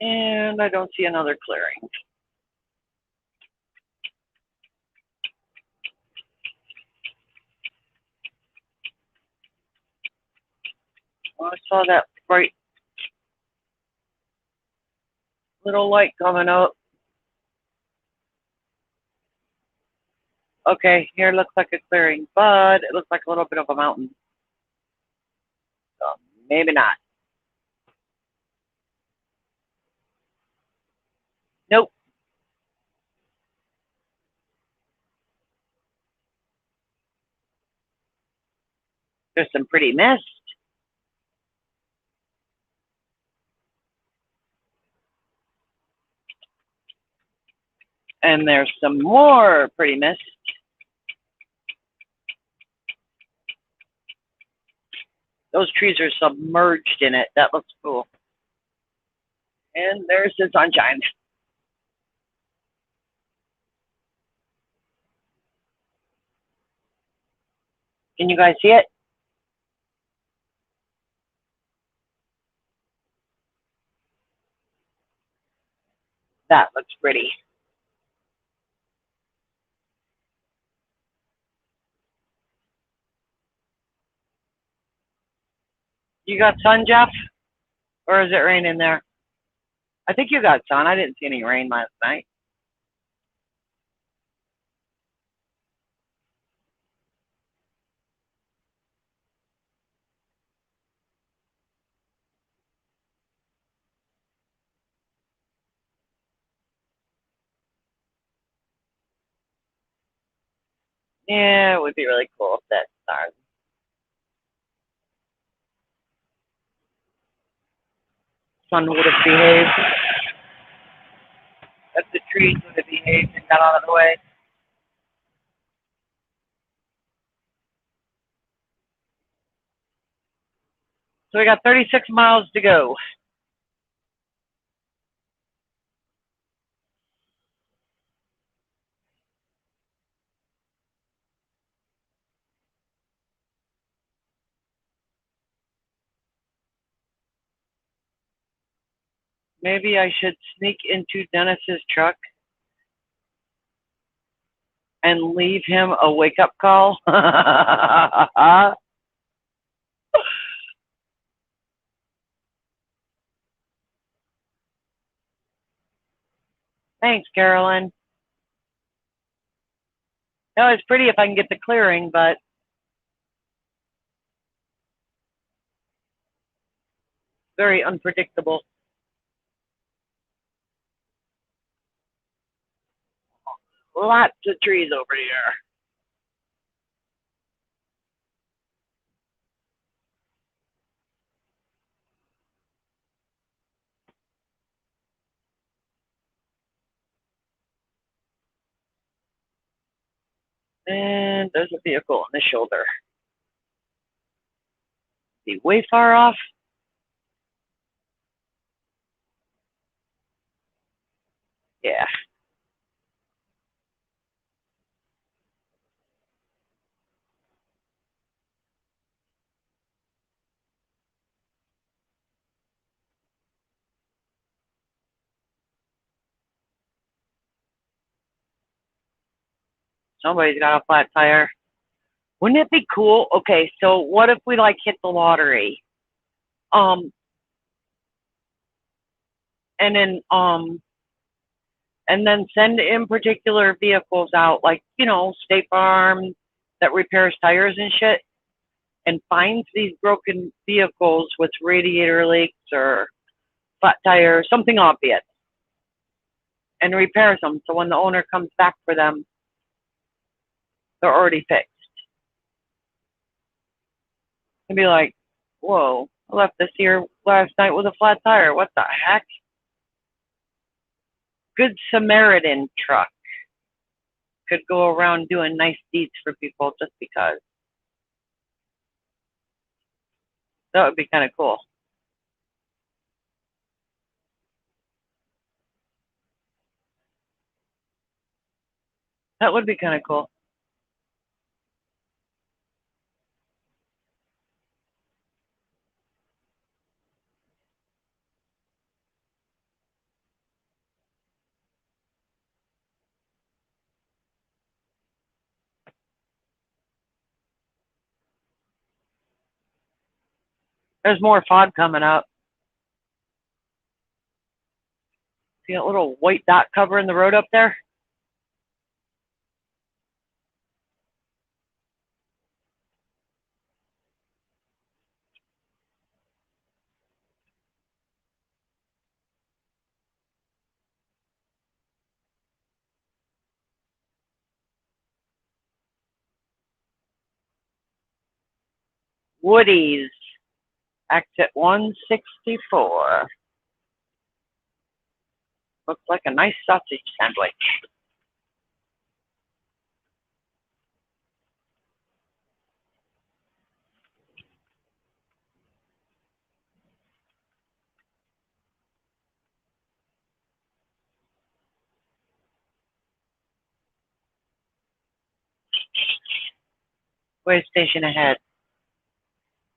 And I don't see another clearing. I saw that bright little light coming up. Okay, here looks like a clearing, but it looks like a little bit of a mountain. So maybe not. Nope. There's some pretty mist. And there's some more pretty mist. Those trees are submerged in it. That looks cool. And there's the sunshine. Can you guys see it? That looks pretty. You got sun, Jeff? Or is it raining there? I think you got sun. I didn't see any rain last night. Yeah, it would be really cool if that started. Sun would have behaved. If the trees would have behaved and got out of the way. So we got 36 miles to go. Maybe I should sneak into Dennis's truck and leave him a wake-up call. Thanks, Carolyn. No, it's pretty if I can get the clearing, but very unpredictable. Lots of trees over here. And there's a vehicle on the shoulder. Be way far off. Yeah. Somebody's got a flat tire. Wouldn't it be cool? Okay, so what if we like hit the lottery? And then and then send in particular vehicles out, like, you know, State Farm that repairs tires and shit, and finds these broken vehicles with radiator leaks or flat tires, something obvious, and repairs them. So when the owner comes back for them, they're already fixed. And be like, whoa, I left this here last night with a flat tire. What the heck? Good Samaritan truck could go around doing nice deeds for people just because. That would be kind of cool. That would be kind of cool. There's more fog coming up. See that little white dot covering the road up there? Woody's, exit 164. Looks like a nice sausage sandwich. Way station ahead.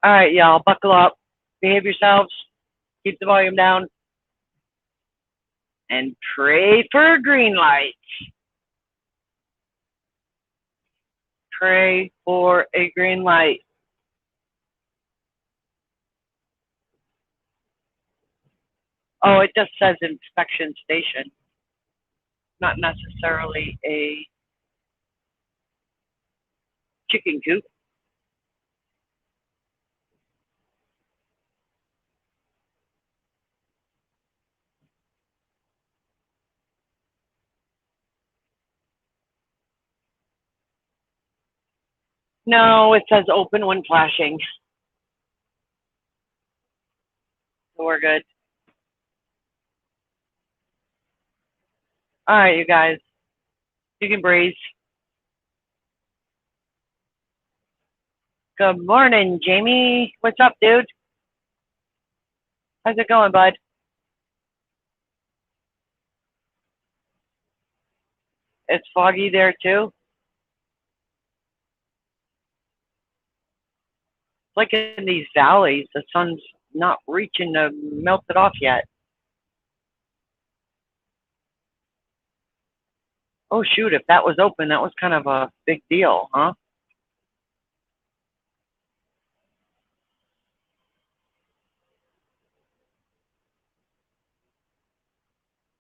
All right, y'all, buckle up. Behave yourselves. Keep the volume down. And pray for a green light. Pray for a green light. Oh, it just says inspection station. Not necessarily a chicken coop. No, it says open when flashing. So we're good. All right, you guys. You can breathe. Good morning, Jamie. What's up, dude? How's it going, bud? It's foggy there, too. Like in these valleys, the sun's not reaching to melt it off yet. Oh, shoot, if that was open, that was kind of a big deal, huh?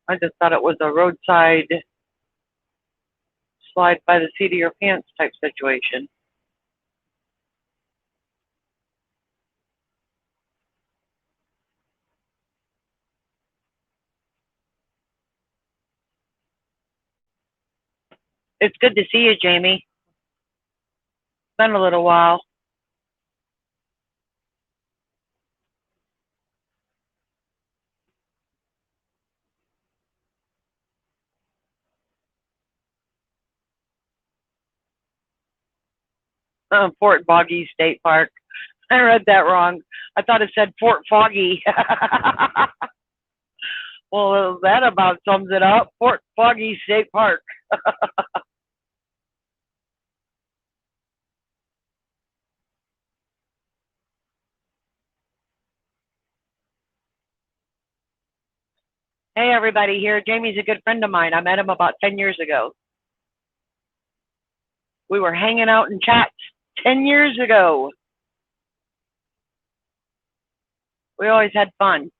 I just thought it was a roadside slide by the seat of your pants type situation. It's good to see you, Jamie. It's been a little while. Fort Boggy State Park. I read that wrong. I thought it said Fort Foggy. Well, that about sums it up. Fort Foggy State Park. Hey, everybody here. Jamie's a good friend of mine. I met him about 10 years ago. We were hanging out in chats 10 years ago. We always had fun.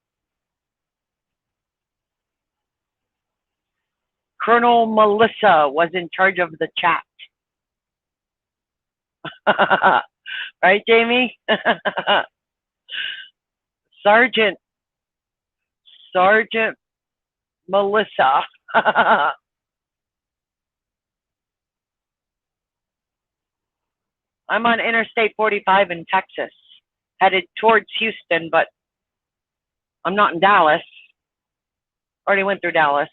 Colonel Melissa was in charge of the chat. Right, Jamie? Sergeant Melissa. I'm on Interstate 45 in Texas, headed towards Houston, but I'm not in Dallas. Already went through Dallas.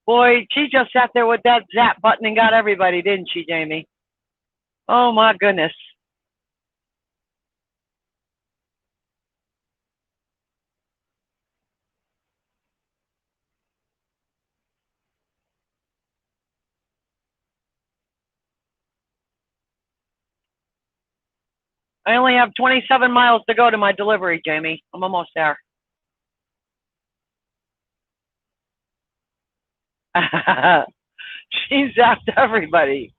Boy, she just sat there with that zap button and got everybody, didn't she, Jamie? Oh, my goodness. I only have 27 miles to go to my delivery, Jamie. I'm almost there. She zapped everybody.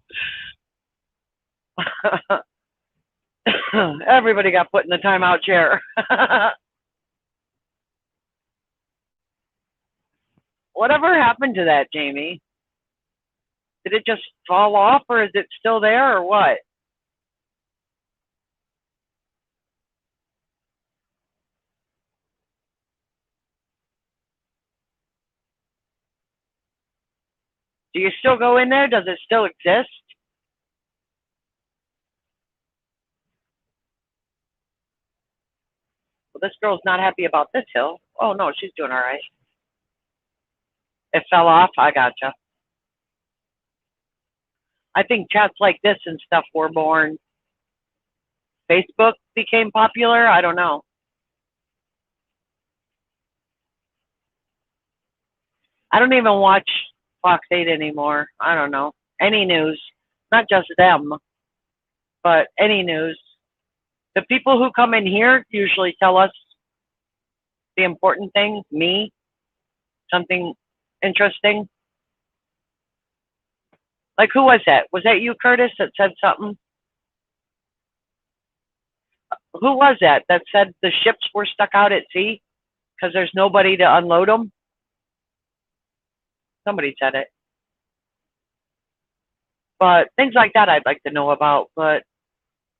Everybody got put in the timeout chair. Whatever happened to that, Jamie? Did it just fall off, or is it still there, or what? Do you still go in there? Does it still exist? Well, this girl's not happy about this hill. Oh, no, she's doing all right. It fell off? I gotcha. I think chats like this and stuff were born. Facebook became popular? I don't know. I don't even watch Fox 8 anymore. I don't know. Any news. Not just them, but any news. The people who come in here usually tell us the important thing, me, something interesting. Like, who was that? Was that you, Curtis, that said something? Who was that said the ships were stuck out at sea because there's nobody to unload them? Somebody said it. But things like that I'd like to know about. But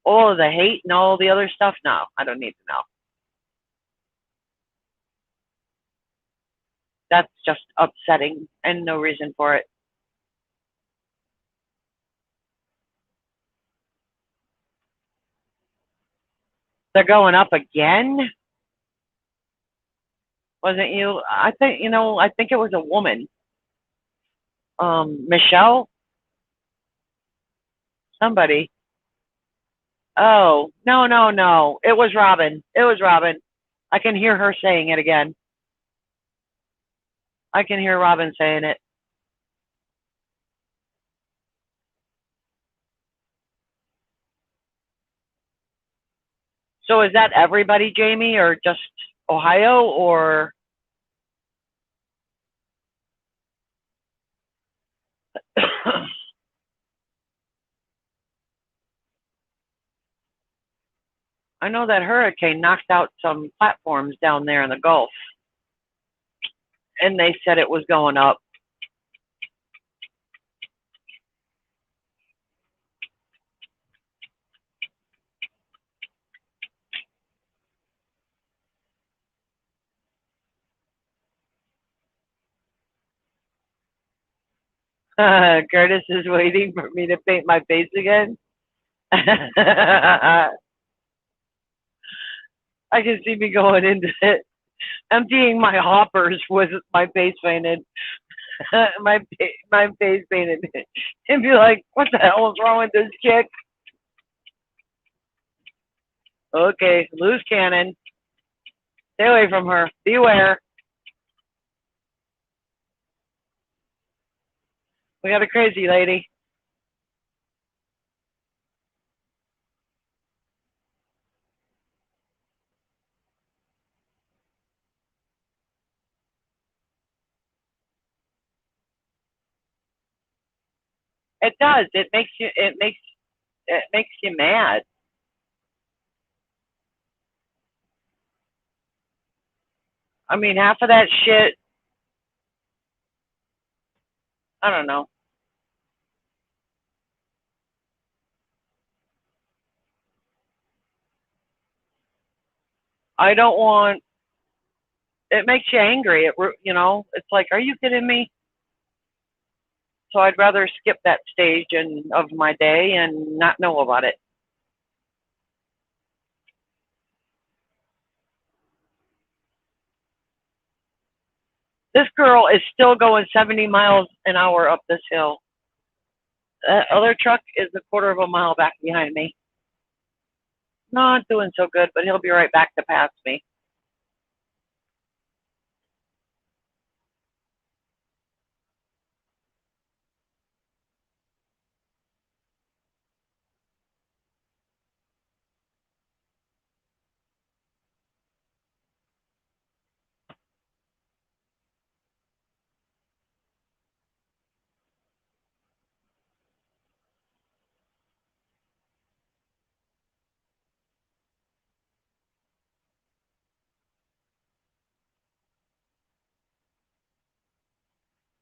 all of the hate and all the other stuff, no, I don't need to know. That's just upsetting and no reason for it. They're going up again? Wasn't you? I think, I think it was a woman. Michelle? Somebody. Oh, no, no, no. It was Robin. It was Robin. I can hear her saying it again. I can hear Robin saying it. So is that everybody, Jamie, or just Ohio, or? I know that hurricane knocked out some platforms down there in the Gulf, and they said it was going up. Curtis is waiting for me to paint my face again. I can see me going into it, emptying my hoppers with my face painted. my face painted, and be like, "What the hell is wrong with this chick?" Okay, loose cannon. Stay away from her. Beware. We got a crazy lady. It does. It makes It makes you mad. I mean, half of that shit, I don't know. I don't want, it makes you angry. It's like, are you kidding me? So I'd rather skip that stage of my day and not know about it. This girl is still going 70 miles an hour up this hill. That other truck is a quarter of a mile back behind me. Not doing so good, but he'll be right back to pass me.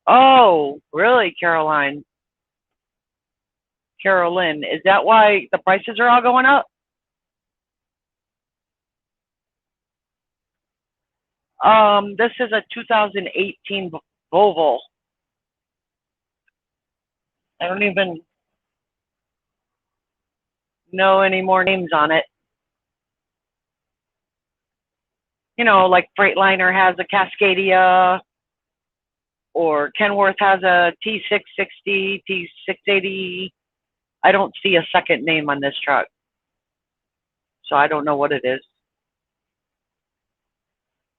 Oh, really, Carolyn? Is that why the prices are all going up? This is a 2018 Volvo. I don't even know any more names on it. Like Freightliner has a Cascadia, or Kenworth has a T660, T680. I don't see a second name on this truck, so I don't know what it is.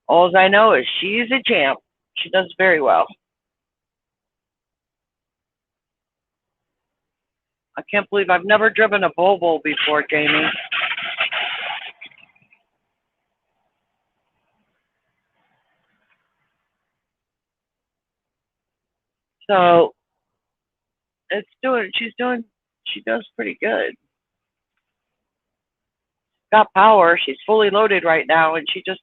All I know is she's a champ. She does very well. I can't believe I've never driven a Volvo before, Jamie. So she does pretty good. Got power. She's fully loaded right now, and she just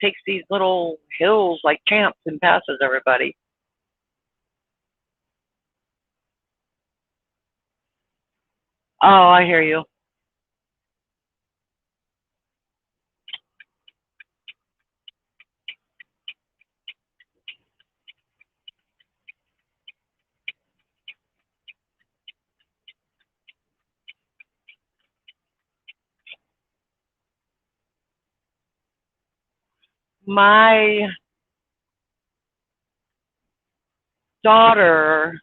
takes these little hills like champs and passes everybody. Oh, I hear you. My daughter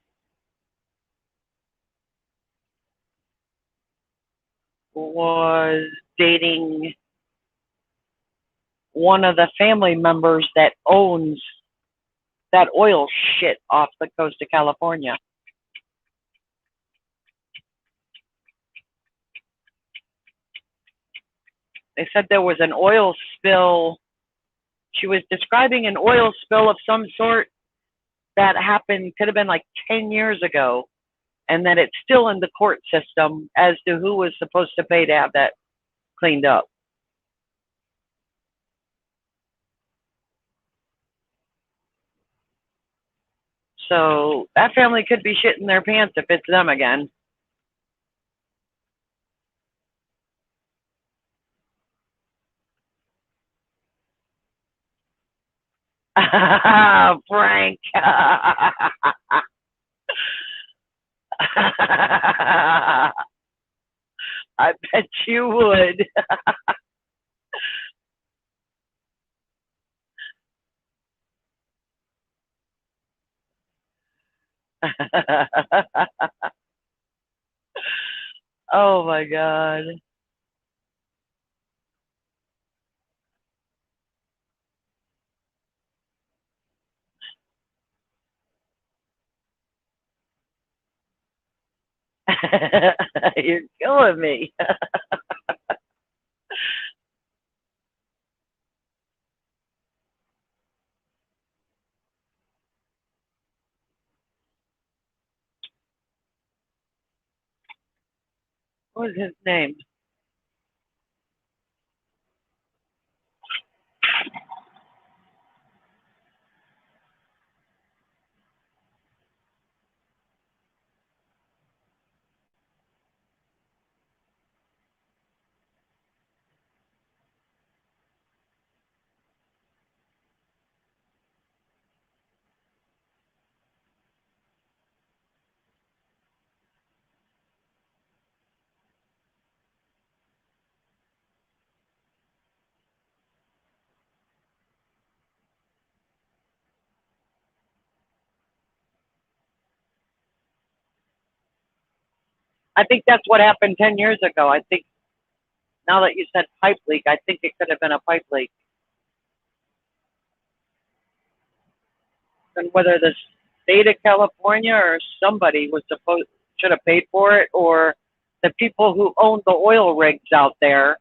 was dating one of the family members that owns that oil shit off the coast of California. They said there was an oil spill. She was describing an oil spill of some sort that happened, could have been like 10 years ago, and that it's still in the court system as to who was supposed to pay to have that cleaned up. So that family could be shitting their pants if it's them again. Frank. I bet you would. Oh my God. You're killing me. What was his name? I think that's what happened 10 years ago. I think now that you said pipe leak, I think it could have been a pipe leak. And whether the state of California or somebody should have paid for it, or the people who own the oil rigs out there,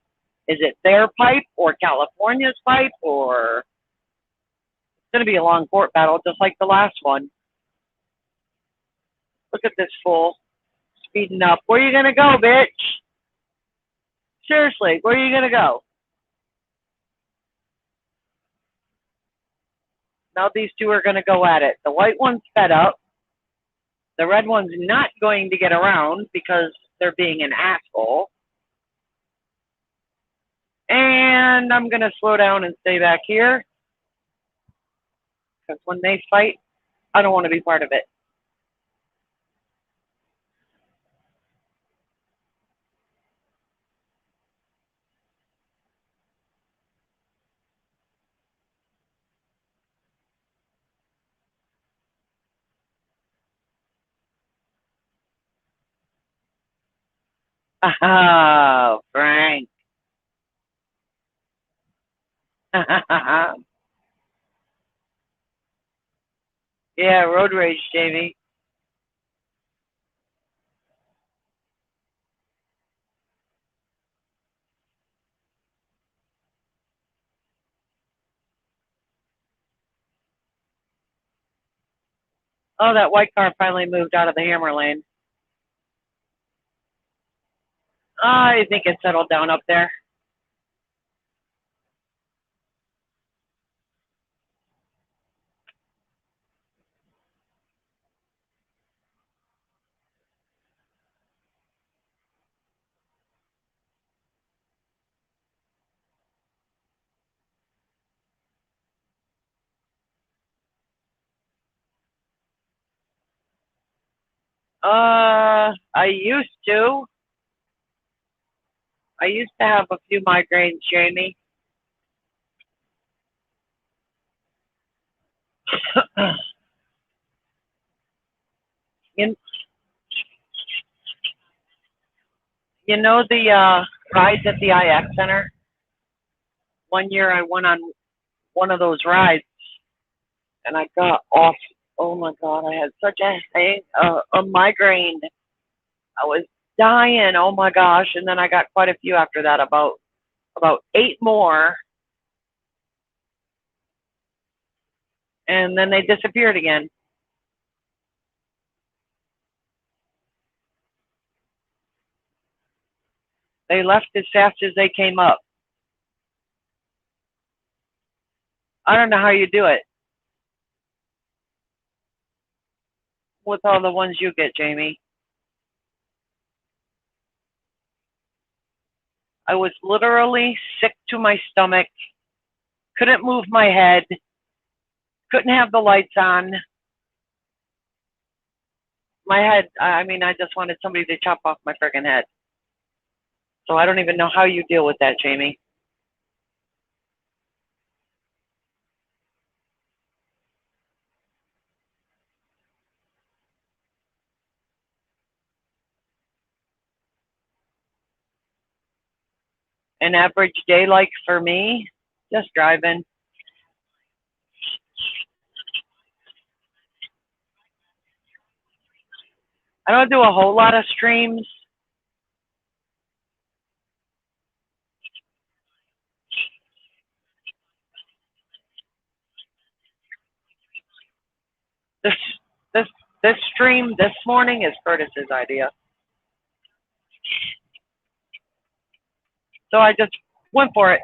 is it their pipe or California's pipe, or it's going to be a long court battle just like the last one. Look at this fool speeding up. Where are you going to go, bitch? Seriously, where are you going to go? Now these two are going to go at it. The white one's fed up. The red one's not going to get around because they're being an asshole. And I'm going to slow down and stay back here. Because when they fight, I don't want to be part of it. Oh, Frank. Yeah, road rage, Jamie. Oh, that white car finally moved out of the hammer lane. I think it settled down up there. I used to. I used to have a few migraines, Jamie. you, you know the rides at the IX Center? One year I went on one of those rides and I got off. Oh my God, I had such a migraine. I was dying. Oh my gosh. And then I got quite a few after that, about 8 more. And then they disappeared again. They left as fast as they came up. I don't know how you do it with all the ones you get, Jamie. I was literally sick to my stomach, couldn't move my head, couldn't have the lights on. My head, I mean, I just wanted somebody to chop off my friggin' head. So I don't even know how you deal with that, Jamie. An average day like for me, just driving. I don't do a whole lot of streams. This this this stream this morning is Curtis's idea. So I just went for it.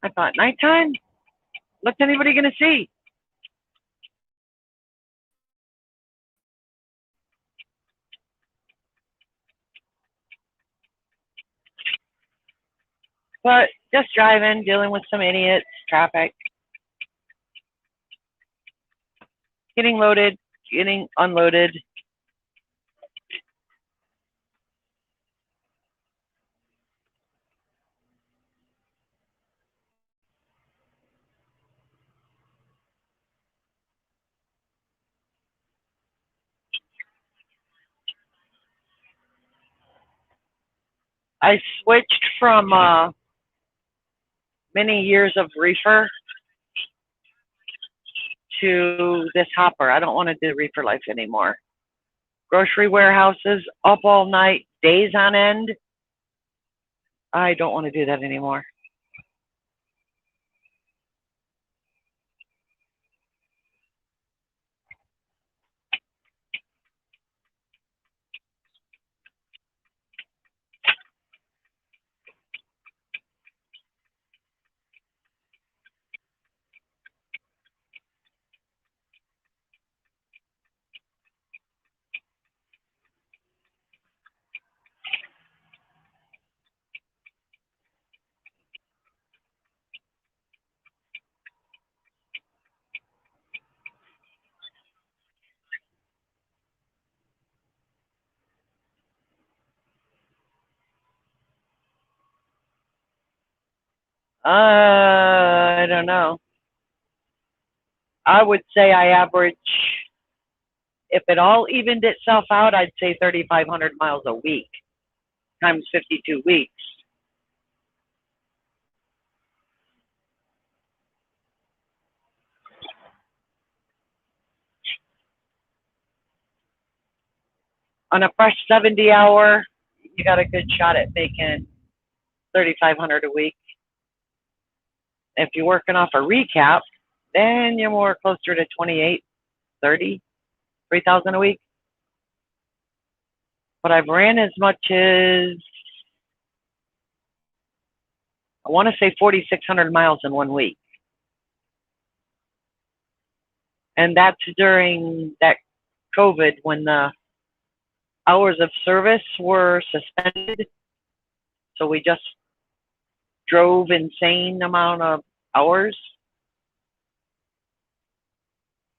I thought, nighttime? What's anybody going to see? But just driving, dealing with some idiots, traffic, getting loaded, getting unloaded. I switched from many years of reefer to this hopper. I don't want to do reefer life anymore. Grocery warehouses, up all night, days on end. I don't want to do that anymore. I don't know. I would say I average, if it all evened itself out, I'd say 3,500 miles a week times 52 weeks. On a fresh 70 hour, you got a good shot at making 3,500 a week. If you're working off a recap, then you're more closer to 28, 30, 3,000 a week. But I've ran as much as, I want to say 4,600 miles in 1 week. And that's during that COVID when the hours of service were suspended. So we just drove insane amount of hours.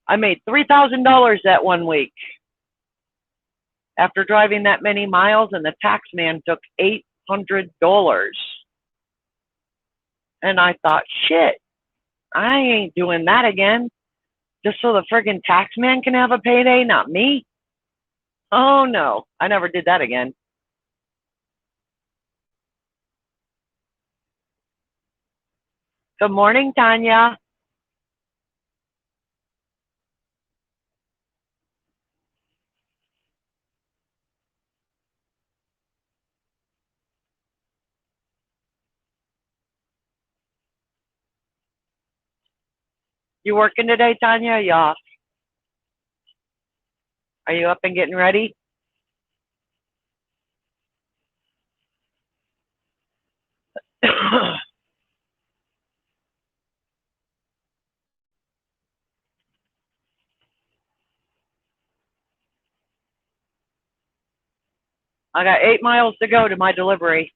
I made $3,000 that 1 week after driving that many miles, and the tax man took $800. And I thought, shit, I ain't doing that again. Just so the friggin' tax man can have a payday, not me. Oh no, I never did that again. Good morning, Tanya. You working today, Tanya? Are you off? Are you up and getting ready? I got 8 miles to go to my delivery.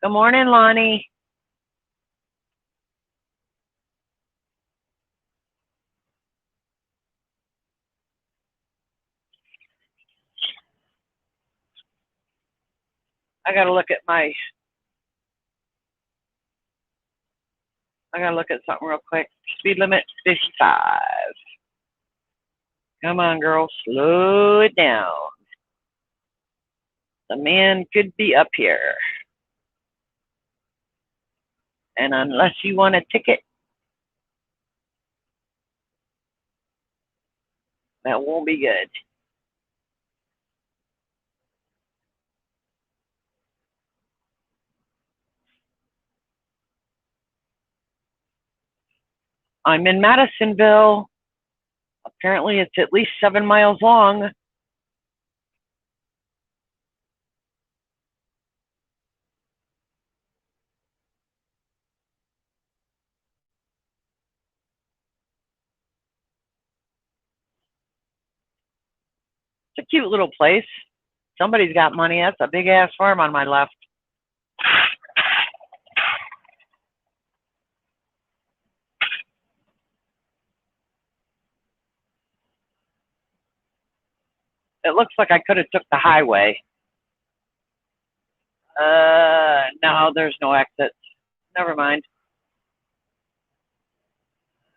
Good morning, Lonnie. I gotta look at something real quick. Speed limit 55. Come on, girl, slow it down. The man could be up here. And unless you want a ticket, that won't be good. I'm in Madisonville. Apparently it's at least 7 miles long. It's a cute little place. Somebody's got money. That's a big ass farm on my left. It looks like I could have took the highway. No, there's no exit. Never mind.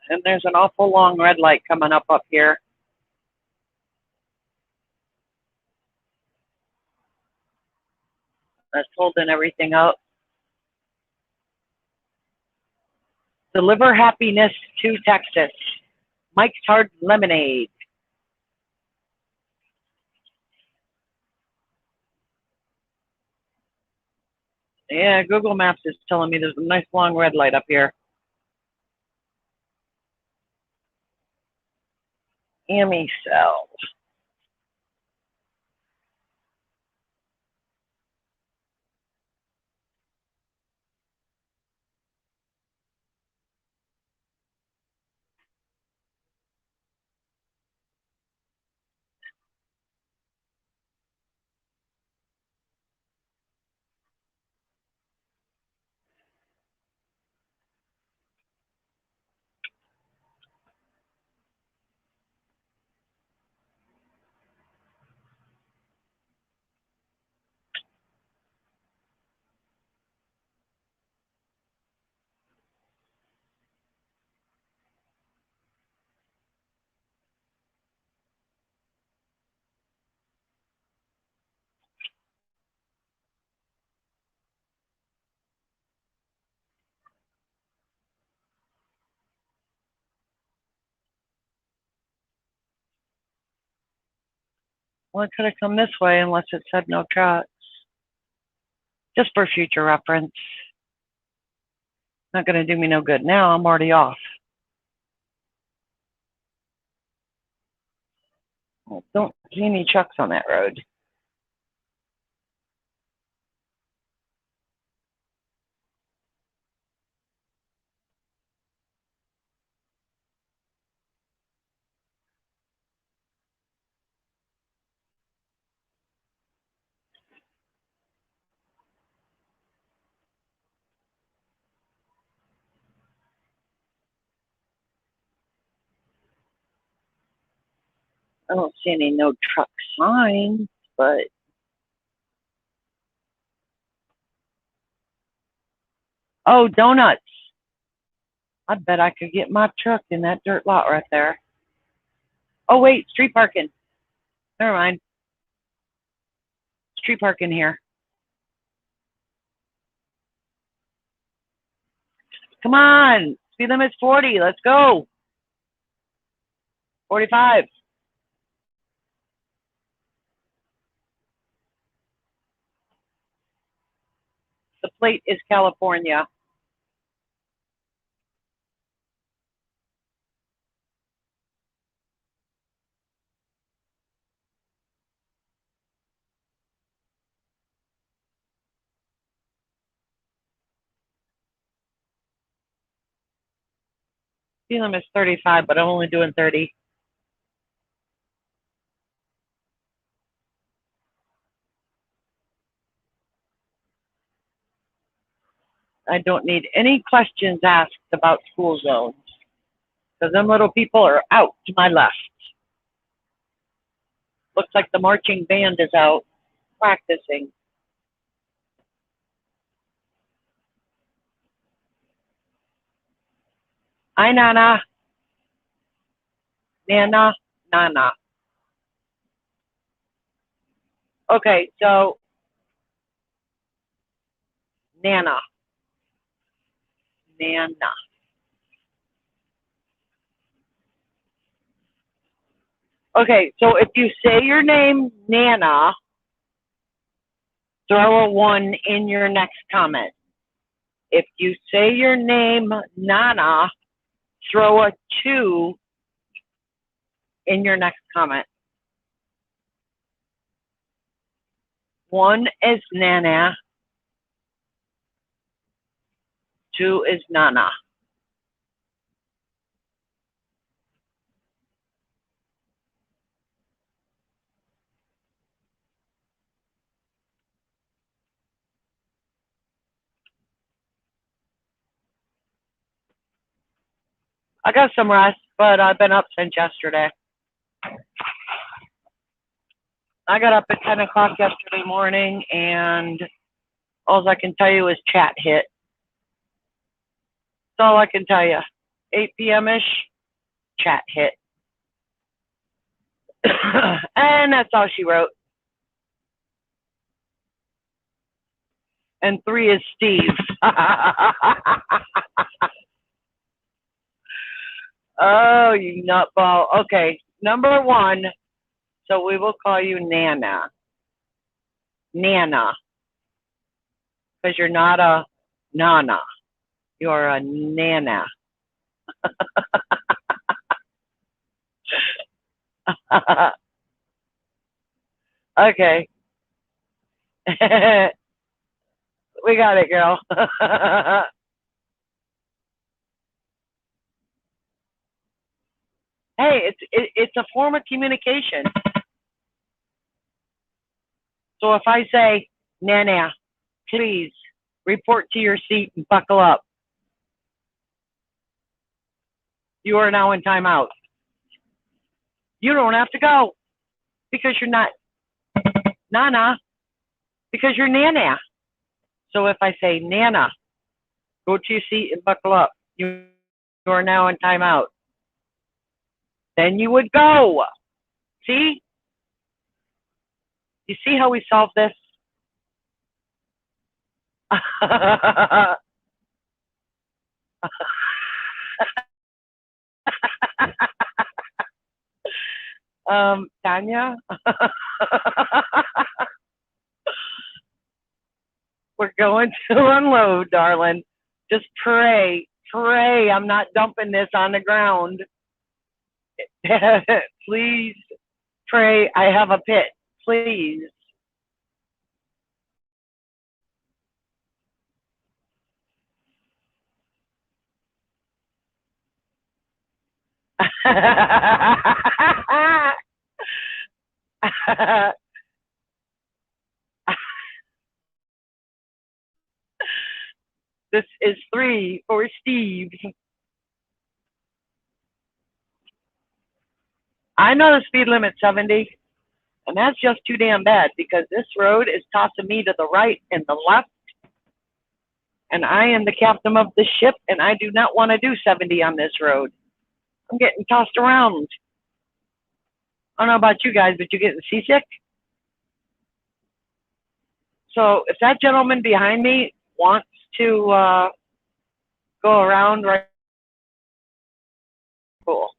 And there's an awful long red light coming up here. That's holding everything up. Deliver happiness to Texas. Mike's Hard Lemonade. Yeah, Google Maps is telling me there's a nice long red light up here. Amy cells. Well, it could have come this way unless it said no trucks. Just for future reference. Not going to do me no good now. I'm already off. I don't see any trucks on that road. I don't see any no truck signs, but oh, donuts. I bet I could get my truck in that dirt lot right there. Oh, wait, street parking. Never mind. Street parking here. Come on. Speed limit's 40. Let's go. 45. The plate is California. Speed limit's 35, but I'm only doing 30. I don't need any questions asked about school zones, because them little people are out to my left. Looks like the marching band is out practicing. Hi, Nana. Nana, Nana. Okay, so Nana. Nana. Okay, so if you say your name, Nana, throw a 1 in your next comment. If you say your name, Nana, throw a 2 in your next comment. 1 is Nana. 2 is Nana. I got some rest, but I've been up since yesterday. I got up at 10 o'clock yesterday morning, and all I can tell you is chat hit. That's all I can tell you. 8 p.m.-ish, chat hit. And that's all she wrote. And 3 is Steve. Oh, you nutball. Okay, number 1. So we will call you Nana. Nana. Because you're not a Nana. You're a Nana. Okay. We got it, girl. Hey, it's a form of communication. So if I say, Nana, please report to your seat and buckle up, you are now in timeout. You don't have to go because you're not Nana, because you're Nana. So if I say, Nana, go to your seat and buckle up, you are now in timeout. Then you would go. See? You see how we solve this? Tanya? We're going to unload, darling. Just pray, I'm not dumping this on the ground. Please pray I have a pit, please. This is 3 for Steve. I know the speed limit's 70, and that's just too damn bad because this road is tossing me to the right and the left, and I am the captain of the ship, and I do not want to do 70 on this road. I'm getting tossed around. I don't know about you guys, but you're getting seasick? So if that gentleman behind me wants to go around, right, cool.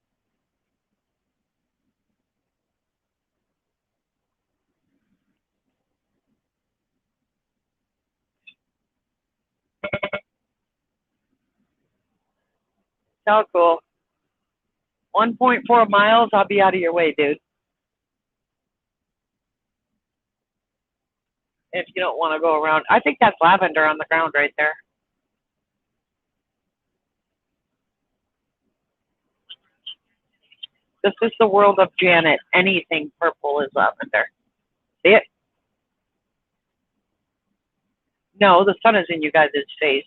So cool. 1.4 miles, I'll be out of your way, dude. If you don't want to go around. I think that's lavender on the ground right there. This is the world of Janet. Anything purple is lavender. See it? No, the sun is in you guys' face.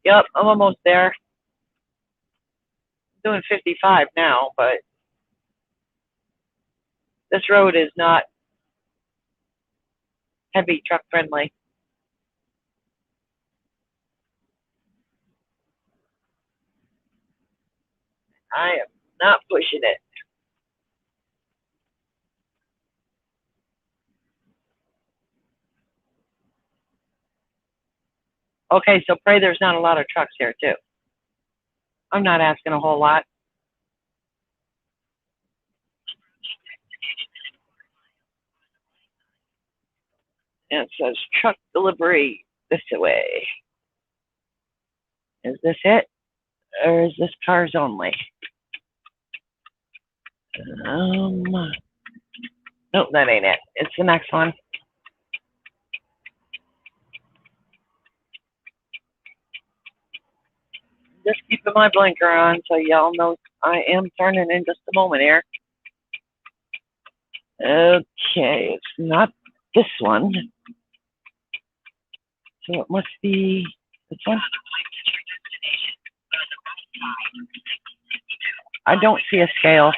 Yep, I'm almost there. I'm doing 55 now, but this road is not heavy truck friendly. I am not pushing it. Okay, so pray there's not a lot of trucks here too. I'm not asking a whole lot. And it says truck delivery this way. Is this it? Or is this cars only? Nope, that ain't it. It's the next one. Just keeping my blinker on so y'all know I am turning in just a moment here. Okay, it's not this one. So it must be this one. I don't see a scale.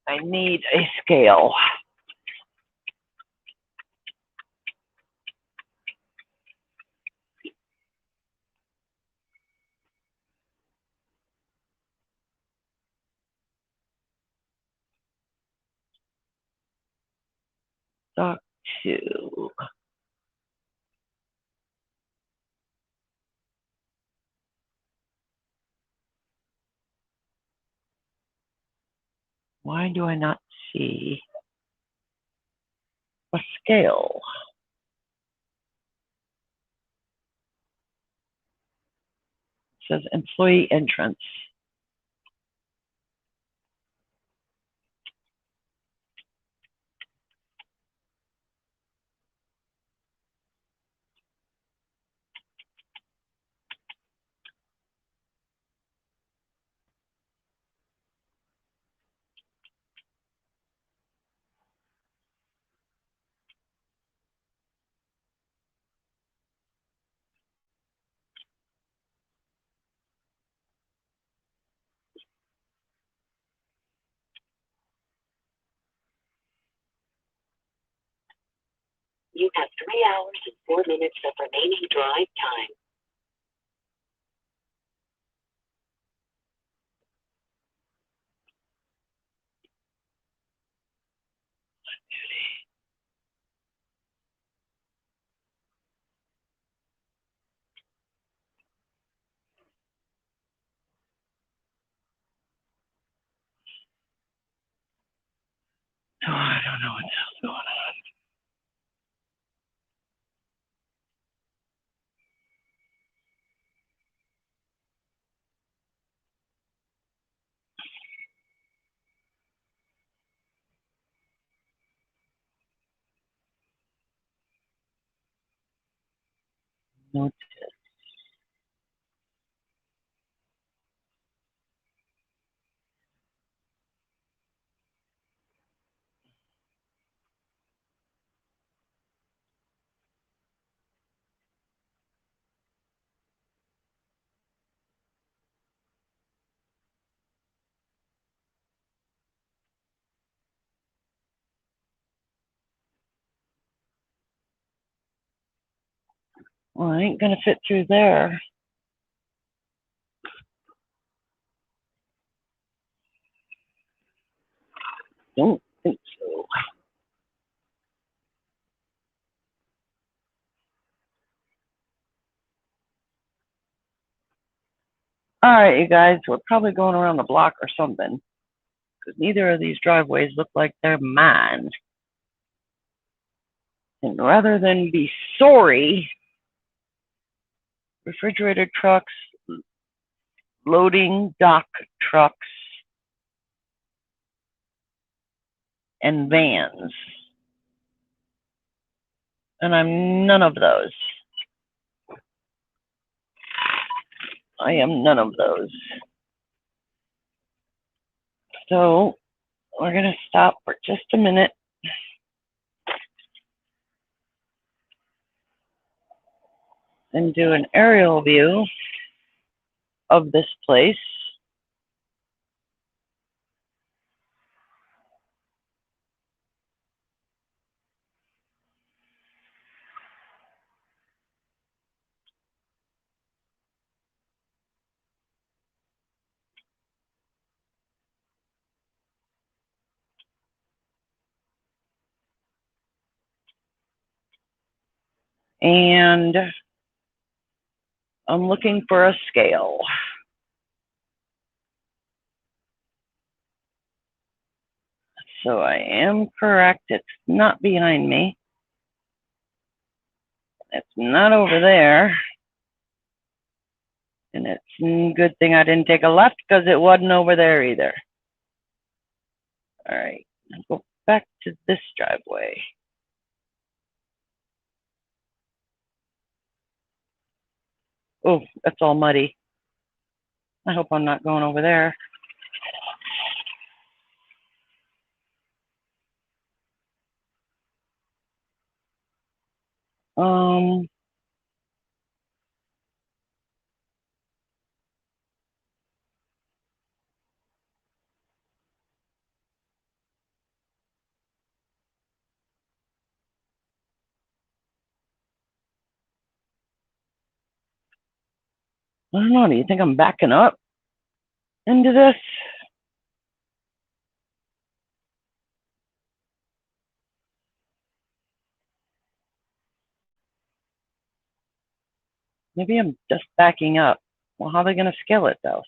I need a scale. Dock 2. Why do I not see a scale? It says employee entrance. You have 3 hours and 4 minutes of remaining drive time. Oh, I don't know what else going on. No. Well, I ain't gonna fit through there. Don't think so. All right, you guys, we're probably going around the block or something, because neither of these driveways look like they're mine. And rather than be sorry, refrigerator trucks, loading dock trucks, and vans. And I'm none of those. I am none of those. So we're gonna stop for just a minute and do an aerial view of this place. And I'm looking for a scale. So I am correct. It's not behind me. It's not over there. And it's a good thing I didn't take a left because it wasn't over there either. All right, I'll go back to this driveway. Oh, that's all muddy. I hope I'm not going over there. I don't know. Do you think I'm backing up into this? Maybe I'm just backing up. Well, how are they going to scale it though?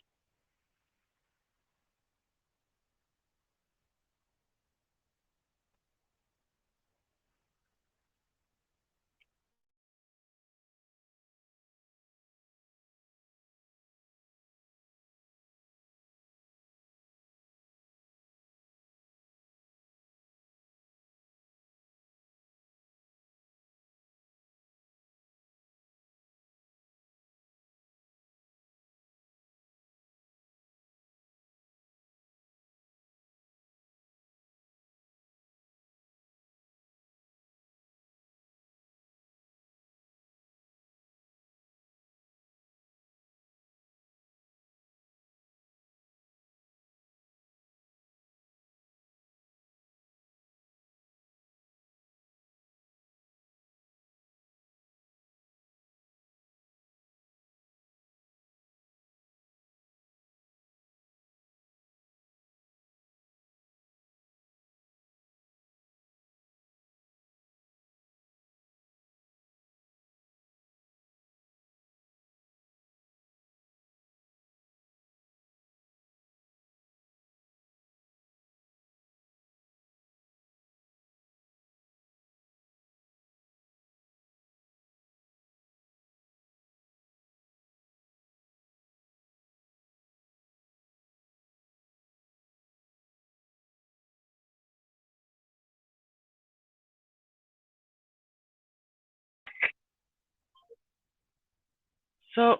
So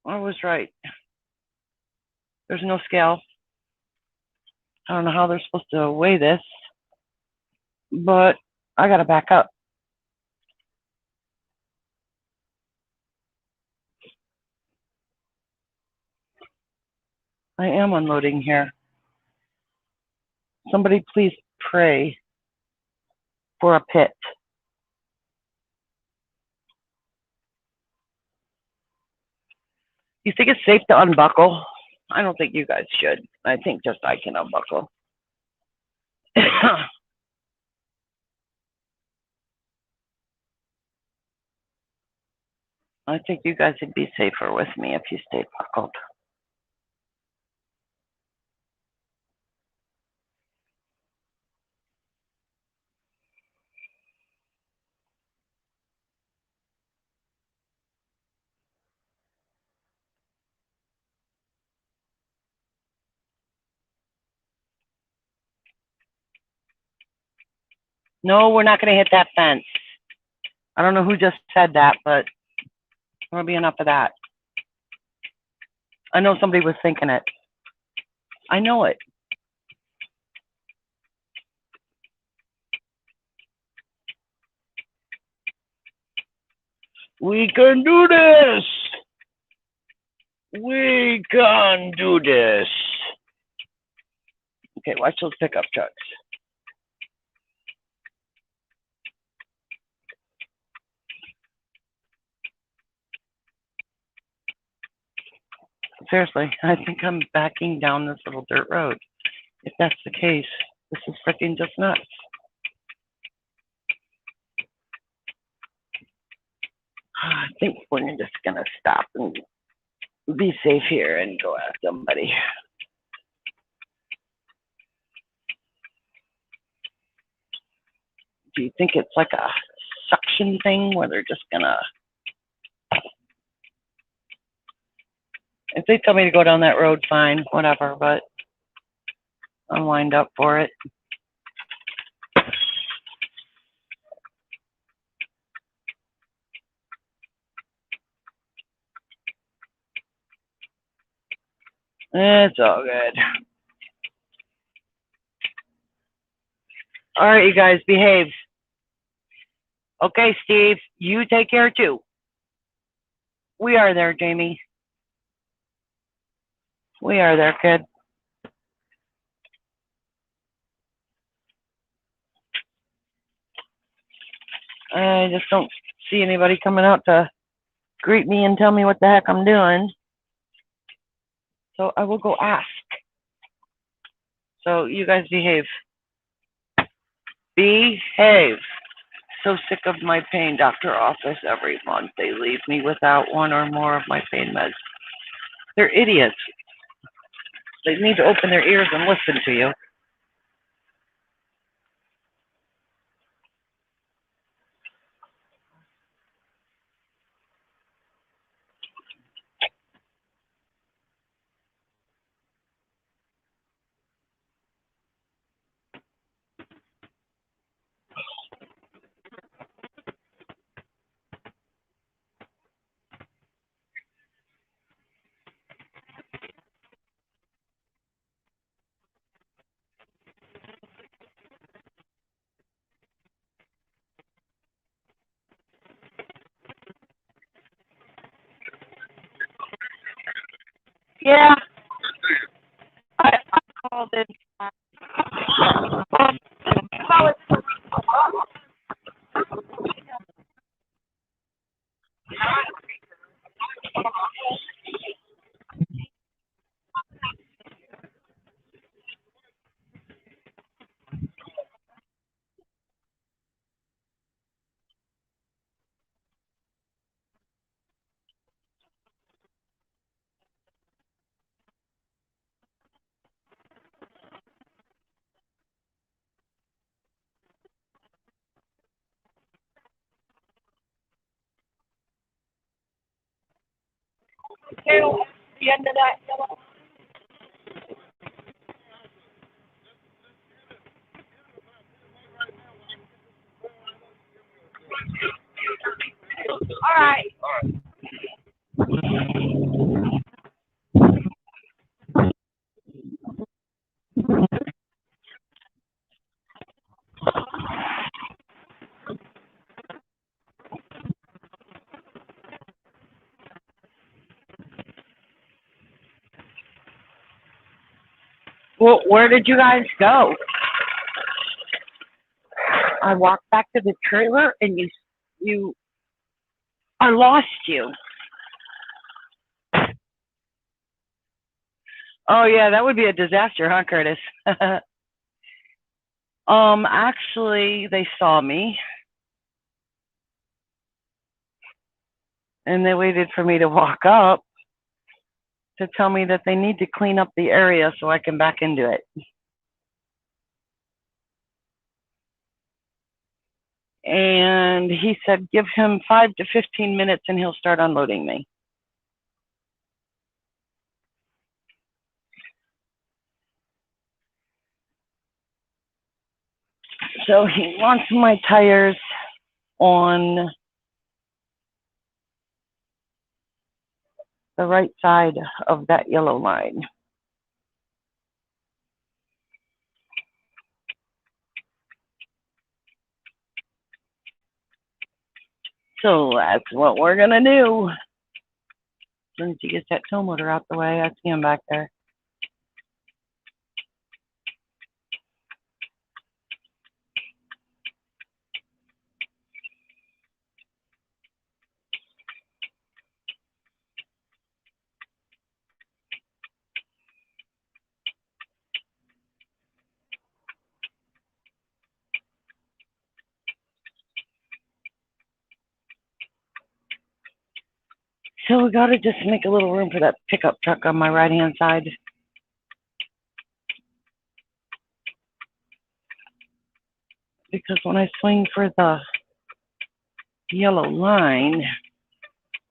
I was right. There's no scale. I don't know how they're supposed to weigh this, but I got to back up. I am unloading here. Somebody please pray for a pit. You think it's safe to unbuckle? I don't think you guys should. I think just I can unbuckle. I think you guys would be safer with me if you stayed buckled. No, we're not going to hit that fence. I don't know who just said that, but there'll be enough of that. I know somebody was thinking it. I know it. We can do this. We can do this. Okay, watch those pickup trucks. Seriously, I think I'm backing down this little dirt road. If that's the case, this is freaking just nuts. I think we're just gonna stop and be safe here and go ask somebody. Do you think it's like a suction thing where they're just gonna, if they tell me to go down that road, fine, whatever, but I'm lined up for it. It's all good. All right, you guys, behave. Okay, Steve, you take care too. We are there, Jamie. We are there, kid. I just don't see anybody coming out to greet me and tell me what the heck I'm doing. So I will go ask. So you guys behave. Behave. So sick of my pain doctor office every month. They leave me without one or more of my pain meds. They're idiots. They need to open their ears and listen to you. Yeah. I called it. The end of that. All right. Well, where did you guys go? I walked back to the trailer and I lost you. Oh yeah, that would be a disaster, huh, Curtis? Actually, they saw me and they waited for me to walk up to tell me that they need to clean up the area so I can back into it. And he said, give him 5 to 15 minutes and he'll start unloading me. So he wants my tires on the right side of that yellow line. So that's what we're gonna do. As soon as he gets that tow motor out the way, I see him back there. So we gotta just make a little room for that pickup truck on my right-hand side. because when I swing for the yellow line,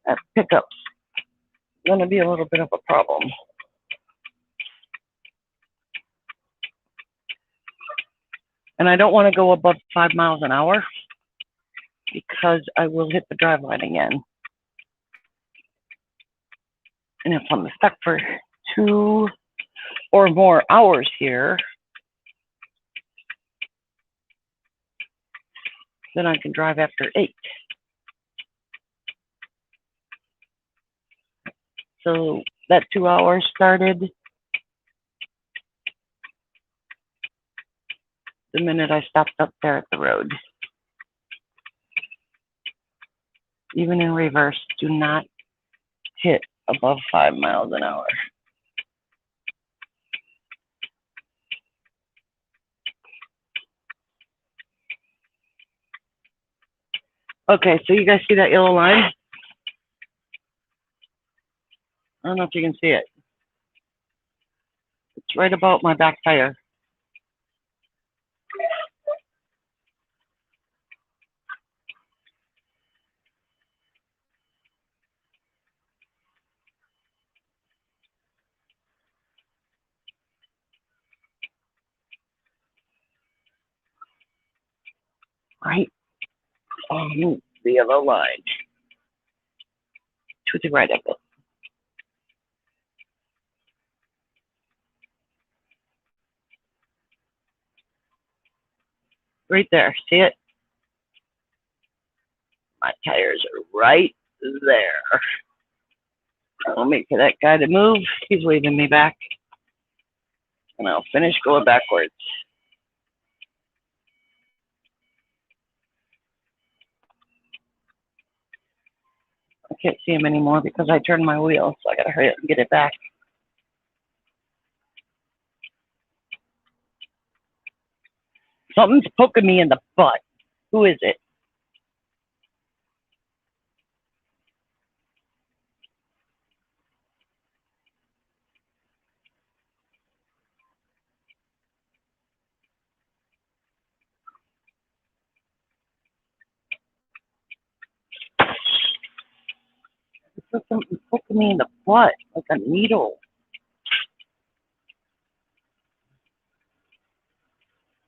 that pickup's going to be a little bit of a problem. And I don't want to go above 5 miles an hour because I will hit the drive line again. And if I'm stuck for 2 or more hours here, then I can drive after 8. So that 2 hours started the minute I stopped up there at the road. Even in reverse, do not hit above 5 miles an hour. Okay, so you guys see that yellow line? I don't know if you can see it. It's right about my back tire. Right on the yellow line. To the right of it. Right there, see it? My tires are right there. I'll wait for that guy to move. He's waving me back. And I'll finish going backwards. I can't see him anymore because I turned my wheel, so I gotta hurry up and get it back. Something's poking me in the butt. Who is it? Something's poking me in the butt, like a needle.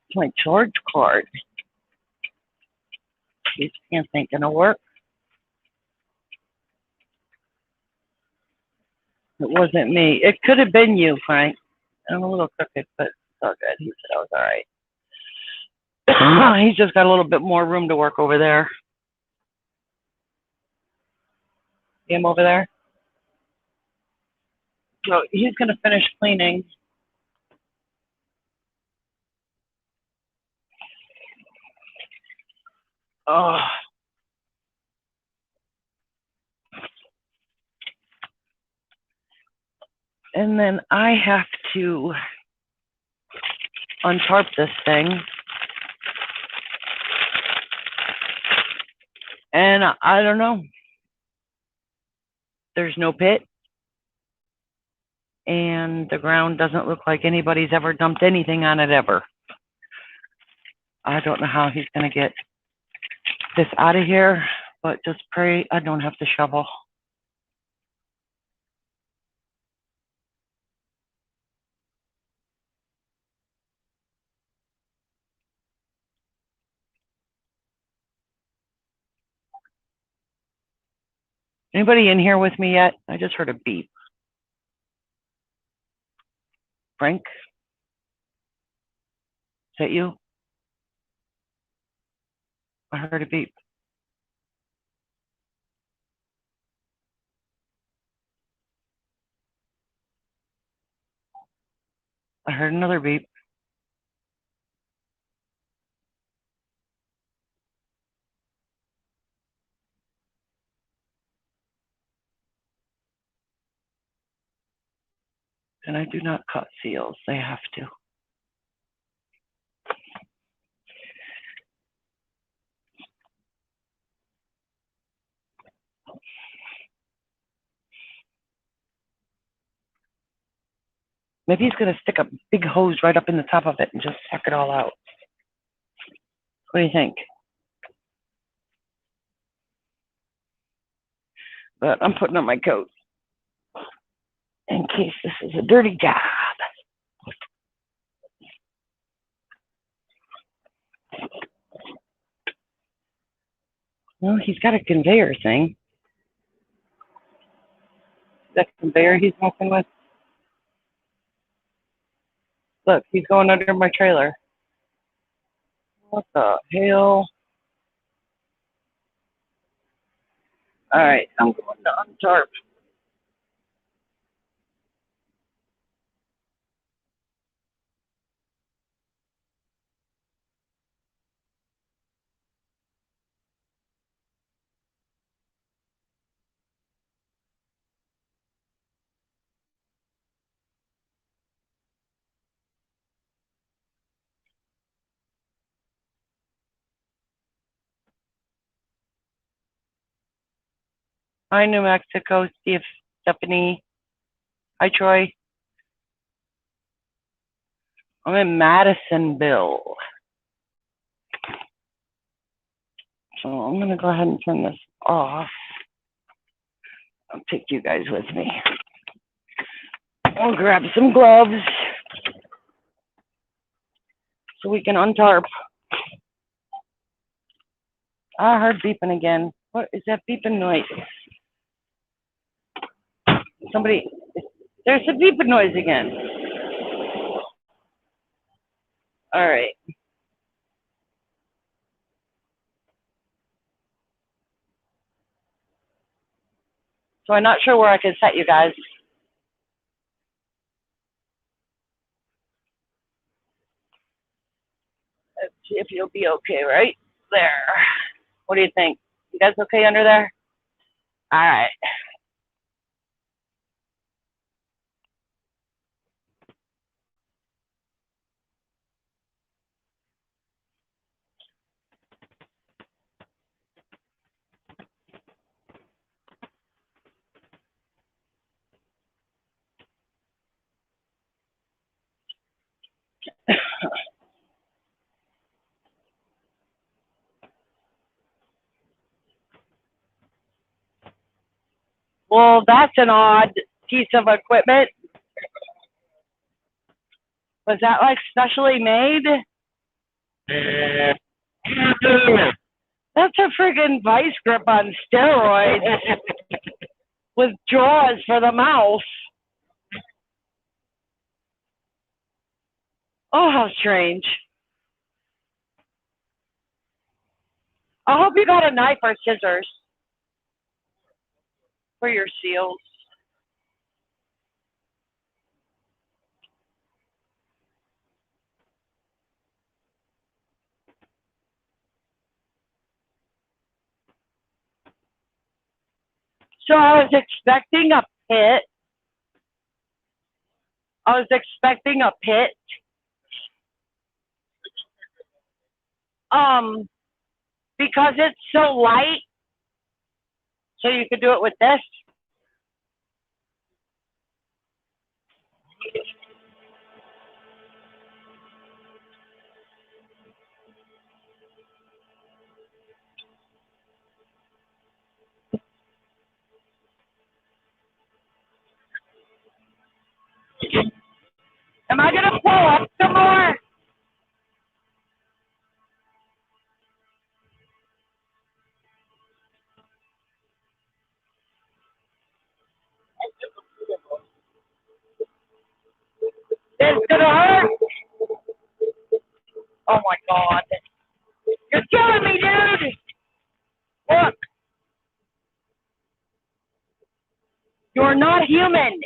It's my charge card. These pants ain't gonna work. It wasn't me. It could have been you, Frank. I'm a little crooked, but it's all good. He said I was all right. He's just got a little bit more room to work over there. See him over there? So he's going to finish cleaning. Oh. And then I have to untarp this thing. And I don't know. There's no pit. And the ground doesn't look like anybody's ever dumped anything on it ever. I don't know how he's going to get this out of here, but just pray I don't have to shovel. Anybody in here with me yet? I just heard a beep. Frank? Is that you? I heard a beep. I heard another beep. And I do not cut seals. They have to. Maybe he's going to stick a big hose right up in the top of it and just suck it all out. What do you think? But I'm putting on my coat in case this is a dirty job. Well, he's got a conveyor thing. That conveyor he's messing with. Look, he's going under my trailer. What the hell? All right, I'm going to untarp. Hi, New Mexico, Steve, Stephanie. Hi, Troy. I'm in Madisonville. So I'm going to go ahead and turn this off. I'll take you guys with me. I'll grab some gloves so we can untarp. I heard beeping again. What is that beeping noise? Somebody, there's a beeping noise again. All right. So I'm not sure where I can set you guys. Let's see if you'll be okay right there. What do you think? You guys okay under there? All right. Well, that's an odd piece of equipment. Was that like specially made? That's a friggin' vice grip on steroids with jaws for the mouse. Oh, how strange. I hope you got a knife or scissors for your seals. So I was expecting a pit. Because it's so light, so you could do it with this. Am I gonna pull up some more? It's gonna hurt. Oh my God. You're killing me, dude. Look. You're not human.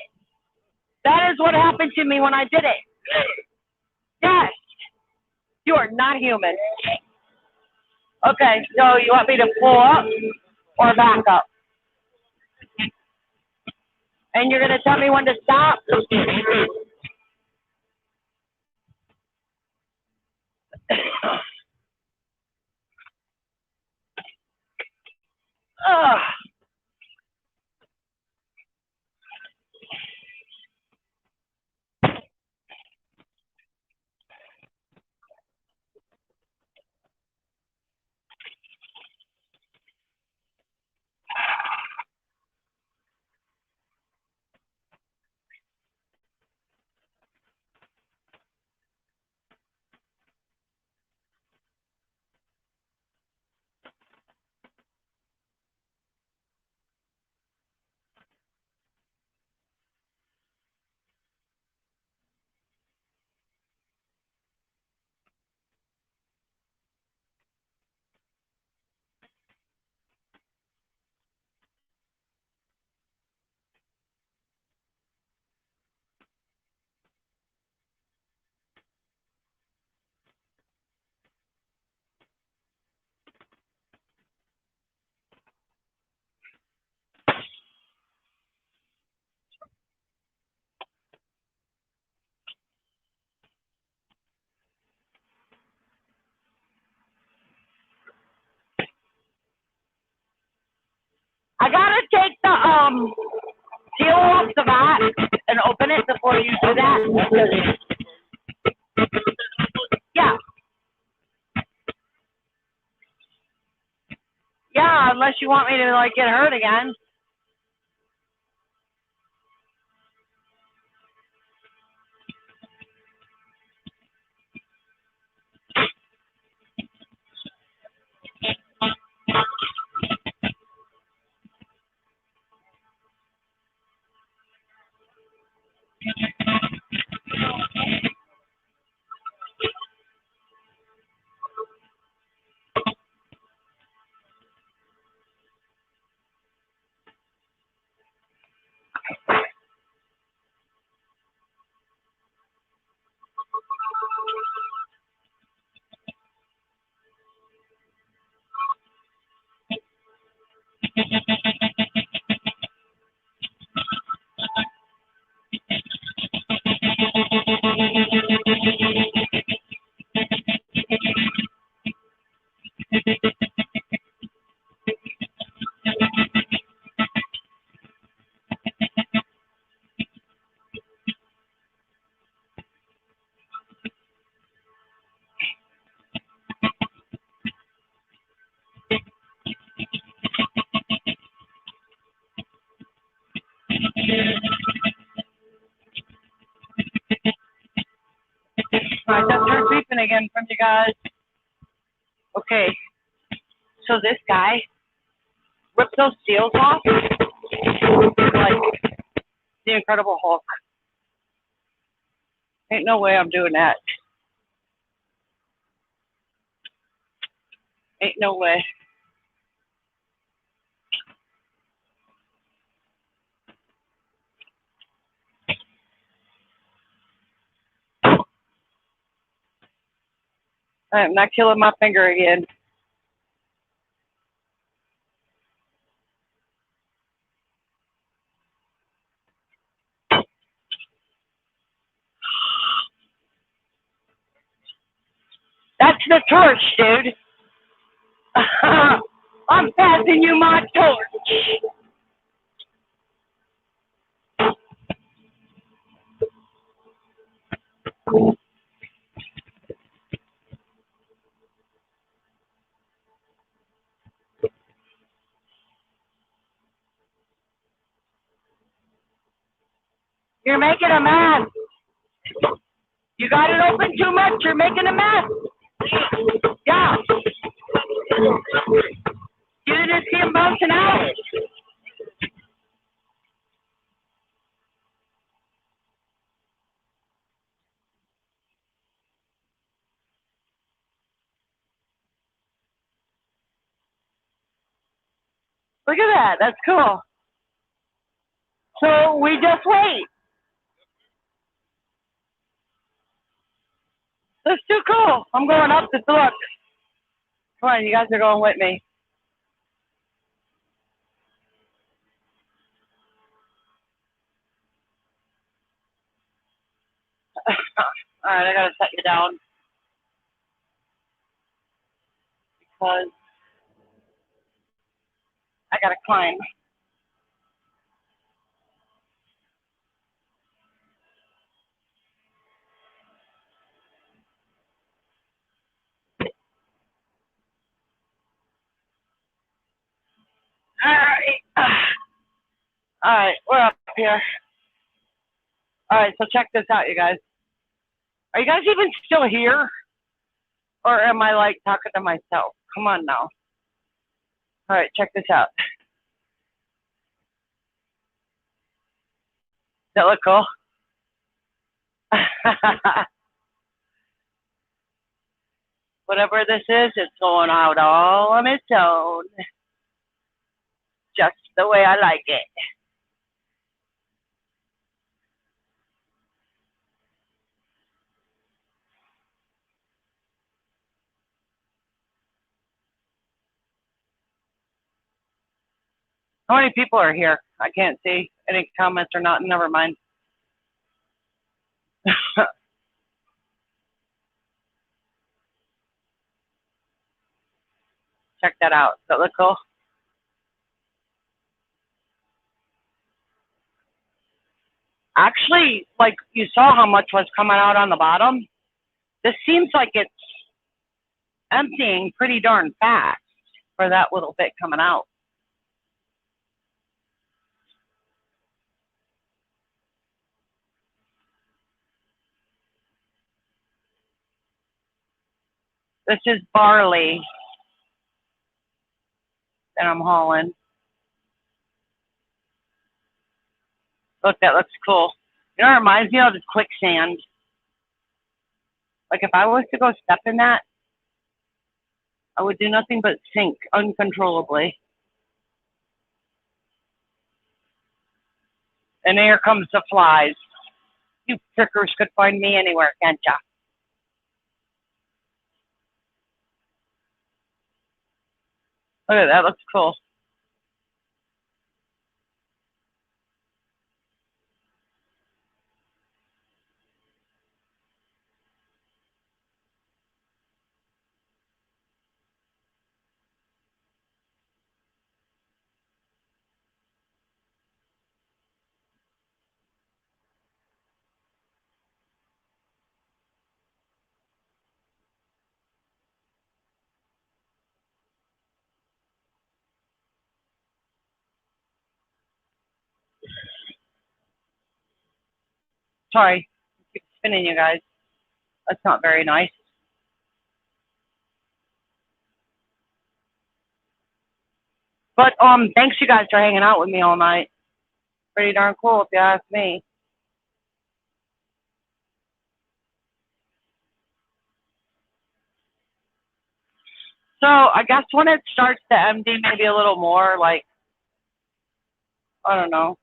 That is what happened to me when I did it. Yes. You are not human. Okay, so you want me to pull up or back up? And you're going to tell me when to stop? Ugh. seal off the vat and open it before you do that? Yeah. Yeah, unless you want me to like get hurt again. I just heard beeping again from you guys. Okay, so this guy ripped those seals off like the Incredible Hulk. Ain't no way I'm doing that. Ain't no way. I'm not killing my finger again. That's the torch, dude. I'm passing you my torch. You're making a mess. You got it open too much. You're making a mess. Yeah. You didn't see him bouncing out. Look at that. That's cool. So we just wait. That's too cool. I'm going up to look. Come on, you guys are going with me. All right, I gotta set you down because I gotta climb. All right. All right, we're up here. All right, so check this out, you guys. Are you guys even still here? Or am I like talking to myself? Come on now. All right, check this out. Does that look cool? Whatever this is, it's going out all on its own. Just the way I like it. How many people are here? I can't see any comments or not. Never mind. Check that out. Does that look cool? Actually, like you saw how much was coming out on the bottom. This seems like it's emptying pretty darn fast for that little bit coming out. This is barley that I'm hauling. Look, that looks cool. You know, it reminds me of the quicksand. Like if I was to go step in that, I would do nothing but sink uncontrollably. And here comes the flies. You prickers could find me anywhere, can't ya? Look at that, looks cool. Sorry, keep spinning, you guys. That's not very nice. But thanks you guys for hanging out with me all night. Pretty darn cool if you ask me. So I guess when it starts to empty maybe a little more, like, I don't know,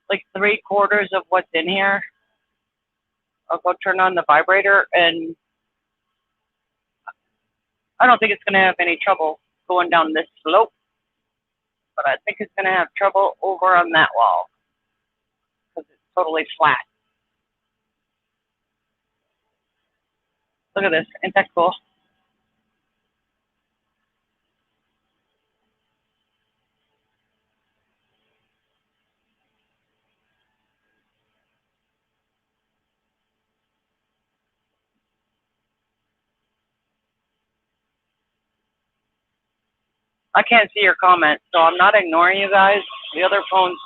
like 3/4 of what's in here, I'll go turn on the vibrator, and I don't think it's going to have any trouble going down this slope, but I think it's going to have trouble over on that wall because it's totally flat. Look at this. Ain't that cool? I can't see your comments, so I'm not ignoring you guys. The other phone's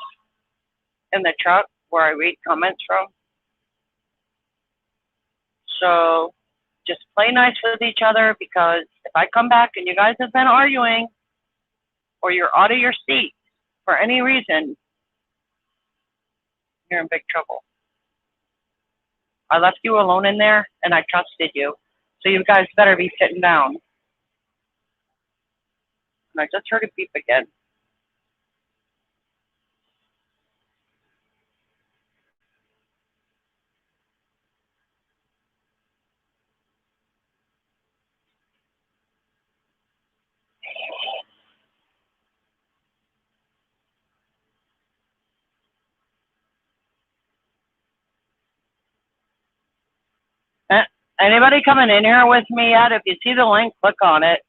in the truck where I read comments from. So just play nice with each other, because if I come back and you guys have been arguing or you're out of your seat for any reason, you're in big trouble. I left you alone in there and I trusted you. So you guys better be sitting down. And I just heard it beep again. Anybody coming in here with me yet? If you see the link, click on it.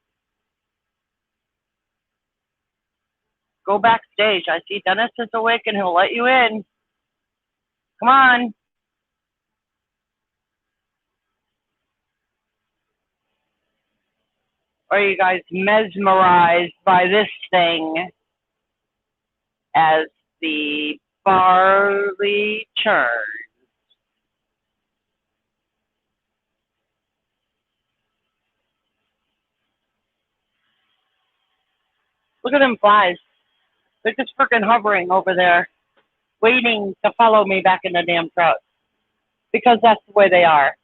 Go backstage. I see Dennis is awake and he'll let you in. Come on. Are you guys mesmerized by this thing as the barley churn? Look at them flies. They're just freaking hovering over there, waiting to follow me back in the damn truck. Because that's the way they are.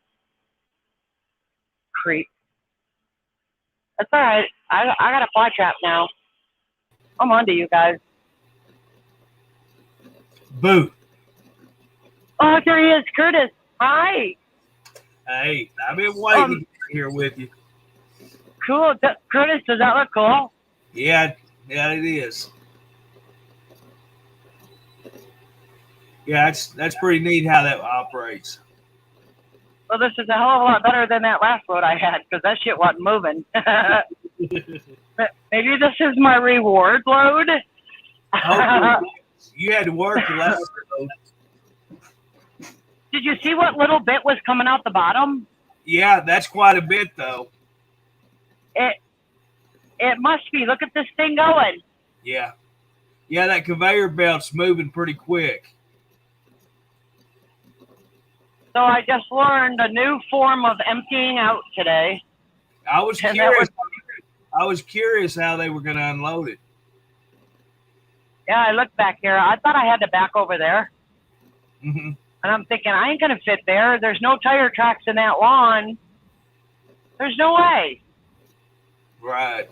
Creep. That's all right. I got a fly trap now. I'm on to you guys. Boo. Oh, there he is, Curtis. Hi. Hey, I've been waiting to get here with you. Cool. Curtis, does that look cool? Yeah, it is. Yeah, that's pretty neat how that operates. Well, this is a hell of a lot better than that last load I had, because that shit wasn't moving. Maybe this is my reward load. Hopefully, you had to work the last load. Did you see what little bit was coming out the bottom? Yeah, that's quite a bit though. It must be. Look at this thing going. Yeah. Yeah, that conveyor belt's moving pretty quick. So I just learned a new form of emptying out today. I was And curious. I was curious how they were going to unload it. Yeah, I looked back here. I thought I had to back over there. Mm-hmm. And I'm thinking, I ain't going to fit there. There's no tire tracks in that lawn. There's no way. Right.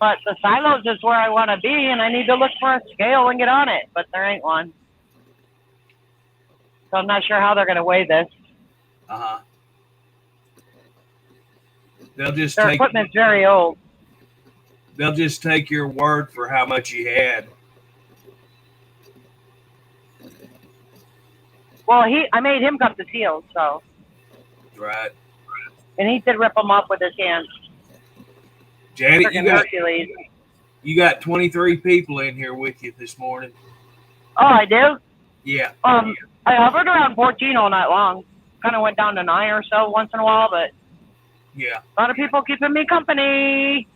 But the silos is where I want to be, and I need to look for a scale and get on it. But there ain't one. So I'm not sure how they're going to weigh this. Uh-huh. They'll just Their equipment's very old. They'll just take your word for how much you had. Well, I made him cut the seals, so. Right. And he did rip them up with his hands. Janet, Hercules. you got 23 people in here with you this morning. Oh, I do? Yeah. I hovered around 14 all night long. Kind of went down to 9 or so once in a while, but Yeah. a lot of people keeping me company.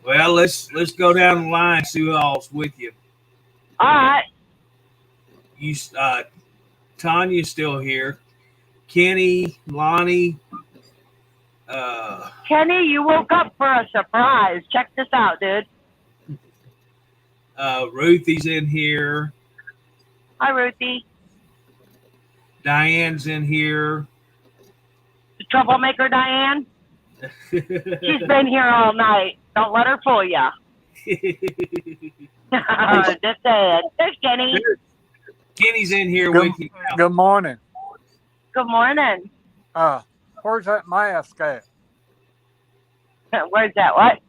Well, let's go down the line and see who all's with you. All right. You, Tanya's still here. Kenny, Lonnie. Kenny, you woke up for a surprise. Check this out, dude. Ruthie's in here. Hi, Ruthie. Diane's in here. The troublemaker, Diane. She's been here all night. Don't let her fool ya. Just saying. There's Kenny. Kenny's in here with you now. Good morning. Good morning. Where's that mask at? Where's that? What?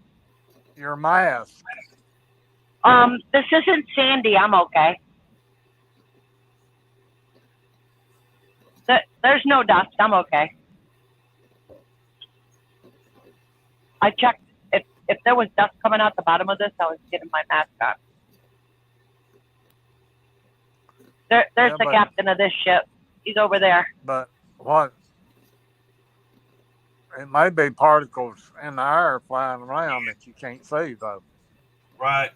Your mask. This isn't Sandy. I'm okay. There's no dust. I'm okay. I checked. If there was dust coming out the bottom of this, I was getting my mask on. There's the captain of this ship. He's over there. But what? It may be particles in the air flying around that you can't see, though. Right.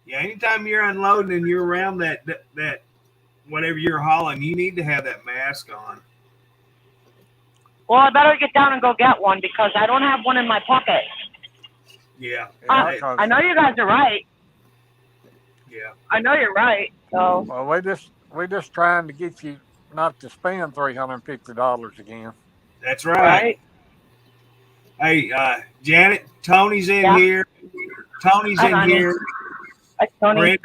Yeah. Anytime you're unloading and you're around that whatever you're hauling, you need to have that mask on. Well, I better get down and go get one because I don't have one in my pocket. Yeah. I know you guys are right. Yeah. I know you're right. So. Well, we're just trying to get you not to spend $350 again. That's right. Hey, Janet, Tony's in here. Tony's Hi, in honey. here. Hi, Tony.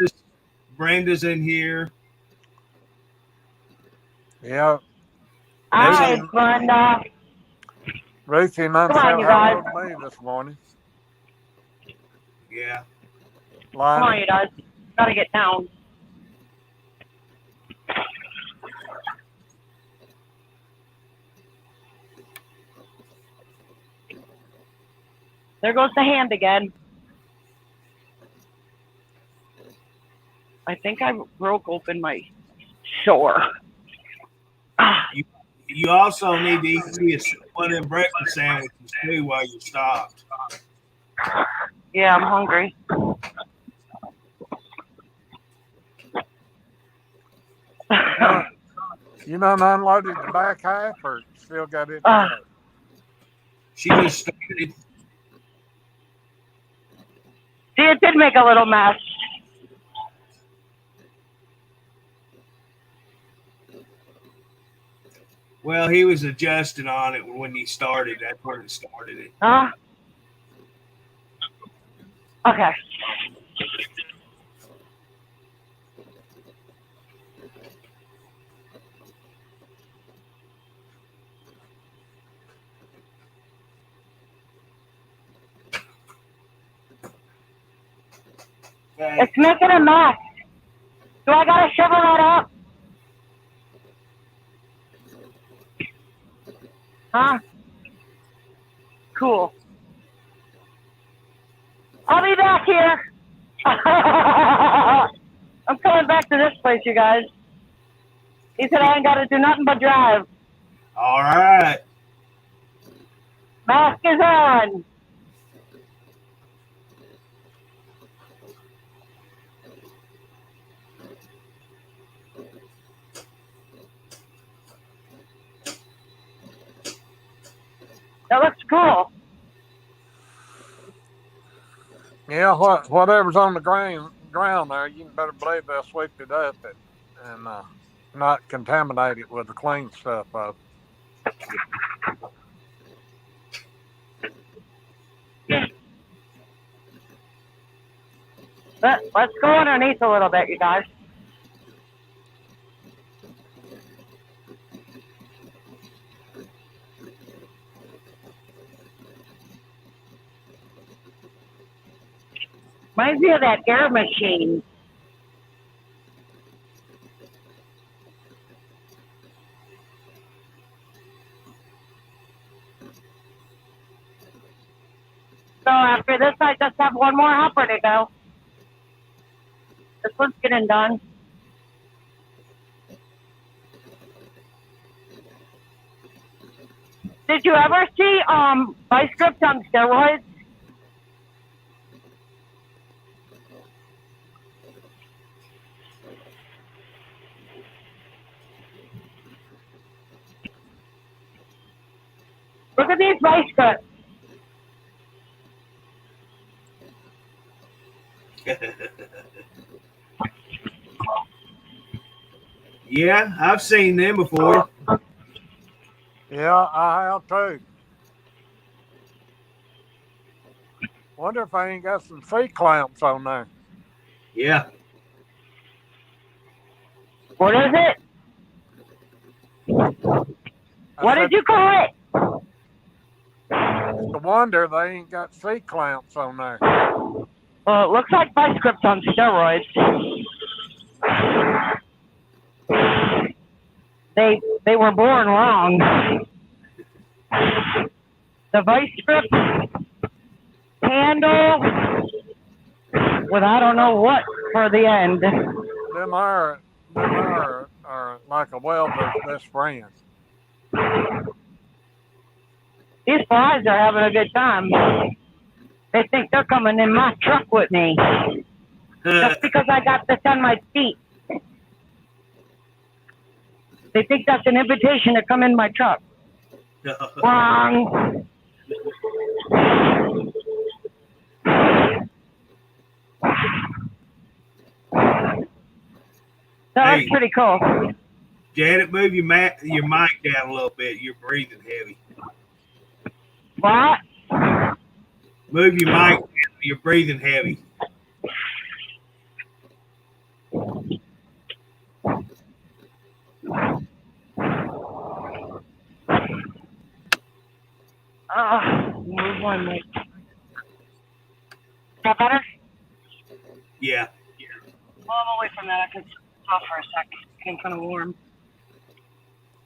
Brenda's in here. Yeah. Hi, Brenda. Ruthie and Come on, you guys. hello to me this morning. Yeah. Come on, you guys. Gotta get down. There goes the hand again. I think I broke open my sore. You also need to eat one of them breakfast sandwiches too while you're stopped. Yeah, I'm hungry. You done unloaded the back half or still got it? She just started. See, it did make a little mess. Well, he was adjusting on it when he started. That's where it started it. Huh? Okay. It's making a mess. Do I gotta shovel that up? Huh? Cool. I'll be back here. I'm coming back to this place, you guys. He said I ain't got to do nothing but drive. All right. Mask is on. That looks cool. Yeah, whatever's on the ground there, you better believe they'll sweep it up and not contaminate it with the clean stuff. Let's go underneath a little bit, you guys. Reminds me of that air machine. So after this, I just have one more hopper to go. This one's getting done. Did you ever see Vice Grips on steroids? Look at these Vice Grips. Yeah, I've seen them before. Yeah, I have too. Wonder if I ain't got some C clamps on there. Yeah. What is it? What did you call it? No wonder they ain't got C clamps on there. Well, it looks like Vice Grips on steroids. They were born wrong. The Vice Grip handle with I don't know what for the end. Them are like a welder's best friend. These flies are having a good time. They think they're coming in my truck with me. Just because I got this on my feet. They think that's an invitation to come in my truck. Wrong. That's pretty cool. Janet, move your mic down a little bit. You're breathing heavy. What? Move your mic down. You're breathing heavy. Move one mic. Is that better? Yeah. Well, I'm away from that. I can talk for a sec. It's getting kind of warm.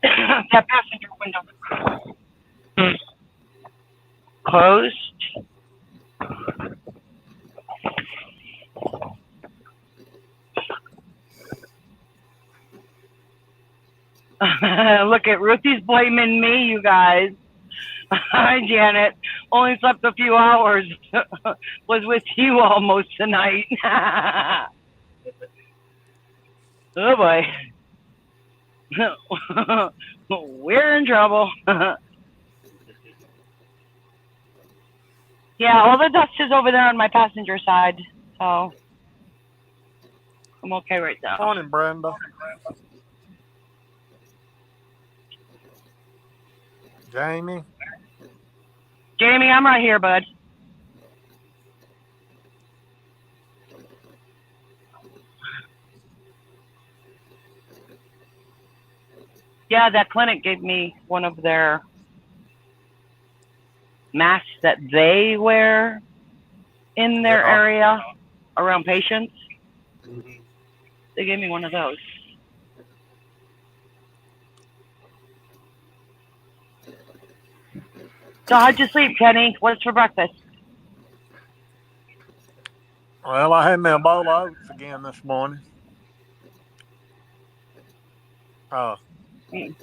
That passenger window. Closed. Look at Ruthie's blaming me, you guys. Hi, Janet. Only slept a few hours. Was with you almost tonight. Oh boy. We're in trouble. Yeah, all the dust is over there on my passenger side, so I'm okay right now. Morning, Brenda. Jamie. Jamie, I'm right here, bud. Yeah, that clinic gave me one of their masks that they wear in their area around patients. They gave me one of those. So how'd you sleep, Kenny? What's for breakfast? Well, I had me a bowl of oats again this morning. Uh, Mm.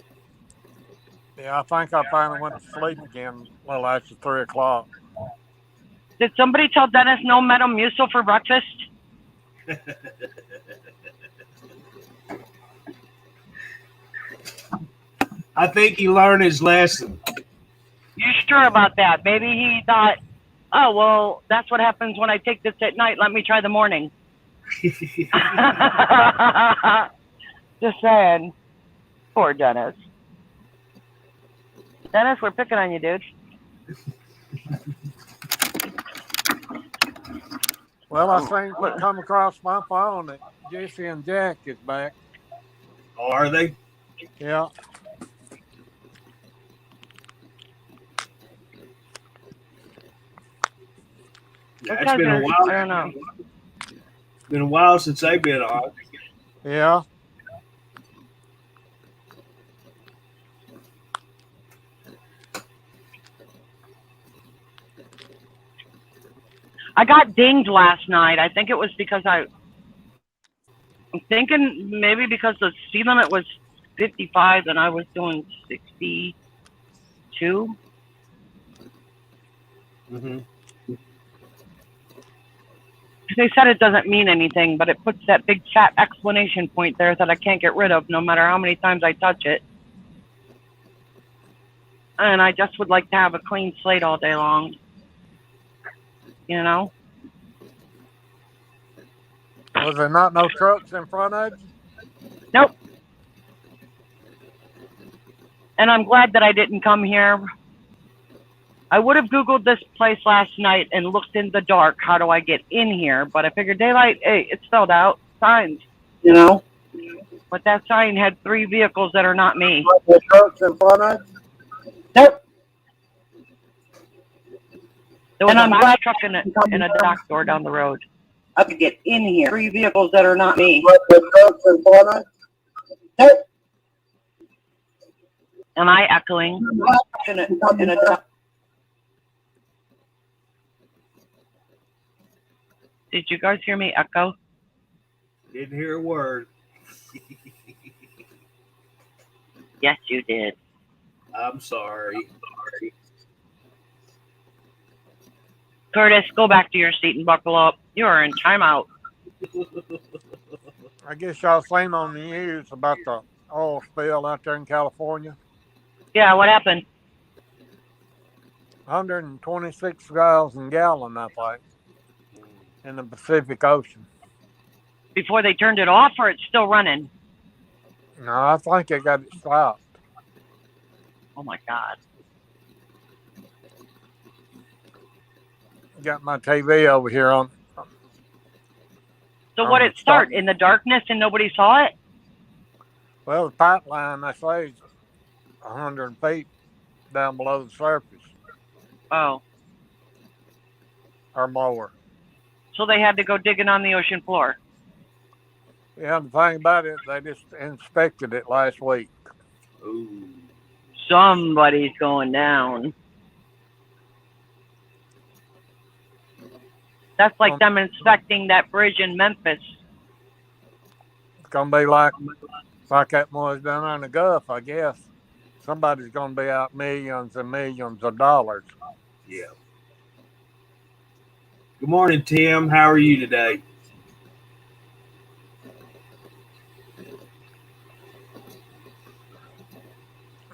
yeah, I think I finally went to sleep again a little after 3 o'clock. Did somebody tell Dennis no Metamucil for breakfast? I think he learned his lesson. You sure about that? Maybe he thought, oh, well, that's what happens when I take this at night. Let me try the morning. Just saying. Poor Dennis. Dennis, we're picking on you, dude. Well, I think we come across my phone that Jesse and Jack is back. Oh, are they? Yeah. Yeah, it's been a while. I don't know. It's been a while since they've been on. Yeah. I got dinged last night. I think it was because I'm thinking maybe because the speed limit was 55 and I was doing 62. Mm-hmm. They said it doesn't mean anything, but it puts that big fat exclamation point there that I can't get rid of no matter how many times I touch it. And I just would like to have a clean slate all day long. You know? Was there not no trucks in front of you? Nope. And I'm glad that I didn't come here. I would have Googled this place last night and looked in the dark. How do I get in here? But I figured daylight, hey, it's spelled out. Signs, you know? But that sign had 3 vehicles that are not me. The trucks in front of you? Nope. There was a box truck and a dock door down the road. I could get in here. 3 vehicles that are not me. The trucks in front of you? Nope. Am I echoing? In a dock. Did you guys hear me echo? Didn't hear a word. Yes, you did. I'm sorry. Curtis, go back to your seat and buckle up. You are in timeout. I guess y'all seen on the news about the oil spill out there in California. Yeah, what happened? 126,000 gallons, I think, in the Pacific Ocean. Before they turned it off, or it's still running? No, I think they got it stopped. Oh my God. Got my TV over here on. So what did it start? In the darkness and nobody saw it? Well, the pipeline, I say, is 100 feet down below the surface. Oh. Or more. So they had to go digging on the ocean floor. Yeah, the thing about it, they just inspected it last week. Ooh. Somebody's going down. That's like them inspecting that bridge in Memphis. It's gonna be like that was down there in the Gulf, I guess. Somebody's gonna be out millions and millions of dollars. Yeah. Good morning, Tim. How are you today?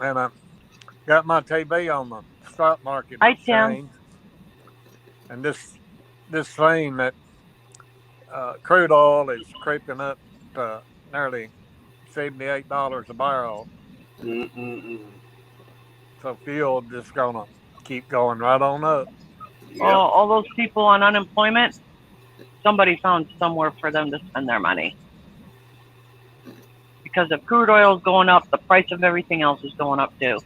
And I got my TV on the stock market Hi, machine. And this thing that crude oil is creeping up to nearly $78 a barrel. Mm-mm-mm. So fuel just gonna keep going right on up. Yep. All those people on unemployment, somebody found somewhere for them to spend their money. Because if crude oil is going up, the price of everything else is going up too.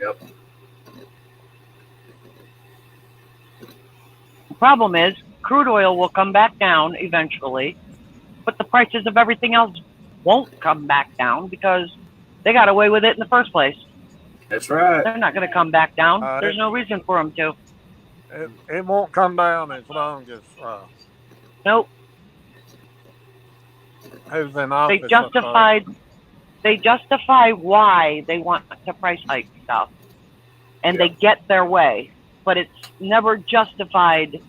Yep. The problem is, crude oil will come back down eventually, but the prices of everything else won't come back down because they got away with it in the first place. That's right. They're not going to come back down. There's no reason for them to. It won't come down as long as Nope. Who's in They office up there? justify why they want to price hike stuff, and Yeah. they get their way, but it's never justified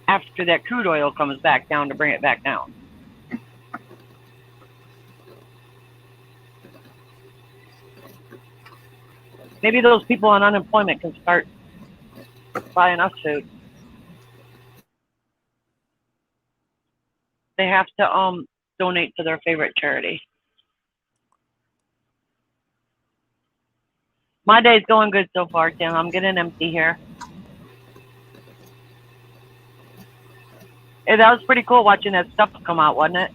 after that crude oil comes back down to bring it back down. Maybe those people on unemployment can start buying us food. They have to donate to their favorite charity. My day's going good so far, Tim. I'm getting empty here. Hey, that was pretty cool watching that stuff come out, wasn't it?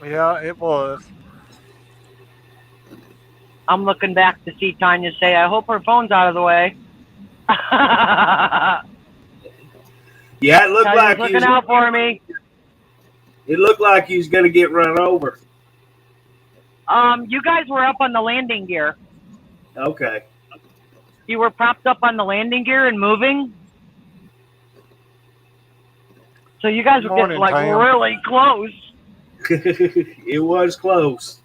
Yeah, it was. I'm looking back to see Tanya say, I hope her phone's out of the way. Yeah, it looked Tanya's like looking out for me. It looked like he was gonna get run over. You guys were up on the landing gear. Okay. You were propped up on the landing gear and moving. So you guys were getting Morning, like Tam. really close. It was close.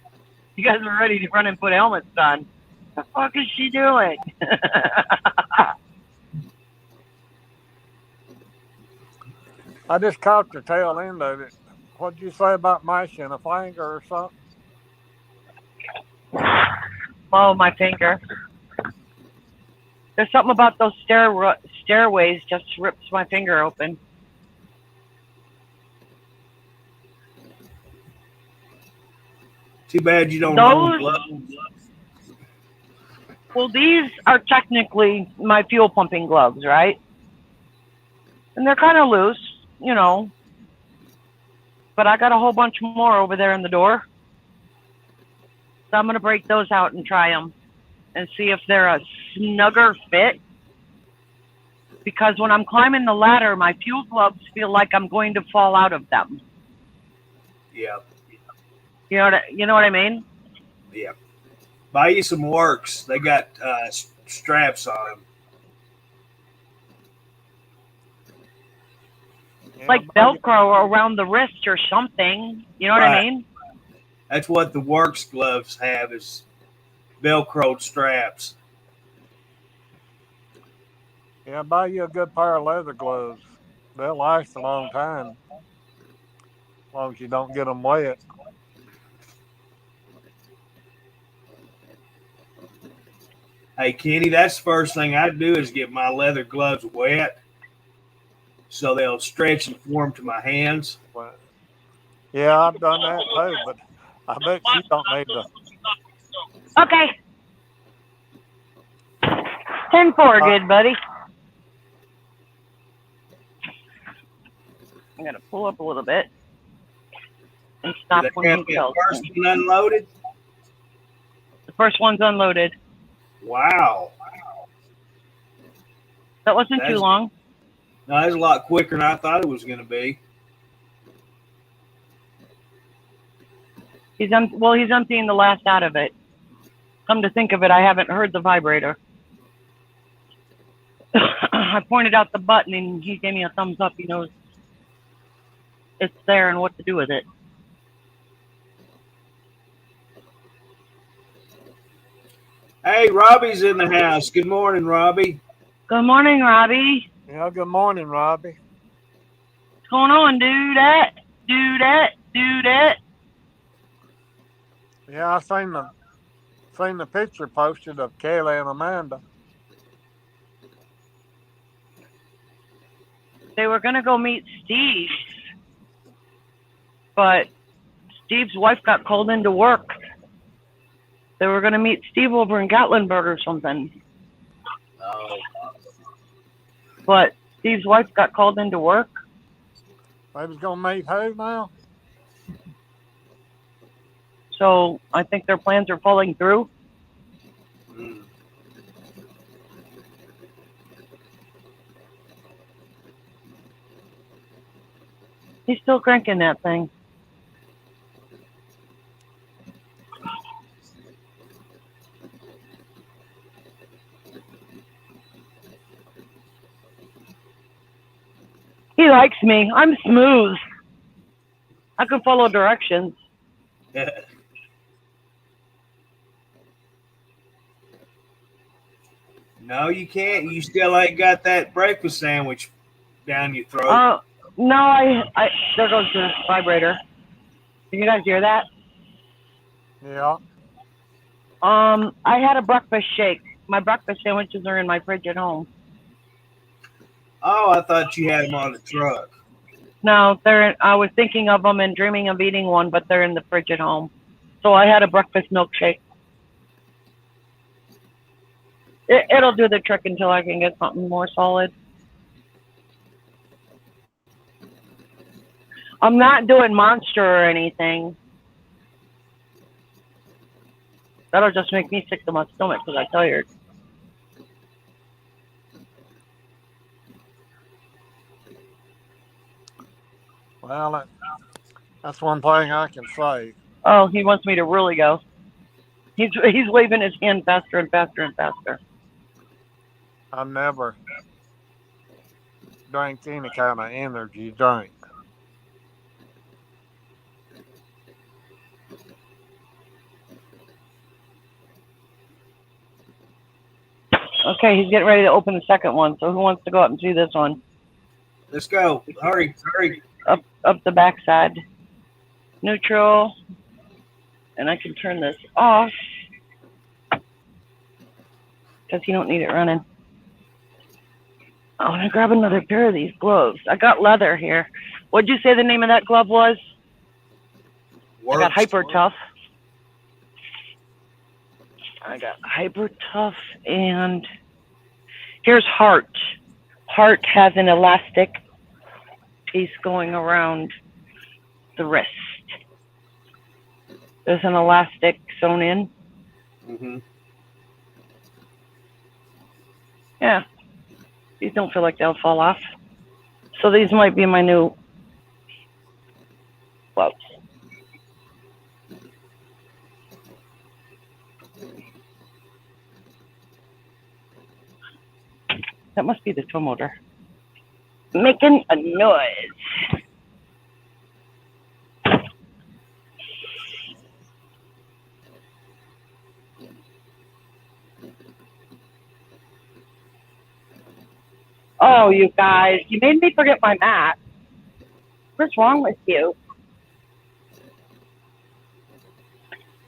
You guys were ready to run and put helmets on. What the fuck is she doing? I just caught the tail end of it. What'd you say about mashing a finger or something? Oh, my finger. There's something about those stairways just rips my finger open. Too bad you don't Those- own gloves. Well, these are technically my fuel pumping gloves, right? And they're kind of loose, you know. But I got a whole bunch more over there in the door. So I'm going to break those out and try them and see if they're a snugger fit. Because when I'm climbing the ladder, my fuel gloves feel like I'm going to fall out of them. Yeah. You know what I mean? Yeah. Buy you some Works. They got straps on them. Yeah, Like Velcro around the wrist or something. You know what I Right. mean? That's what the Works gloves have, is Velcroed straps. Yeah, buy you a good pair of leather gloves. They'll last a long time. As long as you don't get them wet. Hey, Kenny, that's the first thing I do is get my leather gloves wet so they'll stretch and form to my hands. But, yeah, I've done that too, but I bet you don't need to. Okay. 10-4, good buddy. I'm going to pull up a little bit and stop Do they when have he the tells first me. one unloaded? The first one's unloaded. Wow. That wasn't too That's- long. No, that's a lot quicker than I thought it was going to be. He's emptying the last out of it. Come to think of it, I haven't heard the vibrator. I pointed out the button and he gave me a thumbs up. He knows it's there and what to do with it. Hey, Robbie's in the house. Good morning, Robbie. Good morning, Robbie. Yeah, good morning, Robbie. What's going on? Do that, do that, do that. Yeah, I seen the picture posted of Kelly and Amanda. They were going to go meet Steve, but Steve's wife got called into work. They were going to meet Steve over in Gatlinburg or something, Oh. but Steve's wife got called into work. They was gonna meet who now? So I think their plans are falling through. Mm. He's still cranking that thing. likes me. I'm smooth. I can follow directions. No, you can't. You still ain't got that breakfast sandwich down your throat. No, there goes the vibrator. Can you guys hear that? Yeah. I had a breakfast shake. My breakfast sandwiches are in my fridge at home. Oh, I thought you had them on the truck. No, I was thinking of them and dreaming of eating one, but they're in the fridge at home. So I had a breakfast milkshake. It'll do the trick until I can get something more solid. I'm not doing Monster or anything. That'll just make me sick to my stomach because I'm tired. Well, that's one thing I can say. Oh, he wants me to really go. He's waving his hand faster and faster and faster. I never drank any kind of energy drink. Okay, he's getting ready to open the second one. So who wants to go up and see this one? Let's go. Hurry, hurry. Up the backside. Neutral. And I can turn this off because you don't need it running. I want to grab another pair of these gloves. I got leather here. What'd you say the name of that glove was? I got Hyper Tough. I got Hyper Tough, and here's Heart. Heart has an elastic piece going around the wrist. There's an elastic sewn in. Mm-hmm. Yeah. These don't feel like they'll fall off. So these might be my new gloves. That must be the tow motor. Making a noise. Oh, you guys, you made me forget my mat. What's wrong with you?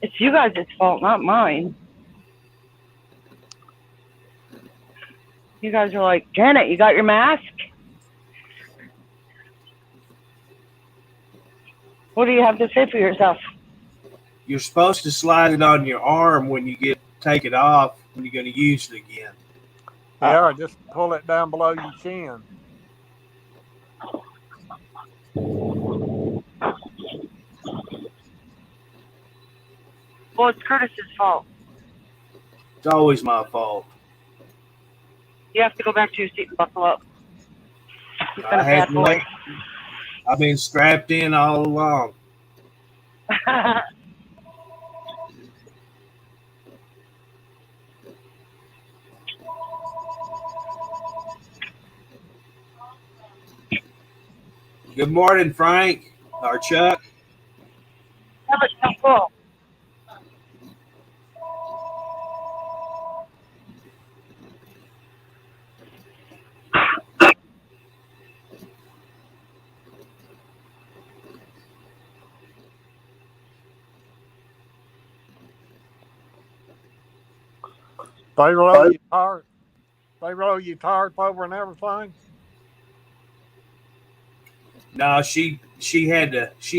It's you guys' fault, not mine. You guys are like, Janet, you got your mask? What do you have to say for yourself? You're supposed to slide it on your arm when you take it off when you're going to use it again. Yeah, just pull it down below your chin. Well, it's Curtis's fault. It's always my fault. You have to go back to your seat and buckle up. He's been a bad boy. I've been strapped in all along. Good morning, Frank or Chuck. Yeah, but so cool. They roll you tarp. They roll you tarp over and everything. No, she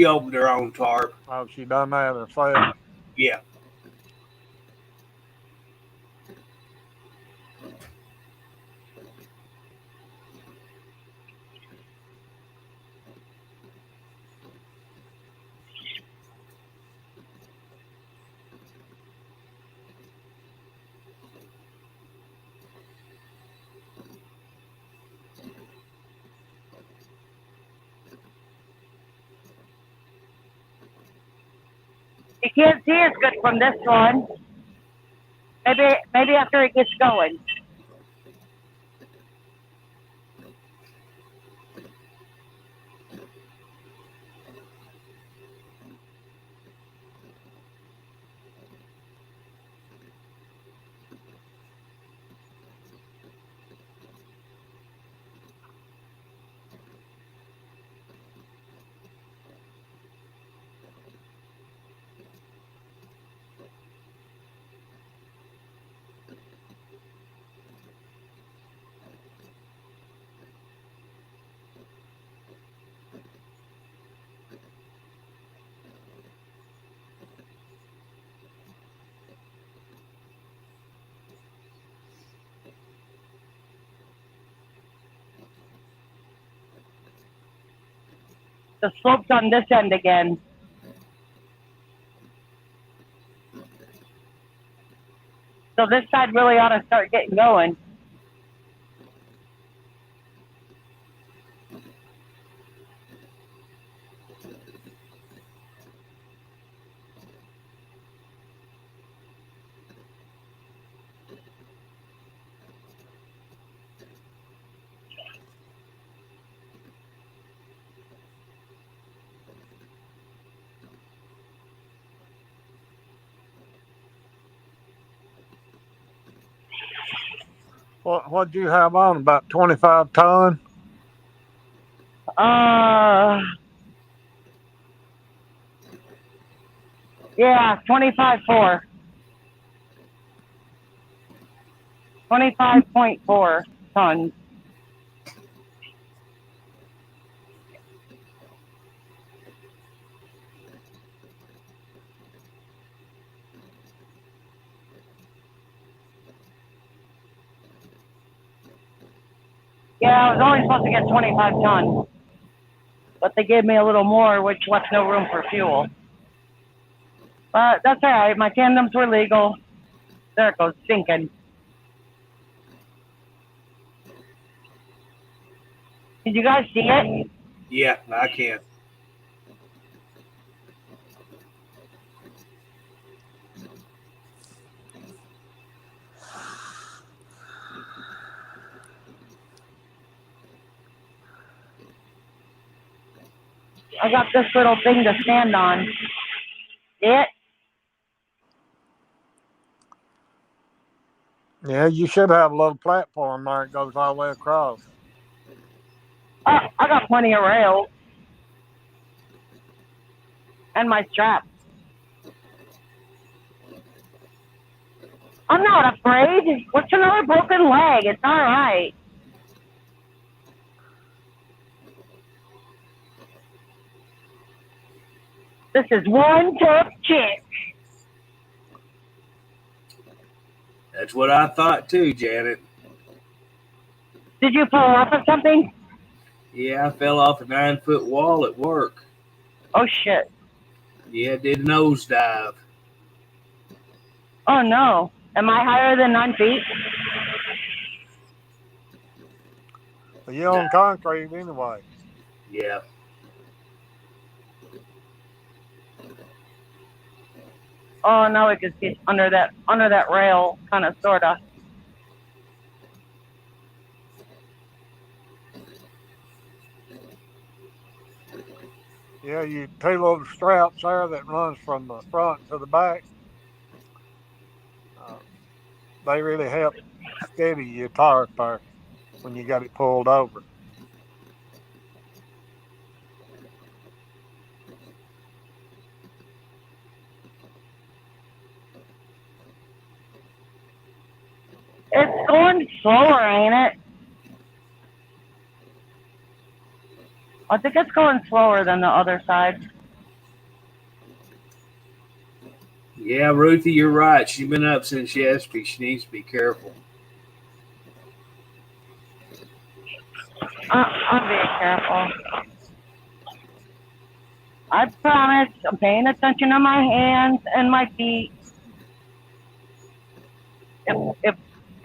opened her own tarp. Oh, she done that herself. Yeah. You can't see as good from this one. Maybe after it gets going. the slopes on this end again. So this side really ought to start getting going. What'd you have on? About 25 ton? Yeah, 25.4. 25.4 tons. Yeah, I was only supposed to get 25 tons, but they gave me a little more, which left no room for fuel. But that's all right. My tandems were legal. There it goes, sinking. Did you guys see it? Yeah, I can. I got this little thing to stand on. See it? Yeah, you should have a little platform there that goes all the way across. I got plenty of rails. And my strap. I'm not afraid. What's another broken leg? It's all right. This is one tough chick. That's what I thought too, Janet. Did you fall off of something? Yeah, I fell off a 9-foot wall at work. Oh, shit. Yeah, did a nosedive. Oh, no. Am I higher than 9 feet? Well, you're on concrete anyway. Yeah. Oh, no, it just gets under that rail, kind of, sort of. Yeah, you two little straps there that runs from the front to the back. They really help steady your tarp there when you got it pulled over. It's going slower, ain't it? I think it's going slower than the other side. Yeah, Ruthie, you're right. She's been up since yesterday. She needs to be careful. I'm being careful. I promise. I'm paying attention to my hands and my feet.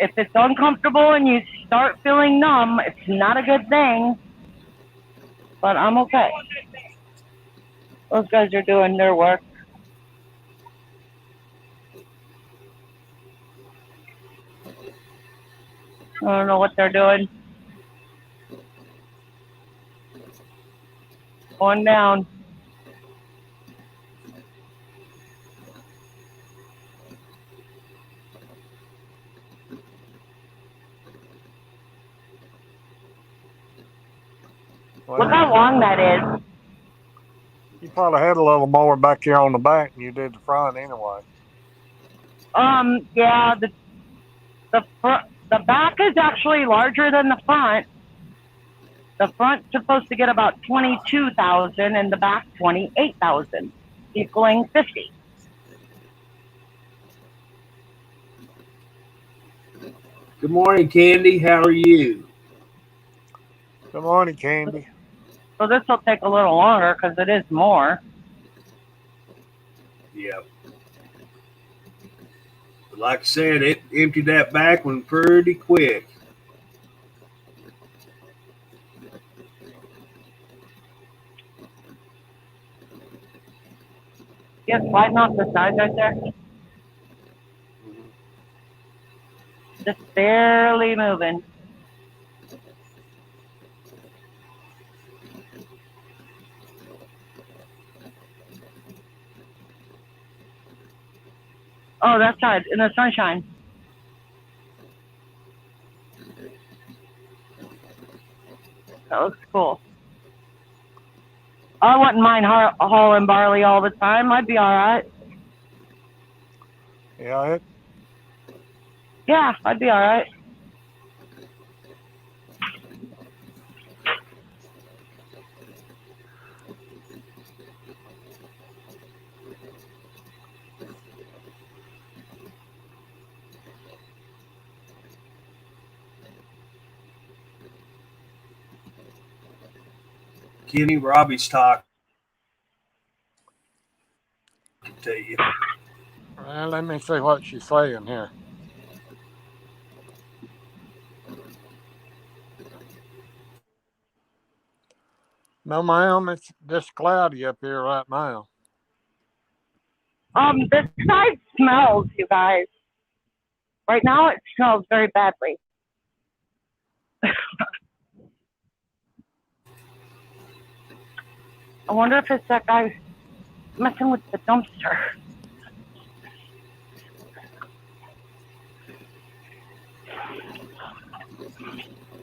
If it's uncomfortable and you start feeling numb, it's not a good thing. But I'm okay. Those guys are doing their work. I don't know what they're doing. Going down. Well, Look how long that is. you probably had a little more back here on the back than you did the front anyway. Yeah, the back is actually larger than the front. The front's supposed to get about 22,000 and the back 28,000, equaling 50. Good morning, Candy. How are you? Good morning, Candy. So this will take a little longer because it is more. Yeah. But like I said, it emptied that back one pretty quick. Yeah, sliding off the sides right there. Just barely moving. Oh, that side in the sunshine. That looks cool. I wouldn't mind hauling barley all the time. I'd be all right. Yeah, Yeah, I'd be all right. Kenny, Robbie's talking to you. well, let me see what she's saying here. No, ma'am, it's just cloudy up here right now. This side smells, you guys. Right now it smells very badly. I wonder if it's that guy messing with the dumpster.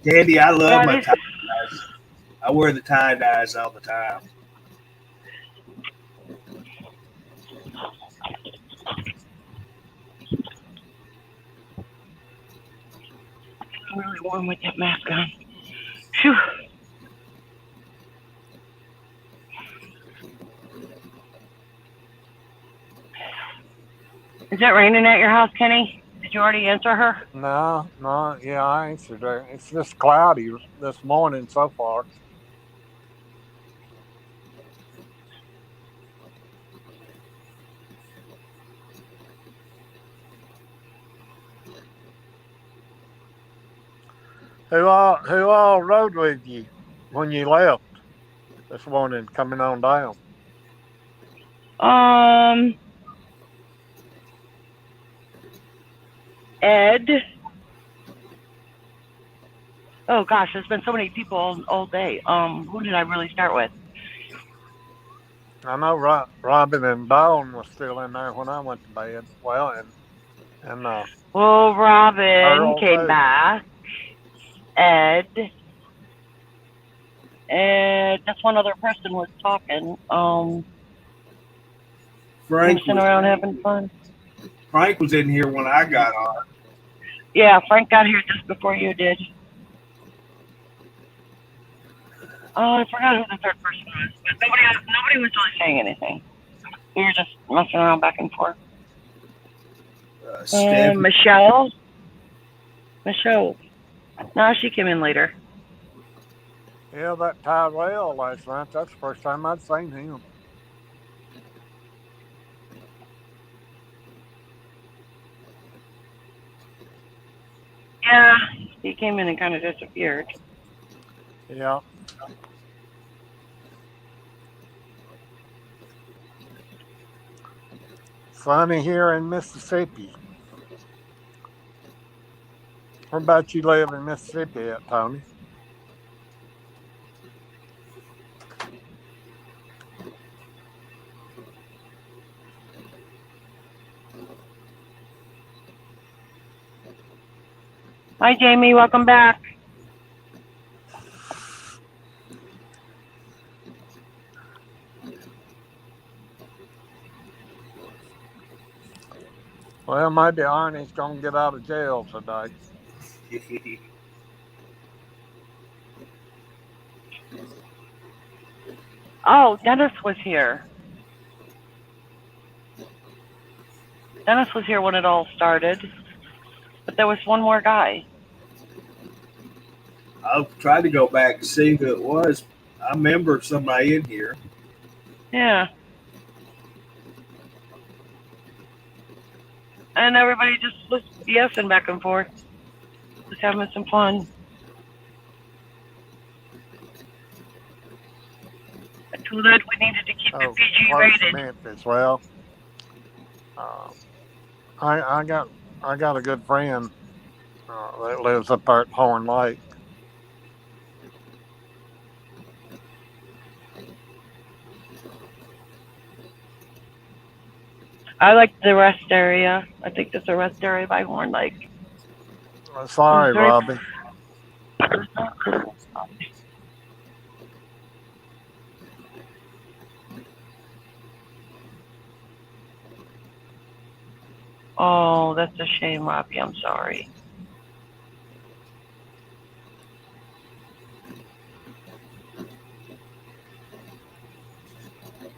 Candy, I love Yeah, my these- tie-dyes. I wear the tie-dyes all the time. I'm really warm with that mask on. Phew. Is it raining at your house, Kenny? Did you already answer her? No, yeah, I answered her. It's just cloudy this morning so far. Who all rode with you when you left this morning coming on down? Ed. Oh gosh, there's been so many people all day. Who did I really start with? I know Robin and Dawn was still in there when I went to bed. Well, and Well, Robin Earl came too. back. Ed. And just one other person was talking. Frank Sitting around having fun. Frank was in here when I got on. Yeah, Frank got here just before you did. Oh, I forgot who the third person was, but nobody was really saying anything. We were just messing around back and forth. Steph, Michelle. No, she came in later. Yeah, that Tyrell last night, that's the first time I'd seen him. Yeah, he came in and kind of disappeared. Yeah. Sunny here in Mississippi. Where about you live in Mississippi at, Tony? Hi, Jamie. Welcome back. Well, maybe Arnie's going to get out of jail today. Oh, Dennis was here. Dennis was here when it all started. But there was one more guy. I'll try to go back and see who it was. I remember somebody in here. Yeah. And everybody just was BSing back and forth. Just having some fun. I told Ed we needed to keep it Oh, PG close to rated. Memphis. Well, uh, I got a good friend that lives up there at Horn Lake. I like the rest area. I think there's a rest area by Horn Lake. Sorry, very- Robbie. Oh, that's a shame, Robbie. I'm sorry.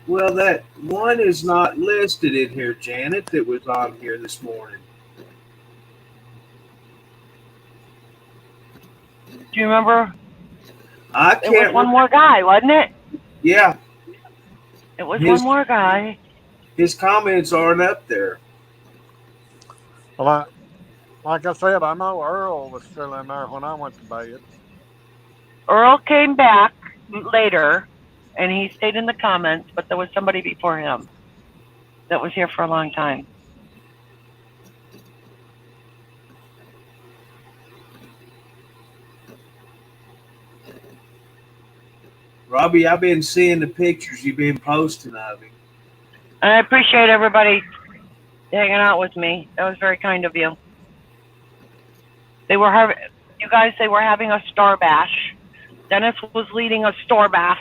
Well, that one is not listed in here, Janet, that was on here this morning. Do you remember? I It was can't. one more guy, wasn't it? Yeah, It was His- one more guy. his comments aren't up there. Well, like I said, I know Earl was still in there when I went to bed. Earl came back later, and he stayed in the comments, but there was somebody before him that was here for a long time. Robbie, I've been seeing the pictures you've been posting of him. And I appreciate everybody hanging out with me. That was very kind of you. They were they were having a star bash. Dennis was leading a store bath,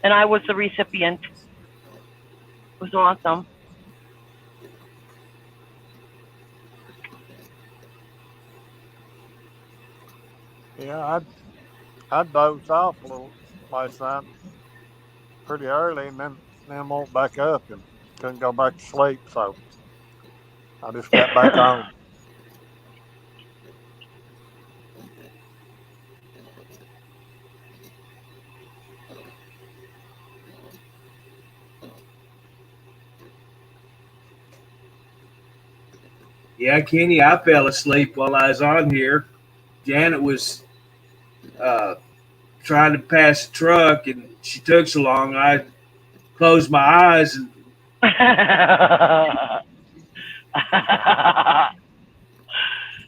and I was the recipient. It was awesome. Yeah, I dozed off a little last night pretty early, and then woke back up and couldn't go back to sleep, so I just got back on. Yeah, Kenny, I fell asleep while I was on here. Janet was trying to pass the truck, and she took so long. I closed my eyes and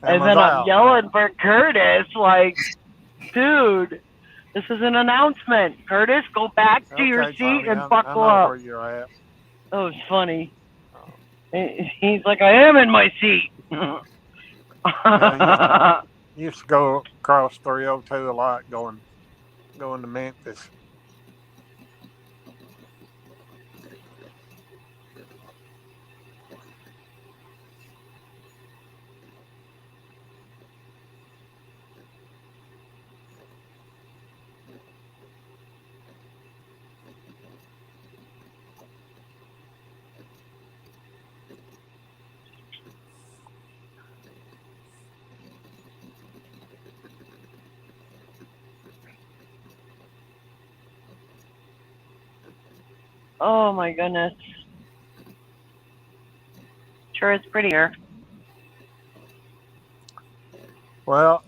And was then I'm out. yelling for Curtis, like, dude, this is an announcement. Curtis, go back to your Okay, seat Tony, and I buckle know up. where you're at. That was funny. He's like, I am in my seat. Used to go across 302 a lot going to Memphis. Oh my goodness. Sure is prettier. Well,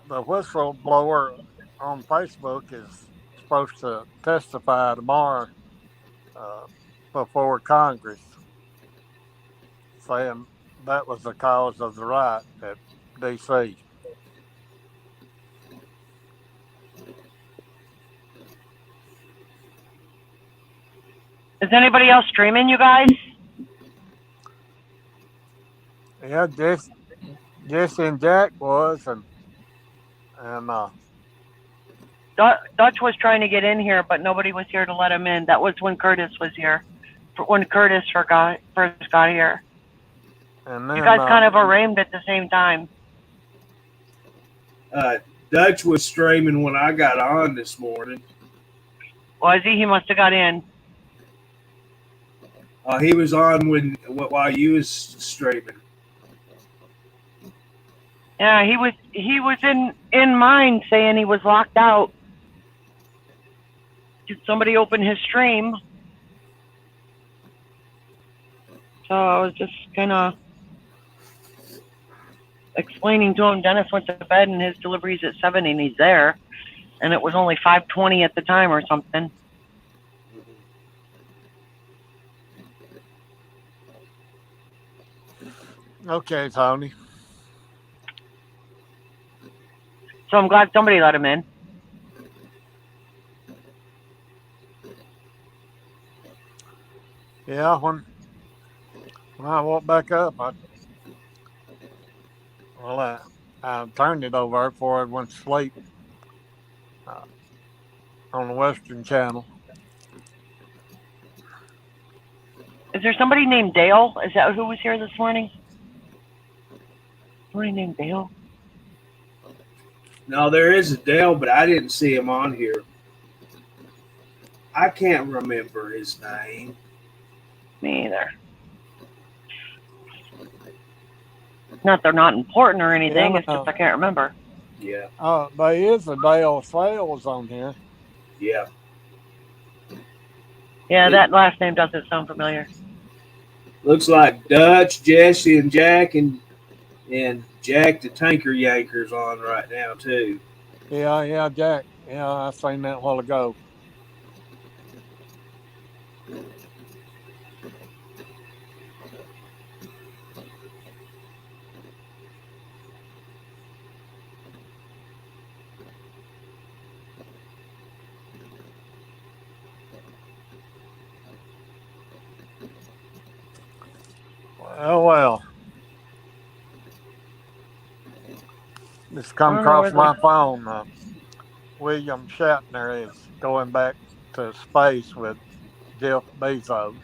the whistleblower on Facebook is supposed to testify tomorrow before Congress, saying that was the cause of the riot at D.C. Is anybody else streaming, you guys? Yeah, Jesse and Jack was, and Dutch was trying to get in here, but nobody was here to let him in. That was when Curtis was here. When Curtis first got here. and then You guys kind of arraigned at the same time. Dutch was streaming when I got on this morning. Was he? He must have got in. He was on while you was streaming. Yeah, he was in mine saying he was locked out somebody opened his stream. So I was just kind of explaining to him, Dennis went to bed and his delivery's at 7 and he's there. And it was only 5:20 at the time or something. Okay, Tony. So I'm glad somebody let him in. Yeah, when I walked back up, I turned it over before I went to sleep on the Western Channel. Is there somebody named Dale? Is that who was here this morning? Somebody named Dale? No, there is a Dale, but I didn't see him on here. I can't remember his name. Me either. Not they're not important or anything, it's just I can't remember. Yeah. There is a Dale Sales on here. Yeah. Yeah, that last name doesn't sound familiar. Looks like Dutch, Jesse, and Jack, and Jack the Tanker Yanker's on right now too. Yeah, Jack. Yeah, I seen that a while ago. Oh well. Just come across my phone. William Shatner is going back to space with Jeff Bezos.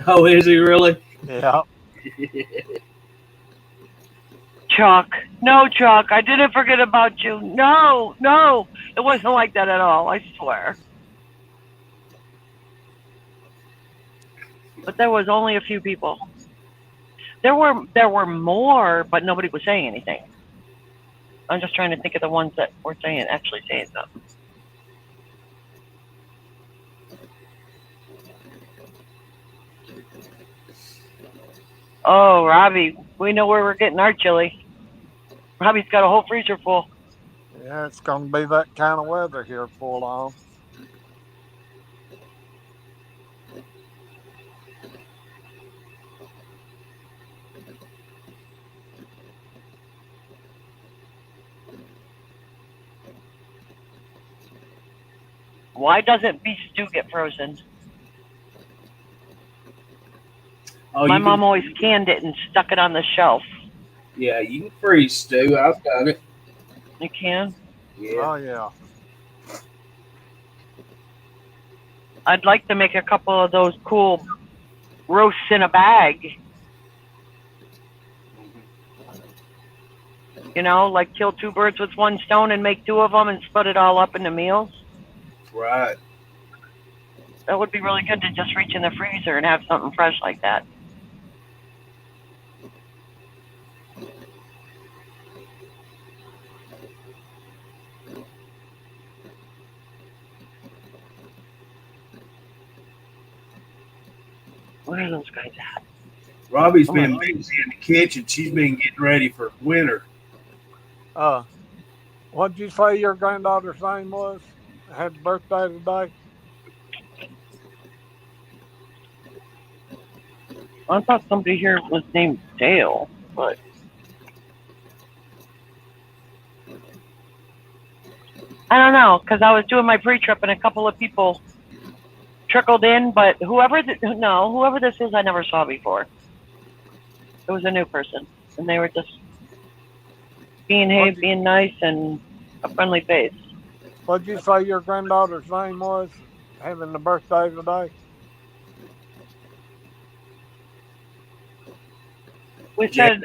Oh, is he really? Yeah. Chuck. No, Chuck, I didn't forget about you. No, it wasn't like that at all, I swear. But there was only a few people. There were more, but nobody was saying anything. I'm just trying to think of the ones that were actually saying something. Oh, Robbie, we know where we're getting our chili. Robbie's got a whole freezer full. Yeah, it's going to be that kind of weather here for long. Why doesn't beef stew get frozen? Oh, My mom always canned it and stuck it on the shelf. Yeah, you can freeze stew. I've done it. You can? Yeah. Oh, yeah. I'd like to make a couple of those cool roasts in a bag. You know, like kill two birds with one stone and make two of them and split it all up into meals. Right. That would be really good to just reach in the freezer and have something fresh like that. Where are those guys at? Robbie's been busy in the kitchen. She's been getting ready for winter. What did you say your granddaughter's name was? Had birthday today? I thought somebody here was named Dale, but I don't know, because I was doing my pre-trip and a couple of people trickled in, but whoever this is, I never saw before. It was a new person, and they were just being nice and a friendly face. What did you say your granddaughter's name was? Having the birthday today? We said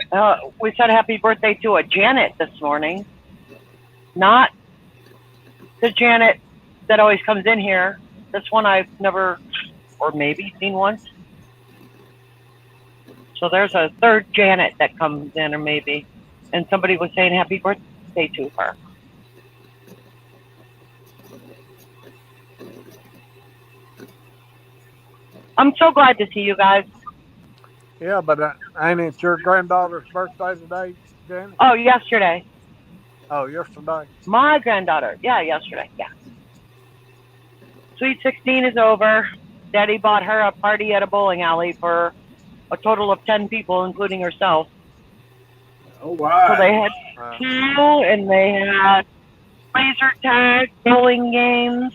happy birthday to a Janet this morning, not the Janet that always comes in here. This one I've never, or maybe seen once. So there's a third Janet that comes in, or maybe, and somebody was saying happy birthday to her. I'm so glad to see you guys. Yeah, but ain't it your granddaughter's birthday today, Jenny? Oh, yesterday. Oh, yesterday. My granddaughter. Yeah, yesterday. Yeah. Sweet 16 is over. Daddy bought her a party at a bowling alley for a total of 10 people, including herself. Oh, So wow. they had Uh, pool and they had laser tag, bowling games,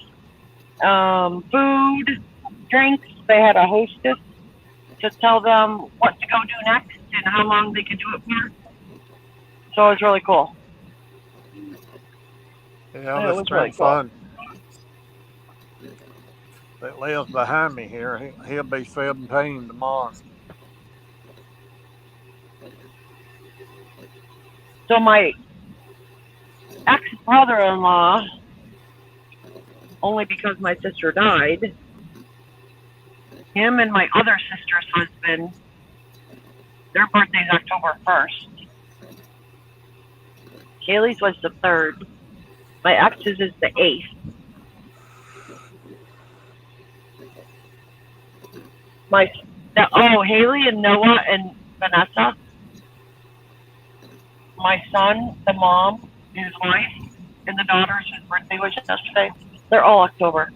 food, drinks. They had a hostess to tell them what to go do next and how long they could do it for. So it was really cool. yeah, It that's was been really cool. fun. That lives behind me here. He'll be 17 tomorrow. So my ex-brother-in-law, only because my sister died, him and my other sister's husband, their birthday's October 1st. Kaylee's was the 3rd. My ex's is the 8th. Haley and Noah and Vanessa. My son, the mom, his wife, and the daughters whose birthday was yesterday. They're all October.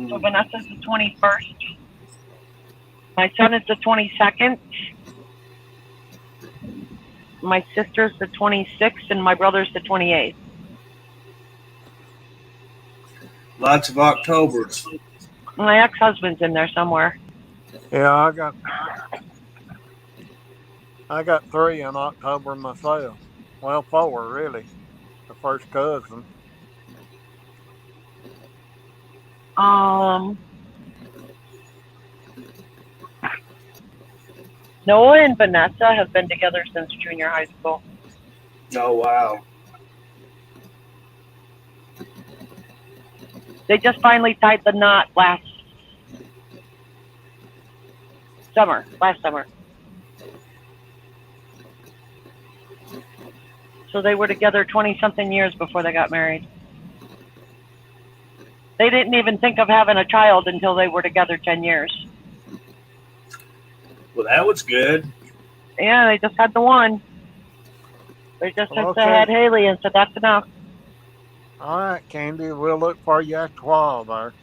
So Vanessa's the 21st. My son is the 22nd. My sister's the 26th, and my brother's the 28th. Lots of Octobers. My ex-husband's in there somewhere. Yeah, I got 3 in October myself. Well, 4 really. The first cousin. Noah and Vanessa have been together since junior high school. Oh, wow. They just finally tied the knot last summer. So they were together 20-something years before they got married. They didn't even think of having a child until they were together 10 years. Well, that was good. Yeah, they just had the one. They just had Haley and said that's enough. All right, Candy, we'll look for you after a while there.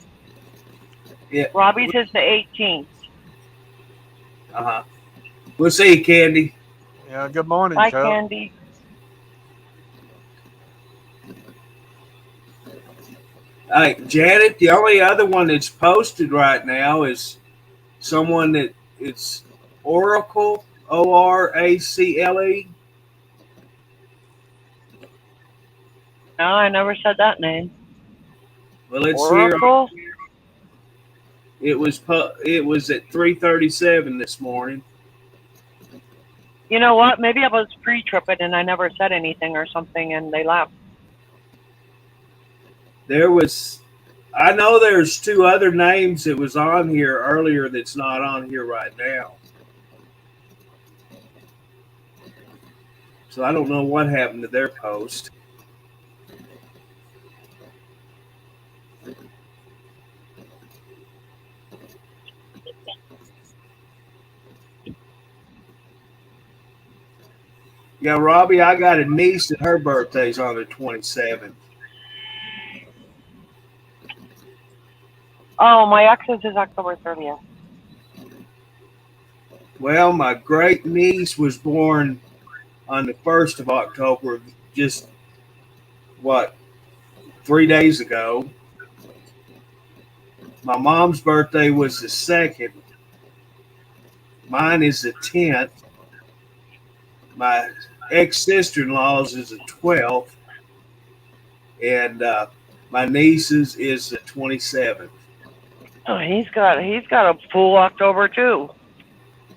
Yeah. Robbie's is the 18th. Uh-huh. We'll see you, Candy. Yeah, good morning, Bye, Chuck. Candy. All right, Janet, the only other one that's posted right now is someone that it's Oracle, O-R-A-C-L-E. No, I never said that name. Well, it's Oracle? here. It was at 3:37 this morning. You know what? Maybe I was pre-tripping and I never said anything or something and they laughed. I know there's 2 other names that was on here earlier that's not on here right now. So I don't know what happened to their post. Yeah, Robbie, I got a niece that her birthday's on the 27th. Oh, my ex's is October 30th. Well, my great niece was born on the 1st of October, just 3 days ago. My mom's birthday was the 2nd. Mine is the 10th. My ex-sister-in-law's is the 12th. And my niece's is the 27th. Oh, he's got a full October too.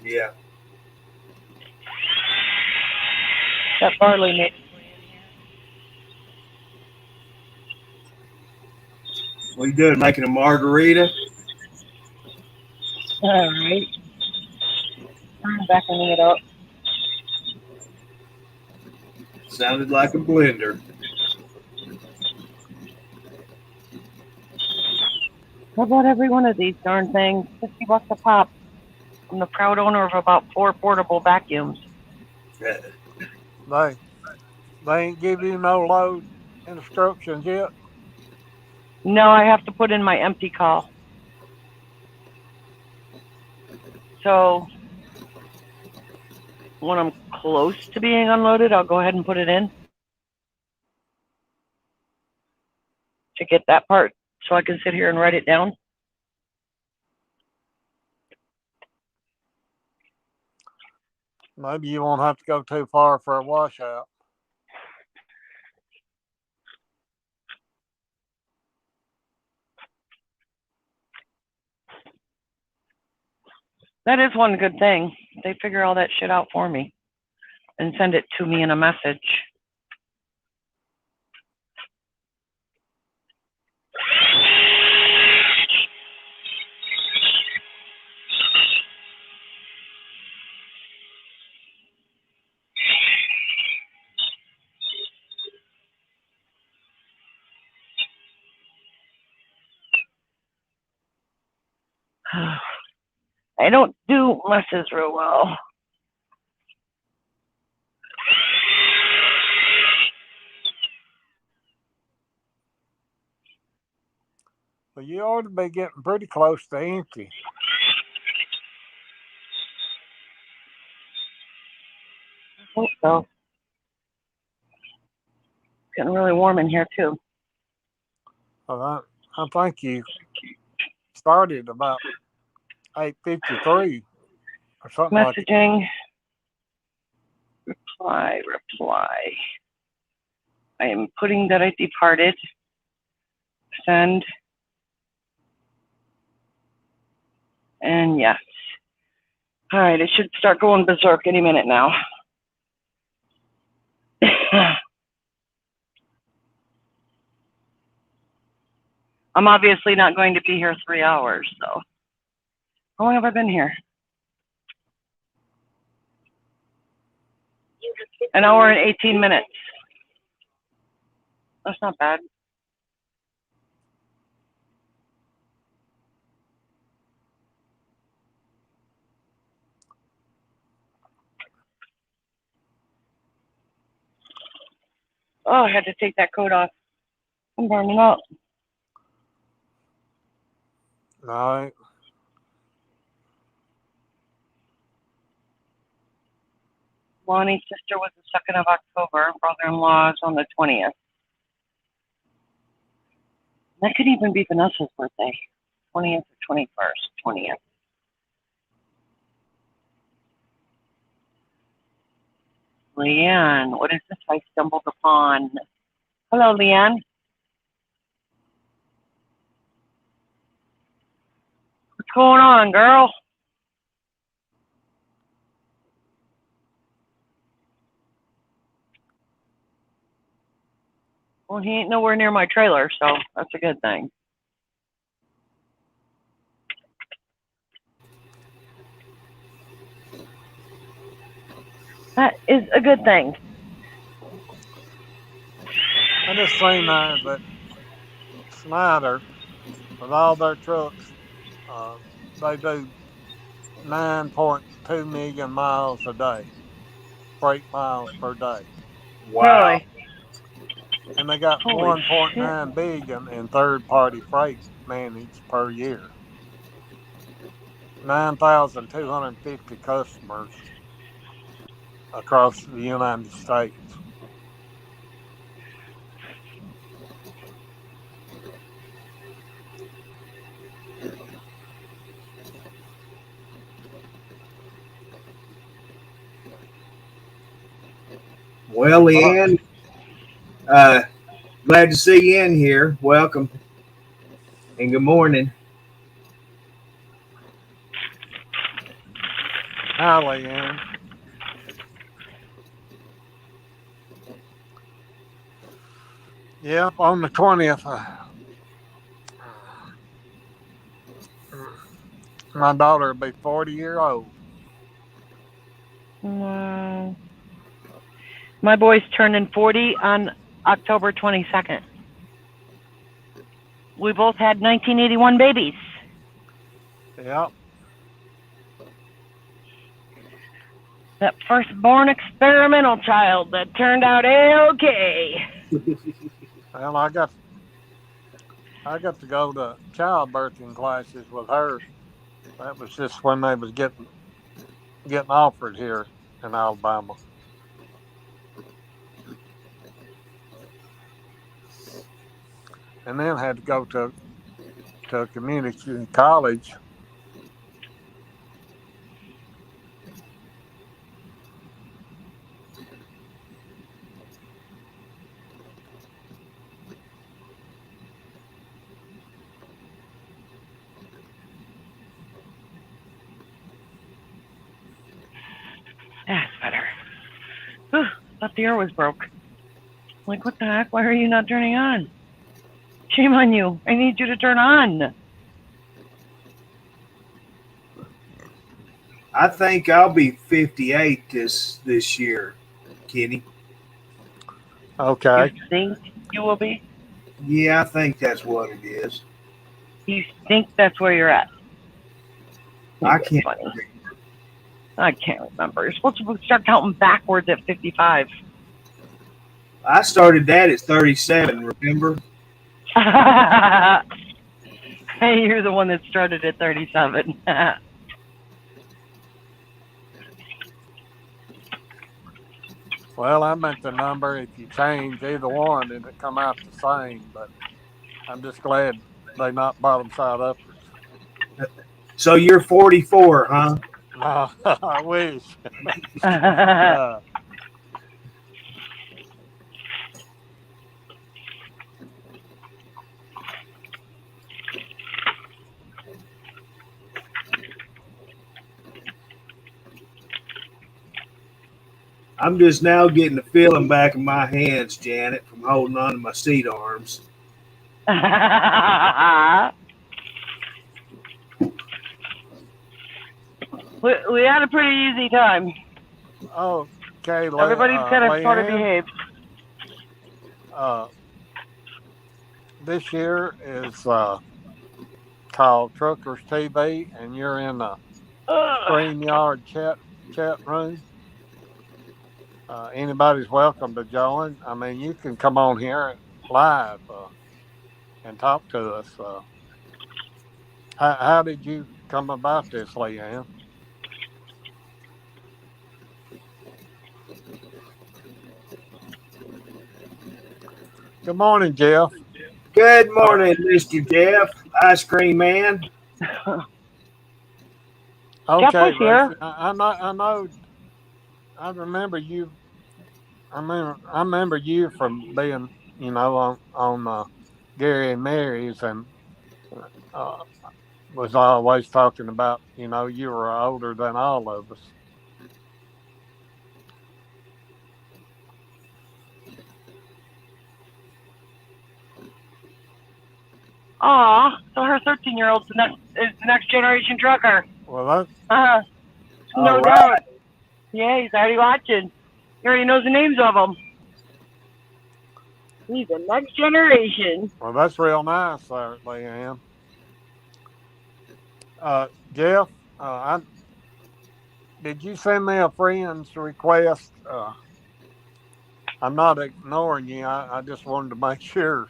Yeah. That barley mix. What are you doing? Making a margarita? All right. I'm backing it up. Sounded like a blender. How about every one of these darn things? $50 a pop. I'm the proud owner of about 4 portable vacuums. They ain't give you no load instructions yet. No, I have to put in my empty call. So when I'm close to being unloaded, I'll go ahead and put it in to get that part so I can sit here and write it down. Maybe you won't have to go too far for a washout. That is one good thing. They figure all that shit out for me and send it to me in a message. I don't do messes real well. Well, you ought to be getting pretty close to empty. I hope so. It's getting really warm in here too. Well, I think you started about 8:53 or something like that. Messaging. Reply. I am putting that I departed. Send. And yes. All right, it should start going berserk any minute now. I'm obviously not going to be here 3 hours, so. How long have I been here? An hour and 18 minutes. That's not bad. Oh, I had to take that coat off. I'm burning up. No. Lonnie's sister was the 2nd of October. Brother-in-law is on the 20th. That could even be Vanessa's birthday. 20th or 21st. 20th. Leanne, what is this I stumbled upon? Hello, Leanne. What's going on, girl? Well, he ain't nowhere near my trailer, so that's a good thing. That is a good thing. I just seen that Snyder, with all their trucks, they do 9.2 million miles a day, freight miles per day. Wow. Really? And they got Holy 1.9 billion in third-party freight managed per year. 9,250 customers across the United States. Well, Leanne, glad to see you in here. Welcome and good morning. Hi, Leanne. Yep, on the 20th, my daughter will be 40 years old. Wow. My boy's turning 40 on October 22nd. we both had 1981 babies. Yeah. That firstborn experimental child that turned out A-okay. Well, I got to go to childbirthing classes with her. That was just when they was getting offered here in Alabama. And then had to go to a community college. That's better. Whew, thought the air was broke. Like, what the heck? Why are you not turning on? Shame on you. I need you to turn on. I think I'll be 58 this year, Kenny. Okay. You think you will be? Yeah, I think that's what it is. You think that's where you're at? I That's can't. funny. I can't remember. You're supposed to start counting backwards at 55. I started that at 37. Remember? Hey, you're the one that started at 37. Well, I meant the number. If you change either one, it'd come out the same. But I'm just glad they not bottom side upwards. So you're 44, huh? No, I wish. I'm just now getting the feeling back in my hands, Janet, from holding on to my seat arms. we had a pretty easy time. Okay, Everybody's kind of sort of behaved. This year is called Truckers TV, and you're in the StreamYard chat room. Anybody's welcome to join. I mean, you can come on here live and talk to us. How did you come about this, Leanne? Good morning, Jeff. Good morning, Mr. Jeff, Ice Cream Man. Okay, Jeff was here. I know. I remember you. I remember you from being, on Gary and Mary's, and was always talking about, you were older than all of us. Aw, so her 13-year-old's is the next generation trucker. Well, No doubt. Yeah, he's already watching. He already knows the names of them. He's the next generation. Well, that's real nice, Leanne. Jeff, did you send me a friend's request? I'm not ignoring you. I just wanted to make sure.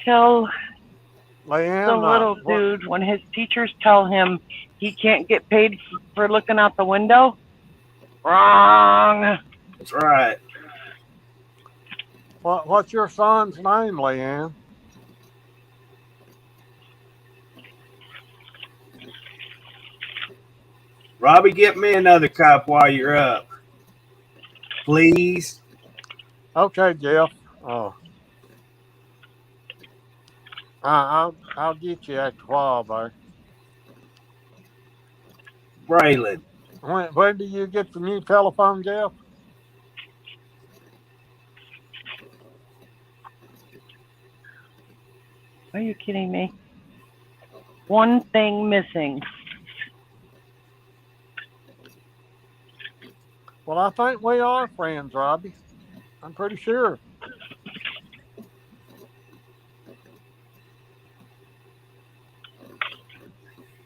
Tell Leanne, the little dude when his teachers tell him he can't get paid for looking out the window. Wrong. That's right. What's your son's name, Leanne? Robbie, get me another cup while you're up, please. Okay, Jeff. I'll get you after a while, though. Braylon. When do you get the new telephone, Jeff? Are you kidding me? One thing missing. Well, I think we are friends, Robbie. I'm pretty sure.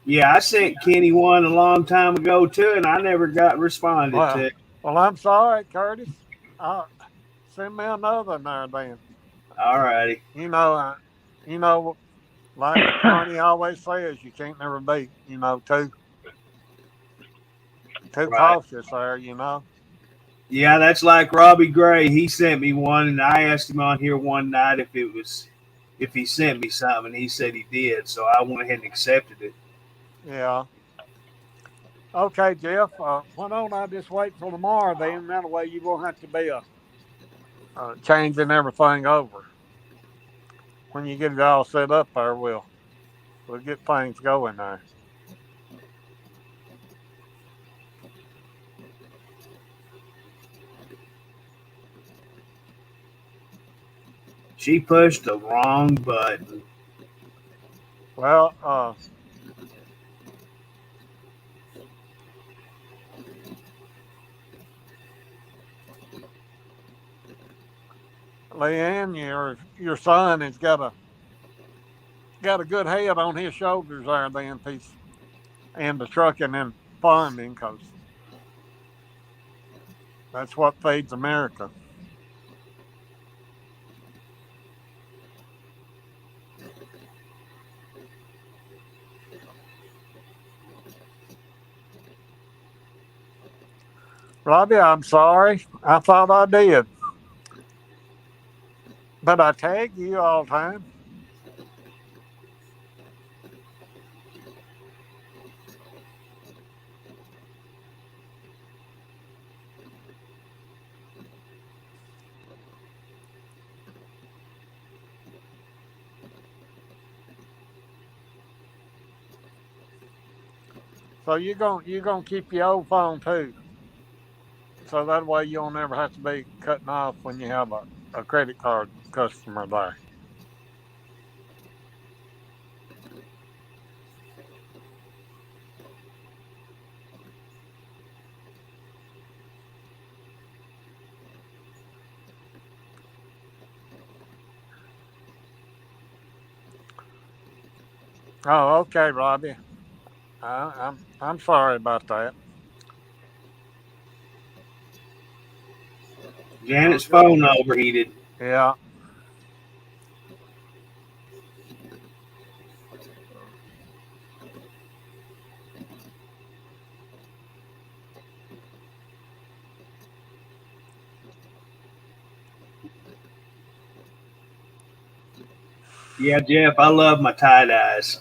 Yeah, I sent Kenny one a long time ago too, and I never got responded Well, to. well, I'm sorry, Curtis. Uh, Send me another there then. All righty. You know, you know, like Connie always says, you can't never be, too Right. cautious there. Yeah, that's like Robbie Gray. He sent me one, and I asked him on here one night if he sent me something, and he said he did. So I went ahead and accepted it. Yeah. Okay, Jeff. Why don't I just wait till tomorrow then? That way you won't have to be changing everything over. When you get it all set up there, we'll get things going there. She pushed the wrong button. Well, Leanne, your son has got a good head on his shoulders there, then piece, and the trucking and farming, 'cause that's what feeds America. Robbie, I'm sorry. I thought I did, but I tag you all the time. So you gonna keep your old phone too, so that way you'll never have to be cutting off when you have a credit card customer there. Oh, okay, Robbie. I'm sorry about that. Janet's phone overheated. Yeah. Yeah, Jeff, I love my tie dyes.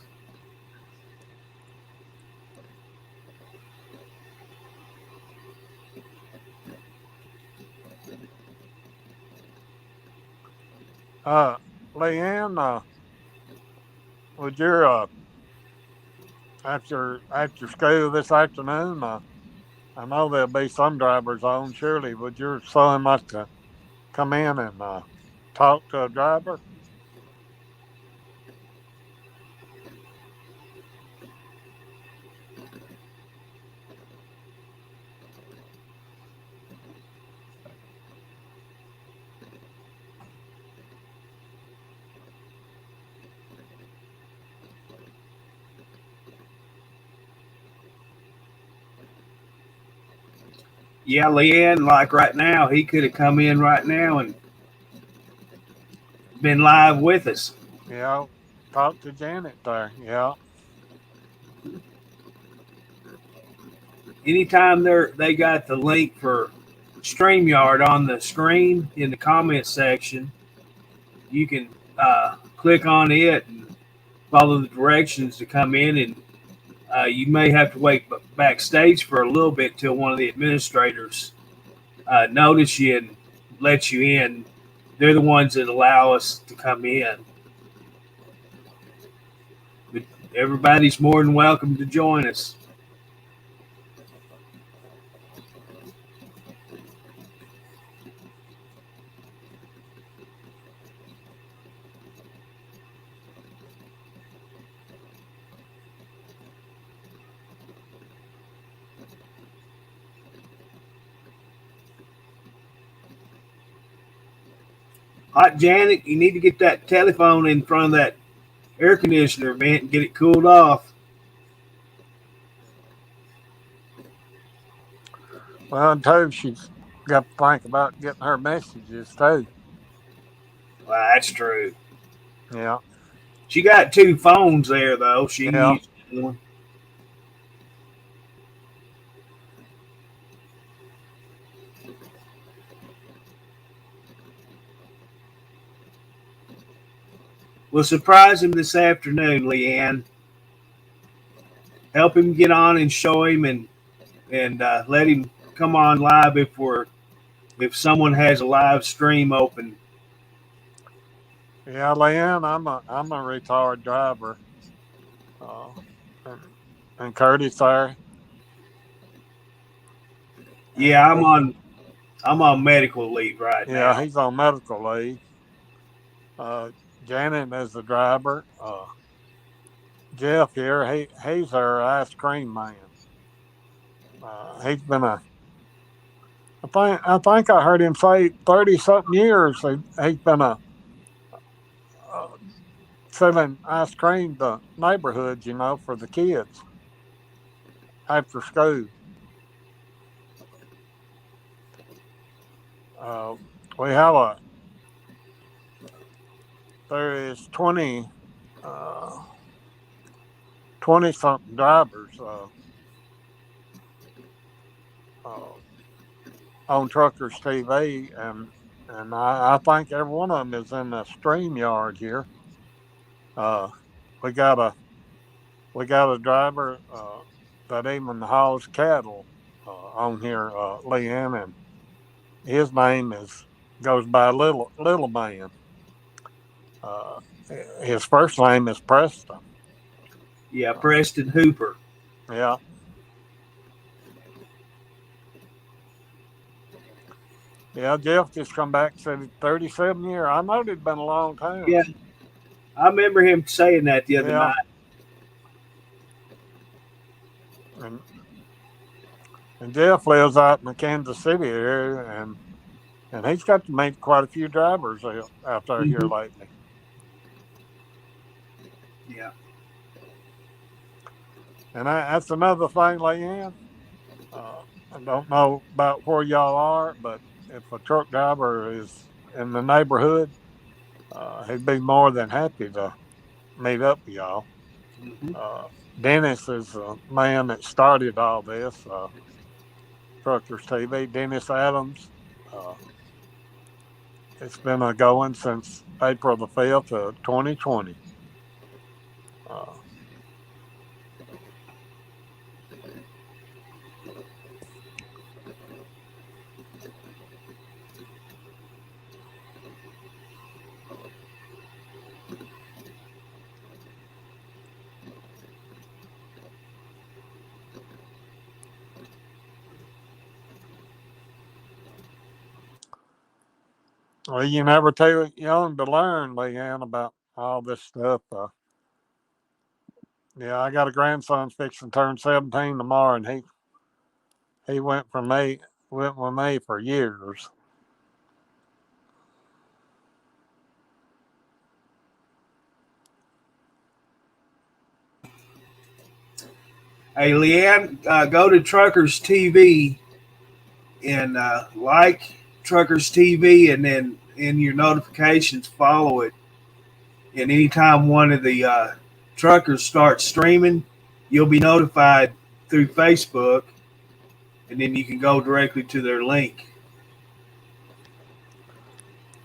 Leanne, would your after school this afternoon? I know there'll be some drivers on. Surely, would your son like to come in and talk to a driver? Yeah, Leanne, like right now, he could have come in right now and been live with us. Yeah, talk to Janet there. Yeah. Anytime they got the link for StreamYard on the screen in the comment section, you can click on it and follow the directions to come in, and you may have to wait backstage for a little bit till one of the administrators notice you and let you in. They're the ones that allow us to come in. But everybody's more than welcome to join us. Hot Janet, you need to get that telephone in front of that air conditioner vent and get it cooled off. Well, and too, she's got to think about getting her messages too. Well, that's true. Yeah. She got 2 phones there, though. She can Yeah. use one. We'll surprise him this afternoon, Leanne. Help him get on and show him, and let him come on live if someone has a live stream open. Yeah, Leanne, I'm a retired driver. And Curtis there. Yeah, I'm on medical leave right now. Yeah, he's on medical leave. Janet is the driver. Jeff here, he's our ice cream man. He's been I think I heard him say 30-something years he's been selling ice cream to neighborhoods, for the kids after school. We have there is 20 something drivers on Truckers TV, and I think every one of them is in the stream yard here. We got a driver that even hauls cattle on here, Leanne, and his name goes by Little Man. His first name is Preston. Yeah, Preston Hooper. Yeah. Yeah, Jeff just come back and said 37 years. I know it'd been a long time. Yeah. I remember him saying that the other night. And Jeff lives out in Kansas City area, and he's got to meet quite a few drivers out there here lately. Yeah. And that's another thing, Leanne. I don't know about where y'all are, but if a truck driver is in the neighborhood, he'd be more than happy to meet up with y'all. Dennis is the man that started all this, Truckers TV, Dennis Adams. It's been going since April the 5th of 2020. Well, you never too young to learn, Leanne, about all this stuff. Yeah, I got a grandson fixing to turn 17 tomorrow, and he went with me for years. Hey, Leanne, go to Truckers TV and like Truckers TV, and then in your notifications, follow it. And anytime one of the truckers starts streaming, you'll be notified through Facebook, and then you can go directly to their link.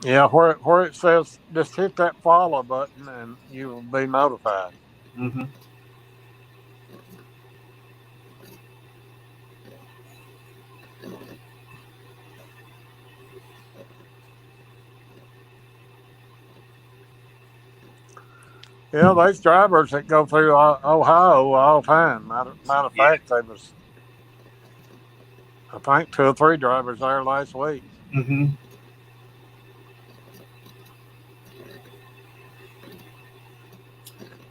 Yeah, where it says just hit that follow button, and you will be notified. Mm-hmm. Yeah, those drivers that go through Ohio all the time. Matter of fact, there was, I think, 2 or 3 drivers there last week. Mm-hmm.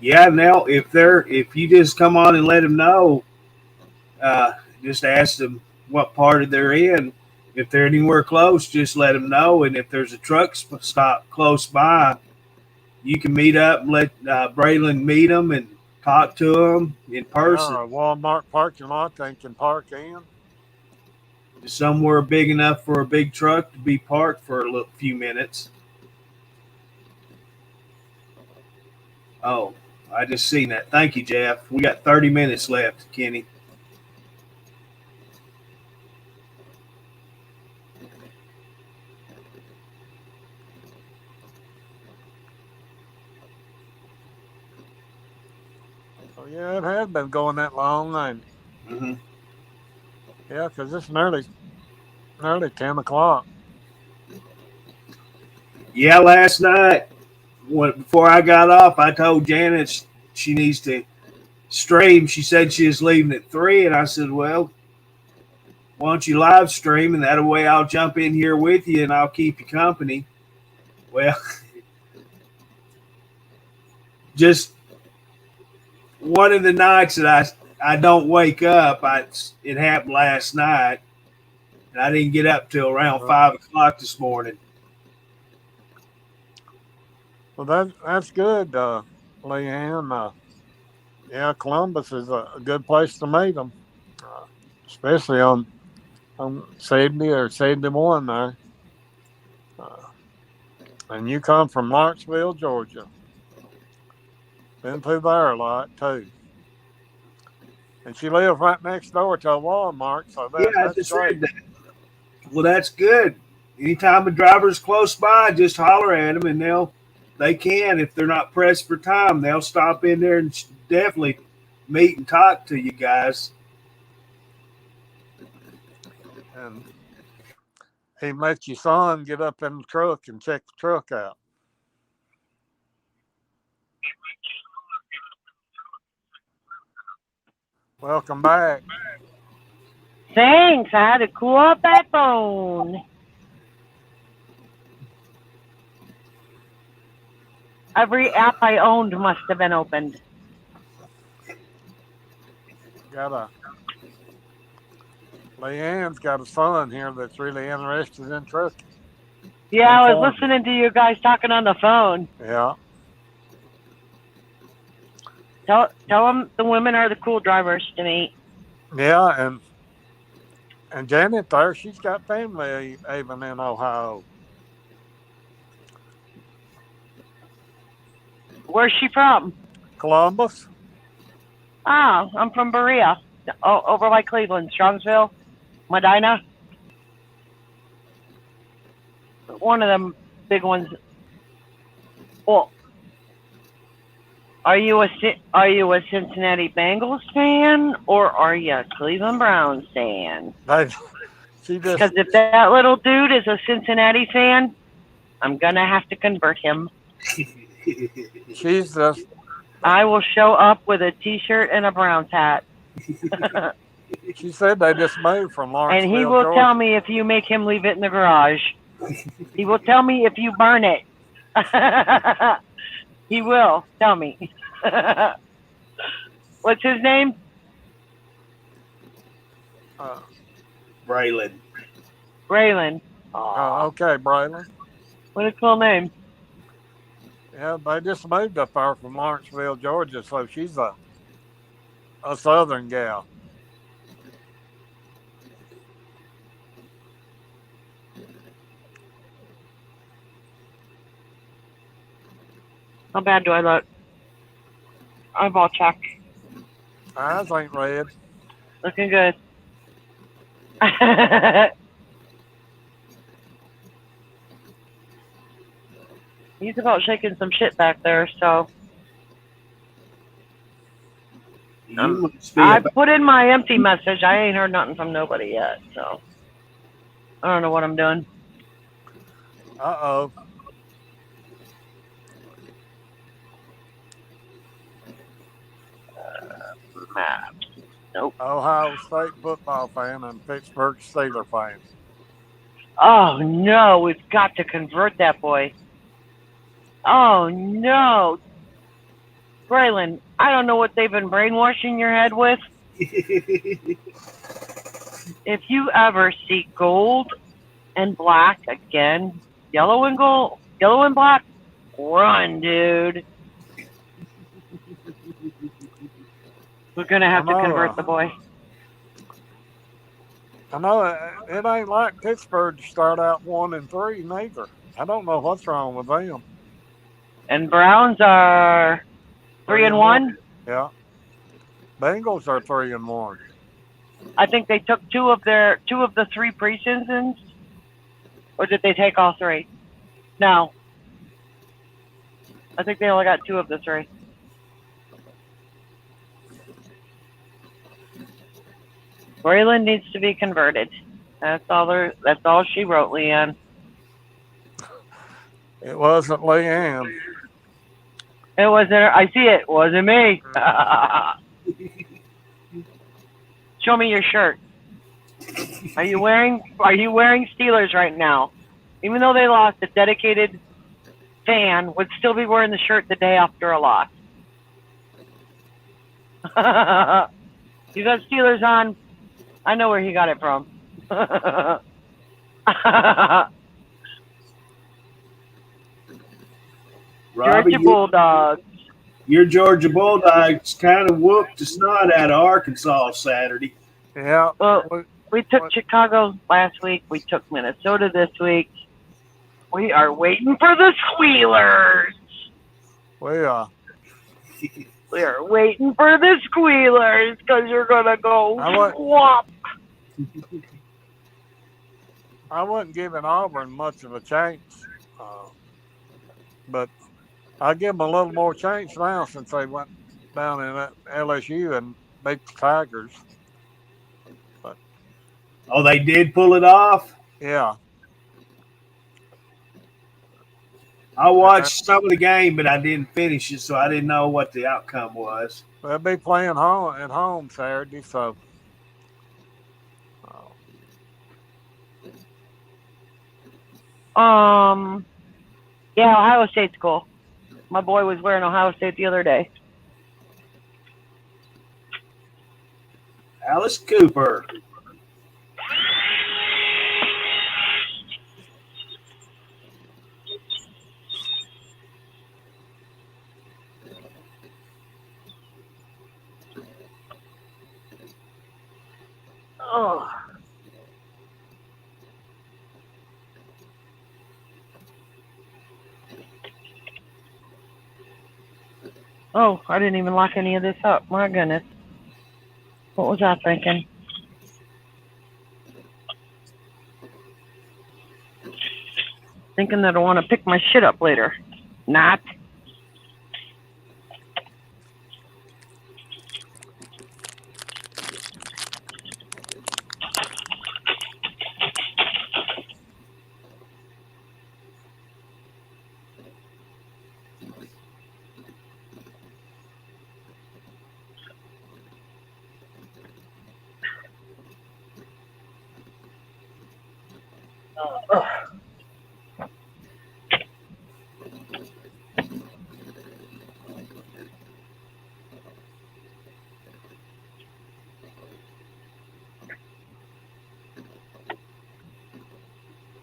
Yeah, now if you just come on and let them know, just ask them what part they're in, If they're anywhere close, just let them know. And if there's a truck stop close by, you can meet up and let Braylon meet them and talk to them in person. A Walmart parking lot they can park in. Somewhere big enough for a big truck to be parked for a few minutes. Oh, I just seen that. Thank you, Jeff. We got 30 minutes left, Kenny. Oh, yeah, it has been going that long, and Mm-hmm. yeah, because it's nearly 10 o'clock. Yeah, last night, before I got off, I told Janet she needs to stream. She said she was leaving at 3, and I said, well, why don't you live stream, and that way I'll jump in here with you, and I'll keep you company. Well, just one of the nights that I don't wake up, it happened last night, and I didn't get up till around 5 o'clock this morning. Well, that's good, Leanne. Yeah, Columbus is a good place to meet them, especially on 70 or 71 there. And you come from Lawrenceville, Georgia. Been through there a lot, too. And she lives right next door to a Walmart, so that's great. That. Well, that's good. Anytime a driver's close by, just holler at them, and they can, if they're not pressed for time, they'll stop in there and definitely meet and talk to you guys. And he let your son get up in the truck and check the truck out. Welcome back. Thanks. I had to cool up that phone. Every app I owned must have been opened. Leanne's got a son here that's really interested in trucking. Yeah, I was listening to you guys talking on the phone. Yeah. Tell them the women are the cool drivers to meet. Yeah, and Janet there, she's got family even in Ohio. Where's she from? Columbus. Ah, I'm from Berea, over by Cleveland, Strongsville, Medina. One of them big ones. Well, are you a Cincinnati Bengals fan or are you a Cleveland Browns fan? Because if that little dude is a Cincinnati fan, I'm gonna have to convert him. I will show up with a T-shirt and a Browns hat. She said they just moved from Lawrenceville, and he will Georgia. tell me if you make him leave it in the garage. He will tell me if you burn it. He will tell me. What's his name? Braylon. Braylon. Okay, Braylon. What a cool name. Yeah, they just moved up there from Lawrenceville, Georgia, so she's a Southern gal. How bad do I look? Eyeball check. Eyes ain't red. Looking good. He's about shaking some shit back there, so. I put in my empty message. I ain't heard nothing from nobody yet, so. I don't know what I'm doing. Uh-oh. Nope. Ohio State football fan and Pittsburgh Steelers fan. Oh, no. We've got to convert that boy. Oh, no. Braylon, I don't know what they've been brainwashing your head with. If you ever see gold and black again. Yellow and gold, yellow and black. Run, dude. We're gonna have to convert the boy. I know it ain't like Pittsburgh to start out 1-3 neither. I don't know what's wrong with them. And Browns are 3-1. Yeah. Bengals are 3-1. I think they took two of the 3 preseasons, or did they take all 3? No, I think they only got 2 of the 3. Braylon needs to be converted. That's all she wrote, Leanne. It wasn't Leanne. It wasn't. I see it. Wasn't me. Show me your shirt. Are you wearing Steelers right now? Even though they lost, a dedicated fan would still be wearing the shirt the day after a loss. You got Steelers on. I know where he got it from. Robbie, Georgia Bulldogs. your Georgia Bulldogs kind of whooped the snot out of Arkansas Saturday. Yeah. Well, we took Chicago last week. We took Minnesota this week. We are waiting for the Squealers. We are. We are waiting for the Squealers because you're going to go swap. I wasn't giving Auburn much of a chance, but I give them a little more chance now since they went down in LSU and beat the Tigers. But Oh, they did pull it off? yeah, I watched some of the game, but I didn't finish it, so I didn't know what the outcome was. they'll be playing at home Saturday, so. Yeah, Ohio State's cool. My boy was wearing Ohio State the other day. Alice Cooper. Oh. Oh, I didn't even lock any of this up. My goodness. What was I thinking? Thinking that I want to pick my shit up later. Not.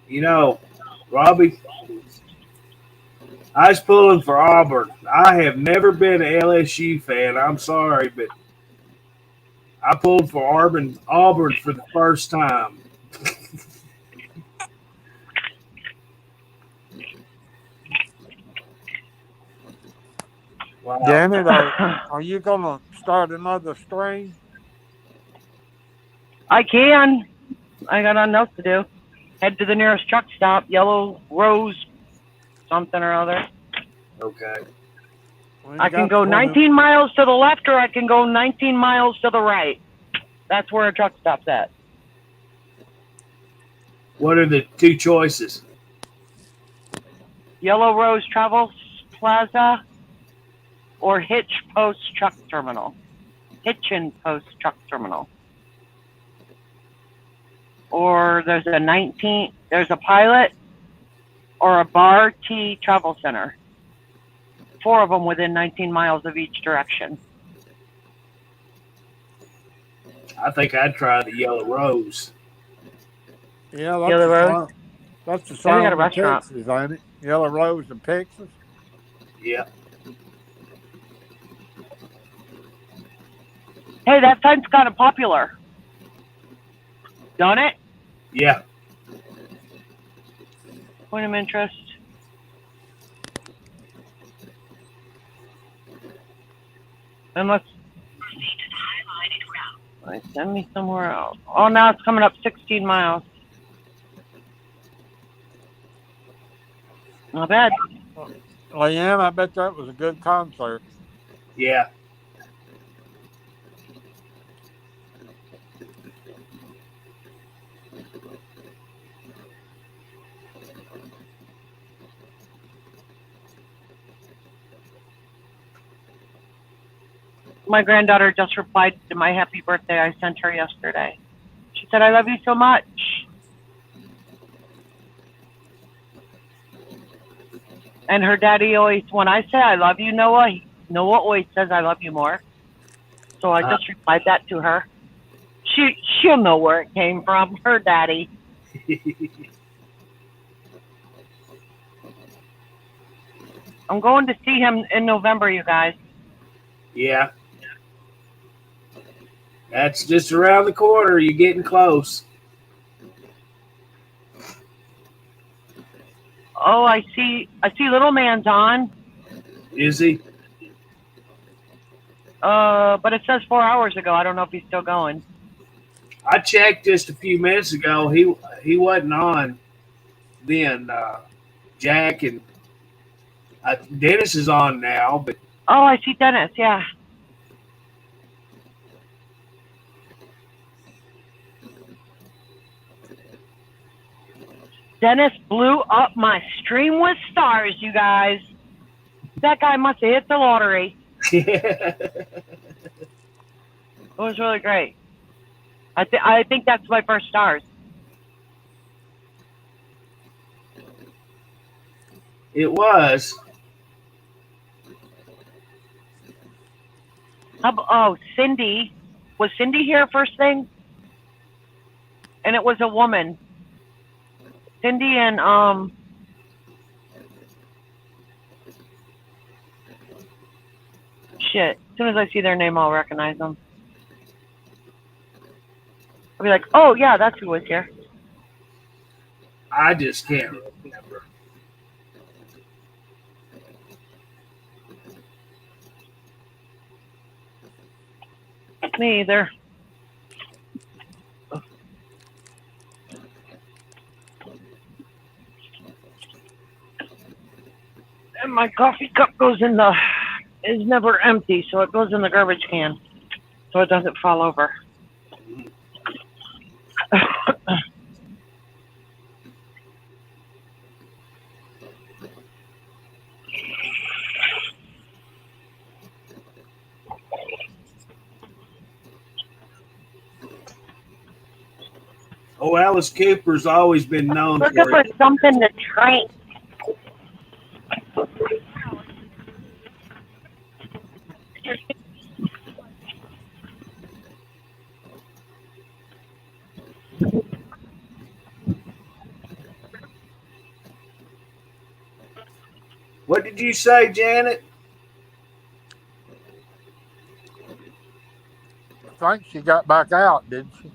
You know, Robbie, I was pulling for Auburn. I have never been an LSU fan. I'm sorry, but I pulled for Auburn for the first time. Wow. Janet, are you going to start another stream? I can. I got nothing else to do. Head to the nearest truck stop, Yellow Rose, something or other. Okay. I can go 19 miles to the left or I can go 19 miles to the right. That's where a truck stop's at. What are the two choices? Yellow Rose Travel Plaza or Hitch Post Truck Terminal. Hitchin Post Truck Terminal. Or there's a Pilot or a Bar T Travel Center. 4 of them within 19 miles of each direction. I think I'd try the Yellow Rose. Yeah, Yellow Rose? That's the Then we got song a in restaurant. Texas, ain't it? Yellow Rose in Texas. Yeah. Hey, that sign's kind of popular. Don't it? Yeah. Point of interest. Unless send me somewhere else. Oh, now it's coming up 16 miles. Not bad. Leanne, I bet that was a good concert. Yeah. My granddaughter just replied to my happy birthday I sent her yesterday. She said, I love you so much. And her daddy always, when I say I love you, Noah always says I love you more. So I just replied that to her. She'll know where it came from, her daddy. I'm going to see him in November, you guys. Yeah. That's just around the corner. You're getting close. Oh, I see little man's on. Is he? But it says 4 hours ago. I don't know if he's still going. I checked just a few minutes ago. He wasn't on then. Jack and Dennis is on now, but Oh, I see Dennis, yeah. Dennis blew up my stream with stars, you guys. That guy must have hit the lottery. It was really great. I think that's my first stars. it was. Cindy. Was Cindy here first thing? And it was a woman. Cindy and shit. As soon as I see their name, I'll recognize them. I'll be like, oh yeah, that's who was here. I just can't remember. Me either. And my coffee cup is never empty, so it goes in the garbage can, so it doesn't fall over. Oh, Alice Cooper's always been known Looking for for something to drink. What did you say, Janet? I think she got back out, didn't she?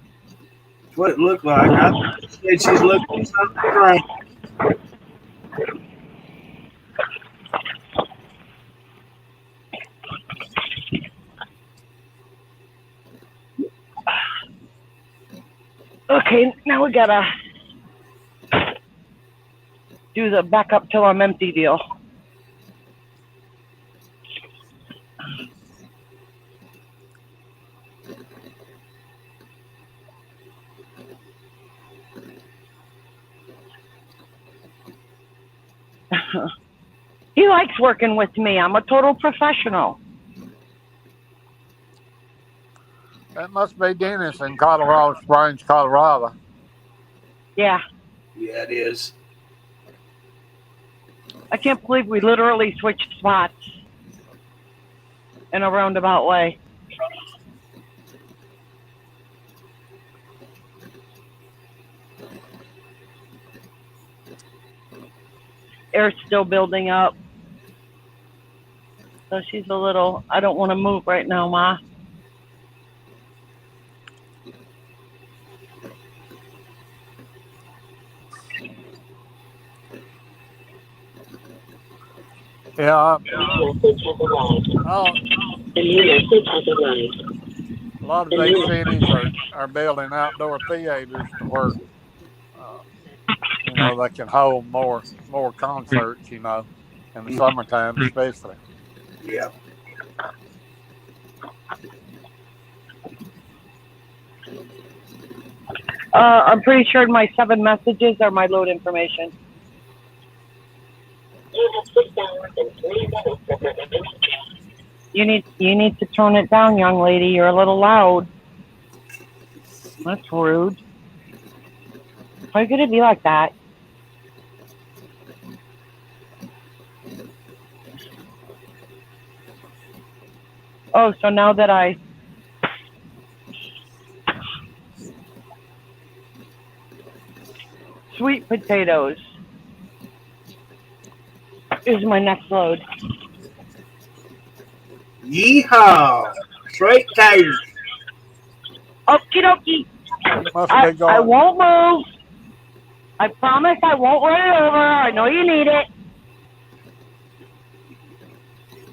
That's what it looked like. I said she's looking for something to drink. Okay, now we gotta do the back up till I'm empty deal. He likes working with me. I'm a total professional. That must be Dennis in Colorado Springs, Colorado. Yeah. Yeah, it is. I can't believe we literally switched spots in a roundabout way. air's still building up. So she's a little, I don't want to move right now, Ma. Yeah, Message has arrived. oh, The new message has arrived. a lot of these cities are building outdoor theaters to where they can hold more concerts. In the summertime especially. Yeah. I'm pretty sure my 7 messages are my load information. You have 6 hours and 3 minutes of remaining drive. You need to tone it down, young lady. You're a little loud. That's rude. Why could it be like that? Oh, so now that sweet potatoes is my next load. Yeehaw! Straight taters. Okie dokie. Must be I going. won't move. I promise I won't run it over. I know you need it.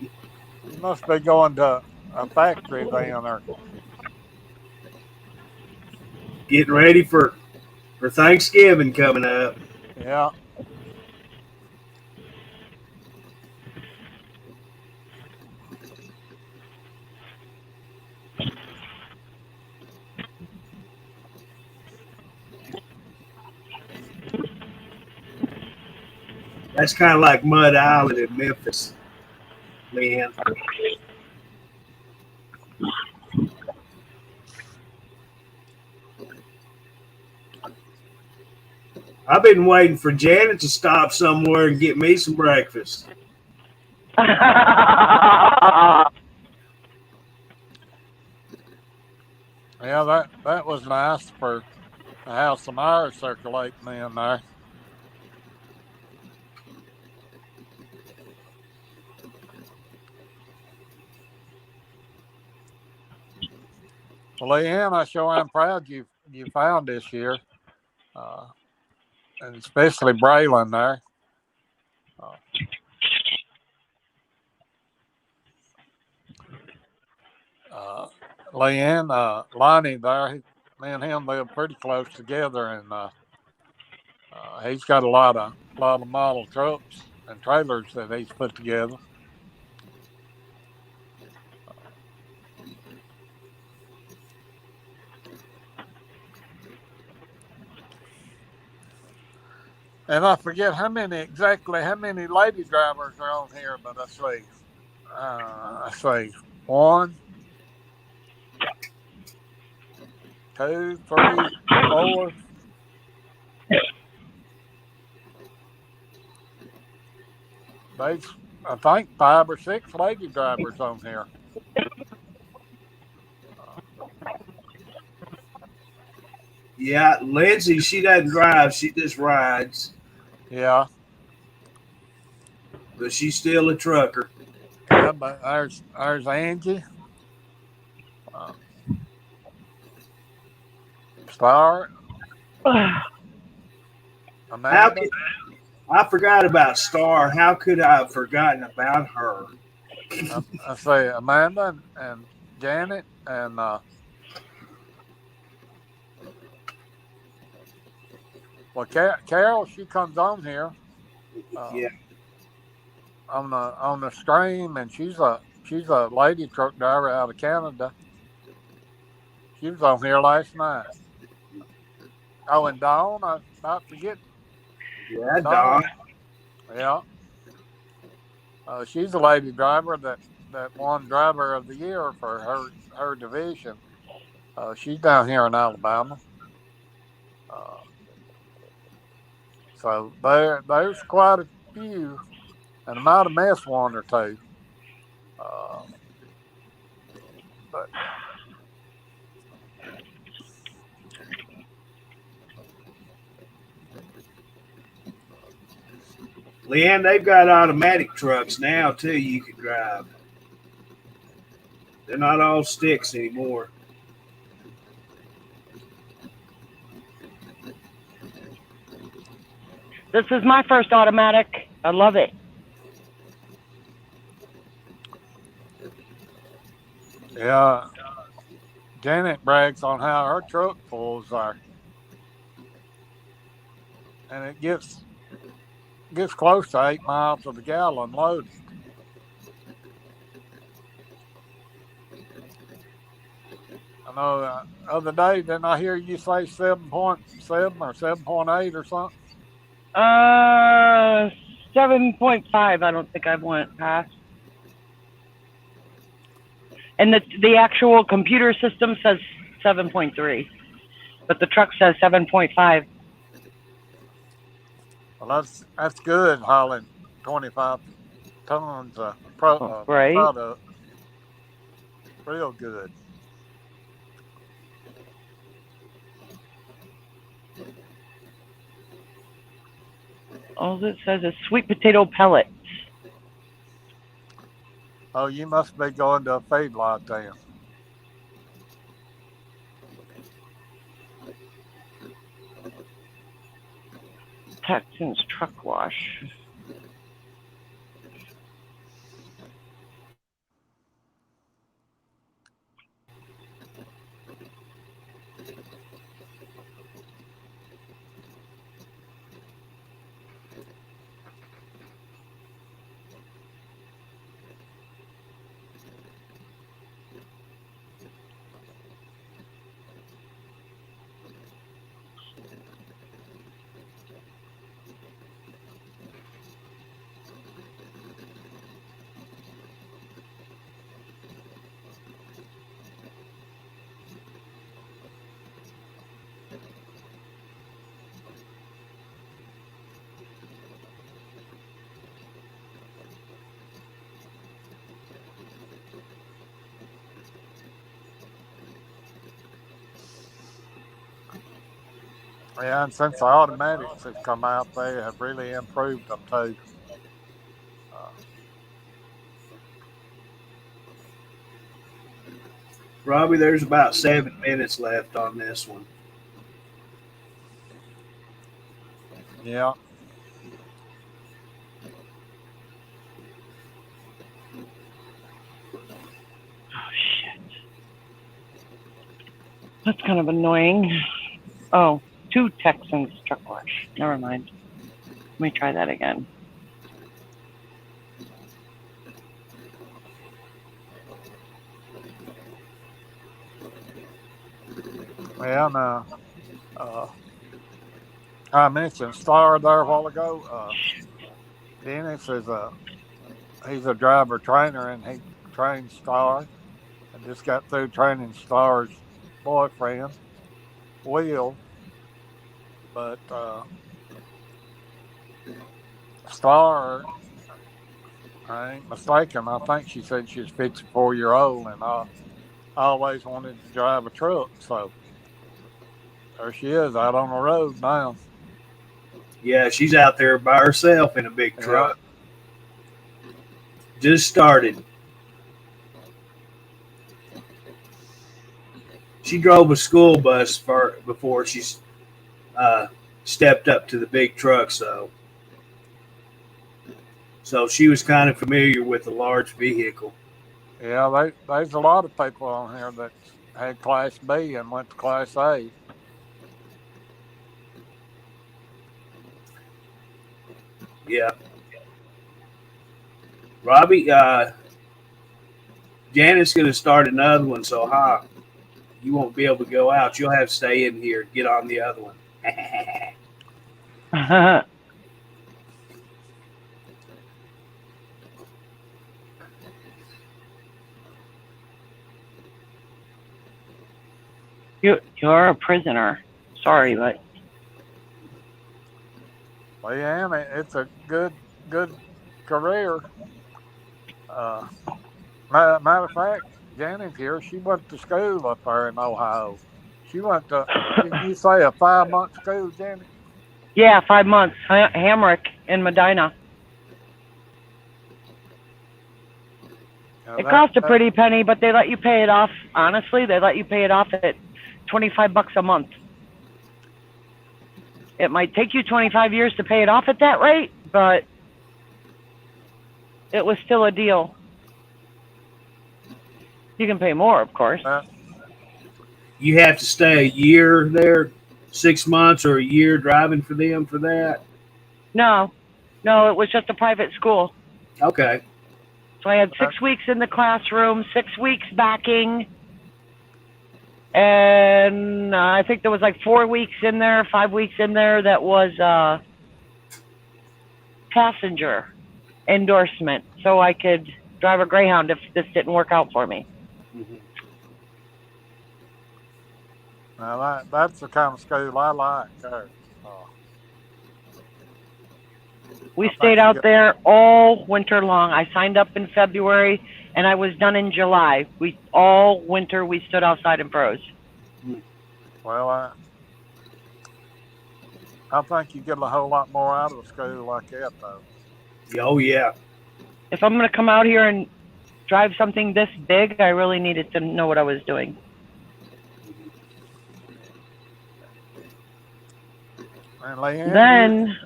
You must be going to a factory then, or Getting ready for Thanksgiving coming up. yeah. That's kind of like Mud Island in Memphis, man. I've been waiting for Janet to stop somewhere and get me some breakfast. Yeah, that was nice for to have some air circulating in there. Well, Leanne, I sure am proud you found this year, and especially Braylon there. Leanne, Lonnie there, me and him live pretty close together, and he's got a lot of model trucks and trailers that he's put together. And I forget how many lady drivers are on here, but I see 1, 2, 3, 4. There's, I think, 5 or 6 lady drivers on here. Yeah, Lindsay, she doesn't drive; she just rides. Yeah. But she's still a trucker. Yeah, but there's Angie, Star, Amanda. I forgot about Star. How could I have forgotten about her? I say Amanda and Janet and well, Carol, she comes on here. Yeah. On the stream, and she's a lady truck driver out of Canada. She was on here last night. Oh, and Dawn, I not forget. Yeah, Dawn. Yeah. She's a lady driver that won Driver of the Year for her division. She's down here in Alabama. So there's quite a few, and I might have missed 1 or 2. But Leanne, they've got automatic trucks now too. You can drive. They're not all sticks anymore. This is my first automatic. I love it. Yeah. Janet brags on how her truck pulls are. And it gets close to 8 miles to the gallon loaded. I know the other day, didn't I hear you say 7.7 or 7.8 or something? 7.5. I don't think I went past. And the actual computer system says 7.3, but the truck says 7.5. Well, that's good, hauling 25 tons of Right. product. Real good. All it says is sweet potato pellets. Oh, you must be going to a feedlot then. Texans truck wash. Yeah, and since the automatics have come out, they have really improved them too. Robbie, there's about 7 minutes left on this one. Yeah. Oh, shit. That's kind of annoying. Oh, 2 Texans truck wash. Never mind. Let me try that again. Yeah, no. I mentioned Star there a while ago. Dennis he's a driver trainer and he trains Star. I just got through training Star's boyfriend, Will. But Star, I ain't mistaken, I think she said she's 54-year-old, and I always wanted to drive a truck, so there she is out on the road now. Yeah, she's out there by herself in a big truck. Just started. She drove a school bus before she stepped up to the big truck, so she was kind of familiar with the large vehicle. Yeah, there's a lot of people on here that had Class B and went to Class A. Yeah. Robbie, Janet's going to start another one, so you won't be able to go out. You'll have to stay in here and get on the other one. You're a prisoner. Sorry, but. Well, yeah, it's a good career. Matter of fact, Janet here, she went to school up there in Ohio. She went to, did you say a 5-month school, Janet? Yeah, 5 months. Hamrick in Medina. Yeah, It costs a pretty penny, but they let you pay it off. Honestly, they let you pay it off at $25 a month. It might take you 25 years to pay it off at that rate, but it was still a deal. You can pay more, of course. You have to stay a year there, 6 months or a year driving for them for that? No, it was just a private school. Okay. So I had 6 weeks in the classroom, 6 weeks backing, and I think there was like 4 weeks in there, 5 weeks in there that was passenger endorsement, so I could drive a Greyhound if this didn't work out for me. Mm-hmm. Now that's the kind of school I like. We stayed out there all winter long. I signed up in February and I was done in July. All winter we stood outside and froze. Well, I think you get a whole lot more out of a school like that, though. Oh, yeah. If I'm going to come out here and drive something this big, I really needed to know what I was doing. And Leanne, Then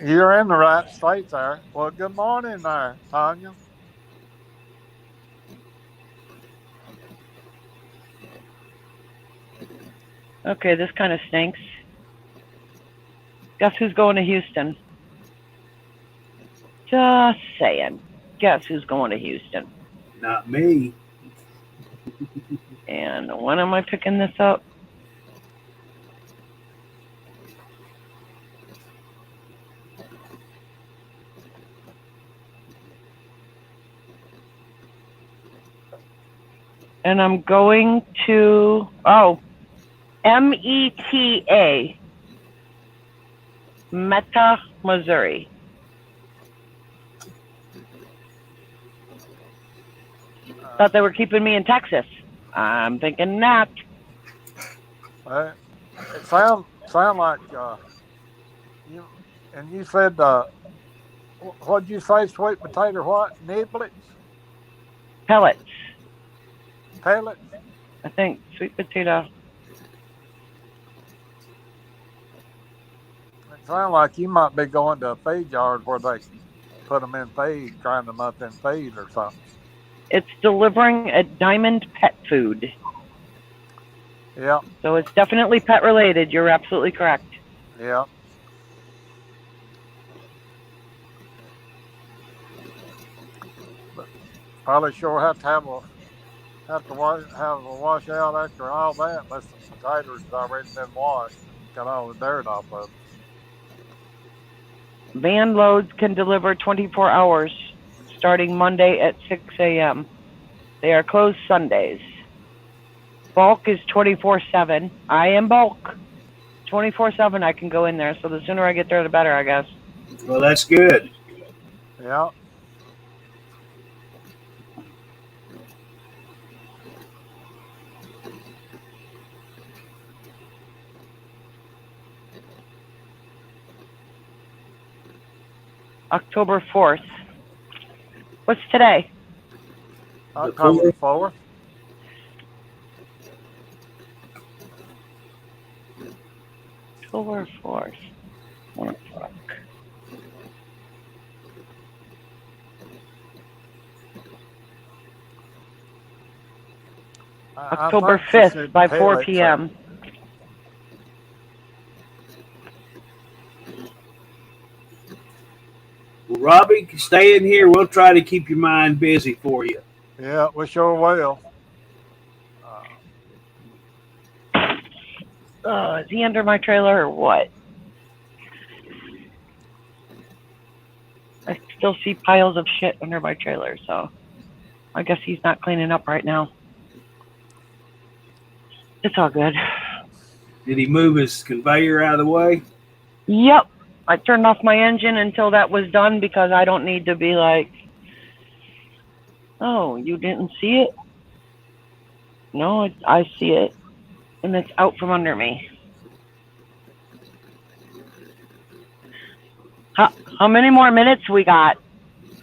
you're in the right state there. Well, good morning there, Tanya. Okay, this kind of stinks. Guess who's going to Houston? Just saying. Guess who's going to Houston? Not me. And when am I picking this up? And I'm going to, META, Meta, Missouri. Thought they were keeping me in Texas. I'm thinking not. It sound like you said what'd you say? Sweet potato what? Niblets? Pellets. Pellets? I think sweet potato. It sounds like you might be going to a feed yard where they put them in feed, grind them up in feed or something. It's delivering at Diamond Pet Food. Yeah. So it's definitely pet related. You're absolutely correct. Yeah. But probably sure have to wash out after all that, unless the potatoes have already been washed, got all the dirt off of them. Van loads can deliver 24 hours, starting Monday at 6 a.m. They are closed Sundays. Bulk is 24/7. I am bulk. 24/7 I can go in there, so the sooner I get there, the better, I guess. Well, that's good. Yeah. October 4th. What's today? October 4th. October 4th. 1 o'clock. October 5th by 4 p.m. Well, Robbie, stay in here. We'll try to keep your mind busy for you. Yeah, we sure will. Is he under my trailer or what? I still see piles of shit under my trailer, so I guess he's not cleaning up right now. It's all good. Did he move his conveyor out of the way? Yep. I turned off my engine until that was done because I don't need to be like, oh, you didn't see it? No, I see it. And it's out from under me. How many more minutes we got?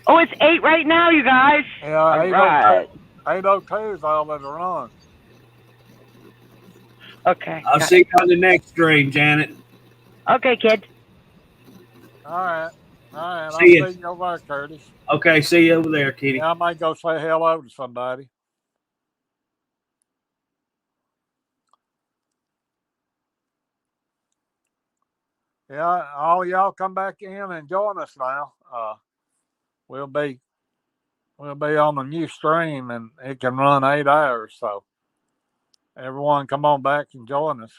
Oh, it's 8 right now, you guys. Yeah, All right. 8:02 is all that'll run. Okay. I'll got see it. you on the next stream, Janet. Okay, kid. All right. I'll See see you. you over there, Curtis. Okay, see you over there, Kitty. Yeah, I might go say hello to somebody. Yeah, all y'all come back in and join us now. We'll be on the new stream, and it can run 8 hours. So everyone, come on back and join us.